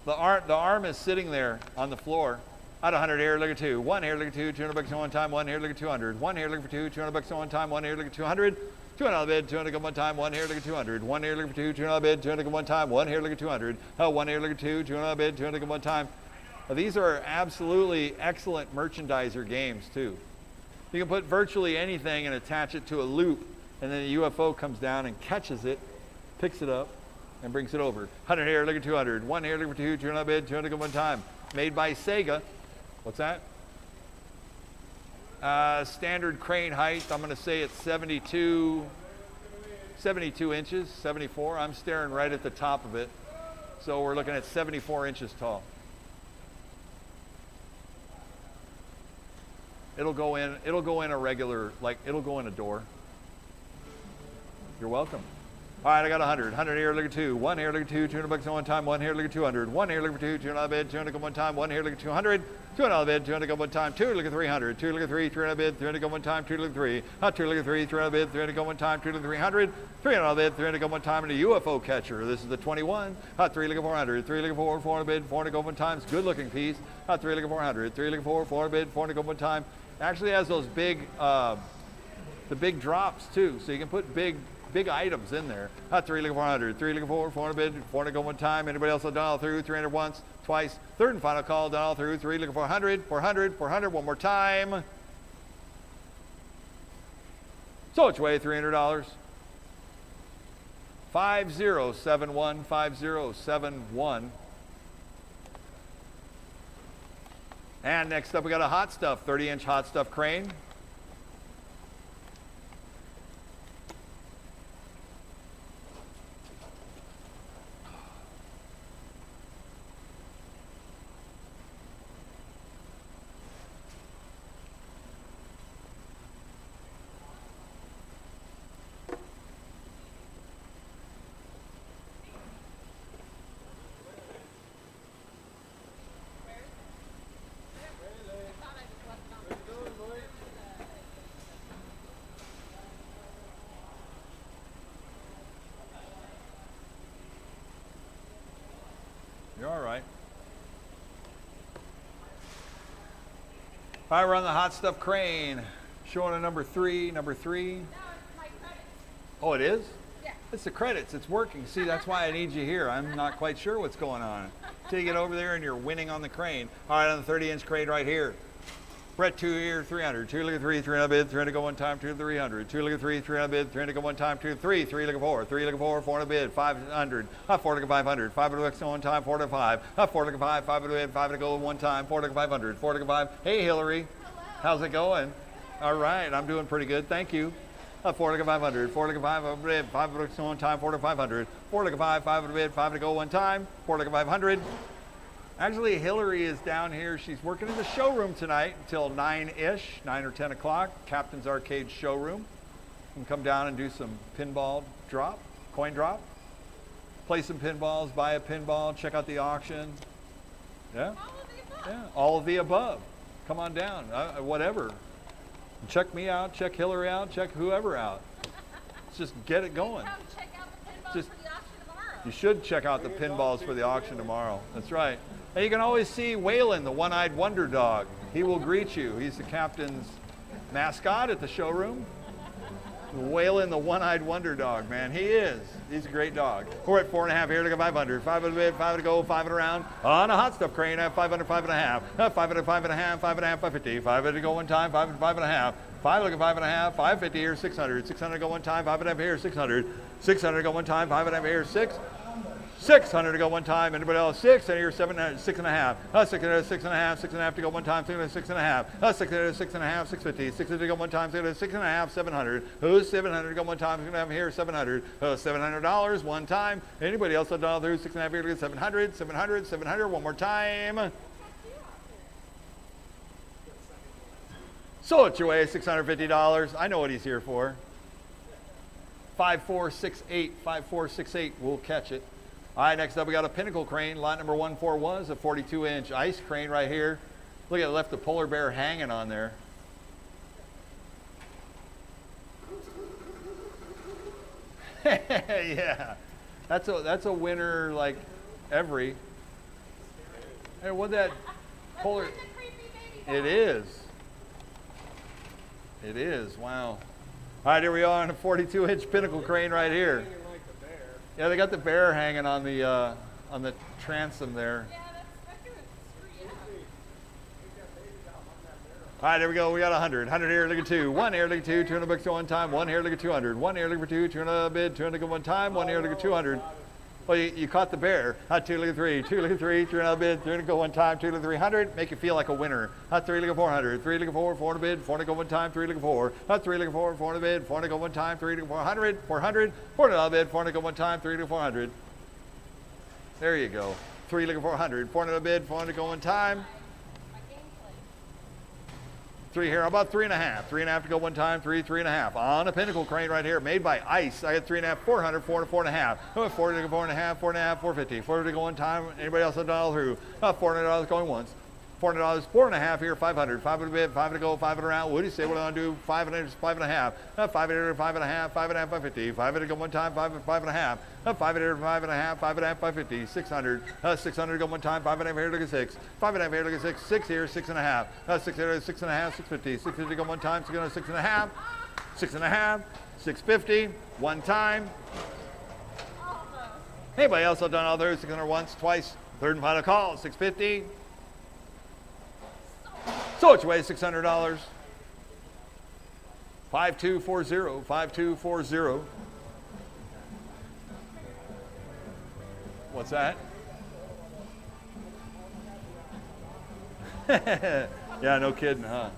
The arm is sitting there on the floor. Out 100 here, look at two. 1 here, look at two, 200 bucks at one time. 1 here, look at 200. 1 here, look for two, 200 bucks at one time. 1 here, look at 200. 200 bid, 200 go one time. 1 here, look at 200. 1 here, look for two, 200 bid, 200 go one time. 1 here, look at 200. Oh, 1 here, look at two, 200 bid, 200 go one time. Now, these are absolutely excellent merchandiser games too. You can put virtually anything and attach it to a loop, and then the UFO comes down and catches it, picks it up, and brings it over. 100 here, look at 200. 1 here, look for two, 200 bid, 200 go one time. Made by Sega. What's that? Standard crane height, I'm going to say it's 72 inches, 74. I'm staring right at the top of it. So we're looking at 74 inches tall. It'll go in a regular, like it'll go in a door. You're welcome. All right, I got 100. 100 here, look at two. 1 here, look at two, 200 bucks at one time. 1 here, look at 200. 1 here, look for two, 200 bid, 200 go one time. 1 here, look at 200. 200 bid, 200 go one time. 2 look at 300. 2 look at 3, 300 bid, 300 go one time. 2 look at 3. 2 look at 3, 300 bid, 300 go one time. 2 look at 300. 300 bid, 300 go one time. And a UFO catcher. This is the 21. 3 look at 400. 3 look at 4, 400 bid, 400 go one time. It's good looking piece. 3 look at 400. 3 look at 4, 400 bid, 400 go one time. Actually has those big, the big drops too. So you can put big items in there. 3 look at 400, 3 look at 4, 400 bid, 400 go one time. Anybody else have done all through? 300 once, twice. Third and final call, done all through. 3 look at 400, 400, 400, one more time. So it's way $300. 5071, 5071. And next up we got a hot stuff, 30-inch hot stuff crane. All right, we're on the hot stuff crane. Showing a number three. No, it's my credit. Oh, it is? Yeah. It's the credits. It's working. See, that's why I need you here. I'm not quite sure what's going on. Till you get over there and you're winning on the crane. All right, on the 30-inch crane right here. Brett, 2 here, 300. 2 look at 3, 300 bid, 300 go one time, 2 to 300. 2 look at 3, 300 bid, 300 go one time, 2 to 3, 3 look at 4, 3 look at 4, 400 bid, 500. 4 look at 500. 5 look at one time, 4 to 5. 4 look at 5, 5 to bid, 5 to go one time, 4 look at 500. 4 look at 5. Hey, Hillary. Hello. How's it going? All right, I'm doing pretty good. Thank you. 4 look at 500. 4 look at 5 bid, 5 look at one time, 4 to 500. 4 look at 5, 5 to bid, 5 to go one time, 4 look at 500. Actually, Hillary is down here. She's working in the showroom tonight until 9-ish, 9 or 10 o'clock. Captain's Arcade showroom. You can come down and do some pinball drop, coin drop. Play some pinballs, buy a pinball, check out the auction. Yeah, All of the above. yeah, all of the above. Come on down, whatever. Check me out, check Hillary out, check whoever out. Let's just get it going. Come check out the pinballs Just- for the auction tomorrow. You should check out the pinballs for the auction tomorrow. That's right. And you can always see Waylon, the one-eyed wonder dog. He will greet you. He's the captain's mascot at the showroom. Waylon, the one-eyed wonder dog, man. He is. He's a great dog. We're at 4.5 here. Look at 500. 5 to bid, 5 to go, 5 and around. On a hot stuff crane, 500, 5.5. 500, 5.5, 5.5, 550. 5 to go one time, 5 and 5.5. 5 look at 5.5, 550 here, 600. 600 go one time, 5.5 here, 600. 600 go one time, 5.5 here, 6. 600 to go one time. Anybody else? 6 and here 7, 6.5. 600, 6.5, 6.5 to go one time. 600, 6.5. 600, 6.5, 650. 600 to go one time. 6.5, 700. Who's 700 to go one time? 6.5 here 700. $700 one time. Anybody else? $1 through 6.5 here to get 700. 700, 700 one more time. So it's your way, $650. I know what he's here for. 5468, 5468. We'll catch it. All right, next up we got a Pinnacle crane. Lot number 14 was a 42-inch ice crane right here. Look at it, left the polar bear hanging on there. Yeah, that's a winner like every. Hey, what that polar? That's the creepy baby It dog. is. It is. Wow. All right, here we are on a 42-inch Pinnacle crane right here. Yeah, they got the bear hanging on the transom there. Yeah, that's gonna screw you up. All right, there we go. We got 100. 100 here, look at 2. 1 here, look at 2. 200 bucks go one time. 1 here, look at 200. 1 here, look at 2. 200 bid. 200 go one time. 1 here, look at 200. Well, you caught the bear. 2 look at 3. 2 look at 3. 300 bid. 300 go one time. 2 look at 300. Make you feel like a winner. 3 look at 400. 3 look at 4. 400 bid. 400 go one time. 3 look at 4. 3 look at 4. 400 bid. 400 go one time. 3 look at 400. 400. 400 bid. 400 go one time. 3 look at 400. There you go. 3 look at 400. 400 bid. 400 go one time. My gameplay. 3 here. How about 3.5? 3.5 to go one time. 3, 3.5. On a Pinnacle crane right here, made by Ice. I got 3.5, 400, 4 to 4.5. 4 to go 4.5, 4.5, 450. 4 to go one time. Anybody else $1 through? $400 going once. $400, 4.5 here, 500. 5 to bid, 5 to go, 5 to around. What do you say? What do I want to do? 5 and 5.5. 5 here, 5.5, 5.5, 550. 5 to go one time, 5 and 5.5. 5 here, 5.5, 5.5, 550. 600. 600 to go one time, 5.5 here, look at 6. 5.5 here, look at 6. 6 here, 6.5. 6 here, 6.5, 650. 650 to go one time, 6.5. 6.5. 650. One time. Almost. Anybody else have done all those? 600 once, twice. Third and final call, 650. So it's way $600. 5240, 5240. What's that? Yeah, no kidding, huh?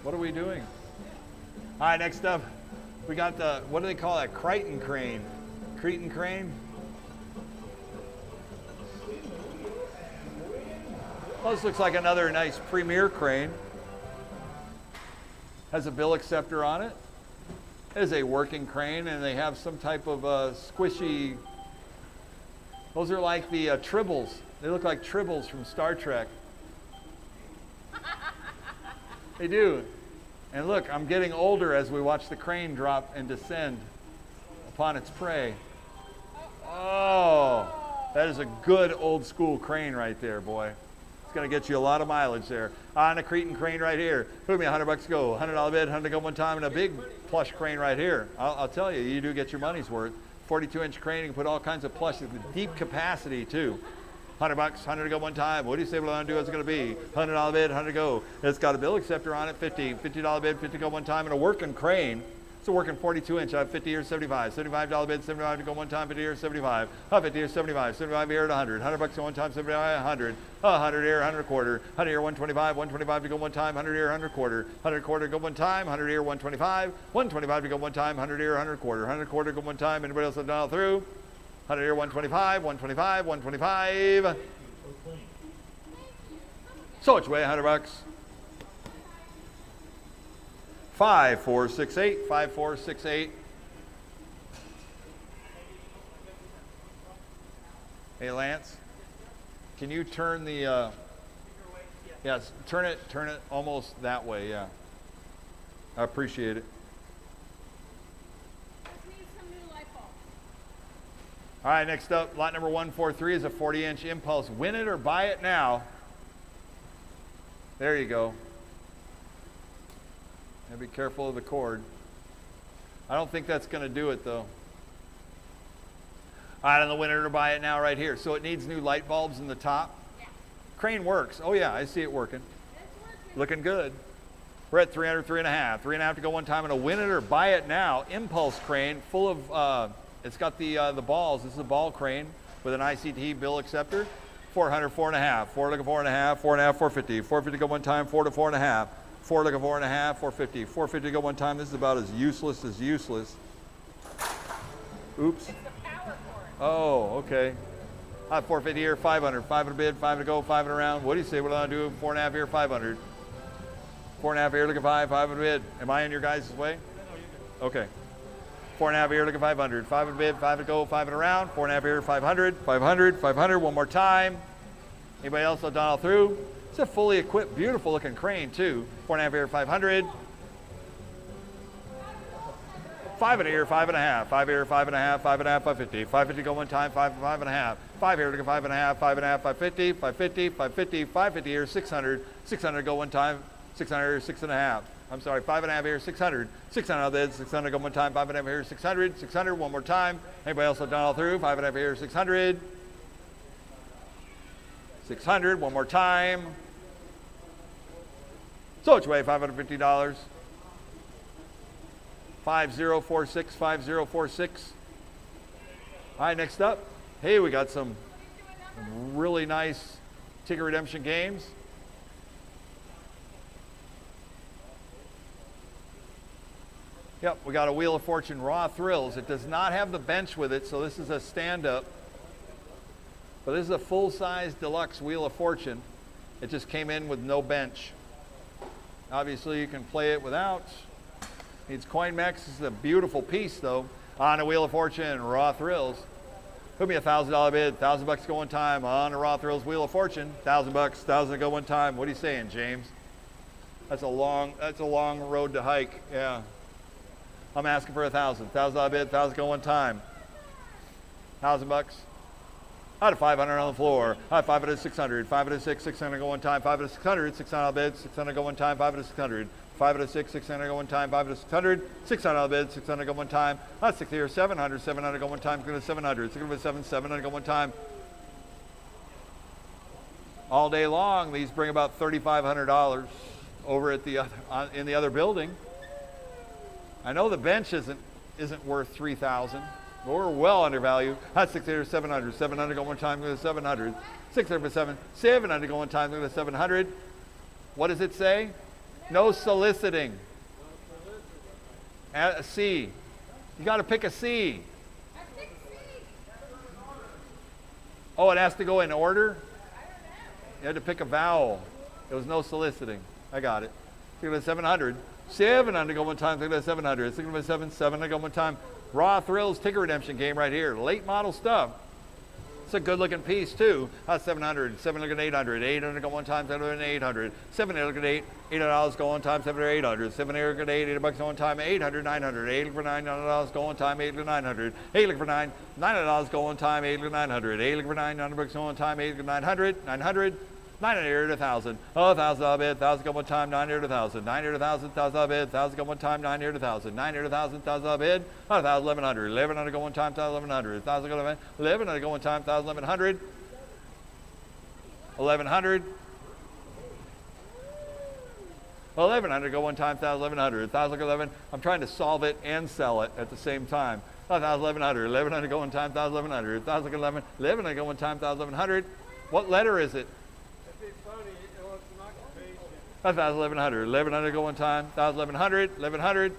What are we doing? All right, next up, we got the, what do they call that? Crichton crane. Cretan crane. Well, this looks like another nice Premier crane. Has a bill acceptor on it. It is a working crane, and they have some type of squishy. Those are like the tribbles. They look like tribbles from Star Trek. They do. And look, I'm getting older as we watch the crane drop and descend upon its prey. Oh, that is a good old school crane right there, boy. It's going to get you a lot of mileage there. On a Cretan crane right here. Put me $100 to go. $100 bid, 100 to go one time, and a big plush crane right here. I'll tell you, you do get your money's worth. 42-inch crane, you can put all kinds of plush, deep capacity too. $100, 100 to go one time. What do you say what I want to do? What's it going to be? $100 bid, 100 to go. It's got a bill acceptor on it, $50 bid, 50 to go one time, and a working crane. It's a working 42-inch. I have 50 here, 75. $75 bid, 75 to go one time, 50 here, 75. 50 here, 75. 75 here at 100. $100 to one time, 75, 100. 100 here, 100 quarter. 100 here, 125. 125 to go one time, 100 here, 100 quarter. 100 quarter to go one time, 100 here, 125. 125 to go one time, 100 here, 100 quarter. 100 quarter to go one time. Anybody else have done all through? 100 here, 125. 125. 125. So which way? $100. 5468, 5468. Hey Lance, can you turn the yes, turn it almost that way, yeah. I appreciate it. Just need some new light bulbs. All right, next up, lot number 143 is a 40-inch impulse. Win it or buy it now. There you go. And be careful of the cord. I don't think that's going to do it though. All right, on the winner to buy it now right here. So it needs new light bulbs in the top. Yeah. Crane works. Oh yeah, I see it working. It's working. Looking good. We're at 300, 3.5. 3.5 to go one time, and a win it or buy it now. Impulse crane, full of, it's got the balls. This is a ball crane with an ICT bill acceptor. 400, 4.5. 4 looking 4.5, 4.5, 450. 450 to go one time, 4 to 4.5. 4 looking 4.5, 450. 450 to go one time. This is about as useless as useless. Oops. It's the power cord. Oh, okay. 450 here, 500. 500 bid, 5 to go, 5 and around. What do you say? What do I do? 4.5 here, 500. 4.5 here, looking 5, 500 bid. Am I in your guys' way? Okay. 4.5 here, looking 500. 500 bid, 5 to go, 5 and around. 4.5 here, 500, 500, 500. One more time. Anybody else have done all through? It's a fully equipped, beautiful looking crane too. 4.5 here, 500. 5 in here, 5.5. 5 here, 5.5, 5.5, 550. 550 go one time, 5, 5.5. 5 here, looking 5.5, 5.5, 550, 550, 550, 550 here, 600. 600 go one time, 600, 6.5. I'm sorry, 5.5 here, 600. 600 on bids, 600 go one time, 5.5 here, 600. 600 one more time. Anybody else have done all through? 5.5 here, 600. 600 one more time. So which way? $550. 5046, 5046. All right, next up. Hey, we got some really nice ticket redemption games. Yep, we got a Wheel of Fortune Raw Thrills. It does not have the bench with it, so this is a stand-up. But this is a full-size deluxe Wheel of Fortune. It just came in with no bench. Obviously, you can play it without. Needs CoinMex. This is a beautiful piece, though. On a Wheel of Fortune, Raw Thrills. Put me a $1,000 bid, $1,000 to go one time on a Raw Thrills Wheel of Fortune. $1,000, $1,000 to go one time. What are you saying, James? That's a long road to hike. Yeah. I'm asking for $1,000. $1,000 bid, $1,000 go one time. $1,000. Out of 500 on the floor. Out of 5 out of 600. 5 out of 6, 600 go one time. 5 out of 600. 600 bid, 600 go one time. 5 out of 600. 5 out of 6, 600 go one time. 5 out of 600. 600 bid, 600 go one time. Out of 6 here, 700. 700 go one time. Go to 700. 600 700 go one time. All day long, these bring about $3,500 over at the other in the other building. I know the bench isn't worth $3,000. But we're well undervalued. That's 600, 700. 700 go one time, go to 700. 600 for 700 go one time, go to 700. What does it say? No soliciting. At a C. You got to pick a C. Oh, it has to go in order? You had to pick a vowel. It was no soliciting. I got it. 700. 700 go one time, 700. 700 go one time. Raw Thrills ticket redemption game right here. Late model stuff. It's a good looking piece too. 700, 700, 800, 800 go one time, 700, 800, 700, 8, $800 go one time, 700, 800, 700, 8, $8 go one time, 800, 900, 8 for $900 go one time, 8 for 900, 8 for $900 go one time, 8 for 900, 8 for $900 go one time, 8 for 900, 900, 900, 1,000. Oh, 1,000 bid, 1,000 go one time, 900, 1,000, 900, 1,000, 1,000 bid, 1,000 go one time, 900, 1,000, 900, 1,000, 1,000 bid, 1,000, 1,100, 1,100 go one time, 1,100, 1,000 go 1,100 go one time, 1,100, 1,100, 1,100 go one time, 1,100, 1,000 go 11. I'm trying to solve it and sell it at the same time. 1,100, 1,100 go one time, 1,100, 1,000 go 11, 1,100 go one time, 1,100. What letter is it? 1,100, 1,100 go one time, 1,100, 1,100.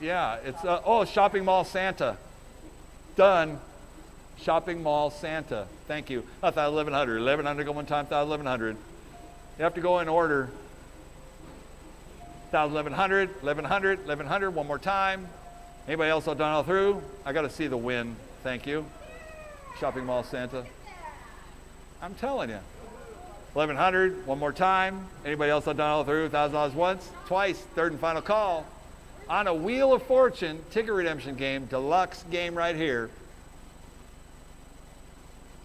Yeah, it's, Shopping Mall Santa. Done. Shopping Mall Santa. Thank you. 1,100, 1,100 go one time, 1,100. You have to go in order. 1,100, 1,100, 1,100, one more time. Anybody else done all through? I got to see the win. Thank you. Shopping Mall Santa. I'm telling you. 1,100, one more time. Anybody else done all through? $1,000 once, twice, third and final call. On a Wheel of Fortune ticket redemption game, deluxe game right here.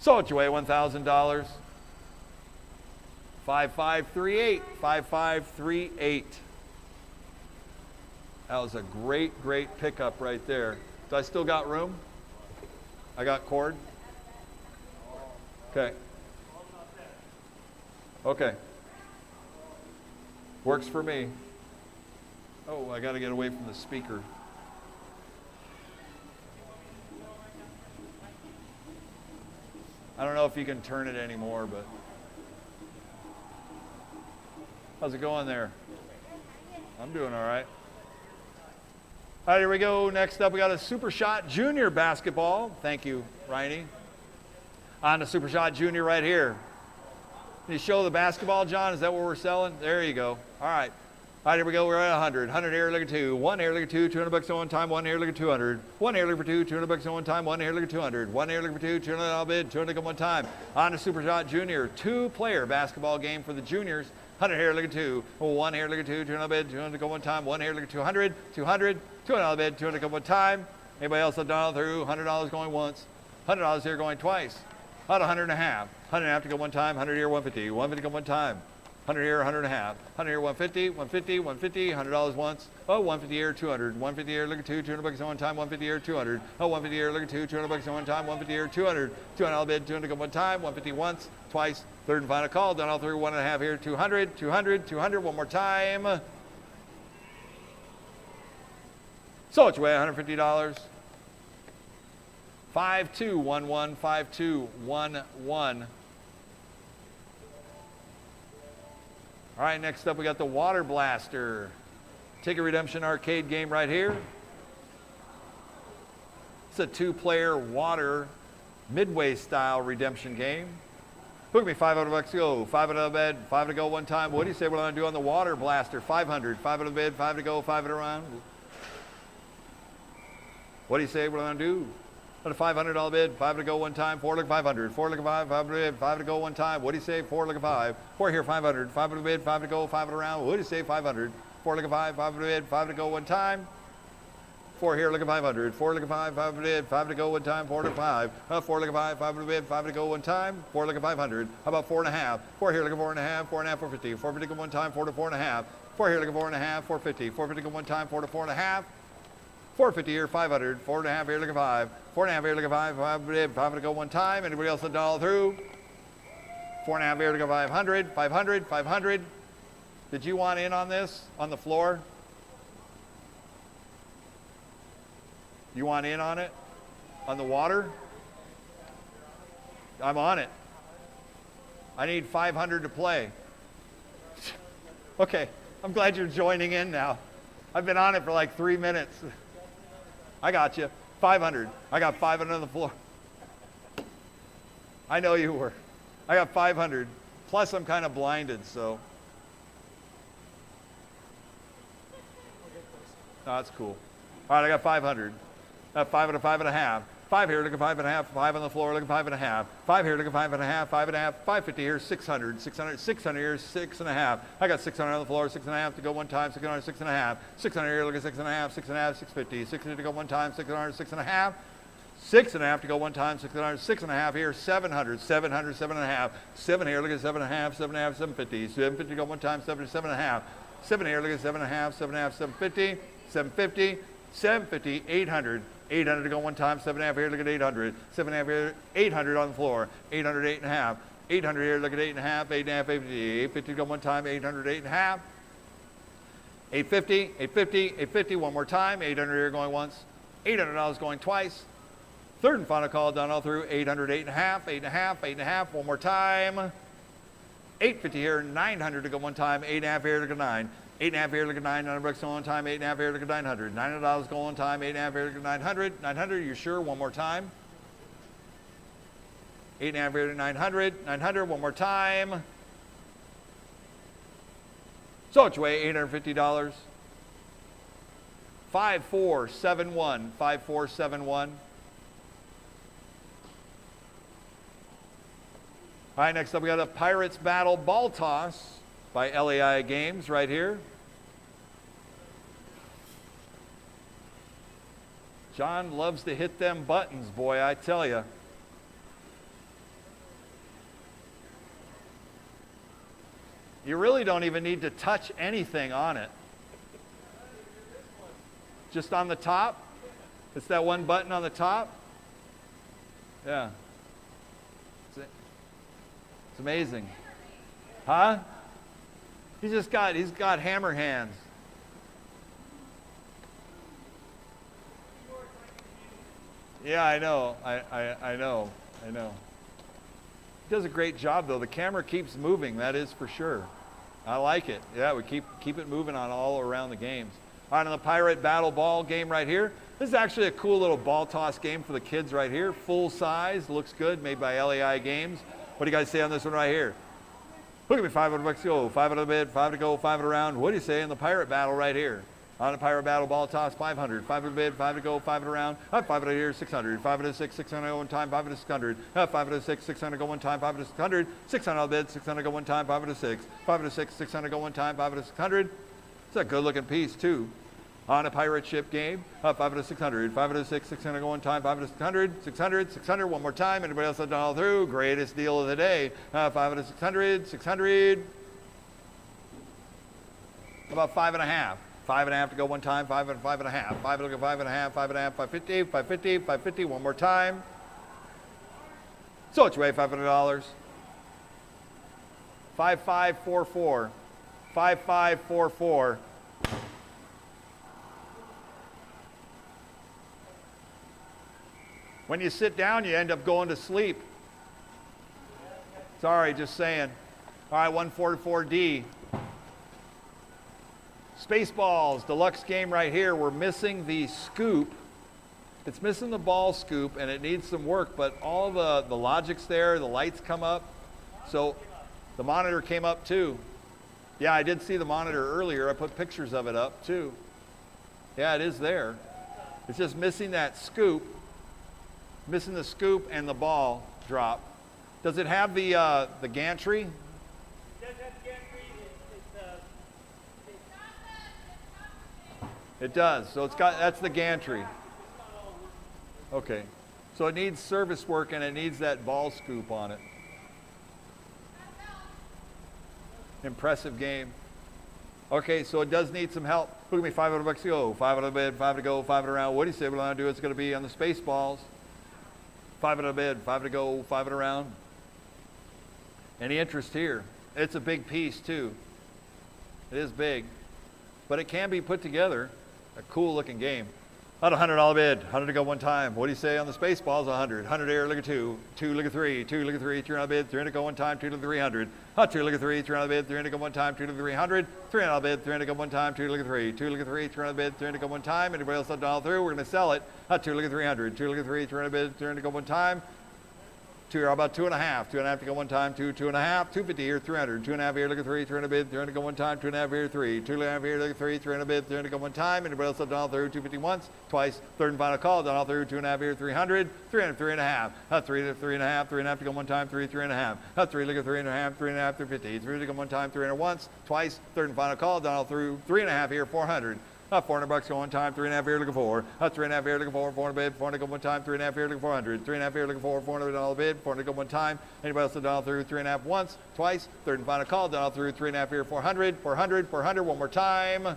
Sold you away $1,000. 5538, 5538. That was a great, great pickup right there. Do I still got room? I got cord? Okay. Okay. Works for me. Oh, I got to get away from the speaker. I don't know if you can turn it anymore, but how's it going there? I'm doing all right. All right, here we go. Next up, we got a Super Shot Junior basketball. Thank you, Riney. On the Super Shot Junior right here. Can you show the basketball, John? Is that what we're selling? There you go. All right. All right, here we go. We're at 100. 100 here, look at 2. 1 here, look at 2. $200 on one time. 1 here, look at 200. 1 here, look for 2. $200 on one time. 1 here, look at 200. 1 here, look for 2. $200 all bid. 200 on one time. On the Super Shot Junior, 2-player basketball game for the juniors. 100 here, look at 2. 1 here, look at 2. 200 bid. 200 go one time. 1 here, look at 200. 200. $200 bid. 200 go one time. Anybody else have done all through? $100 going once. $100 here going twice. About 100 and a half. 100 and a half to go one time. 100 here, 150. 150 go one time. 100 here, 100 and a half. 100 here, 150, 150, 150, $100 once. Oh, 150 here, 200. 150 here, look at 2. $200 on one time. 150 here, 200. Oh, 150 here, look at 2. $200 on one time. 150 here, 200. $200 bid. 200 go one time. 150 once, twice. Third and final call. Done all through. 1 and a half here, 200, 200, 200. One more time. So it's way $150. 5211, 5211. All right, next up we got the Water Blaster. Ticket redemption arcade game right here. It's a 2-player water midway style redemption game. Book me $500 to go, 500 bid, 5 to go one time. What do you say we're going to do on the Water Blaster? 500, 500 bid, 5 to go, 5 around. What do you say we're going to do? On a $500 bid, 5 to go one time, 4 look 500, 4 look 5, 5 bid, 5 to go one time. What do you say? 4 look 5. 4 here, 500, 5 to bid, 5 to go, 5 around. What do you say? 500, 4 look 5, 5 to bid, 5 to go one time. 4 here, look at 500, 4 look 5, 5 to bid, 5 to go one time, 4 to 5. 4 look 5, 5 to bid, 5 to go one time, 4 look 500. How about 4 and a half? 4 here, look at 4 and a half, 4 and a half, 450, 450 go one time, 4 to 4 and a half. 4 here, look at 4 and a half, 450, 450 go one time, 4 to 4 and a half. 450 here, 500, 4 and a half here, look at 5. 4 and a half here, look at 5, 5 to go one time. Anybody else that done all through? 4 and a half here, look at 500, 500, 500. Did you want in on this, on the floor? You want in on it? On the water? I'm on it. I need 500 to play. Okay, I'm glad you're joining in now. I've been on it for like 3 minutes. I got you. 500. I got 500 on the floor. I know you were. I got 500. Plus, I'm kind of blinded, so. Oh, that's cool. All right, I got 500. 5 and a 5.5. 5 here, look at 5.5. 5 on the floor, look at 5.5. 5 here, look at 5.5. 5.5. 550 here, 600. 600 here, 6.5. I got 600 on the floor, 6.5 to go one time, 600, 6.5. 600 here, look at 6.5. 6.5, 650. 600 to go one time, 600, 6.5. 6.5 to go one time, 600, 6.5 here, 700, 700, 7.5. 7 here, look at 7.5, 7.5, 750. 750 to go one time, 7 to 7.5. 7 here, look at 7.5, 7.5, 750. 750, 750, 800. 800 to go one time, 7.5 here, look at 800. 7.5 here, 800 on the floor. 800, 8.5. 800 here, look at 8.5, 8.5, 850. 850 to go one time, 800, 8.5. 850, 850, 850, one more time. 800 here going once. $800 going twice. Third and final call done all through. 800, 8.5, 8.5, 8.5, one more time. 850 here, 900 to go one time. 8.5 here, look at 9. 8.5 here, look at 900 bucks go on time. 8.5 here, look at 900. $900 go on time. 8.5 here, look at 900. 900, you sure? One more time. 8.5 here to 900. 900, one more time. So it's way $850. 5471. 5471. All right, next up we got a Pirates Battle Ball Toss by LAI Games right here. John loves to hit them buttons, boy, I tell you. You really don't even need to touch anything on it. Just on the top? It's that one button on the top? Yeah. It's amazing. Huh? He's got hammer hands. Yeah, I know. I know. He does a great job though. The camera keeps moving, that is for sure. I like it. Yeah, we keep it moving on all around the games. All right, on the Pirate Battle Ball game right here. This is actually a cool little ball toss game for the kids right here. Full size, looks good, made by LAI Games. What do you guys say on this one right here? Look at me, 500 bucks to go, 5 out of the bid, 5 to go, 5 around. What do you say in the Pirate Battle right here? On the Pirate Battle Ball Toss, 500, 5 of the bid, 5 to go, 5 around. 5 out of here, 600, 5 out of 6, 600 go one time, 5 out of 600. 5 out of 6, 600 go one time, 5 out of 600. 600 on the bid, 600 go one time, 5 out of 6. 5 out of 6, 600 go one time, 5 out of 600. It's a good looking piece too. On a pirate ship game, 5 out of 600, 5 out of 6, 600 go one time, 5 out of 600, 600, 600, one more time. Anybody else done all through? Greatest deal of the day. 5 out of 600, 600. About 5.5. 5.5 to go one time, 5 and 5.5. 5 to go 5.5, 5.5, 550, 550, 550, one more time. So it's way $500. 5544. 5544. When you sit down, you end up going to sleep. Sorry, just saying. All right, 144D. Spaceballs, deluxe game right here. We're missing the scoop. It's missing the ball scoop, and it needs some work, but all the logic's there, the lights come up. So the monitor came up too. Yeah, I did see the monitor earlier. I put pictures of it up too. Yeah, it is there. It's just missing that scoop. Missing the scoop and the ball drop. Does it have the gantry? It does have the gantry. It does. So that's the gantry. Okay. So it needs service work and it needs that ball scoop on it. Impressive game. Okay, so it does need some help. Look at me, 500 bucks to go, 5 out of the bid, 5 to go, 5 around. What do you say we're going to do? It's going to be on the Spaceballs. 5 out of the bid, 5 to go, 5 around. Any interest here? It's a big piece too. It is big, but it can be put together. A cool looking game. About $100 bid, 100 to go one time. What do you say on the Spaceballs? 100. 100 here, look at 2. 2, look at 3. 2, look at 3. 3 on the bid, 300 to go one time. 2 to 300. 2, look at 3. 3 on the bid, 300 to go one time. 2 to 300. 3 on the bid, 300 to go one time. 2, look at 3. 2, look at 3. 3 on the bid, 300 to go one time. Anybody else done all through? We're going to sell it. 2, look at 300. 2, look at 3. 3 on the bid, 300 to go one time. Two, how about 2.5? 2.5 to go one time, 2, 2.5, 250 here, 300, 2.5 here, look at 3, 300 bid, 300 go one time, 2.5 here, 3, 2.5 here, look at 3, 300 bid, 300 go one time. Anybody else have done all through? 250 once, twice, third and final call, done all through, 2.5 here, 300, 300, 3.5, 3 to 3.5, 3.5 to go one time, 3, 3.5, 3, look at 3.5, 3.5, 350, 3 to go one time, 300 once, twice, third and final call, done all through, 3.5 here, 400. $400 go one time, 3.5 here looking for, 3.5 here looking for, 400 bid, 400 go one time, 3.5 here looking for 400, 3.5 here looking for, 400 all bid, 400 go one time. Anybody else have done all through 3.5 once, twice, third and final call, done all through 3.5 here, 400, 400, 400, one more time.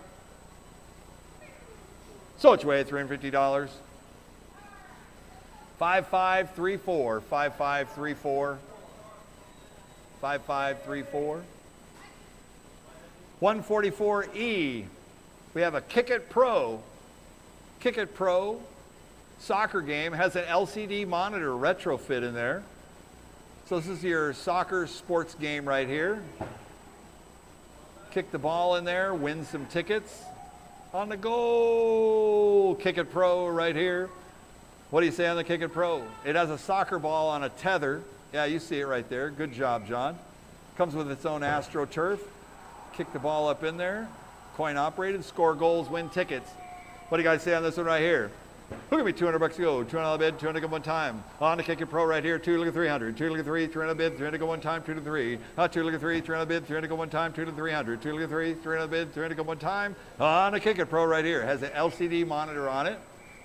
So it's way at $350. 5534, 5534, 5534. 144E. We have a Kick It Pro. Kick It Pro soccer game has an LCD monitor retrofit in there. So this is your soccer sports game right here. Kick the ball in there, win some tickets. On the goal, Kick It Pro right here. What do you say on the Kick It Pro? It has a soccer ball on a tether. Yeah, you see it right there. Good job, John. Comes with its own AstroTurf. Kick the ball up in there. Coin operated, score goals, win tickets. What do you guys say on this one right here? Look at me, $200 to go. 200 bid, 200 go one time. On to Kick It Pro right here. 2 look at 300. 2 look at 3, 300 bid, 300 go one time. 2 to 3. 2 look at 3, 300 bid, 300 go one time. 2 to 300. 2 look at 3, 300 bid, 300 go one time. On to Kick It Pro right here. It has an LCD monitor on it.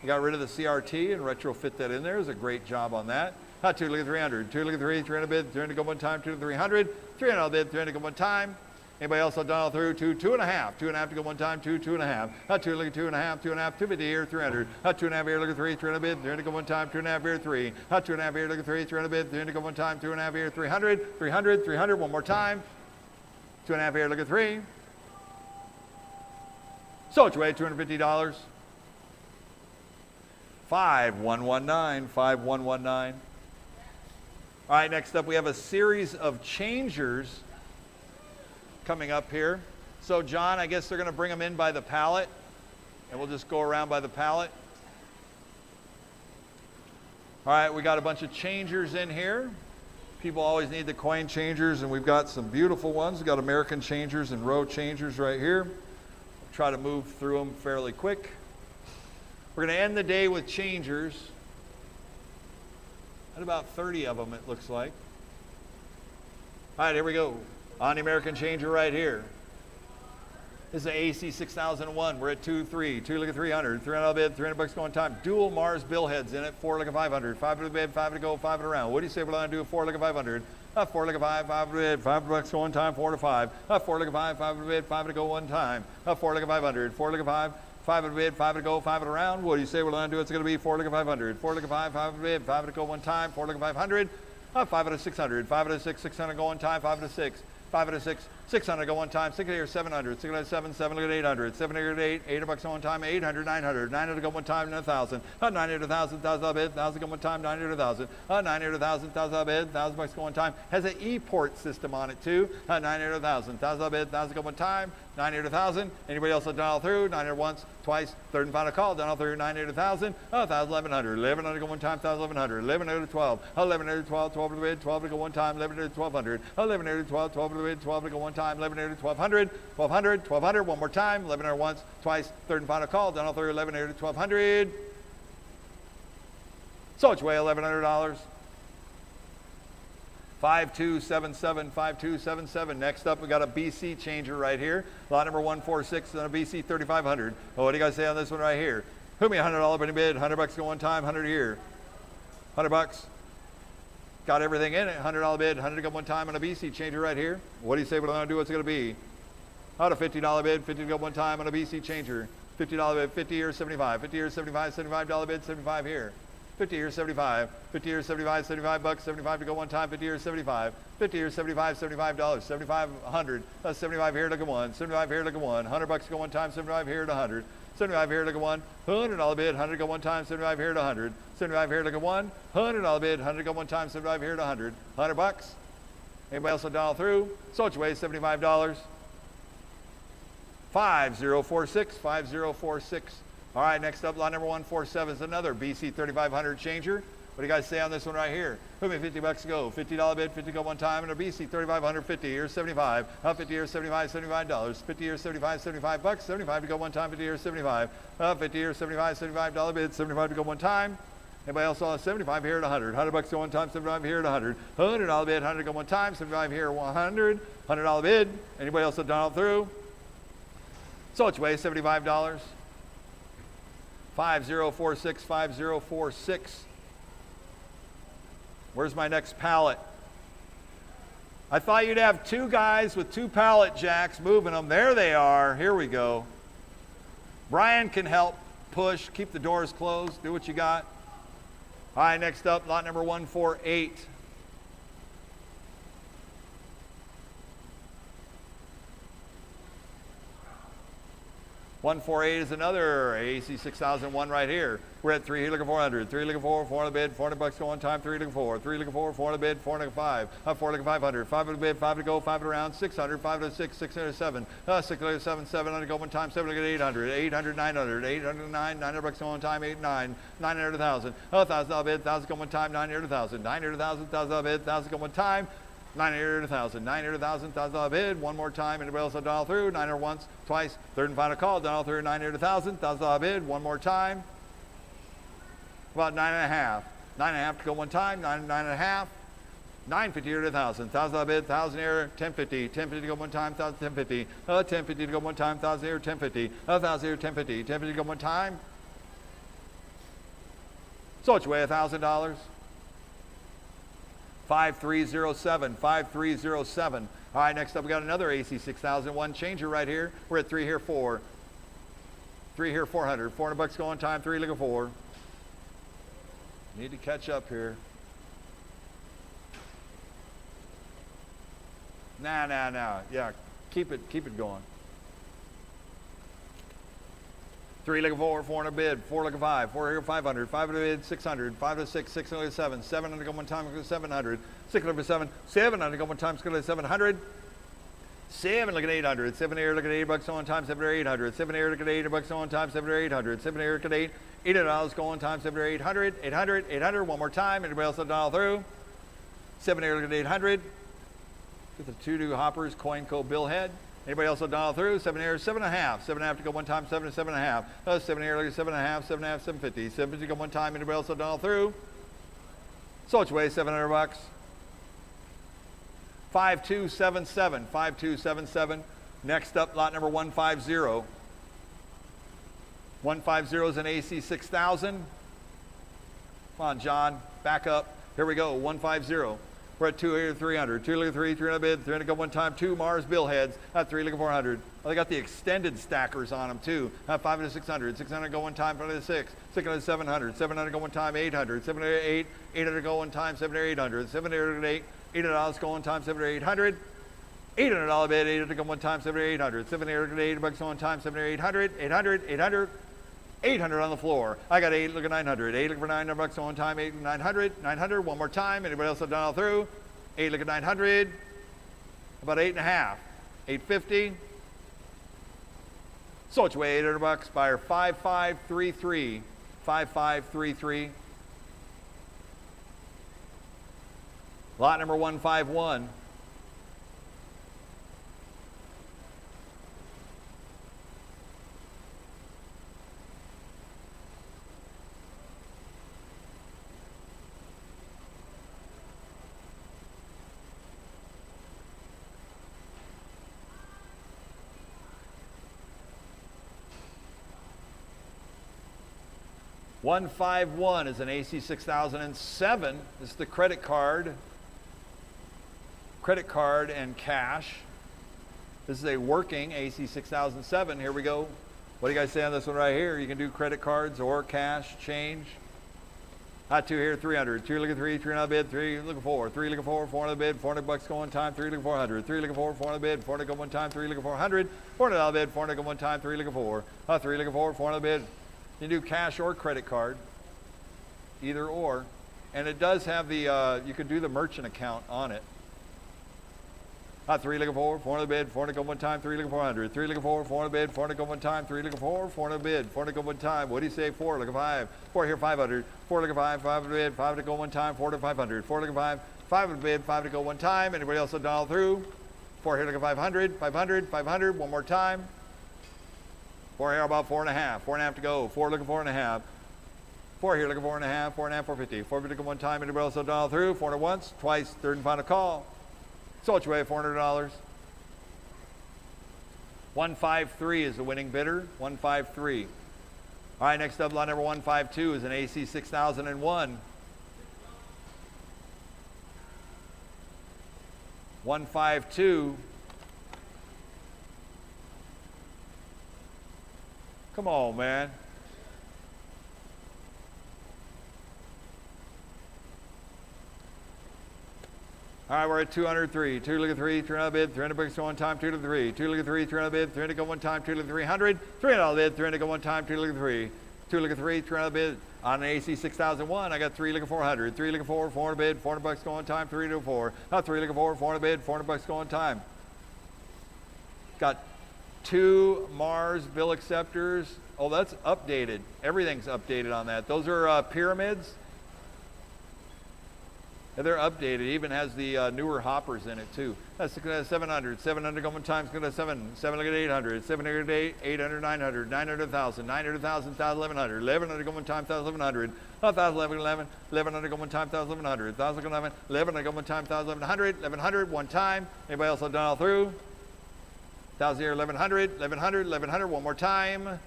You got rid of the CRT and retrofit that in there. It was a great job on that. 2 look at 300. 2 look at 3, 300 bid, 300 go one time. 2 to 300. 300 bid, 300 go one time. Anybody else have done all through? 2, 2.5. 2.5 to go one time, 2, 2.5. 2, look at 2.5, 2.5, 250 here, 300. 2.5 here, look at 3, 300 bid, 300 go one time, 2.5 here, 3. 2.5 here, look at 3, 300 bid, 300 go one time, 2.5 here, 300, 300, 300, one more time. 2.5 here, look at 3. So it's way $250. 5119, 5119. All right, next up we have a series of changers coming up here. So John, I guess they're going to bring them in by the pallet, and we'll just go around by the pallet. All right, we got a bunch of changers in here. People always need the coin changers, and we've got some beautiful ones. We've got American changers and row changers right here. Try to move through them fairly quick. We're going to end the day with changers. At about 30 of them, it looks like. All right, here we go. On the American changer right here. This is an AC 6001. We're at 2, 3. 2 look at 300. 300 bid, $300 going time. Dual Mars billheads in it. 4 look at 500. 5 to the bid, 5 to go, 5 to round. What do you say we're going to do? 4 look at 500. 4 look at 5, 5 to bid, $5 going time, 4 to 5. 4 look at 5, 5 to bid, 5 to go one time. 4 look at 500. 4 look at 5. 5 to bid, 5 to go, 5 to round. What do you say we're going to do? It's going to be 4 look at 500. 4 look at 5, 5 to bid, 5 to go one time. 4 look at 500. 5 out of 600. 5 out of 6, 600 go one time. 5 out of 6. 5 out of 6, 600 go one time. 6 here, 700. 6 out of 7, 7 look at 800. 7 here at 8, $8 go one time. 800, 900. 900 go one time, and 1,000. 900, 1,000, 1,000 bid. 1,000 go one time. 900, 1,000. 900, 1,000, 1,000 bid. $1,000 go one time. Has an e-port system on it too. 900, 1,000. 1,000 bid. 1,000 go one time. 900, 1,000. Anybody else have done all through? 900 once, twice, third and final call. Done all through. 900, 1,000. 1,000, 1,100. 1,100 go one time. 1,000, 1,100. 1,100, 12. 1,100, 12. 12 to the bid. 12 to go one time. 1,100, 1,200. 1,100, 12. 12 to the bid. 12 to go one time. 1,100, 1,200. 1,200, 1,200. One more time. 1,100 once, twice, third and final call. Done all through. 1,100, 1,200. So it's way $1,100. 5277, 5277. Next up, we got a BC changer right here. Lot number 146 and a BC 3500. Oh, what do you guys say on this one right here? Who me $100 bid, $100 go one time, 100 here. $100. Got everything in it. $100 bid, 100 go one time on a BC changer right here. What do you say we're going to do? What's it going to be? Out a $50 bid, 50 go one time on a BC changer. $50 bid, 50 here, 75. 50 here, 75, $75 bid, 75 here. 50 here, 75. 50 here, 75, $75. 75 to go one time. 50 here, 75. 50 here, 75, $75. 75, 100. 75 here, look at 1. 75 here, look at 1. $100 to go one time. 75 here to 100. 75 here, look at 1. $100 bid, 100 go one time. 75 here to 100. 75 here, look at 1. $100 bid, 100 go one time. 75 here to 100. $100. Anybody else will dial through? So it's way $75. 5046, 5046. All right, next up, lot number 147 is another BC 3500 changer. What do you guys say on this one right here? Put me 50 bucks to go. $50 bid, 50 go one time, and a BC 3500, 50 here, 75. 50 here, 75, $75. 50 here, 75, 75 bucks, 75 to go one time, 50 here, 75. 50 here, 75, $75 bid, 75 to go one time. Anybody else saw 75 here at 100? 100 bucks go one time, 75 here at 100. $100 bid, 100 go one time, 75 here, 100. $100 bid. Anybody else have done all through? So which way? $75. 5046, 5046. Where's my next pallet? I thought you'd have two guys with two pallet jacks moving them. There they are. Here we go. Brian can help push, keep the doors closed, do what you got. All right, next up, lot number 148. 148 is another AC 6001 right here. We're at 3 here looking 400. 3 looking 400 bid, 400 bucks go one time, 3 looking 4. 3 looking 4, 400 bid, 4 looking 5. 4 looking 500. 5 to bid, 5 to go, 5 to round, 600, 5 to 6, 607. 607, 700 go one time, 7 to get 800. 800, 900. 809, 900 bucks go one time, 8, 9. 900, 1,000. $1,000 bid, 1,000 go one time, 900, 1,000. 900, 1,000, $1,000 bid, 1,000 go one time. 900, 1,000, 900, 1,000, $1,000 bid, one more time. Anybody else have done all through? 900 once, twice, third and final call, done all through. 900, 1,000, $1,000 bid, one more time. About 9.5. 9.5 to go one time, 9.5. 950 here to 1,000. $1,000 bid, 1,000 here, 1050. 1050 to go one time, 1,000, 1050. 1050 to go one time, 1,000 here, 1050. 1,000 here, 1050. 1050 to go one time. So which way? $1,000. 5307, 5307. All right, next up we got another AC 6001 changer right here. We're at 3 here, 4. 3 here, 400. 400 bucks going time, 3 looking 4. Need to catch up here. Nah. Yeah, keep it going. 3 looking 4, 400 bid, 4 looking 5, 4 here 500, 5 bid 600, 5 to 6, 607, 700 go one time, 700, 600 7, 700 go one time, 700, 7 looking 800, 7 here looking 8 bucks on time, 7 or 800, 7 here looking 8 bucks on time, 7 or 800, 7 here looking 8, $800 go on time, 7 or 800, 800, 800, one more time. Anybody else have done all through? 7 here looking 800. Get the 2 new hoppers, Coinco Billhead. Anybody else have done all through? 7 here, 7.5. 7.5 to go one time, 7 to 7.5. 7 here, look at 7.5, 7.5, 750. 750 to go one time. Anybody else have done all through? So which way? 700 bucks. 5277, 5277. Next up, lot number 150. 150 is an AC 6000. Come on, John, back up. Here we go, 150. We're at 2 here, 300. 2 looking 3, 300 bid, 300 go one time, 2 Mars Billheads. 3 looking 400. Oh, they got the extended stackers on them too. 5 to 600. 600 go one time, 5 to 6. 600 700. 700 go one time, 800. 700 8. 800 go one time, 700 800. 700 8. $800 go one time, 700 800. $800 bid, 800 go one time, 700 800. 700 8 bucks one time, 700 800. 800 800. 800 on the floor. I got 8 looking 900. 8 looking for 900 bucks one time, 8 900. 900 one more time. Anybody else have done all through? 8 looking 900. About 8.5. 850. So which way? 800 bucks. Buyer 5533. 5533. Lot number 151. 151 is an AC 6007. This is the credit card and cash. This is a working AC 6007. Here we go. What do you guys say on this one right here? You can do credit cards or cash, change. 2 here, 300. 2 looking 3, 300 bid, 3 looking 4. 3 looking 4, 400 bid, 400 bucks go one time, 3 looking 400. 3 looking 4, 400 bid, 400 go one time, 3 looking 400. $400 bid, 400 go one time, 3 looking 4. 3 looking 4, 400 bid. You can do cash or credit card, either or. And it does have the, you can do the merchant account on it. 3 looking 4, 4 on the bid, 4 to go one time, 3 looking 400, 3 looking 4, 4 on the bid, 4 to go one time, 3 looking 4, 4 on the bid, 4 to go one time. What do you say? 4 looking 5, 4 here 500, 4 looking 5, 5 on the bid, 5 to go one time, 4 to 500, 4 looking 5, 5 on the bid, 5 to go one time. Anybody else have done all through? 4 here looking 500, 500, 500, one more time. 4 here about 4.5, 4.5 to go, 4 looking 4.5. 4 here looking 4.5, 4.5, 450, 450 to go one time. Anybody else have done all through? 400 once, twice, third and final call. So it's way $400. 153 is the winning bidder. 153. All right, next up, lot number 152 is an AC 6001. 152. Come on, man. All right, we're at 203. 2 look at 3, 300 bid, 300 bucks go one time, 2 to 3. 2 look at 3, 300 bid, 300 go one time, 2 to 300. 300 bid, 300 go one time, 2 look at 3. 2 look at 3, 300 bid. On an AC 6001, I got 3 looking 400. 3 looking 4, 400 bid, 400 bucks go one time, 3 to 4. 3 looking 4, 400 bid, 400 bucks go one time. Got 2 Mars bill acceptors. Oh, that's updated. Everything's updated on that. Those are pyramids. They're updated. It even has the newer hoppers in it too. That's 700. 700 go one time. It's going to 7. 7 look at 800. 700 8. 800 900. 900 1,000. 900 1,000. 1,100. 1,100 go one time. 1,100. 1,011. 1,100 go one time. 1,100. 1,000 go 11. 1,100 go one time. 1,100. 1,100 one time. Anybody else have done all through? 1,000 here. 1,100. 1,100. 1,100 one more time.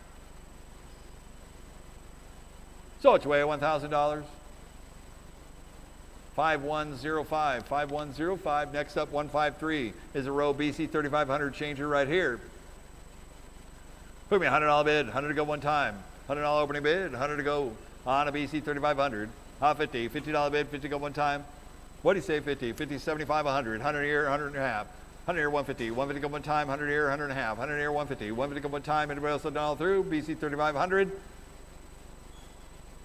So it's way $1,000. 5105, 5105. Next up, 153 is a row BC 3500 changer right here. Put me $100 bid, 100 to go one time. $100 opening bid, 100 to go on a BC 3500. 50, $50 bid, 50 to go one time. What do you say? 50, 50, 75, 100, 100 here, 100 and a half. 100 here, 150, 150 go one time, 100 here, 100 and a half. 100 here, 150, 150 go one time. Anybody else have done all through? BC 3500.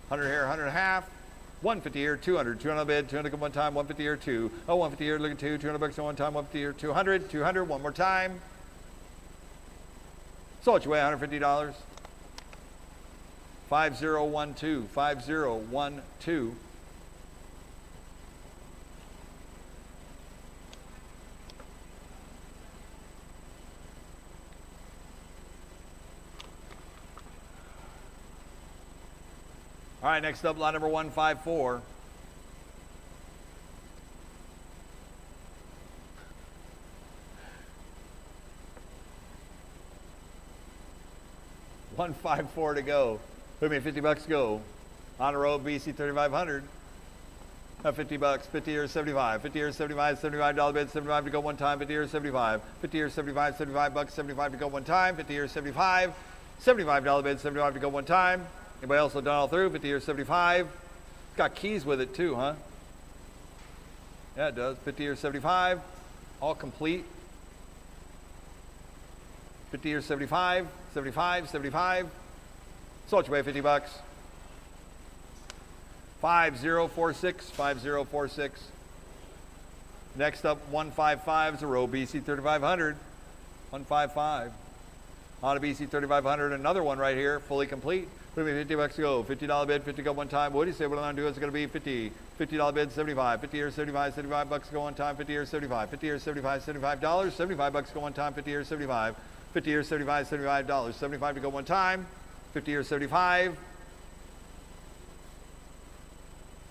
100 here, 100 and a half. 150 here, 200, 200 bid, 200 go one time, 150 here, 2. Oh, 150 here, look at 2, 200 bucks go one time, 150 here, 200, 200, one more time. So it's way $150. 5012, 5012. All right, next up, lot number 154. $154 to go. Put me $50 to go. On the road, BC 3500. 50 bucks, 50 here, 75. 50 here, 75, $75 bid, 75 to go one time. 50 here, 75. 50 here, 75, 75 bucks, 75 to go one time. 50 here, 75. $75 bid, 75 to go one time. Anybody else have done all through? 50 here, 75. It's got keys with it too, huh? Yeah, it does. 50 here, 75. All complete. 50 here, 75. 75, 75. So it's way 50 bucks. 5046, 5046. Next up, 155 is a row BC 3500. 155. On a BC 3500, another one right here, fully complete. Put me $50 to go. $50 bid, 50 go one time. What do you say? What I'm going to do is going to be 50. $50 bid, 75. 50 here, 75. 75 bucks go one time. 50 here, 75. 50 here, 75. $75. 75 bucks go one time. 50 here, 75. 50 here, 75. $75. 75 to go one time. 50 here, 75.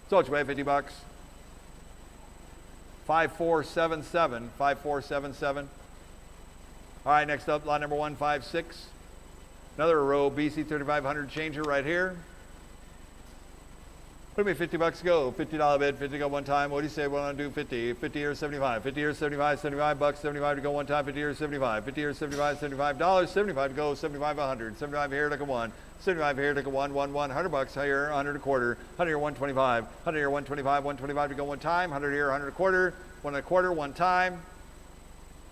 So it's way 50 bucks. 5477. 5477. All right, next up, lot number 156. Another row BC 3500 changer right here. Put me $50 to go. $50 bid, 50 to go one time. What do you say? What I'm going to do? 50. 50 here, 75. 50 here, 75. 75 bucks, 75 to go one time. 50 here, 75. 50 here, 75. $75. 75 to go. 75, 100. 75 here, take a 1. 75 here, take a 1. 100 bucks here, 100 a quarter. 100 here, 125. 100 here, 125. 125 to go one time. 100 here, 100 a quarter. 1 a quarter, one time.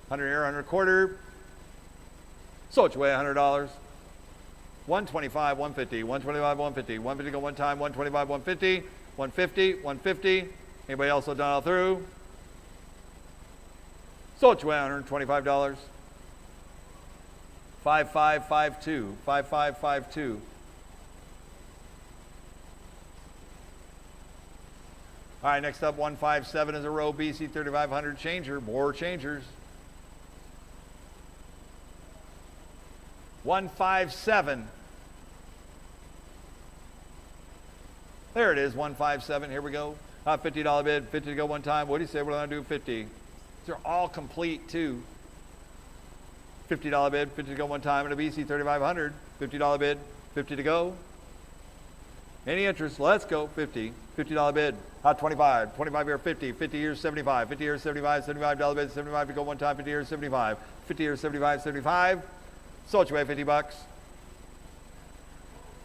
100 here, 100 a quarter. So it's way $100. 125, 150, 125, 150, 150 go one time, 125, 150, 150, 150. Anybody else have done all through? Sold you $125. 5552. 5552. All right, next up, 157 is a row BC 3500 changer. More changers. 157. There it is, 157. Here we go. $50 bid, 50 to go one time. What do you say? We're going to do 50. These are all complete too. $50 bid, 50 to go one time, and a BC 3500. $50 bid, 50 to go. Any interest? Let's go. 50. $50 bid. 25. 25 here, 50. 50 years, 75. 50 years, 75. $75 bid, 75 to go one time. 50 years, 75. 50 years, 75. 75. Sold you away, $50.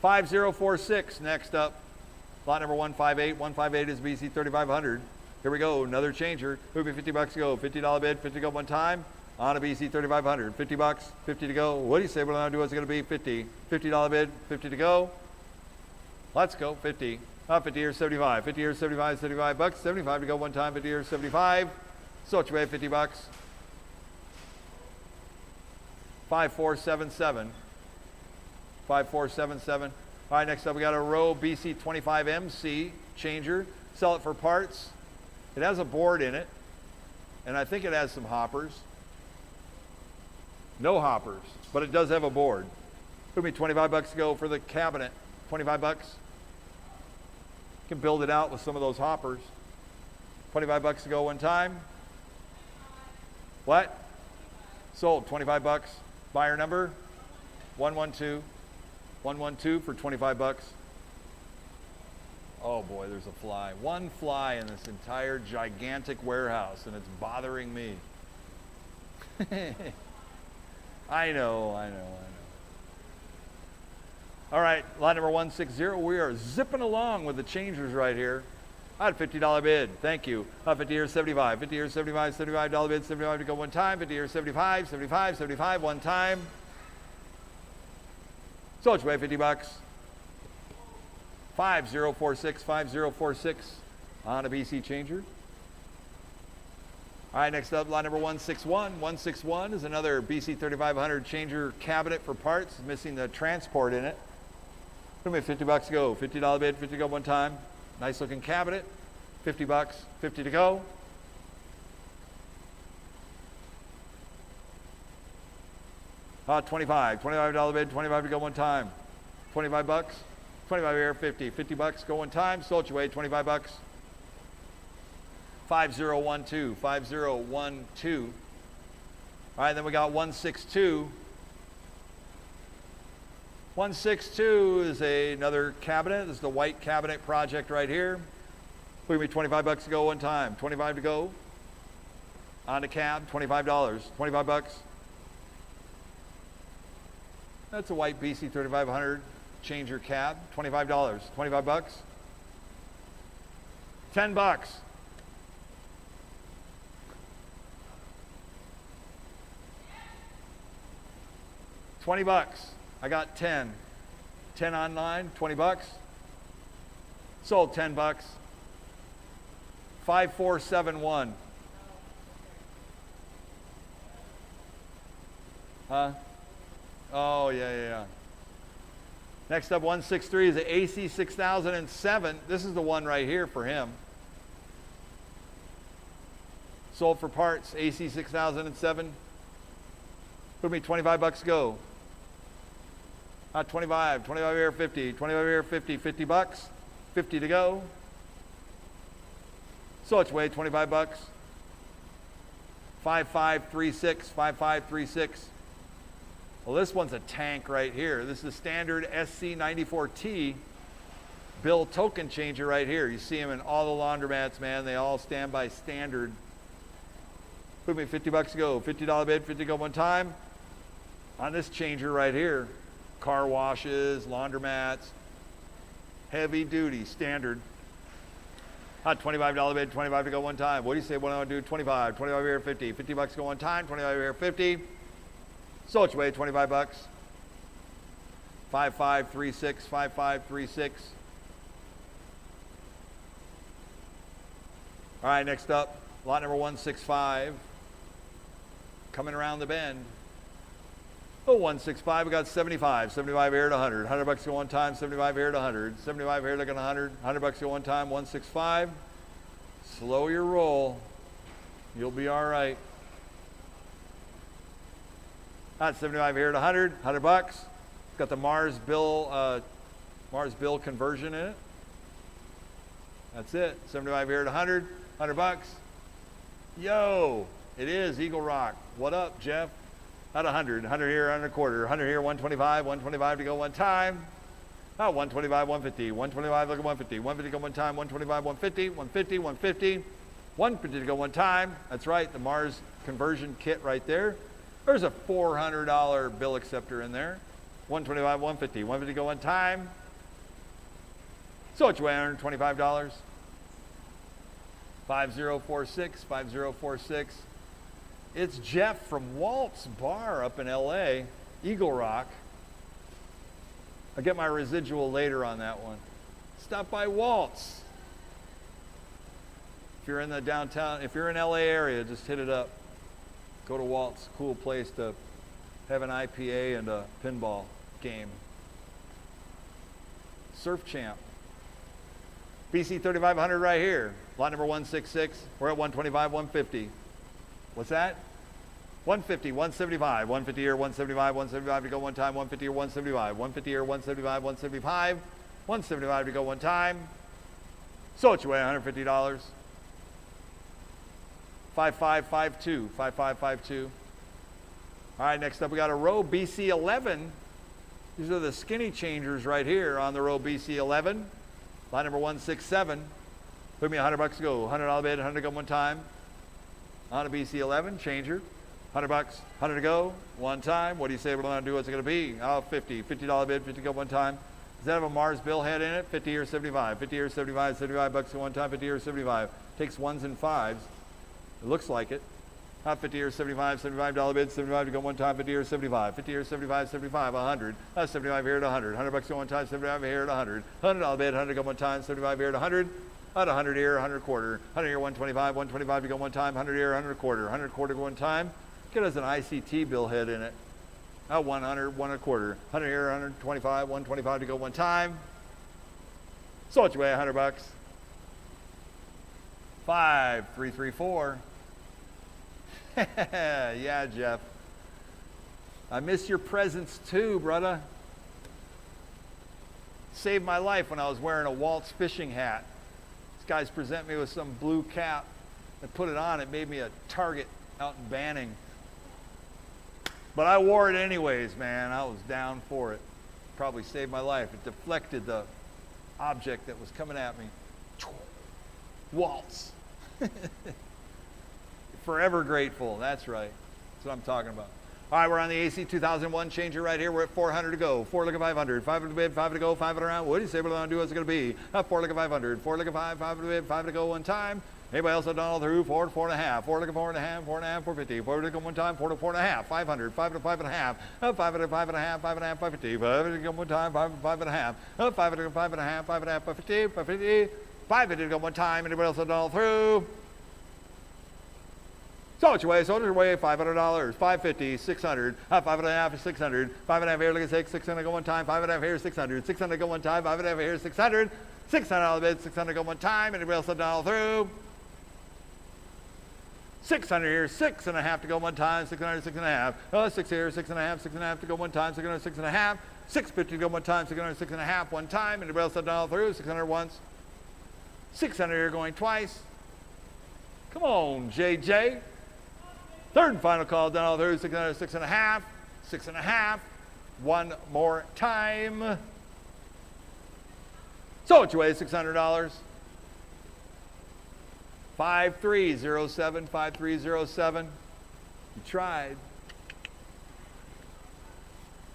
5046. Next up, lot number 158. 158 is BC 3500. Here we go. Another changer. Who'd be $50 to go? $50 bid, 50 to go one time. On a BC 3500. $50. 50 to go. What do you say? What do I do? What's it going to be? 50. $50 bid, 50 to go. Let's go. 50. 50 years, 75. 50 years, 75. $75. 75 to go one time. 50 years, 75. Sold you away, $50. 5477. 5477. All right, next up we got a row BC 25MC changer. Sell it for parts. It has a board in it, and I think it has some hoppers. No hoppers, but it does have a board. It'll be $25 to go for the cabinet. $25. Can build it out with some of those hoppers. $25 to go one time. What? Sold. $25. Buyer number 112. 112 for $25. Oh boy, there's a fly. One fly in this entire gigantic warehouse, and it's bothering me. I know. All right, lot number 160. We are zipping along with the changers right here. I had a $50 bid. Thank you. 50 years, 75. 50 years, 75. $75 bid. 75 to go one time. 50 years, 75. 75. 75 one time. Sold you away, $50. 5046. 5046 on a BC changer. All right, next up, lot number 161. 161 is another BC 3500 changer cabinet for parts. It's missing the transport in it. It'll be $50 to go. $50 bid, 50 to go one time. Nice looking cabinet. $50, 50 to go. $25 bid, 25 to go one time. $25. 25 here, 50. $50 go one time. Sold you away, $25. 5012. 5012. All right, then we got 162. 162 is another cabinet. This is the white cabinet project right here. We're going to be $25 to go one time. 25 to go. On the cab, $25. $25. That's a white BC 3500 changer cab. $25. $25. $10. $20. I got 10. 10 online, $20. Sold $10. 5471. Huh? Oh, yeah. Next up, 163 is the AC 6007. This is the one right here for him. Sold for parts, AC 6007. Put me $25 to go. 25 here, 50. 25 here, 50. $50. 50 to go. So it's way $25. 5536. 5536. Well, this one's a tank right here. This is a standard SC94T bill token changer right here. You see them in all the laundromats, man. They all stand by standard. Put me $50 to go. $50 bid, 50 to go one time. On this changer right here. Car washes, laundromats, heavy duty, standard. $25 bid, 25 to go one time. What do you say? What do I want to do? 25. 25 here, 50. $50 go one time. 25 here, 50. Sold you away, $25. 5536. 5536. All right, next up, lot number 165. coming around the bend. Oh, 165, we got 75. 75 here at 100. 100 bucks go one time, 75 here at 100. 75 here looking 100. 100 bucks go one time, 165. Slow your roll. You'll be all right. That's 75 here at 100. 100 bucks. Got the Mars bill conversion in it. That's it. 75 here at 100. 100 bucks. Yo, it is Eagle Rock. What up, Jeff? At 100. 100 here, 100 a quarter. 100 here, 125. 125 to go one time. Oh, 125, 150. 125, look at 150. 150 go one time. 125, 150. 150, 150. 150 to go one time. That's right, the Mars conversion kit right there. There's a $400 bill acceptor in there. 125, 150. 150 go one time. So it's $125. 5046, 5046. It's Jeff from Walt's Bar up in LA, Eagle Rock. I'll get my residual later on that one. Stop by Walt's. If you're in the downtown, if you're in LA area, just hit it up. Go to Walt's, cool place to have an IPA and a pinball game. Surf Champ. BC 3500 right here. Lot number 166. We're at 125, 150. What's that? 150, 175. 150 here, 175, 175 to go one time. 150 here, 175. 150 here, 175, 175. 175 to go one time. So it's way $150. 5552, 5552. All right, next up we got a row BC11. These are the skinny changers right here on the row BC11. Line number 167. Put me $100 to go. $100 bid, 100 to go one time. On a BC11 changer. $100, 100 to go one time. What do you say we're going to do? What's it going to be? Oh, 50. $50 bid, 50 to go one time. Does that have a Mars bill head in it? 50 or 75. 50 or 75. $75 to one time. 50 or 75. Takes ones and fives. It looks like it. 50 or 75, $75 bid, 75 to go one time, 50 or 75, 50 or 75, 75, 100. 75 here at 100, $100 to go one time, 75 here at 100. $100 bid, 100 to go one time, 75 here at 100. At 100 here, 100 quarter. 100 here, 125, 125 to go one time, 100 here, 100 quarter. 100 quarter go one time. Get us an ICT bill head in it. 100, 1 a quarter. 100 here, 125, 125 to go one time. So it's way $100. 5334. Yeah, Jeff. I miss your presence too, brother. Saved my life when I was wearing a Walt's fishing hat. These guys present me with some blue cap. I put it on, it made me a target out in Banning. But I wore it anyways, man. I was down for it. Probably saved my life. It deflected the object that was coming at me. Walt's. Forever grateful. That's right. That's what I'm talking about. All right, we're on the AC 2001 changer right here. We're at 400 to go. 4 look at 500. 5 to bid, 5 to go, 5 around. What do you say we're going to do? What's it going to be? 4 look at 500. 4 look at 5, 5 to bid, 5 to go one time. Anybody else have done all through? 4 to 4.5. 4 look at 4.5, 4.5, 450. 4 to go one time, 4 to 4.5. 500. 5 to 5.5. 5 to 5.5, 5.5, 550. 5 to go one time, 5 to 5.5. 5 to 5.5, 5.5, 550. 550. 5 to go one time. Anybody else have done all through? So it's your way, $500, 550, 600, 5.5 is 600, 5.5 here, look at 600 go one time, 5.5 here, 600, 600 go one time, 5.5 here, 600, $600 bid, 600 go one time, anybody else have done all through? 600 here, 6.5 to go one time, 600, 6.5, 6 here, 6.5, 6.5 to go one time, 600, 6.5, 650 to go one time, 600, 6.5 one time, anybody else have done all through? 600 once, 600 here going twice. Come on, JJ. Third and final call, done all through, 600, 6.5, 6.5, one more time. So it's your way, $600. 5307, 5307. You tried.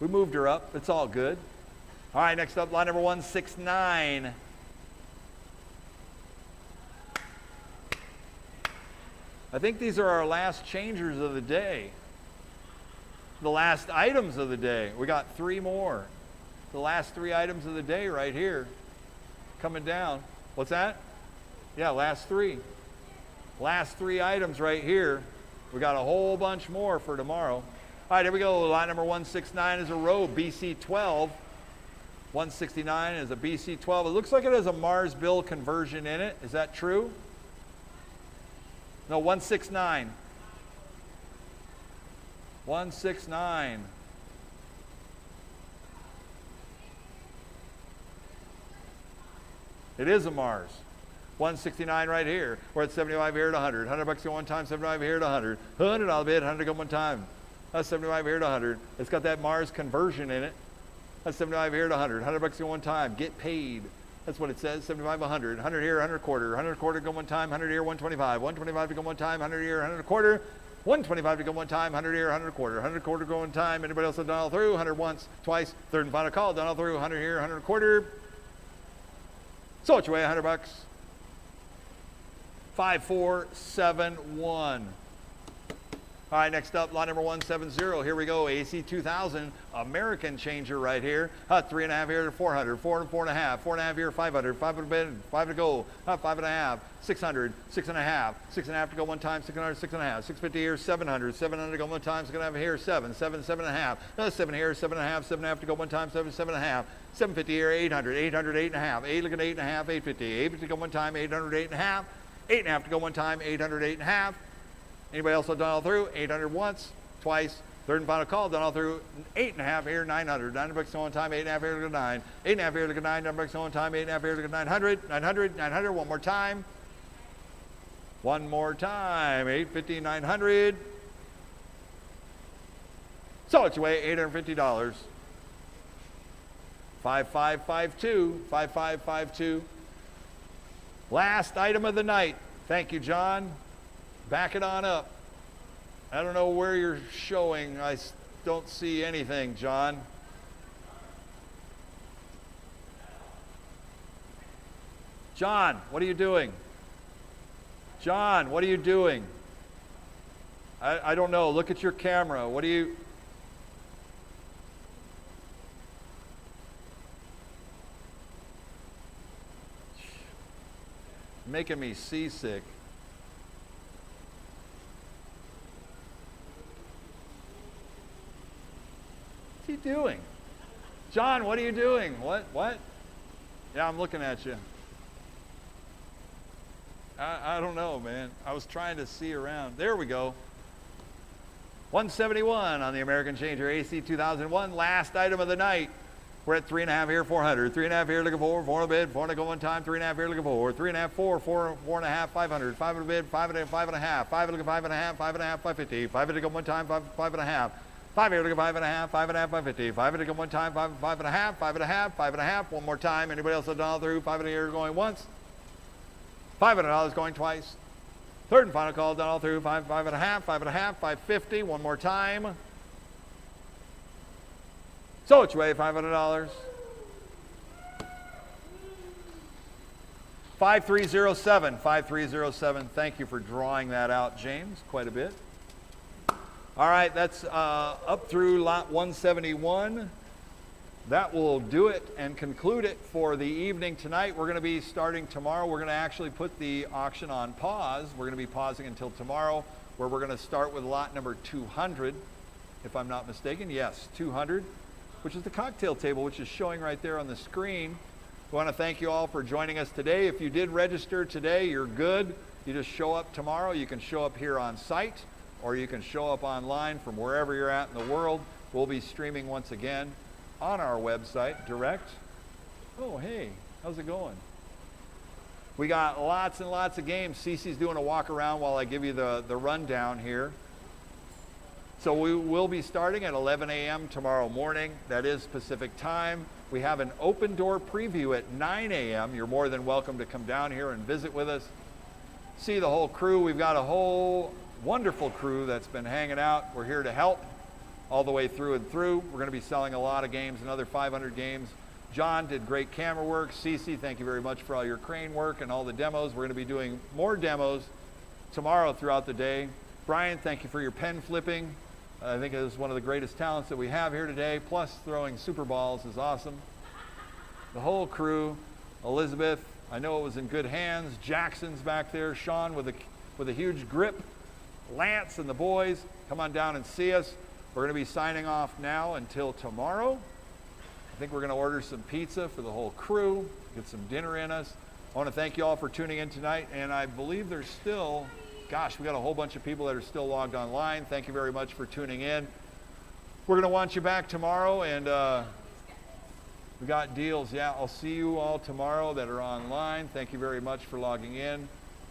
We moved her up, it's all good. All right, next up, line number 169. I think these are our last changers of the day. The last items of the day. We got 3 more. The last 3 items of the day right here. Coming down. What's that? Yeah, last 3. Last 3 items right here. We got a whole bunch more for tomorrow. All right, here we go. Lot number 169 is a row, BC12. 169 is a BC12. It looks like it has a Mars bill conversion in it. Is that true? No, 169. 169. It is a Mars. 169 right here. We're at 75 here at 100. $100 go one time, 75 here at 100. $100 bid, 100 go one time. That's 75 here at 100. It's got that Mars conversion in it. That's 75 here at 100. $100 go one time. Get paid. That's what it says. 75, 100. 100 here, 100 quarter. 100 quarter go one time. 100 here, 125. 125 to go one time. 100 here, 100 quarter. 125 to go one time. 100 here, 100 quarter. 100 quarter go one time. Anybody else have done all through? 100 once, twice. Third and final call. Done all through. 100 here, 100 quarter. So it's your way, $100. 5471. All right, next up, lot number 170. Here we go, AC 2000, American changer right here. 3.5 here to 400, 4 and 4.5, 4.5 here, 500, 500 bid, 5 to go, 5.5, 600, 6.5, 6.5 to go one time, 600, 6.5, 650 here, 700, 700 to go one time, 6.5 here, 7, 7, 7.5, 7 here, 7.5, 7.5 to go one time, 7, 7.5, 750 here, 800, 800, 8.5, 8 looking at 8.5, 850, 850 to go one time, 800, 8.5, 8.5 to go one time, 800, 8.5. Anybody else have done all through? 800 once, twice, third and final call, done all through. 8.5 here, 900. $900 to one time, 8.5 here to 9. 8.5 here to 9, $900 to one time, 8.5 here to 900. 900, 900, one more time. One more time, 850, 900. So it's your way, $850. 5552, 5552. Last item of the night. Thank you, John. Back it on up. I don't know where you're showing. I don't see anything, John. John, what are you doing? John, what are you doing? I don't know. Look at your camera. What are you... Making me seasick. What's he doing? John, what are you doing? What? Yeah, I'm looking at you. I don't know, man. I was trying to see around. There we go. 171 on the American Changer AC 2001. Last item of the night. We're at 3.5 here, 400. 3.5 here, looking for 4 on a bid. 4 to go one time. 3.5 here, looking for 3.5, 4, 4.5, 500. 5 on a bid. 5 and 5.5. 5 looking 5.5. 5.5, 550. 5 to go one time. 5.5. 5 here, looking 5.5. 5.5, 550. 5 to go one time. 5.5. 5.5. 5.5. One more time. Anybody else have done all through? 5 here going once. $500 going twice. Third and final call, done all through. 5.5. 5.5. 550. One more time. So it's way $500. 5307. 5307. Thank you for drawing that out, James. Quite a bit. All right, that's up through lot 171. That will do it and conclude it for the evening tonight. We're going to be starting tomorrow. We're going to actually put the auction on pause. We're going to be pausing until tomorrow, where we're going to start with lot number 200, if I'm not mistaken. Yes, 200, which is the cocktail table, which is showing right there on the screen. We want to thank you all for joining us today. If you did register today, you're good. You just show up tomorrow. You can show up here on site, or you can show up online from wherever you're at in the world. We'll be streaming once again on our website, direct. Oh, hey, how's it going? We got lots and lots of games. Cece's doing a walk around while I give you the rundown here. So we will be starting at 11 a.m. tomorrow morning. That is Pacific time. We have an open door preview at 9 a.m. You're more than welcome to come down here and visit with us. See the whole crew. We've got a whole wonderful crew that's been hanging out. We're here to help all the way through and through. We're going to be selling a lot of games, another 500 games. John did great camera work. Cece, thank you very much for all your crane work and all the demos. We're going to be doing more demos tomorrow throughout the day. Brian, thank you for your pen flipping. I think it is one of the greatest talents that we have here today. Plus, throwing super balls is awesome. The whole crew, Elizabeth, I know it was in good hands. Jackson's back there. Sean with a huge grip. Lance and the boys, come on down and see us. We're going to be signing off now until tomorrow. I think we're going to order some pizza for the whole crew, get some dinner in us. I want to thank you all for tuning in tonight, and I believe there's still, gosh, we got a whole bunch of people that are still logged online. Thank you very much for tuning in. We're going to want you back tomorrow, and we got deals. Yeah, I'll see you all tomorrow that are online. Thank you very much for logging in.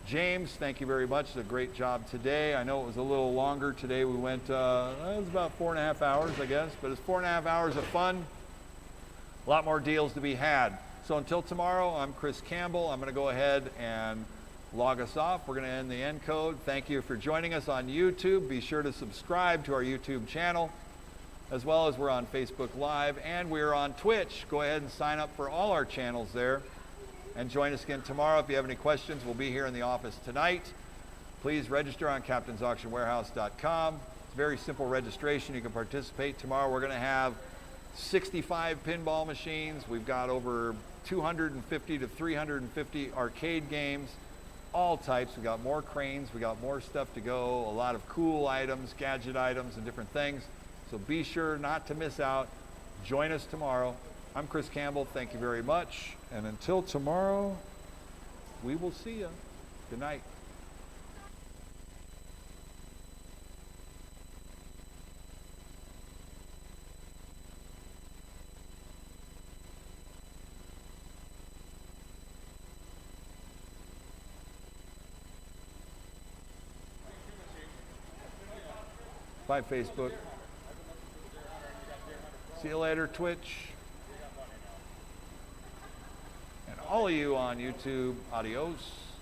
James, thank you very much. It's a great job today. I know it was a little longer today. We went, it was about 4.5 hours, I guess, but it's 4.5 hours of fun. A lot more deals to be had. So until tomorrow, I'm Chris Campbell. I'm going to go ahead and log us off. We're going to end the end code. Thank you for joining us on YouTube. Be sure to subscribe to our YouTube channel, as well as we're on Facebook Live, and we're on Twitch. Go ahead and sign up for all our channels there, and join us again tomorrow. If you have any questions, we'll be here in the office tonight. Please register on captainsauctionwarehouse.com. It's a very simple registration. You can participate. Tomorrow we're going to have 65 pinball machines. We've got over 250 to 350 arcade games, all types. We got more cranes. We got more stuff to go. A lot of cool items, gadget items, and different things. So be sure not to miss out. Join us tomorrow. I'm Chris Campbell. Thank you very much. And until tomorrow, we will see you. Good night. Bye, Facebook. See you later, Twitch. And all of you on YouTube, adios.